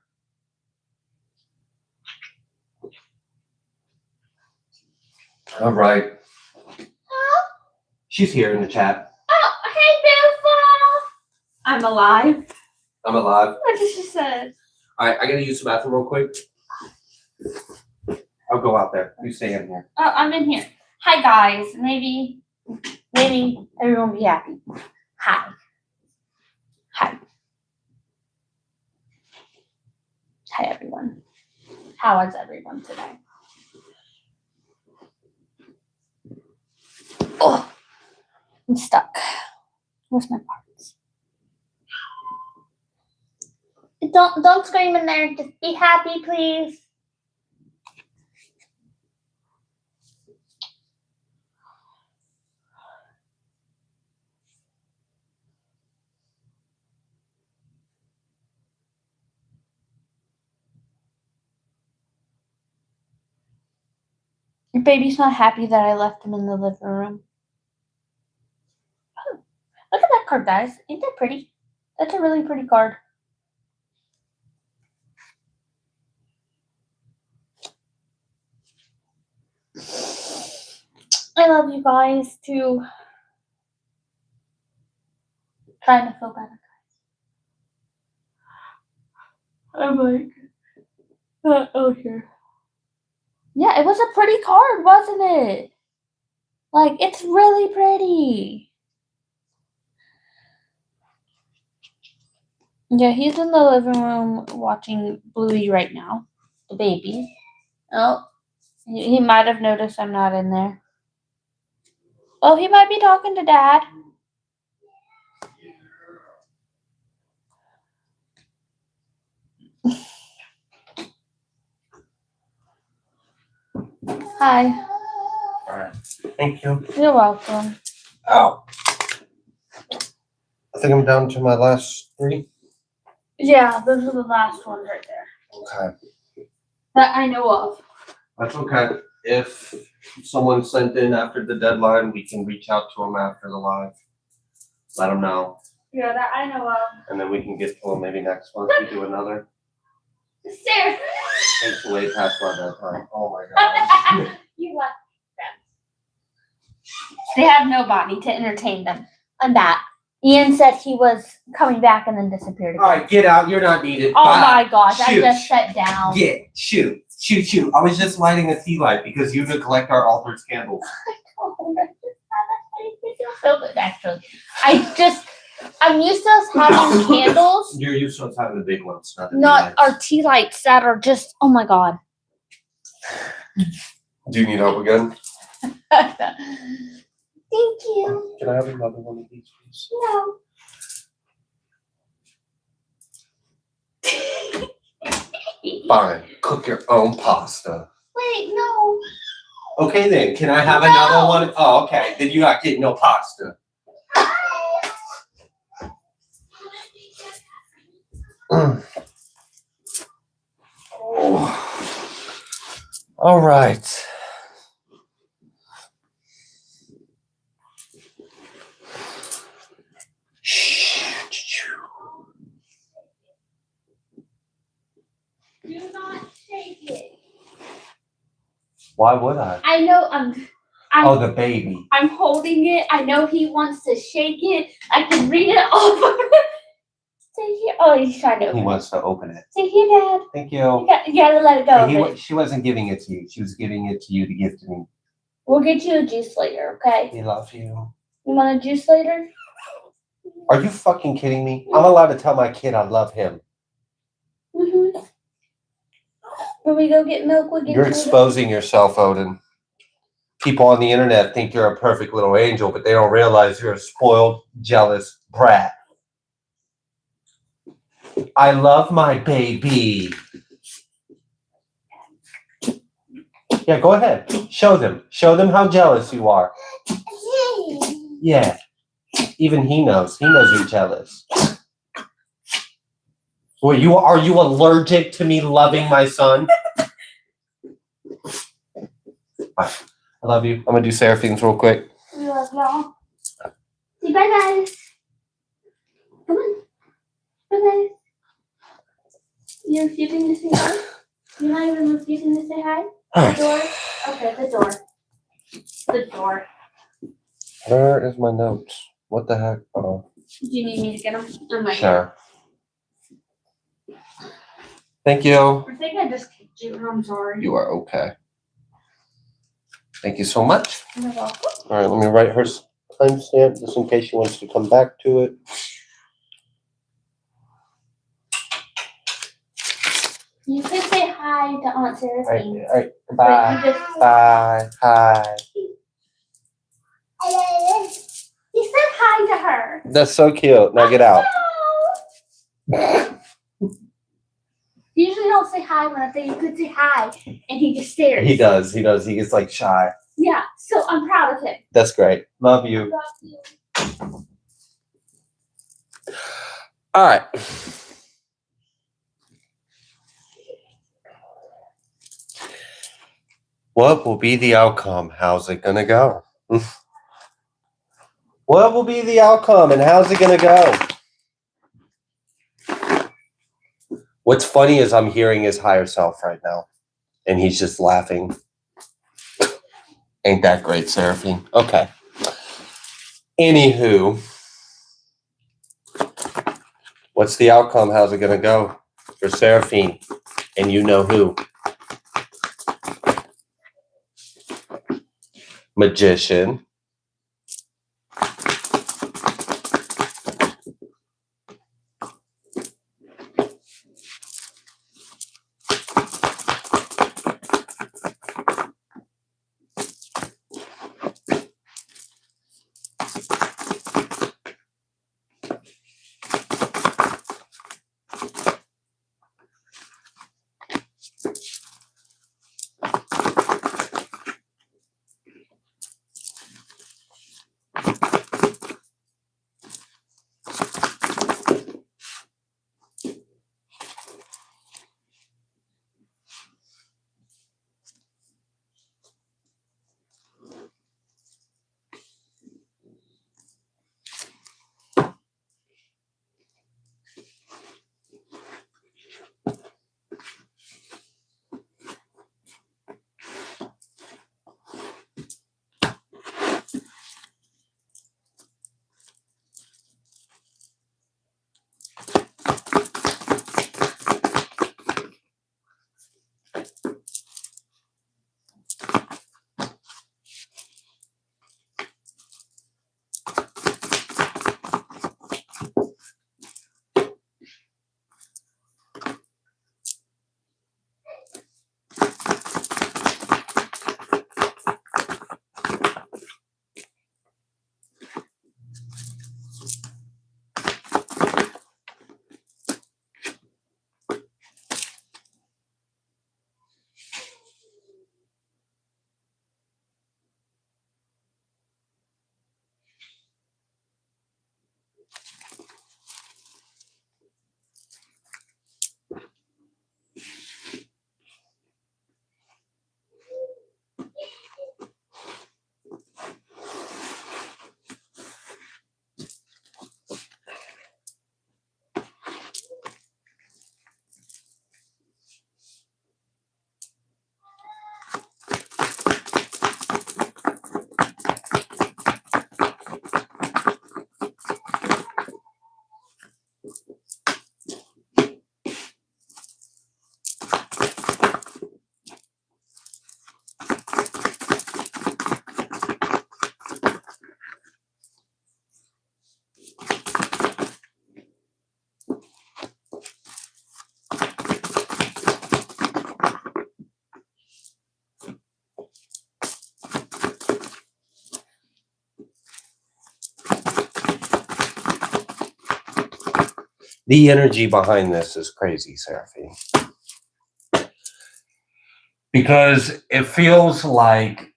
Speaker 2: All right. She's here in the chat.
Speaker 1: Oh, hey, beautiful. I'm alive.
Speaker 2: I'm alive.
Speaker 1: What did she say?
Speaker 2: All right, I gotta use the bathroom real quick. I'll go out there. You stay in here.
Speaker 1: Oh, I'm in here. Hi, guys. Maybe everyone will be happy. Hi. Hi. Hi, everyone. How is everyone today? Oh, I'm stuck. Where's my parts? Don't scream in there. Just be happy, please. Your baby's not happy that I left him in the living room. Oh, look at that card, guys. Ain't that pretty? That's a really pretty card. I love you guys too. Trying to feel better, guys. I'm like, oh, here. Yeah, it was a pretty card, wasn't it? Like, it's really pretty. Yeah, he's in the living room watching Bluey right now. The baby. Oh, he might have noticed I'm not in there. Oh, he might be talking to Dad. Hi.
Speaker 2: All right. Thank you.
Speaker 1: You're welcome.
Speaker 2: Oh. I think I'm down to my last 3.
Speaker 1: Yeah, those are the last ones right there.
Speaker 2: Okay.
Speaker 1: That I know of.
Speaker 2: That's okay. If someone sent in after the deadline, we can reach out to them after the live. Let them know.
Speaker 1: Yeah, that I know of.
Speaker 2: And then we can get to them maybe next month. We do another.
Speaker 1: Sarah.
Speaker 2: It's way past my bedtime. Oh my god.
Speaker 1: You left them. They have nobody to entertain them. I'm back. Ian said he was coming back and then disappeared again.
Speaker 2: All right, get out. You're not needed.
Speaker 1: Oh
Speaker 2: Bye.
Speaker 1: my gosh,
Speaker 2: Shoot.
Speaker 1: I just sat down.
Speaker 2: Get. Shoot. Shoot. Shoot. I was just lighting a tea light because you neglect our altar's candles.
Speaker 1: So good, actually. I'm used to us having candles.
Speaker 2: You're used to us having the big ones,
Speaker 1: Not our tea lights that are just, oh my god.
Speaker 2: Do you need help again?
Speaker 1: Thank you.
Speaker 2: Can I have another one of these, please?
Speaker 1: No.
Speaker 2: Fine. Cook your own pasta.
Speaker 1: Wait, no.
Speaker 2: Okay then. Can I have another one? Oh, okay. Then you not getting no pasta. Oh. All right.
Speaker 1: Do not shake it.
Speaker 2: Why would I?
Speaker 1: I know
Speaker 2: Oh, the baby.
Speaker 1: I'm holding it. I know he wants to shake it. I can read it over. Stay here. Oh, he's trying to open
Speaker 2: He
Speaker 1: it.
Speaker 2: wants to open it.
Speaker 1: Stay here, Dad.
Speaker 2: Thank you.
Speaker 1: You gotta let it go.
Speaker 2: She wasn't giving it to you. She was giving it to you to give to me.
Speaker 1: We'll get you a juice later, okay?
Speaker 2: We love you.
Speaker 1: You want a juice later?
Speaker 2: Are you fucking kidding me? I'm allowed to tell my kid I love him.
Speaker 1: Mm-hmm. When we go get milk, we'll get
Speaker 2: You're
Speaker 1: milk.
Speaker 2: exposing yourself, Odin. People on the internet think you're a perfect little angel, but they don't realize you're a spoiled, jealous brat. I love my baby. Yeah, go ahead. Show them. Show them how jealous you are. Yeah. Even he knows. He knows you're jealous. Well, are you allergic to me loving my son? I love you. I'm gonna do Seraphine's real quick.
Speaker 1: We love y'all. Say bye, guys. Come on. Bye, guys. You're refusing to say hi? You're not even refusing to say hi? The door? Okay, the door. The door.
Speaker 2: Where is my notes? What the heck? Oh,
Speaker 1: Do you need me to get them? I'm right
Speaker 2: sure. Thank you.
Speaker 1: here. I think I just kicked you. I'm sorry.
Speaker 2: You are okay. Thank you so much.
Speaker 1: You're welcome.
Speaker 2: All right, let me write her timestamp just in case she wants to come back to it.
Speaker 1: You can say hi to Aunt Seraphine.
Speaker 2: All right. Bye. Bye. Hi.
Speaker 1: You said hi to her.
Speaker 2: That's so cute. Now get out.
Speaker 1: You usually don't say hi when I say you could say hi, and he just stares.
Speaker 2: He does. He does. He gets like shy.
Speaker 1: Yeah, so I'm proud of him.
Speaker 2: That's great. Love you.
Speaker 1: Love you.
Speaker 2: All right. What will be the outcome? How's it gonna go? What will be the outcome and how's it gonna go? What's funny is I'm hearing his higher self right now, and he's just laughing. Ain't that great, Seraphine? Okay. Anywho, what's the outcome? How's it gonna go for Seraphine? And you know who? Magician. The energy behind this is crazy, Seraphine. Because it feels like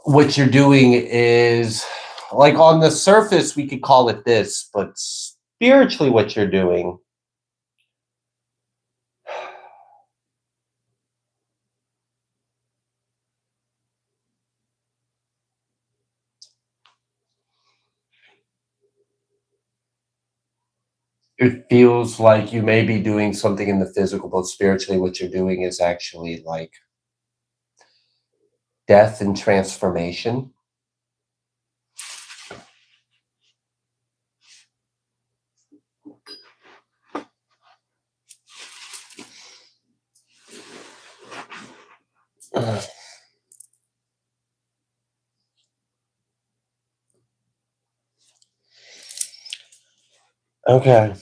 Speaker 2: what you're doing is, like, on the surface, we could call it this, but spiritually what you're doing, it feels like you may be doing something in the physical, but spiritually what you're doing is actually like death and transformation. Okay.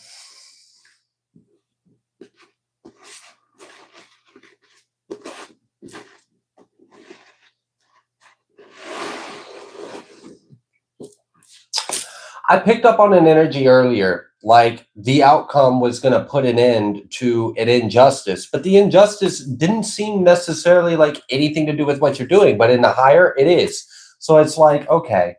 Speaker 2: I picked up on an energy earlier, like the outcome was going to put an end to an injustice, but the injustice didn't seem necessarily like anything to do with what you're doing, but in the higher, it is. So it's like, okay,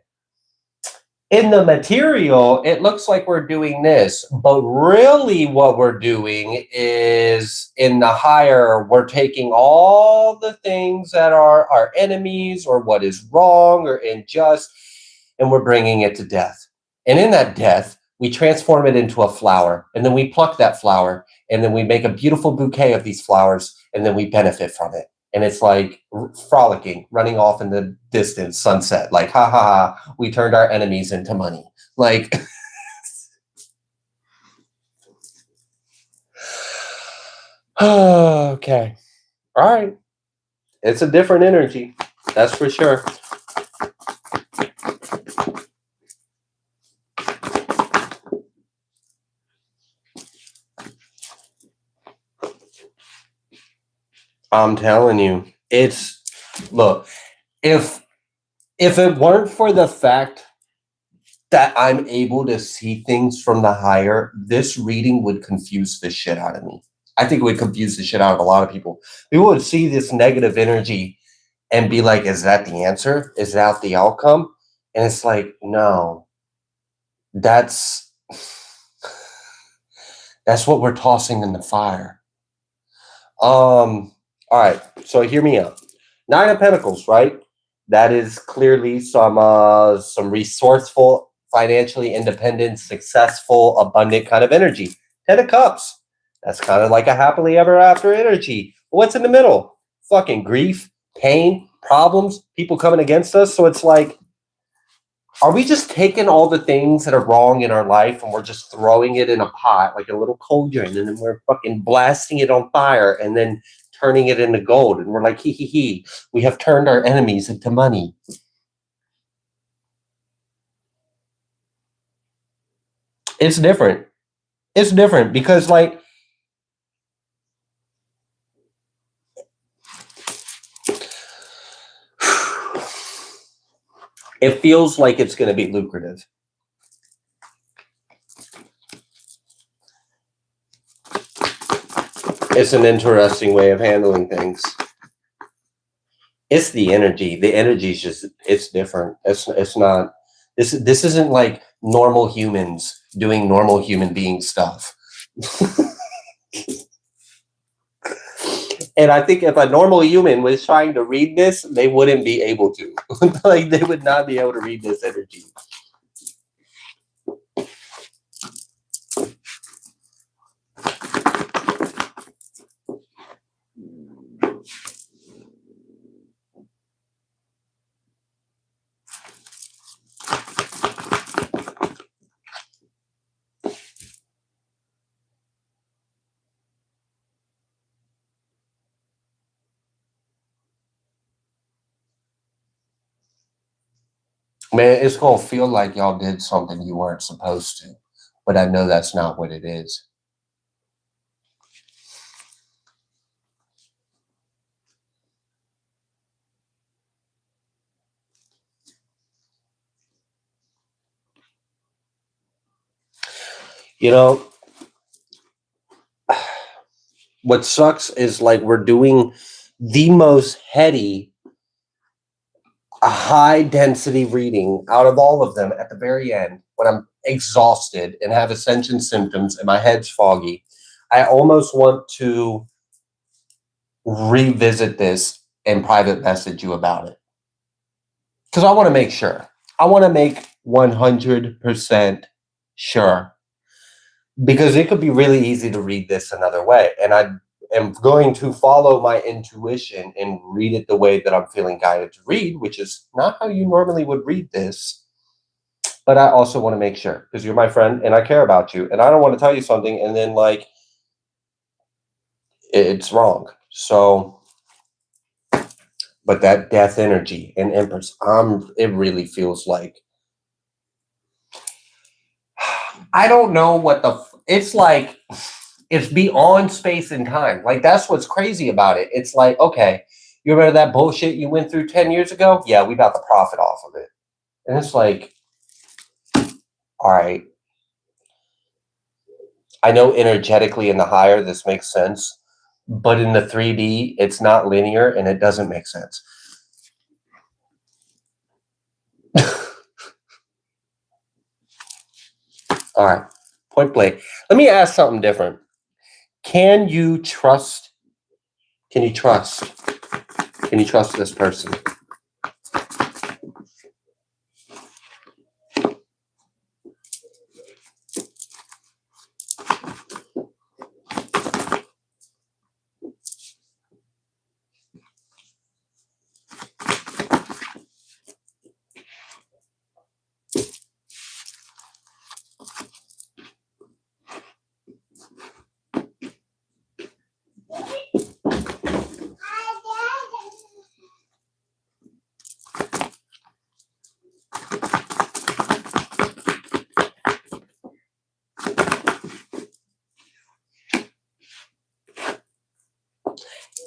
Speaker 2: in the material, it looks like we're doing this, but really what we're doing is in the higher, we're taking all the things that are our enemies or what is wrong or unjust, and we're bringing it to death. And in that death, we transform it into a flower, and then we pluck that flower, and then we make a beautiful bouquet of these flowers, and then we benefit from it. And it's like frolicking, running off in the distance, sunset, like, ha ha ha, we turned our enemies into money. Like, okay. All right. It's a different energy. That's for sure. I'm telling you, it's, look, if it weren't for the fact that I'm able to see things from the higher, this reading would confuse the shit out of me. I think it would confuse the shit out of a lot of people. People would see this negative energy and be like, is that the answer? Is that the outcome? And it's like, no, that's what we're tossing in the fire. All right, so hear me out. Nine of Pentacles, right? That is clearly some resourceful, financially independent, successful, abundant kind of energy. Ten of Cups. That's kind of like a happily ever after energy. But what's in the middle? Fucking grief, pain, problems, people coming against us. So it's like, are we just taking all the things that are wrong in our life and we're just throwing it in a pot, like a little cauldron, and then we're fucking blasting it on fire and then turning it into gold? And we're like, hee hee hee, we have turned our enemies into money. It's different. It's different because, like, it feels like it's going to be lucrative. It's an interesting way of handling things. It's the energy. The energy is just, it's different. It's not, this isn't like normal humans doing normal human being stuff. And I think if a normal human was trying to read this, they wouldn't be able to. Like, they would not be able to read this energy. Man, it's going to feel like y'all did something you weren't supposed to. But I know that's not what it is. You know, what sucks is like we're doing the most heady, high density reading out of all of them at the very end when I'm exhausted and have ascension symptoms and my head's foggy. I almost want to revisit this and private message you about it. Because I want to make sure. I want to make 100% sure. Because it could be really easy to read this another way. And I am going to follow my intuition and read it the way that I'm feeling guided to read, which is not how you normally would read this. But I also want to make sure because you're my friend and I care about you. And I don't want to tell you something and then like it's wrong. So, but that death energy and Empress, it really feels like, I don't know what it's like, it's beyond space and time. Like, that's what's crazy about it. It's like, okay, you remember that bullshit you went through 10 years ago? Yeah, we got the profit off of it. And it's like, all right. I know energetically in the higher, this makes sense. But in the 3D, it's not linear and it doesn't make sense. All right, point blank. Let me ask something different. Can you trust this person?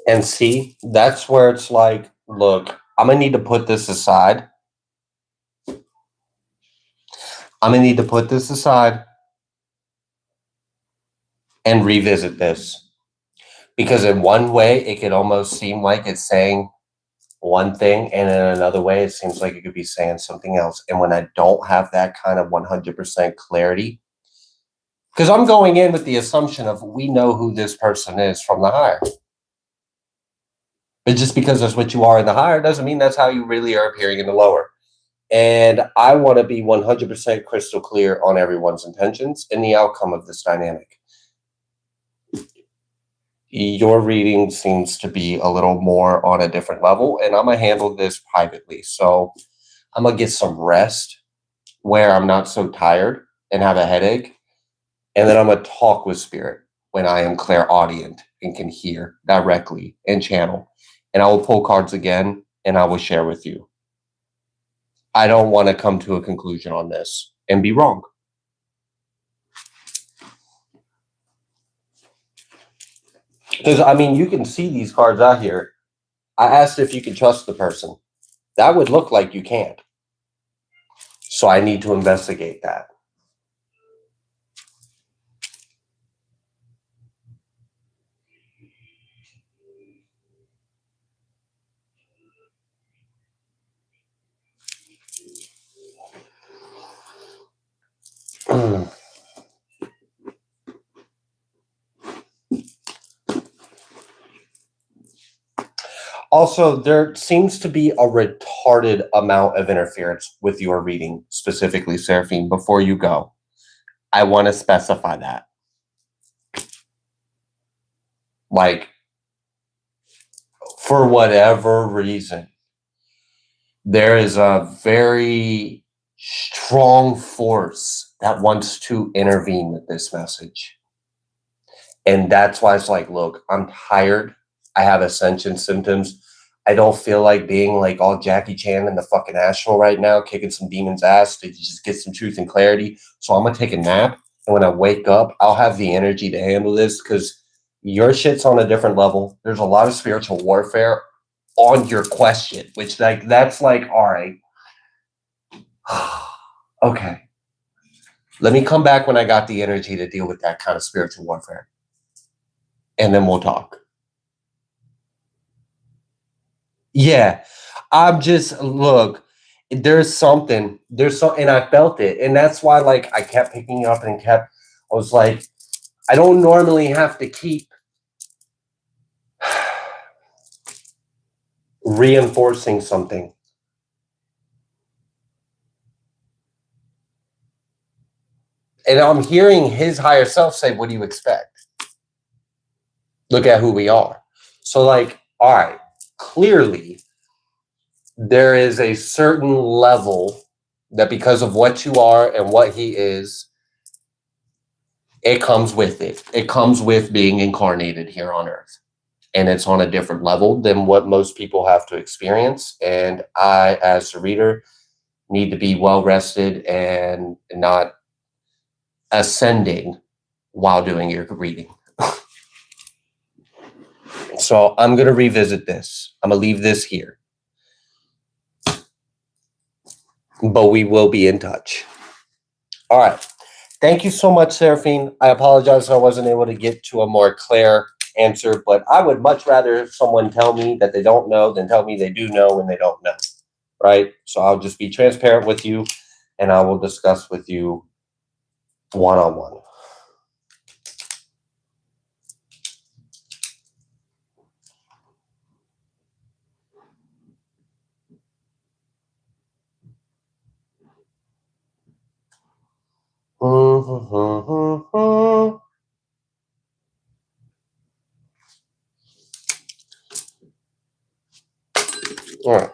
Speaker 2: And see, that's where it's like, look, I'm going to need to put this aside. And revisit this. Because in one way, it could almost seem like it's saying one thing, and in another way, it seems like it could be saying something else. And when I don't have that kind of 100% clarity, because I'm going in with the assumption of we know who this person is from the higher. But just because that's what you are in the higher doesn't mean that's how you really are appearing in the lower. And I want to be 100% crystal clear on everyone's intentions and the outcome of this dynamic. Your reading seems to be a little more on a different level, and I'm going to handle this privately. So I'm going to get some rest where I'm not so tired and have a headache. And then I'm going to talk with spirit when I am clairaudient and can hear directly and channel. And I will pull cards again and I will share with you. I don't want to come to a conclusion on this and be wrong. Because, I mean, you can see these cards out here. I asked if you can trust the person. That would look like you can't. So I need to investigate that. Also, there seems to be a retarded amount of interference with your reading, specifically, Seraphine, before you go. I want to specify that. Like, for whatever reason, there is a very strong force that wants to intervene with this message. And that's why it's like, look, I'm tired. I have ascension symptoms. I don't feel like being like all Jackie Chan in the fucking astral right now, kicking some demon's ass to just get some truth and clarity. So I'm going to take a nap. And when I wake up, I'll have the energy to handle this because your shit's on a different level. There's a lot of spiritual warfare on your question, which like, that's like, all right. Okay. Let me come back when I got the energy to deal with that kind of spiritual warfare. And then we'll talk. Yeah. I'm just, look, there's something, and I felt it. And that's why, like, I kept picking up and I was like, I don't normally have to keep reinforcing something. And I'm hearing his higher self say, what do you expect? Look at who we are. So, like, all right, clearly there is a certain level that because of what you are and what he is, it comes with it. It comes with being incarnated here on earth. And it's on a different level than what most people have to experience. And I, as the reader, need to be well rested and not ascending while doing your reading. So I'm going to revisit this. I'm going to leave this here. But we will be in touch. All right. Thank you so much, Seraphine. I apologize I wasn't able to get to a more clear answer, but I would much rather someone tell me that they don't know than tell me they do know when they don't know, right? So I'll just be transparent with you, and I will discuss with you one-on-one. All right.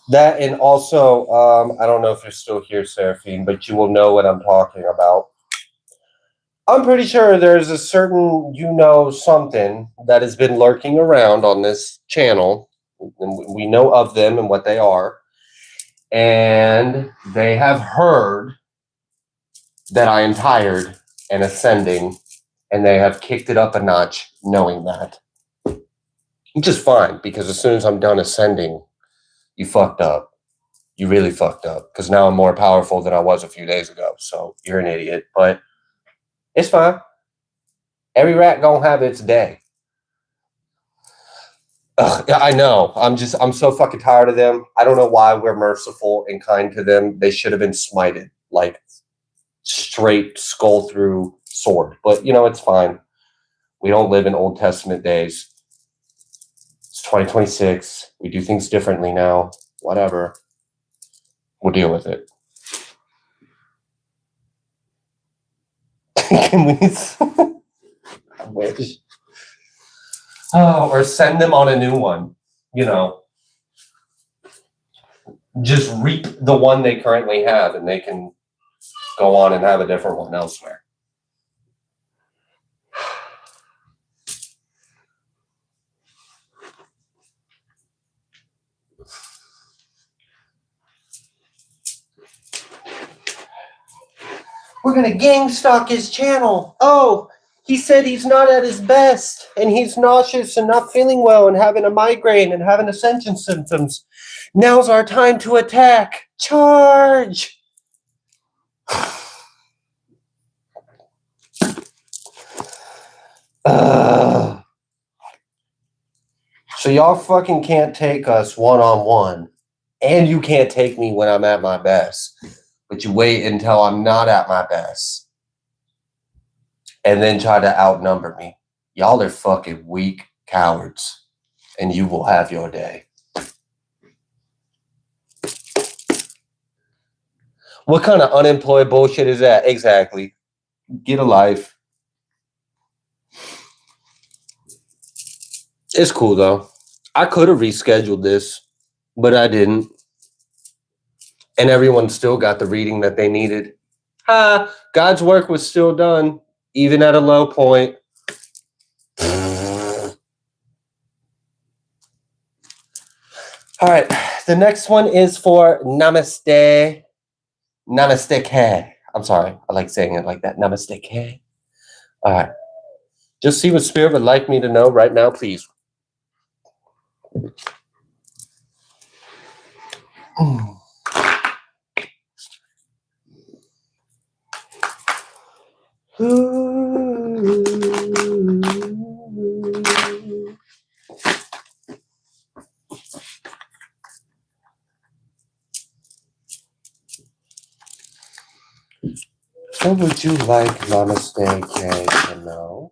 Speaker 2: That, and also, I don't know if you're still here, Seraphine, but you will know what I'm talking about. I'm pretty sure there's a certain, something that has been lurking around on this channel. And we know of them and what they are. And they have heard that I am tired and ascending, and they have kicked it up a notch knowing that. Which is fine, because as soon as I'm done ascending, you fucked up. You really fucked up, because now I'm more powerful than I was a few days ago. So you're an idiot, but it's fine. Every rat gonna have its day. Ugh, I know. I'm so fucking tired of them. I don't know why we're merciful and kind to them. They should have been smited, like straight skull through sword. But it's fine. We don't live in Old Testament days. It's 2026. We do things differently now. Whatever. We'll deal with it. Can we? I wish. Oh, or send them on a new one. Just reap the one they currently have, and they can go on and have a different one elsewhere. We're going to gang stalk his channel. Oh, he said he's not at his best, and he's nauseous and not feeling well and having a migraine and having ascension symptoms. Now's our time to attack. Charge! So y'all fucking can't take us one-on-one, and you can't take me when I'm at my best. But you wait until I'm not at my best and then try to outnumber me. Y'all are fucking weak cowards, and you will have your day. What kind of unemployed bullshit is that? Exactly. Get a life. It's cool, though. I could have rescheduled this, but I didn't. And everyone still got the reading that they needed. God's work was still done, even at a low point. All right. The next one is for Namaste. Namaste K. I'm sorry. I like saying it like that. Namaste K. All right. Just see what Spirit would like me to know right now, please. What would you like Namaste K to know?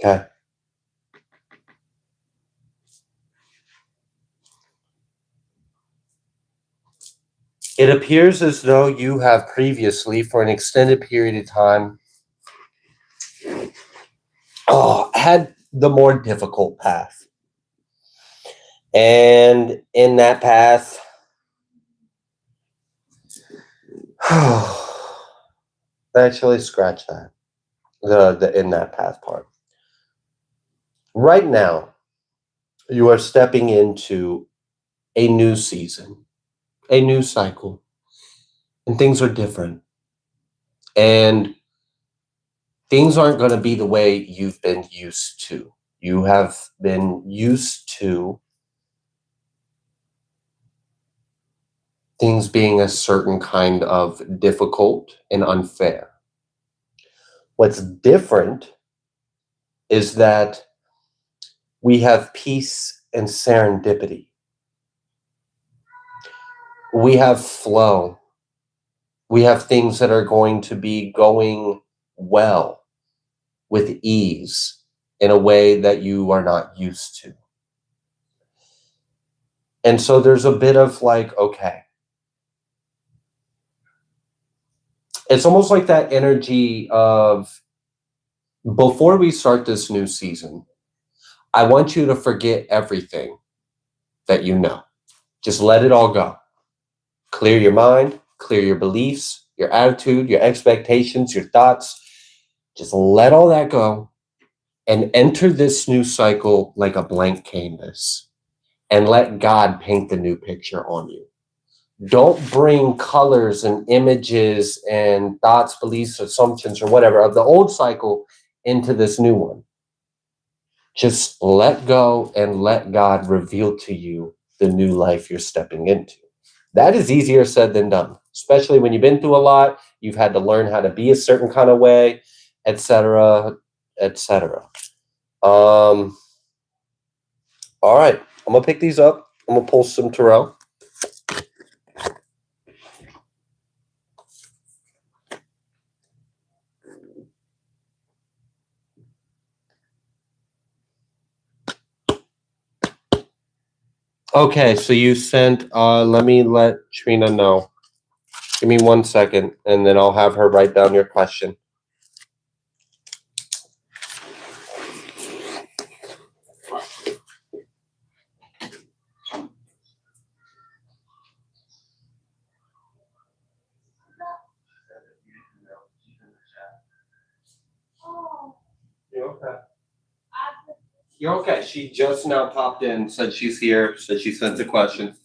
Speaker 2: Okay. It appears as though you have previously, for an extended period of time, had the more difficult path. And in that path, actually scratch that. The in that path part. Right now, you are stepping into a new season, a new cycle, and things are different. And things aren't going to be the way you've been used to. You have been used to things being a certain kind of difficult and unfair. What's different is that we have peace and serendipity. We have flow. We have things that are going to be going well with ease in a way that you are not used to. And so there's a bit of like, okay. It's almost like that energy of, before we start this new season, I want you to forget everything that you know. Just let it all go. Clear your mind, clear your beliefs, your attitude, your expectations, your thoughts. Just let all that go and enter this new cycle like a blank canvas and let God paint the new picture on you. Don't bring colors and images and thoughts, beliefs, assumptions, or whatever of the old cycle into this new one. Just let go and let God reveal to you the new life you're stepping into. That is easier said than done, especially when you've been through a lot, you've had to learn how to be a certain kind of way, etc., etc. All right, I'm gonna pick these up. I'm gonna pull some Terrell. Okay, so you sent, let me let Trina know. Give me 1 second, and then I'll have her write down your question. You okay? You're okay. She just now popped in, said she's here, said she sent a question.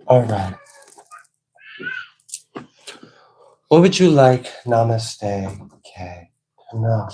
Speaker 2: All right. What would you like, Namaste, K, to know?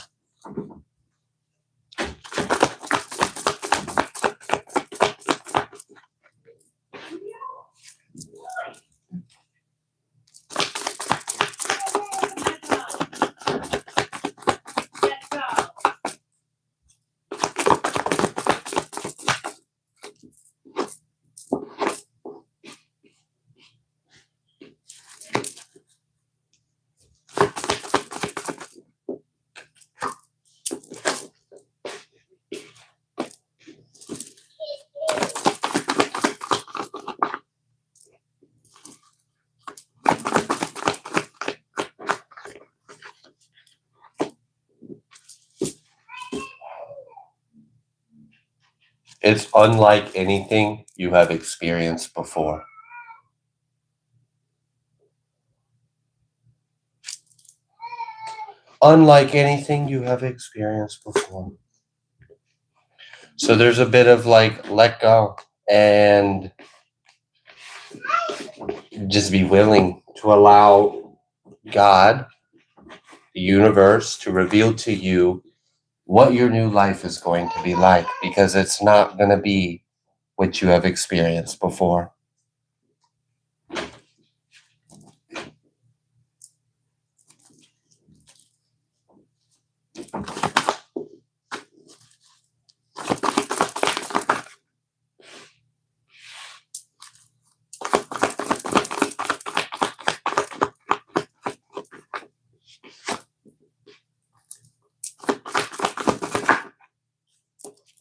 Speaker 2: It's unlike anything you have experienced before. Unlike anything you have experienced before. So there's a bit of like let go and just be willing to allow God, the universe, to reveal to you what your new life is going to be like, because it's not going to be what you have experienced before.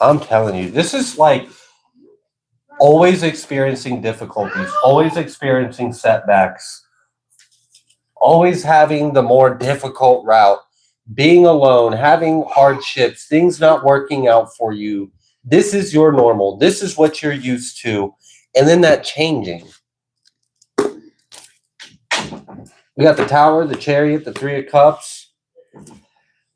Speaker 2: I'm telling you, this is like always experiencing difficulties, always experiencing setbacks, always having the more difficult route, being alone, having hardships, things not working out for you. This is your normal. This is what you're used to. And then that changing. We got the Tower, the Chariot, the Three of Cups,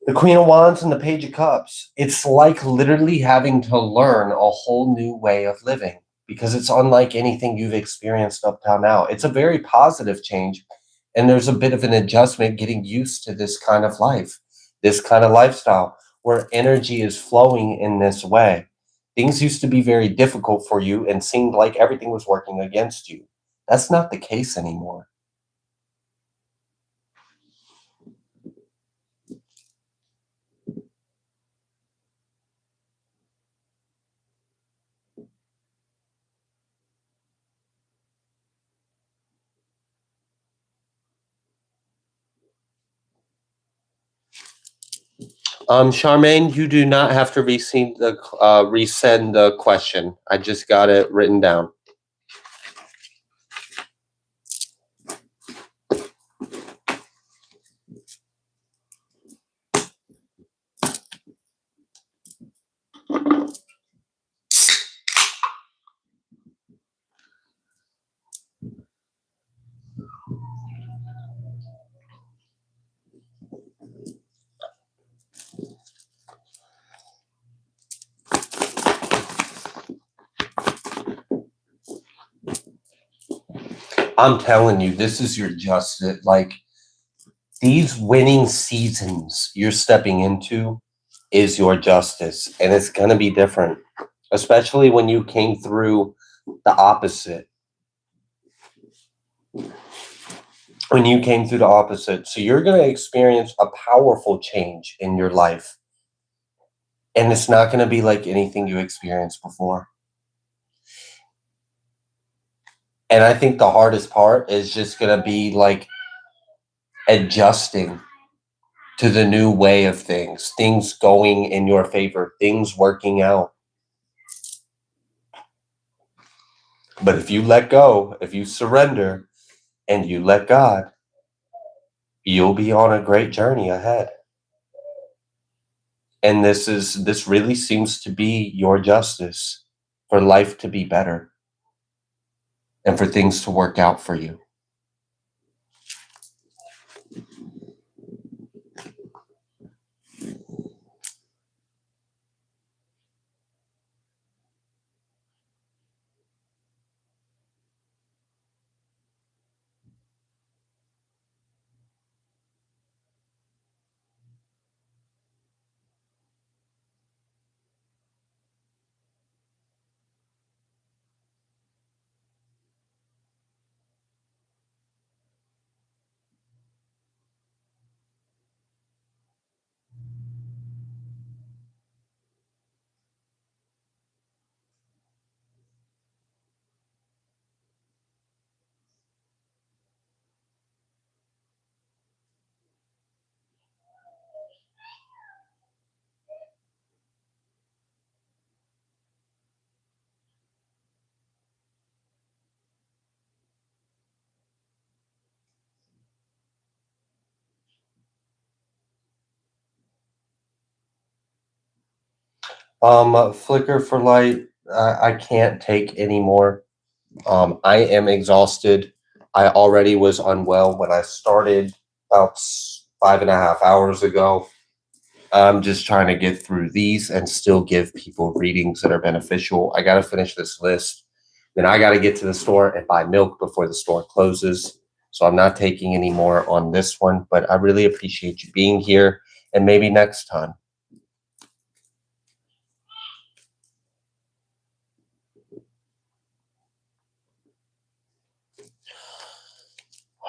Speaker 2: the Queen of Wands, and the Page of Cups. It's like literally having to learn a whole new way of living, because it's unlike anything you've experienced up till now. It's a very positive change, and there's a bit of an adjustment getting used to this kind of life, this kind of lifestyle, where energy is flowing in this way. Things used to be very difficult for you and seemed like everything was working against you. That's not the case anymore. Charmaine, you do not have to resend the question. I just got it written down. I'm telling you, this is your justice. Like, these winning seasons you're stepping into is your justice, and it's going to be different, especially when you came through the opposite. When you came through the opposite. So you're going to experience a powerful change in your life, and it's not going to be like anything you experienced before. And I think the hardest part is just going to be like adjusting to the new way of things going in your favor, things working out. But if you let go, if you surrender and you let God, you'll be on a great journey ahead. And this really seems to be your justice for life to be better and for things to work out for you. Flicker for light. I can't take anymore. I am exhausted. I already was unwell when I started about 5.5 hours ago. I'm just trying to get through these and still give people readings that are beneficial. I got to finish this list. Then I got to get to the store and buy milk before the store closes. So I'm not taking any more on this one, but I really appreciate you being here, and maybe next time.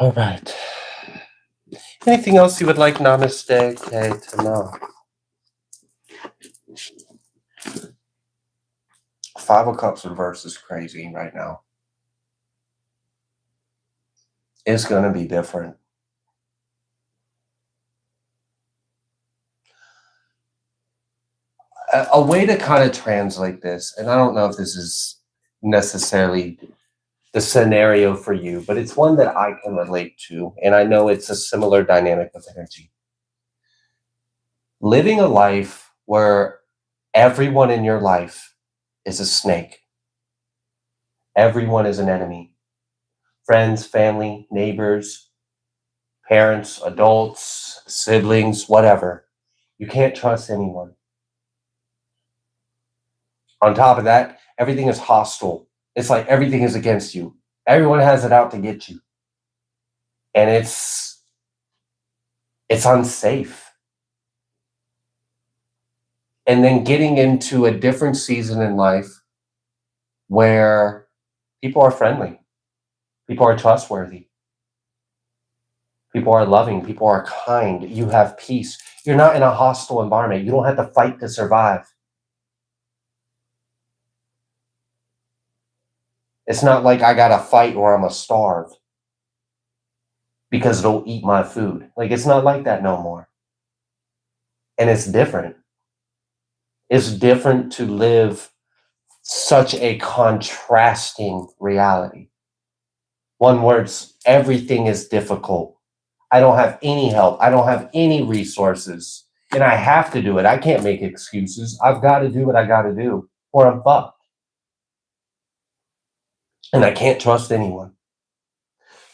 Speaker 2: All right. Anything else you would like Namaste to know? 5 of Cups reverse is crazy right now. It's going to be different. A way to kind of translate this, and I don't know if this is necessarily the scenario for you, but it's one that I can relate to, and I know it's a similar dynamic of energy. Living a life where everyone in your life is a snake. Everyone is an enemy. Friends, family, neighbors, parents, adults, siblings, whatever. You can't trust anyone. On top of that, everything is hostile. It's like everything is against you. Everyone has it out to get you. And it's unsafe. And then getting into a different season in life where people are friendly, people are trustworthy, people are loving, people are kind, you have peace. You're not in a hostile environment. You don't have to fight to survive. It's not like I gotta fight or I'm gonna starve because they'll eat my food. Like, it's not like that no more. And it's different. It's different to live such a contrasting reality. One word, everything is difficult. I don't have any help. I don't have any resources. And I have to do it. I can't make excuses. I've got to do what I got to do or I'm fucked. And I can't trust anyone.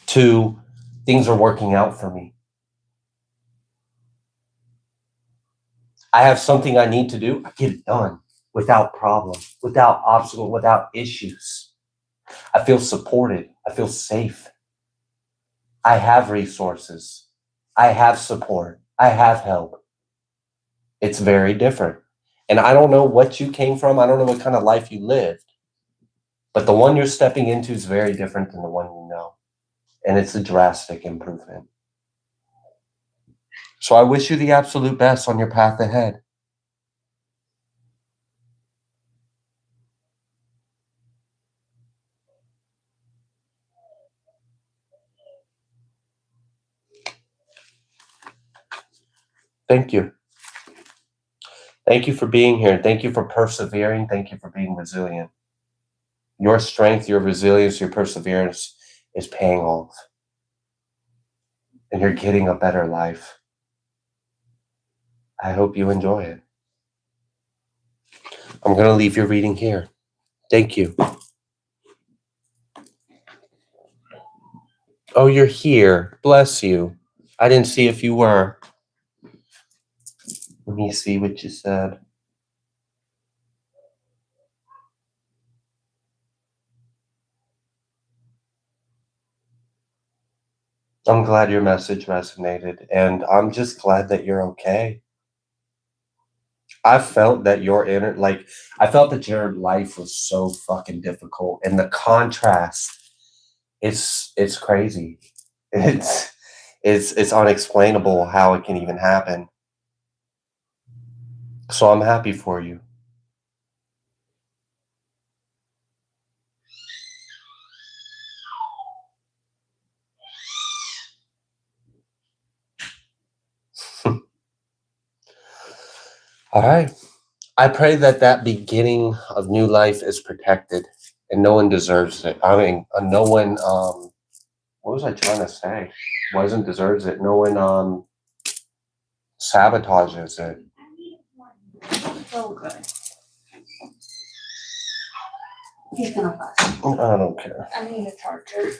Speaker 2: 2, things are working out for me. I have something I need to do. I get it done without problem, without obstacle, without issues. I feel supported. I feel safe. I have resources. I have support. I have help. It's very different. And I don't know what you came from. I don't know what kind of life you lived. But the one you're stepping into is very different than the one you know. And it's a drastic improvement. So I wish you the absolute best on your path ahead. Thank you. Thank you for being here. Thank you for persevering. Thank you for being resilient. Your strength, your resilience, your perseverance is paying off. And you're getting a better life. I hope you enjoy it. I'm going to leave your reading here. Thank you. Oh, you're here. Bless you. I didn't see if you were. Let me see what you said. I'm glad your message resonated, and I'm just glad that you're okay. I felt that I felt that your life was so fucking difficult, and the contrast, it's crazy. It's unexplainable how it can even happen. So I'm happy for you. All right. I pray that beginning of new life is protected, and no one deserves it. I mean, no one. What was I trying to say? Wasn't deserves it. No one sabotages it.
Speaker 1: So good. He's gonna fuss.
Speaker 2: I don't care.
Speaker 1: I need a charger.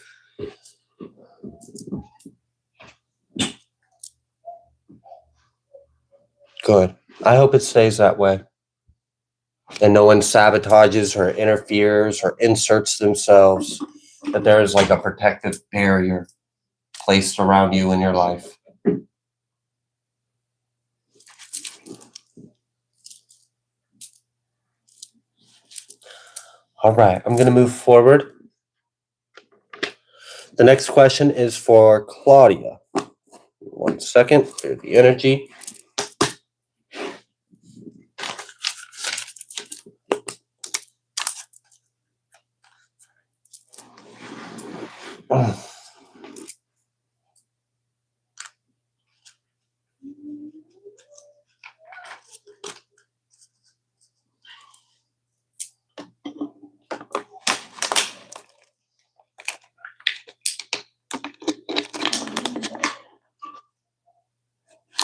Speaker 2: Good. I hope it stays that way. And no one sabotages or interferes or inserts themselves. That there is like a protective barrier placed around you in your life. All right, I'm going to move forward. The next question is for Claudia. 1 second, clear the energy.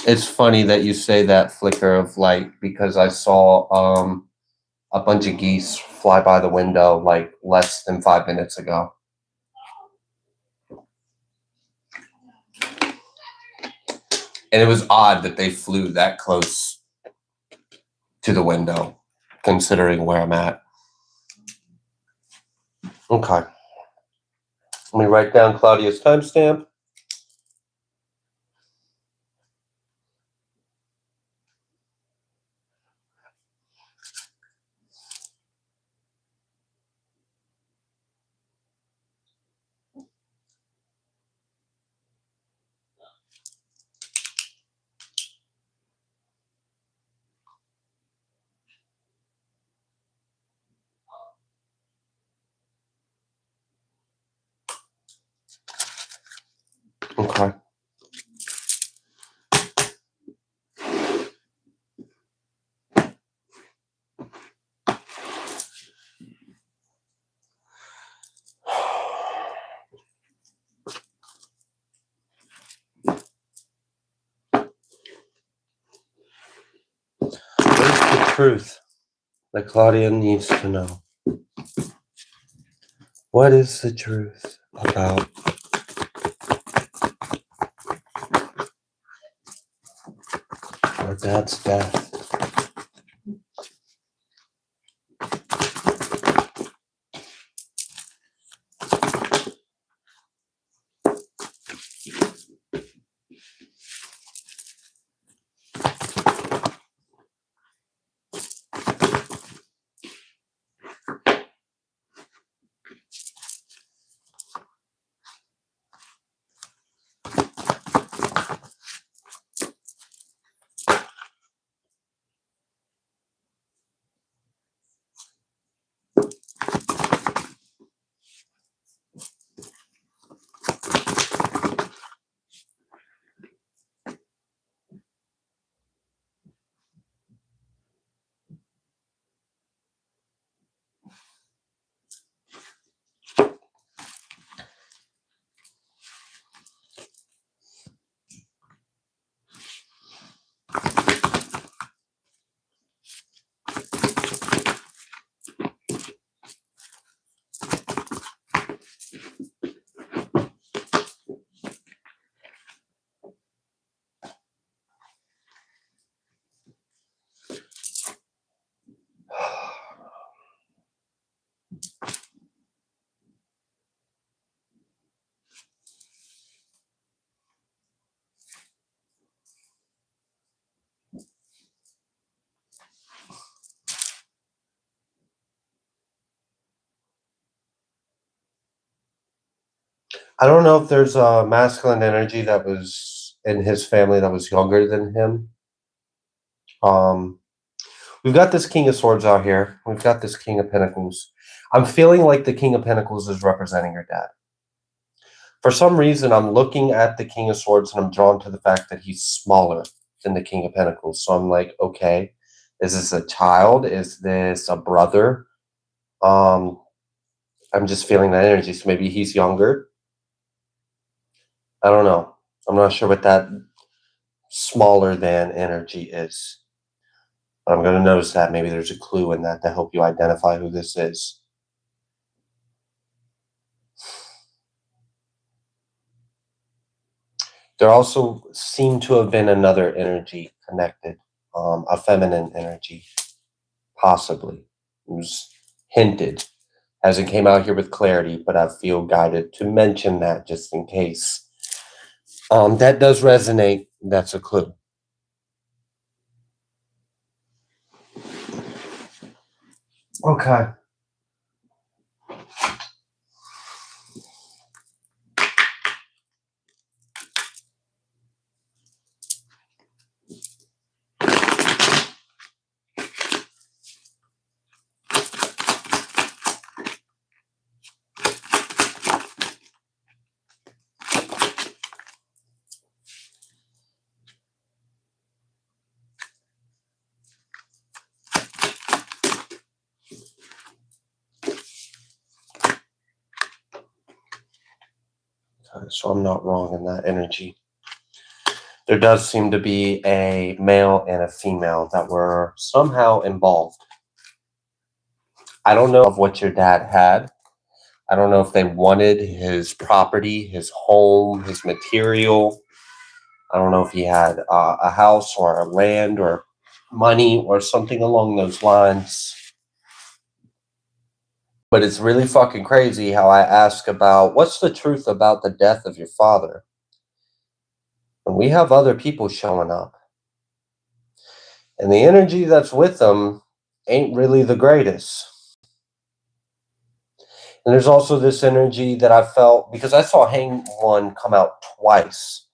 Speaker 2: It's funny that you say that flicker of light because I saw a bunch of geese fly by the window like less than 5 minutes ago. And it was odd that they flew that close to the window, considering where I'm at. Okay. Let me write down Claudia's timestamp. Okay. Where's the truth that Claudia needs to know? What is the truth about her dad's death? I don't know if there's a masculine energy that was in his family that was younger than him. We've got this King of Swords out here. We've got this King of Pentacles. I'm feeling like the King of Pentacles is representing your dad. For some reason, I'm looking at the King of Swords and I'm drawn to the fact that he's smaller than the King of Pentacles. So I'm like, okay, is this a child? Is this a brother? I'm just feeling that energy. So maybe he's younger. I don't know. I'm not sure what that smaller than energy is. But I'm going to notice that maybe there's a clue in that to help you identify who this is. There also seemed to have been another energy connected, a feminine energy, possibly. It was hinted. Hasn't came out here with clarity, but I feel guided to mention that just in case. That does resonate. That's a clue. Okay. So I'm not wrong in that energy. There does seem to be a male and a female that were somehow involved. I don't know of what your dad had. I don't know if they wanted his property, his home, his material. I don't know if he had a house or a land or money or something along those lines. But it's really fucking crazy how I ask about what's the truth about the death of your father. And we have other people showing up. And the energy that's with them ain't really the greatest. And there's also this energy that I felt because I saw Hang One come out twice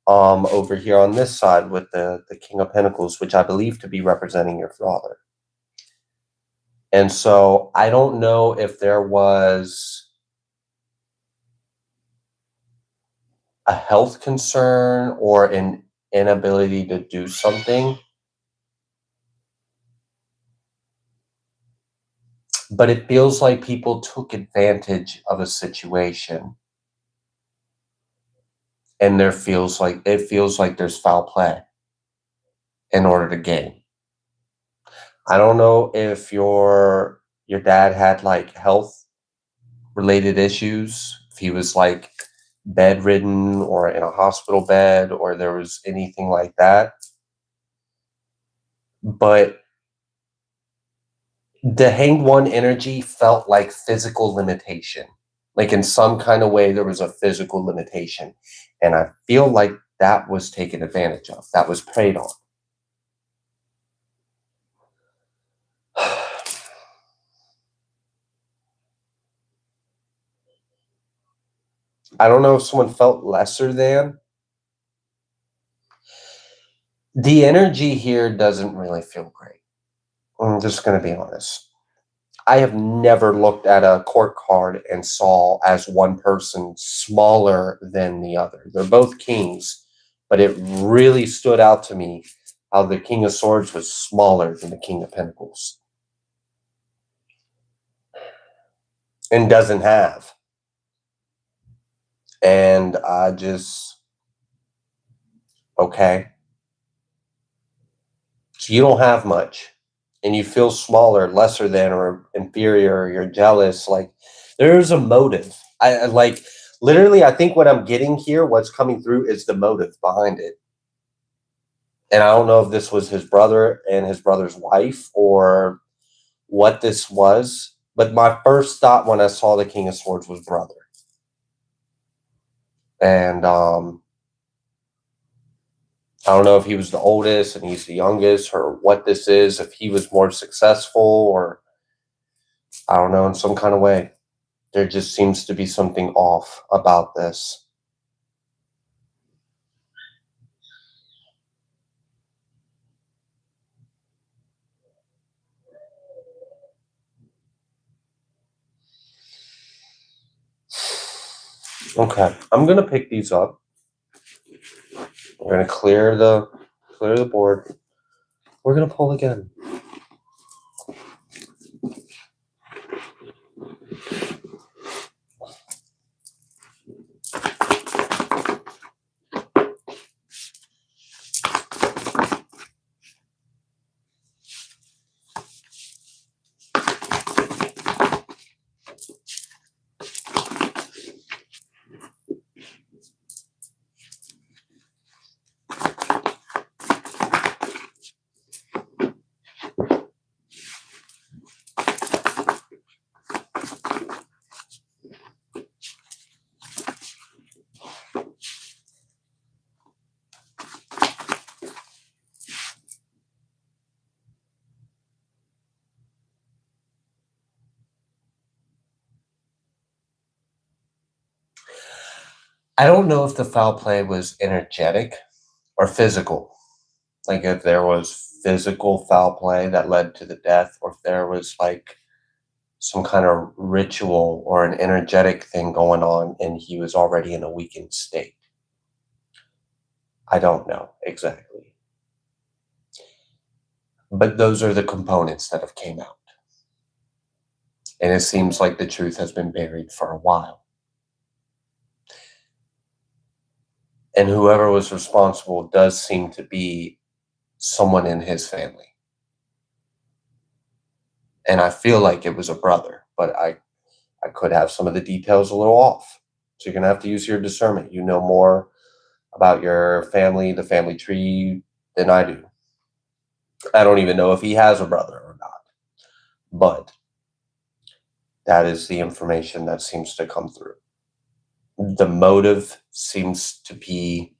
Speaker 2: over here on this side with the King of Pentacles, which I believe to be representing your father. And so I don't know if there was a health concern or an inability to do something. But it feels like people took advantage of a situation. And it feels like there's foul play in order to gain. I don't know if your dad had like health related issues, if he was like bedridden or in a hospital bed or there was anything like that. But the Hanged One energy felt like physical limitation. Like in some kind of way, there was a physical limitation. And I feel like that was taken advantage of. That was preyed on. I don't know if someone felt lesser than. The energy here doesn't really feel great. I'm just going to be honest. I have never looked at a court card and saw as one person smaller than the other. They're both kings, but it really stood out to me how the King of Swords was smaller than the King of Pentacles. And doesn't have. And I just, okay. So you don't have much. And you feel smaller, lesser than, or inferior, or you're jealous. Like, there's a motive. I like, literally, I think what I'm getting here, what's coming through is the motive behind it. And I don't know if this was his brother and his brother's wife or what this was. But my first thought when I saw the King of Swords was brother. And I don't know if he was the oldest and he's the youngest or what this is, if he was more successful or I don't know, in some kind of way. There just seems to be something off about this. Okay, I'm going to pick these up. We're going to clear the board. We're going to pull again. I don't know if the foul play was energetic or physical. Like if there was physical foul play that led to the death, or if there was like some kind of ritual or an energetic thing going on and he was already in a weakened state. I don't know exactly. But those are the components that have came out. And it seems like the truth has been buried for a while. And whoever was responsible does seem to be someone in his family. And I feel like it was a brother, but I could have some of the details a little off. So you're going to have to use your discernment. You know more about your family, the family tree, than I do. I don't even know if he has a brother or not. But that is the information that seems to come through. The motive seems to be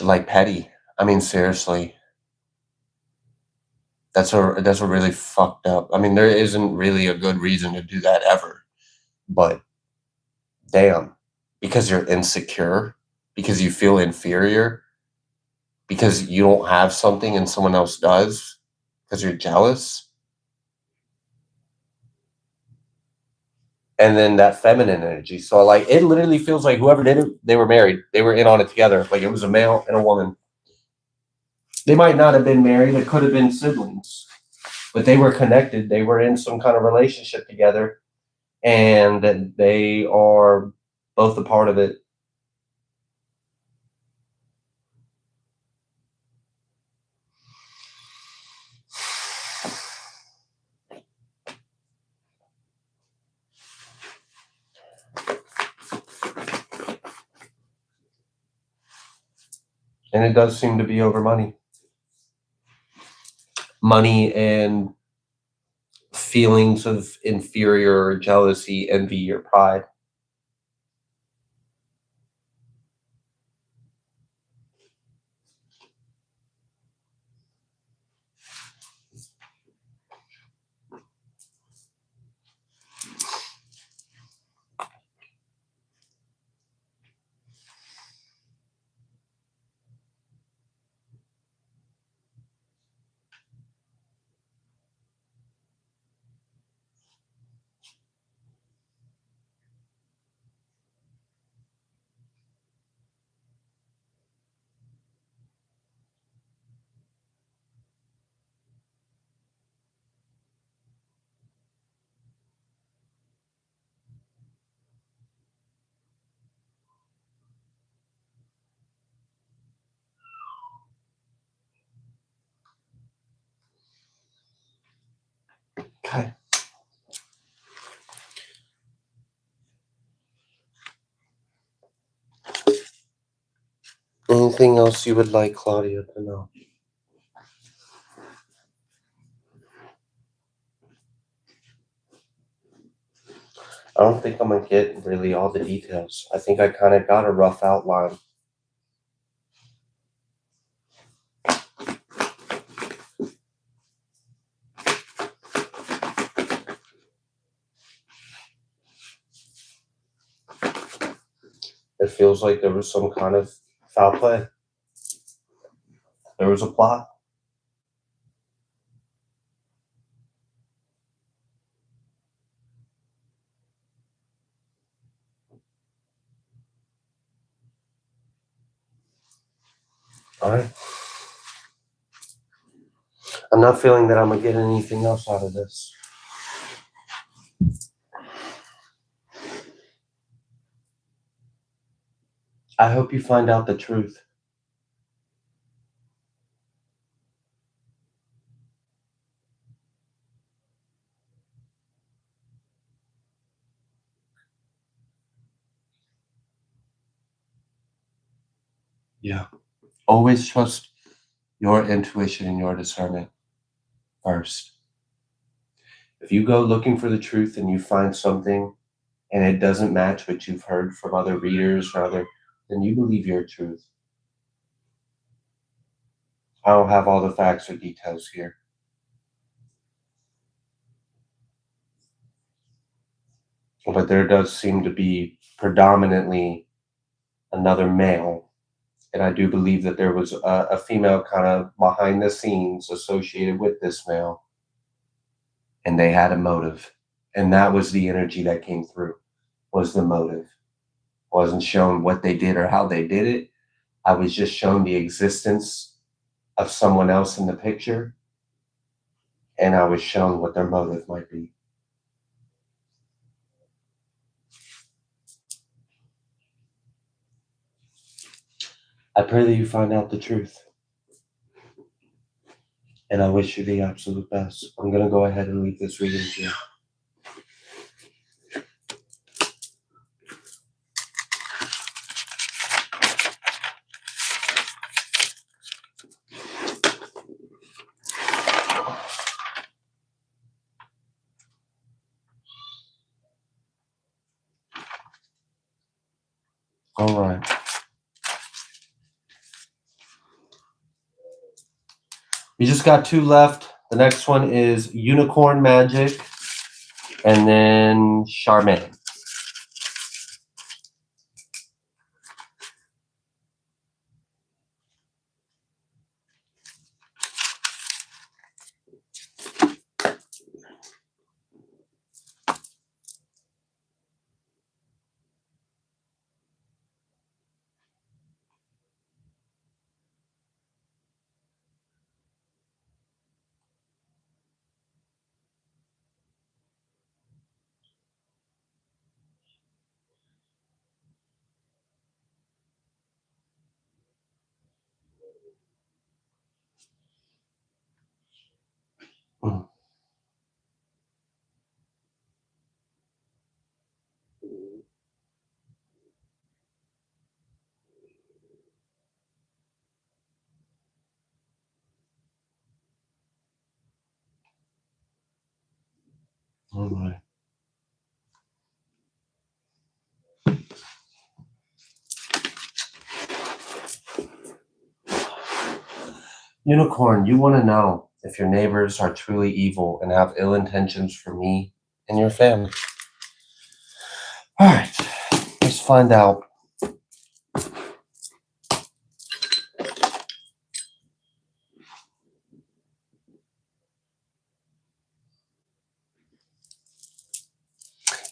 Speaker 2: like petty. I mean, seriously. That's a really fucked up. I mean, there isn't really a good reason to do that ever. But damn, because you're insecure, because you feel inferior, because you don't have something and someone else does, because you're jealous. And then that feminine energy. So like it literally feels like whoever did it, they were married. They were in on it together. Like it was a male and a woman. They might not have been married, it could have been siblings. But they were connected. They were in some kind of relationship together. And they are both a part of it. And it does seem to be over money. Money and feelings of inferior, jealousy, envy, or pride. Okay. Anything else you would like Claudia to know? I don't think I'm going to get really all the details. I think I kind of got a rough outline. It feels like there was some kind of foul play. There was a plot. All right. I'm not feeling that I'm going to get anything else out of this. I hope you find out the truth. Yeah. Always trust your intuition and your discernment first. If you go looking for the truth and you find something and it doesn't match what you've heard from other readers or then you believe your truth. I don't have all the facts or details here. but there does seem to be predominantly another male. And I do believe that there was a female kind of behind the scenes associated with this male. And they had a motive. And that was the energy that came through, was the motive. Wasn't shown what they did or how they did it. I was just shown the existence of someone else in the picture. And I was shown what their motive might be. I pray that you find out the truth. And I wish you the absolute best. I'm going to go ahead and leave this reading to you. All right. We just got 2 left. The next one is Unicorn Magic and then Charmaine. Mm. All right. Unicorn, you want to know if your neighbors are truly evil and have ill intentions for me and your family. All right, let's find out.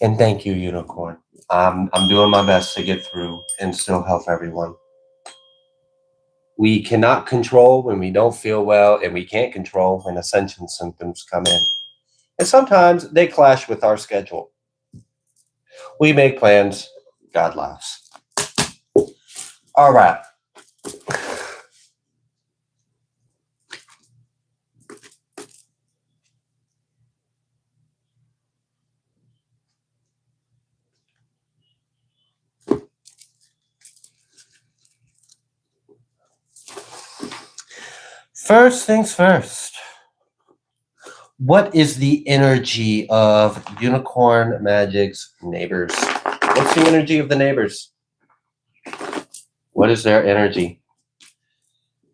Speaker 2: And thank you, Unicorn. I'm doing my best to get through and still help everyone. We cannot control when we don't feel well, and we can't control when ascension symptoms come in. And sometimes they clash with our schedule. We make plans, God laughs. All right. First things first. What is the energy of Unicorn Magic's neighbors? What's the energy of the neighbors? What is their energy?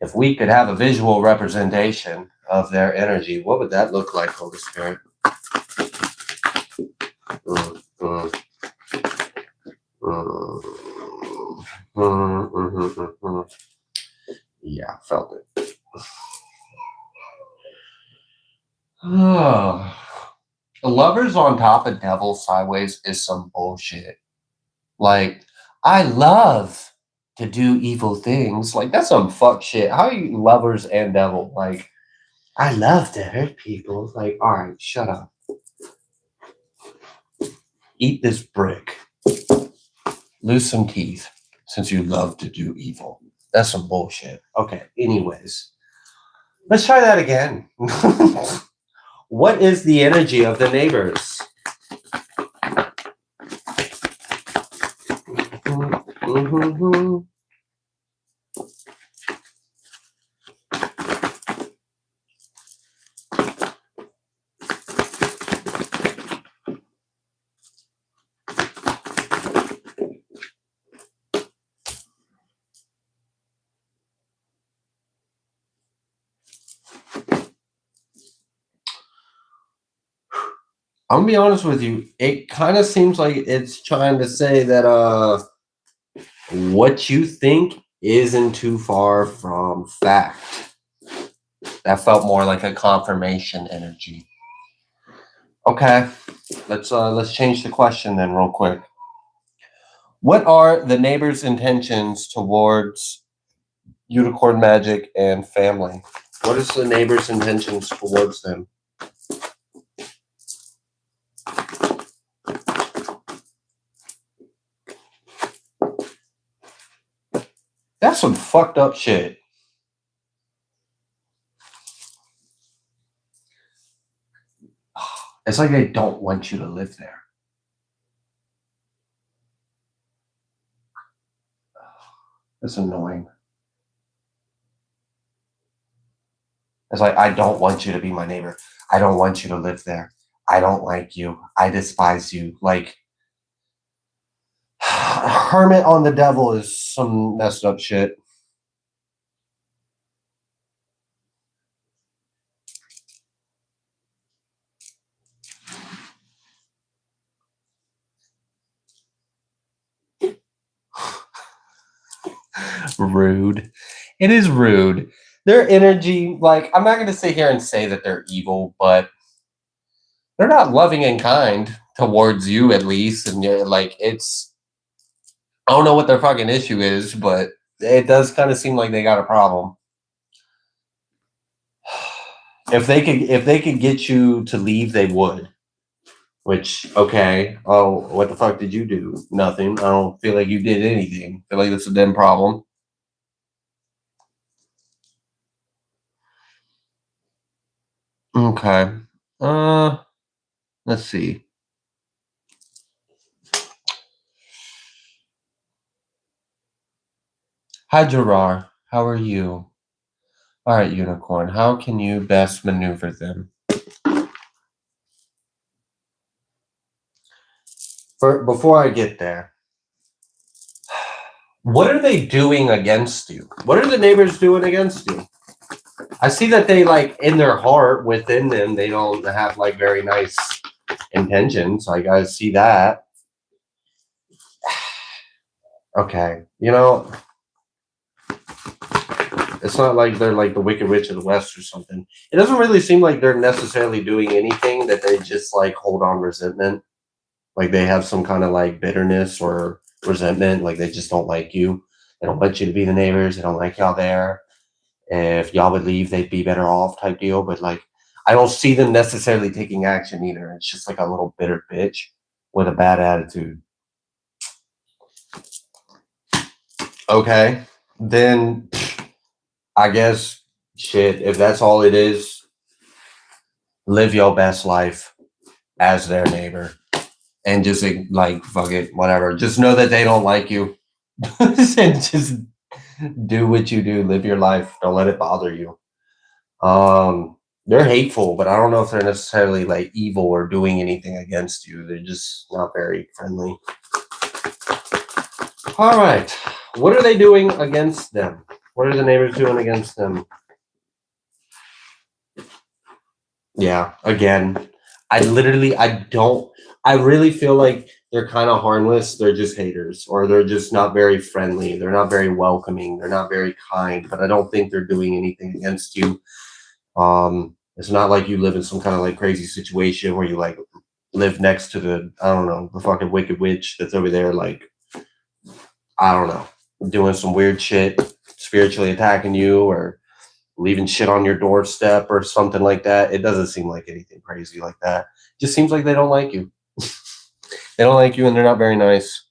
Speaker 2: If we could have a visual representation of their energy, what would that look like, Holy Spirit? Yeah, felt it. Lovers on top of devil sideways is some bullshit. Like, I love to do evil things. Like, that's some fuck shit. How are you lovers and devil? Like, I love to hurt people. Like, all right, shut up. Eat this brick. Lose some teeth since you love to do evil. That's some bullshit. Okay, anyways. Let's try that again. What is the energy of the neighbors? I'm gonna be honest with you. It kind of seems like it's trying to say that what you think isn't too far from fact. That felt more like a confirmation energy. Okay, let's change the question then real quick. What are the neighbors' intentions towards unicorn magic and family? What is the neighbors' intentions towards them? That's some fucked up shit. It's like they don't want you to live there. It's annoying. It's like, I don't want you to be my neighbor. I don't want you to live there. I don't like you. I despise you. Like, Hermit on the Devil is some messed up shit. Rude. It is rude. Their energy, like, I'm not going to sit here and say that they're evil, but they're not loving and kind towards you, at least. And you're like, I don't know what their fucking issue is, but it does kind of seem like they got a problem. If they could get you to leave, they would. Which, okay. Oh, what the fuck did you do? Nothing. I don't feel like you did anything. I feel like that's a damn problem. Okay. Let's see. Hi, Gerard. How are you? All right, Unicorn. How can you best maneuver them? Before I get there, what are they doing against you? What are the neighbors doing against you? I see that they, like, in their heart, within them, they don't have, like, very nice intentions. Like, I see that. Okay. You know, it's not like they're like the Wicked Witch of the West or something. It doesn't really seem like they're necessarily doing anything, that they just, like, hold on resentment. Like, they have some kind of, like, bitterness or resentment. Like, they just don't like you. They don't want you to be the neighbors. They don't like y'all there. If y'all would leave, they'd be better off type deal. But, like, I don't see them necessarily taking action either. It's just like a little bitter bitch with a bad attitude. Okay. Then I guess, shit, if that's all it is, live your best life as their neighbor. And just, like, fuck it, whatever. Just know that they don't like you. And just do what you do. Live your life. Don't let it bother you. They're hateful, but I don't know if they're necessarily, like, evil or doing anything against you. They're just not very friendly. All right. What are they doing against them? What are the neighbors doing against them? Yeah, again, I really feel like they're kind of harmless. They're just haters, or they're just not very friendly. They're not very welcoming. They're not very kind, but I don't think they're doing anything against you. It's not like you live in some kind of, like, crazy situation where you, like, live next to the, I don't know, the fucking Wicked Witch that's over there, like, I don't know, doing some weird shit, spiritually attacking you, or leaving shit on your doorstep or something like that. It doesn't seem like anything crazy like that. It just seems like they don't like you. They don't like you, and they're not very nice.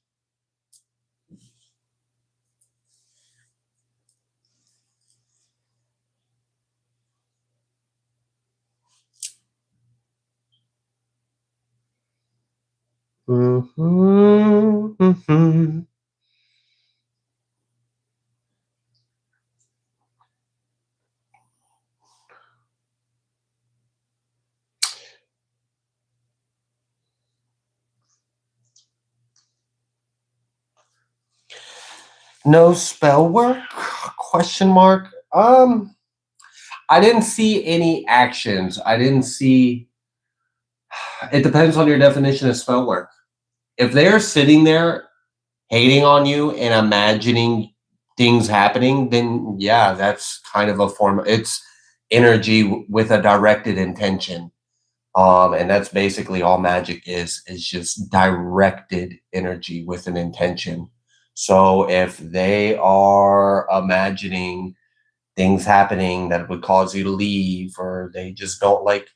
Speaker 2: No spell work? Question mark. I didn't see any actions. I didn't see It depends on your definition of spell work. If they're sitting there hating on you and imagining things happening, then yeah, that's kind of a form. It's energy with a directed intention. And that's basically all magic is just directed energy with an intention. So if they are imagining things happening that would cause you to leave, or they just don't like,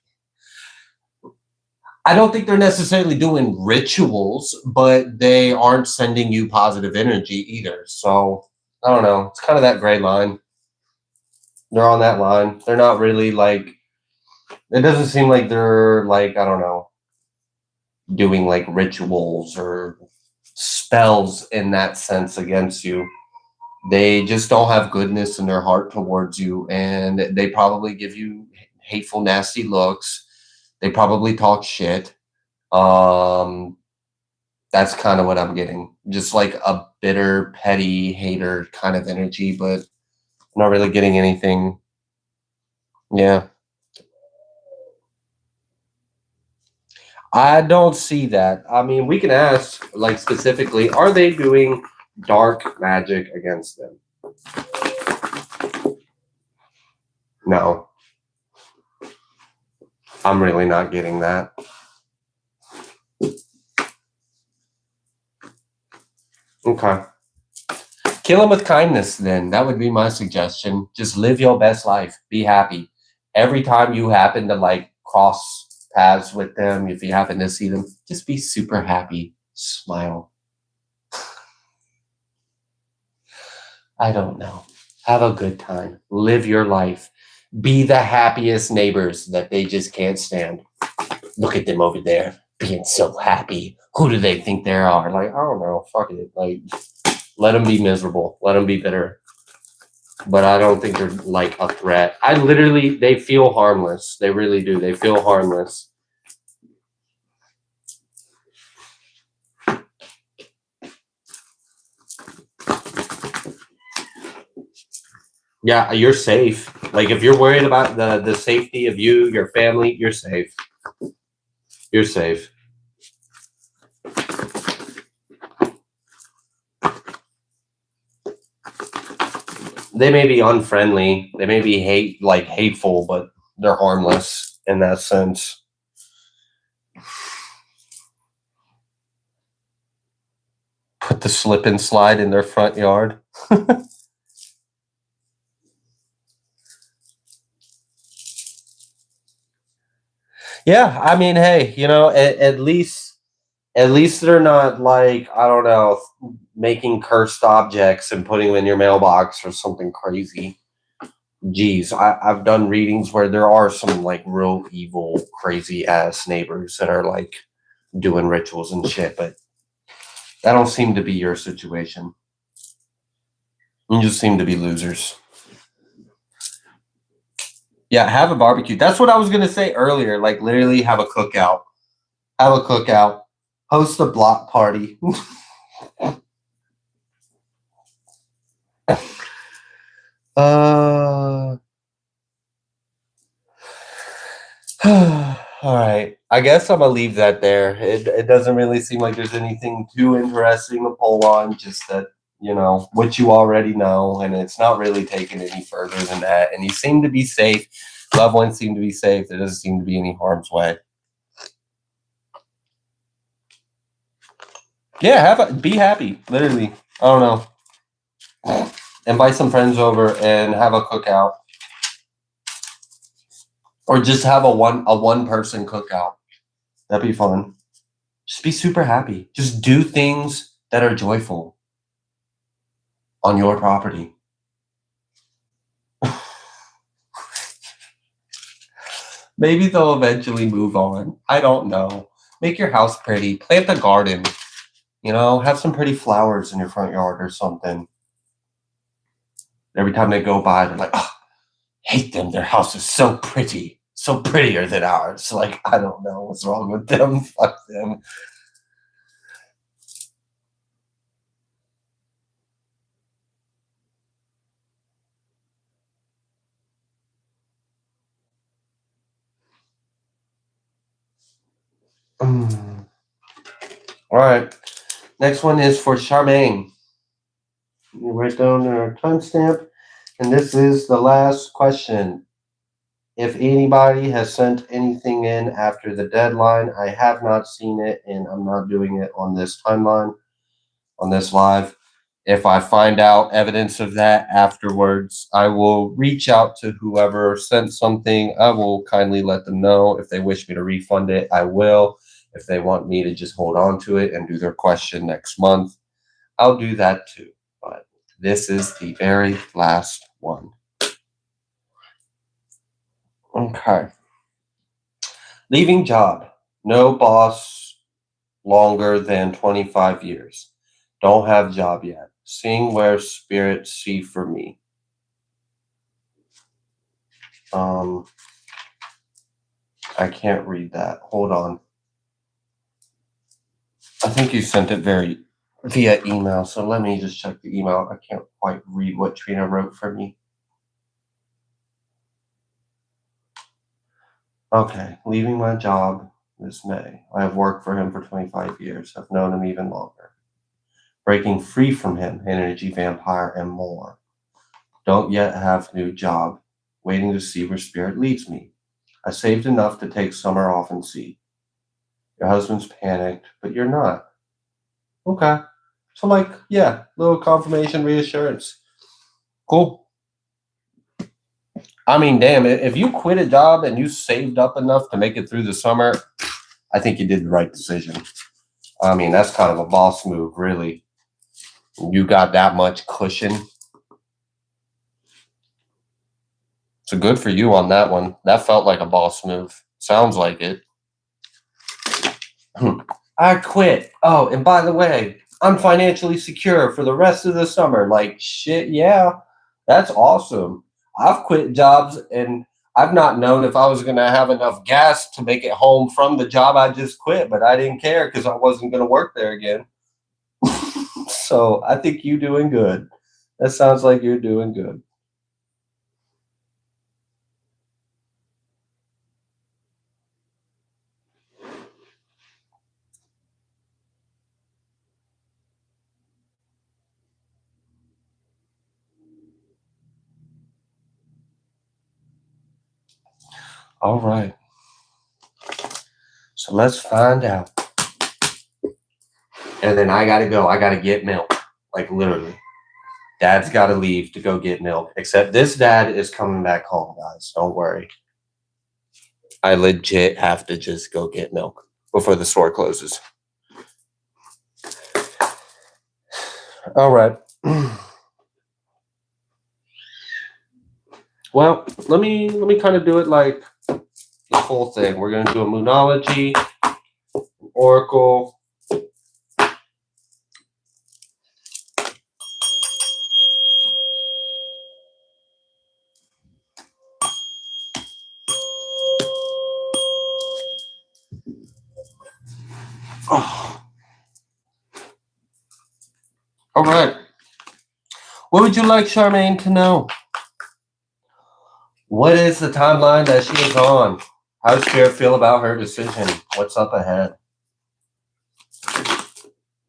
Speaker 2: I don't think they're necessarily doing rituals, but they aren't sending you positive energy either. So I don't know. It's kind of that gray line. They're on that line. They're not really like, it doesn't seem like they're like, I don't know, doing like rituals or spells in that sense against you. They just don't have goodness in their heart towards you, and they probably give you hateful, nasty looks. They probably talk shit. Um, that's kind of what I'm getting. Just like a bitter, petty hater kind of energy, but I'm not really getting anything. Yeah. I don't see that. I mean, we can ask, like, specifically, are they doing dark magic against them? No, I'm really not getting that. Okay. Kill them with kindness, then. That would be my suggestion. Just live your best life. Be happy. Every time you happen to, like, cross paths with them, if you happen to see them, just be super happy. Smile. I don't know. Have a good time. Live your life. Be the happiest neighbors that they just can't stand. Look at them over there being so happy. Who do they think they are? Like, I don't know. Fuck it. Like, let them be miserable. Let them be bitter. But I don't think they're like a threat. They feel harmless. They really do. They feel harmless. Yeah, you're safe. Like, if you're worried about the safety of you, your family, you're safe. You're safe. They may be unfriendly. They may be hateful, but they're harmless in that sense. Put the slip and slide in their front yard. Yeah, I mean, hey, at least they're not like, I don't know, making cursed objects and putting them in your mailbox or something crazy. Geez, I've done readings where there are some like real evil, crazy ass neighbors that are like doing rituals and shit, but that don't seem to be your situation. You just seem to be losers. Yeah, have a barbecue. That's what I was gonna say earlier. Like, literally have a cookout. Have a cookout. Host a block party. uh all right. I guess I'm gonna leave that there. It doesn't really seem like there's anything too interesting to pull on, just that, what you already know, and it's not really taken any further than that. And you seem to be safe. Loved ones seem to be safe. There doesn't seem to be any harm's way. Yeah, be happy. Literally. I don't know. Invite some friends over and have a cookout. Or just have a one person cookout. That'd be fun. Just be super happy. Just do things that are joyful on your property. Maybe they'll eventually move on. I don't know. Make your house pretty. Plant a garden. Have some pretty flowers in your front yard or something. Every time they go by, they're like, oh, hate them. Their house is so pretty. So prettier than ours. Like, I don't know what's wrong with them. Fuck them. All right. Next one is for Charmaine. You write down our timestamp. And this is the last question. If anybody has sent anything in after the deadline, I have not seen it, and I'm not doing it on this timeline, on this live. If I find out evidence of that afterwards, I will reach out to whoever sent something. I will kindly let them know. If they wish me to refund it, I will. If they want me to just hold on to it and do their question next month, I'll do that too. But this is the very last one. Okay. Leaving job. No boss longer than 25 years. Don't have job yet. Seeing where spirits see for me. I can't read that. Hold on. I think you sent it via email, so let me just check the email. I can't quite read what Trina wrote for me. Okay, leaving my job this May. I have worked for him for 25 years. I've known him even longer. Breaking free from him, energy vampire, and more. Don't yet have new job. Waiting to see where spirit leads me. I saved enough to take summer off and see. Your husband's panicked, but you're not. Okay. So yeah, little confirmation, reassurance. Cool. I mean, damn it. If you quit a job and you saved up enough to make it through the summer, I think you did the right decision. I mean, that's kind of a boss move, really. You got that much cushion. So good for you on that one. That felt like a boss move. Sounds like it. I quit. Oh, and by the way, I'm financially secure for the rest of the summer. Like, shit, yeah, that's awesome. I've quit jobs and I've not known if I was going to have enough gas to make it home from the job I just quit, but I didn't care because I wasn't going to work there again. So I think you're doing good. That sounds like you're doing good. All right. So let's find out. And then I got to go. I got to get milk. Like literally. Dad's got to leave to go get milk. Except this dad is coming back home, guys. Don't worry. I legit have to just go get milk before the store closes. All right. Well, let me kind of do it like the whole thing. We're gonna do a moonology, oracle. Oh. All right. What would you like Charmaine to know? What is the timeline that she is on? How does Spirit feel about her decision? What's up ahead?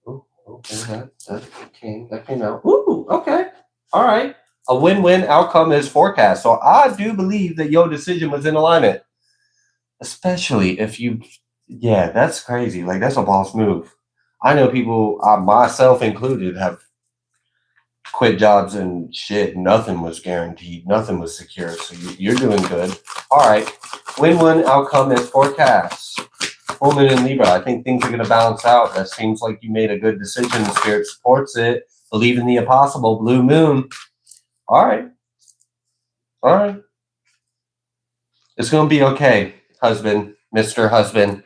Speaker 2: Oh, okay, that came out. Ooh, okay. All right. A win-win outcome is forecast. So I do believe that your decision was in alignment. Especially if you, yeah, that's crazy. Like, that's a boss move. I know people, myself included, have quit jobs and shit. Nothing was guaranteed. Nothing was secure. So you're doing good. All right. Win-win outcome is forecast. Full moon in Libra. I think things are going to balance out. That seems like you made a good decision. The spirit supports it. Believe in the impossible. Blue moon. All right. All right. It's going to be okay, husband, Mr. Husband,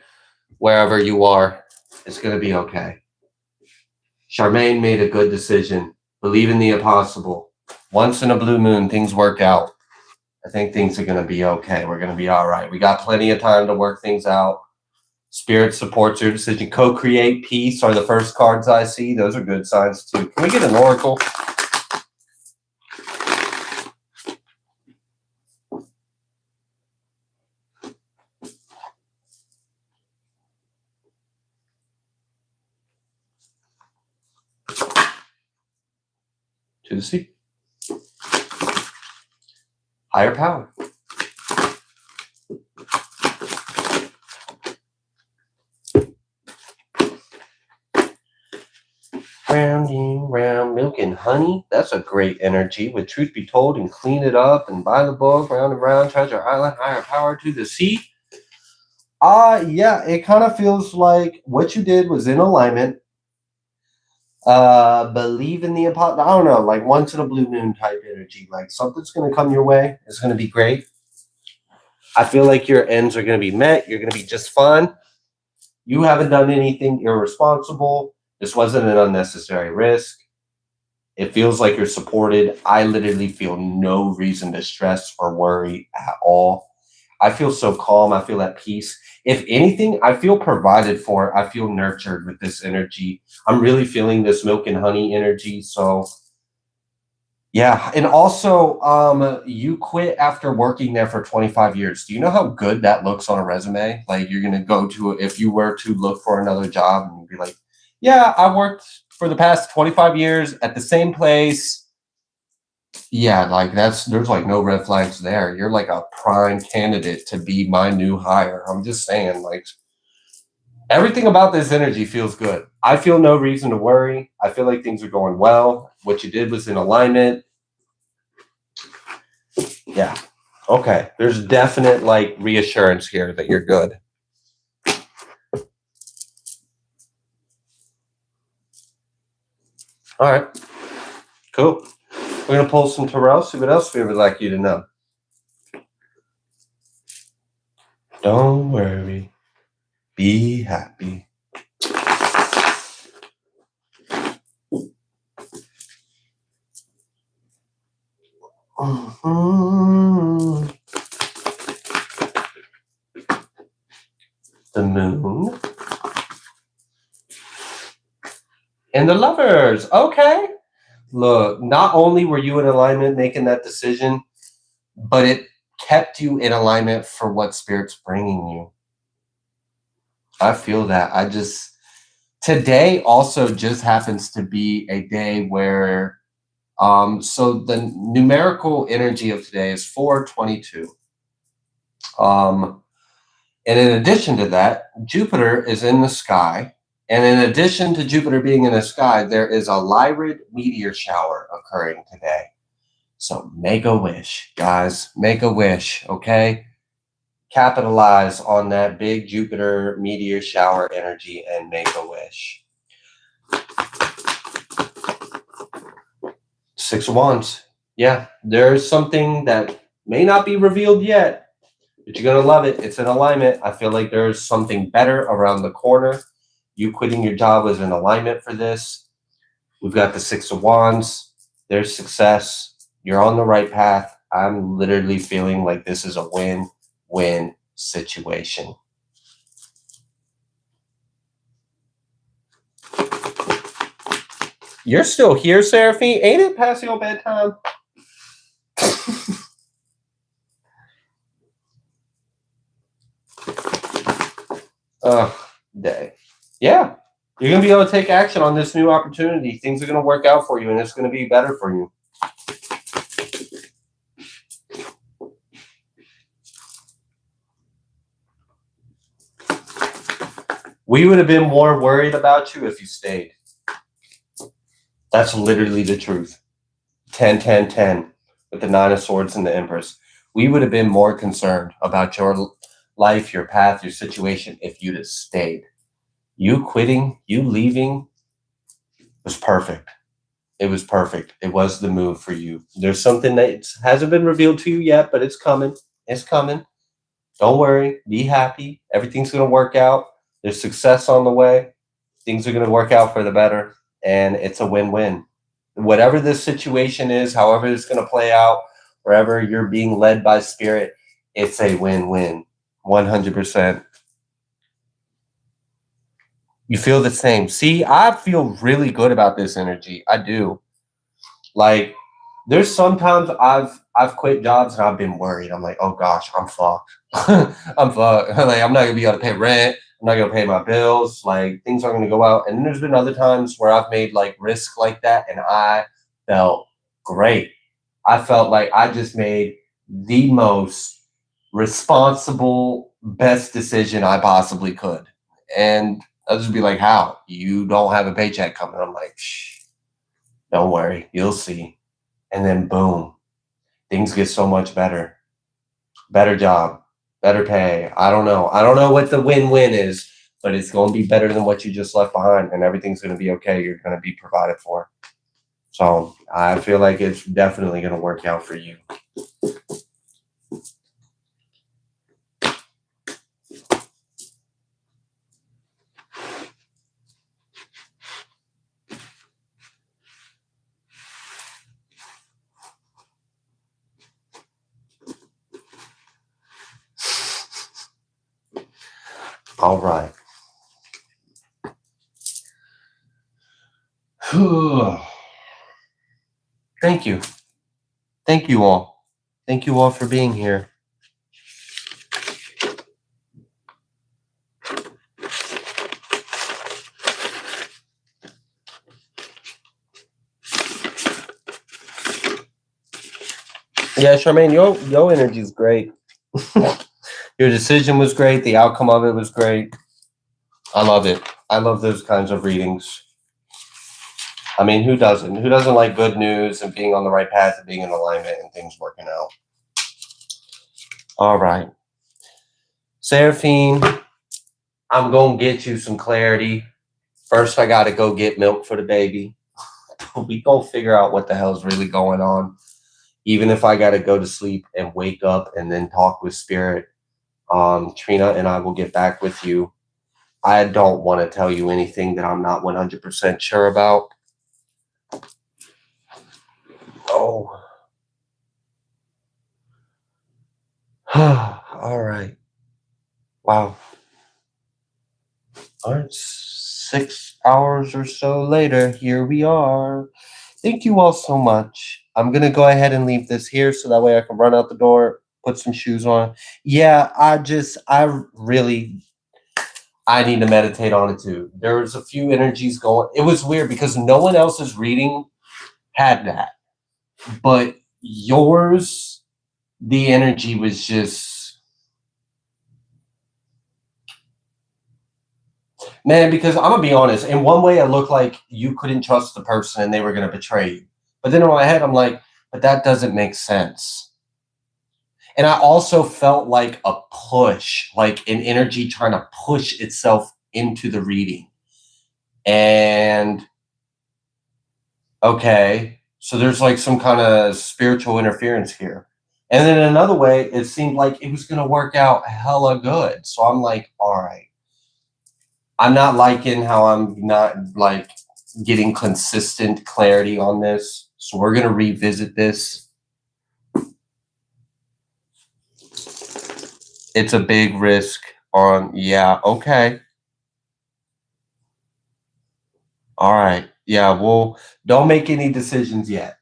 Speaker 2: wherever you are. It's going to be okay. Charmaine made a good decision. Believe in the impossible. Once in a blue moon, things work out. I think things are going to be okay. We're going to be all right. We got plenty of time to work things out. Spirit supports your decision. Co-create peace are the first cards I see. Those are good signs too. Can we get an oracle? to the sea. Higher power. Rounding round, milk and honey. That's a great energy. With truth be told, and clean it up and buy the book, round and round, treasure island, higher power to the sea. Yeah, it kind of feels like what you did was in alignment. Believe in the I don't know, like once in a blue moon type energy. Like something's gonna come your way. It's gonna be great. I feel like your ends are gonna be met. You're gonna be just fine. You haven't done anything irresponsible. This wasn't an unnecessary risk. It feels like you're supported. I literally feel no reason to stress or worry at all. I feel so calm. I feel at peace. If anything, I feel provided for. I feel nurtured with this energy. I'm really feeling this milk and honey energy. So yeah. And also, you quit after working there for 25 years. Do you know how good that looks on a resume? Like you're going to go to, if you were to look for another job and be like, yeah, I worked for the past 25 years at the same place. Yeah, like there's like no red flags there. You're like a prime candidate to be my new hire. I'm just saying, like everything about this energy feels good. I feel no reason to worry. I feel like things are going well. What you did was in alignment. Yeah. Okay. There's definite like reassurance here that you're good. All right. Cool. We're going to pull some tarot, see what else we would like you to know. Don't worry. Be happy. Mm-hmm. The moon. And the lovers. Okay. Look, not only were you in alignment making that decision, but it kept you in alignment for what Spirit's bringing you. I feel that. Today also just happens to be a day where, so the numerical energy of today is 422. And in addition to that, Jupiter is in the sky. And in addition to Jupiter being in the sky, there is a Lyrid meteor shower occurring today. So make a wish, guys. Make a wish, okay? Capitalize on that big Jupiter meteor shower energy and make a wish. Six of Wands. Yeah, there's something that may not be revealed yet, but you're going to love it. It's in alignment. I feel like there's something better around the corner. You quitting your job was in alignment for this. We've got the Six of Wands. There's success. You're on the right path. I'm literally feeling like this is a win-win situation. You're still here, Seraphine? Ain't it past your bedtime? Oh, day. Yeah. You're going to be able to take action on this new opportunity. Things are going to work out for you, and it's going to be better for you. We would have been more worried about you if you stayed. That's literally the truth. 10, 10, 10 with the Nine of Swords and the Empress. We would have been more concerned about your life, your path, your situation if you'd have stayed. You quitting, you leaving was perfect. It was perfect. It was the move for you. There's something that hasn't been revealed to you yet, but it's coming. It's coming. Don't worry. Be happy. Everything's going to work out. There's success on the way. Things are going to work out for the better. And it's a win-win. Whatever this situation is, however it's going to play out, wherever you're being led by Spirit, it's a win-win. 100%. You feel the same. See, I feel really good about this energy. I do. Like, there's sometimes I've quit jobs and I've been worried. I'm like, oh gosh, I'm fucked. I'm fucked. Like, I'm not gonna be able to pay rent. I'm not gonna pay my bills. Like, things aren't gonna go out. And then there's been other times where I've made like risk like that, and I felt great. I felt like I just made the most responsible, best decision I possibly could. And I'll just be like, how? You don't have a paycheck coming. I'm like, shh, don't worry, you'll see. And then boom, things get so much better. Better job, better pay. I don't know. I don't know what the win-win is, but it's going to be better than what you just left behind, and everything's going to be okay. You're going to be provided for. So I feel like it's definitely going to work out for you. All right. Thank you. Thank you all. Thank you all for being here. Yeah, Charmaine, your energy is great. Your decision was great. The outcome of it was great. I love it. I love those kinds of readings. I mean, who doesn't? Who doesn't like good news and being on the right path and being in alignment and things working out? All right. Seraphine, I'm going to get you some clarity. First, I got to go get milk for the baby. We going to figure out what the hell's really going on. Even if I got to go to sleep and wake up and then talk with Spirit, Trina and I will get back with you. I don't want to tell you anything that I'm not 100% sure about. Oh. All right. Wow. All right. 6 hours or so later, here we are. Thank you all so much. I'm going to go ahead and leave this here so that way I can run out the door, put some shoes on. Yeah, I need to meditate on it too. There was a few energies going. It was weird because no one else's reading had that. But yours, the energy was just, man, because I'm going to be honest. In one way, it looked like you couldn't trust the person and they were going to betray you. But then in my head, I'm like, but that doesn't make sense. And I also felt like a push, like an energy trying to push itself into the reading. And okay, so there's like some kind of spiritual interference here. And then in another way, it seemed like it was going to work out hella good. So I'm like, all right. I'm not liking how I'm not like getting consistent clarity on this. So we're going to revisit this. It's a big risk on, yeah, okay. All right. Yeah, well, don't make any decisions yet.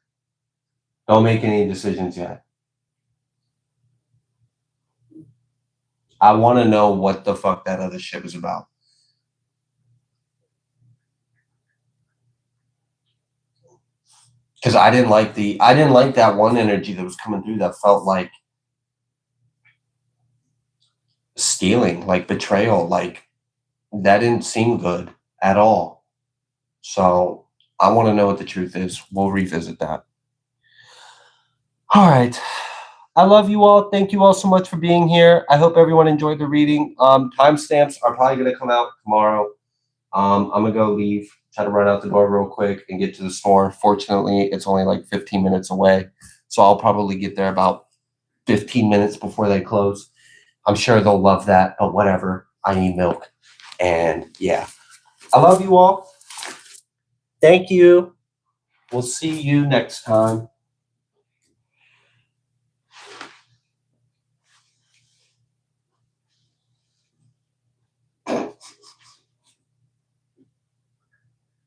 Speaker 2: Don't make any decisions yet. I want to know what the fuck that other shit was about. Because I didn't like that one energy that was coming through that felt like stealing, like betrayal, like that didn't seem good at all. So I want to know what the truth is. We'll revisit that. All right. I love you all. Thank you all so much for being here. I hope everyone enjoyed the reading. Timestamps are probably going to come out tomorrow. I'm going to go leave, try to run out the door real quick and get to the store. Fortunately, it's only like 15 minutes away. So I'll probably get there about 15 minutes before they close. I'm sure they'll love that, but whatever. I need milk. And yeah, I love you all. Thank you. We'll see you next time.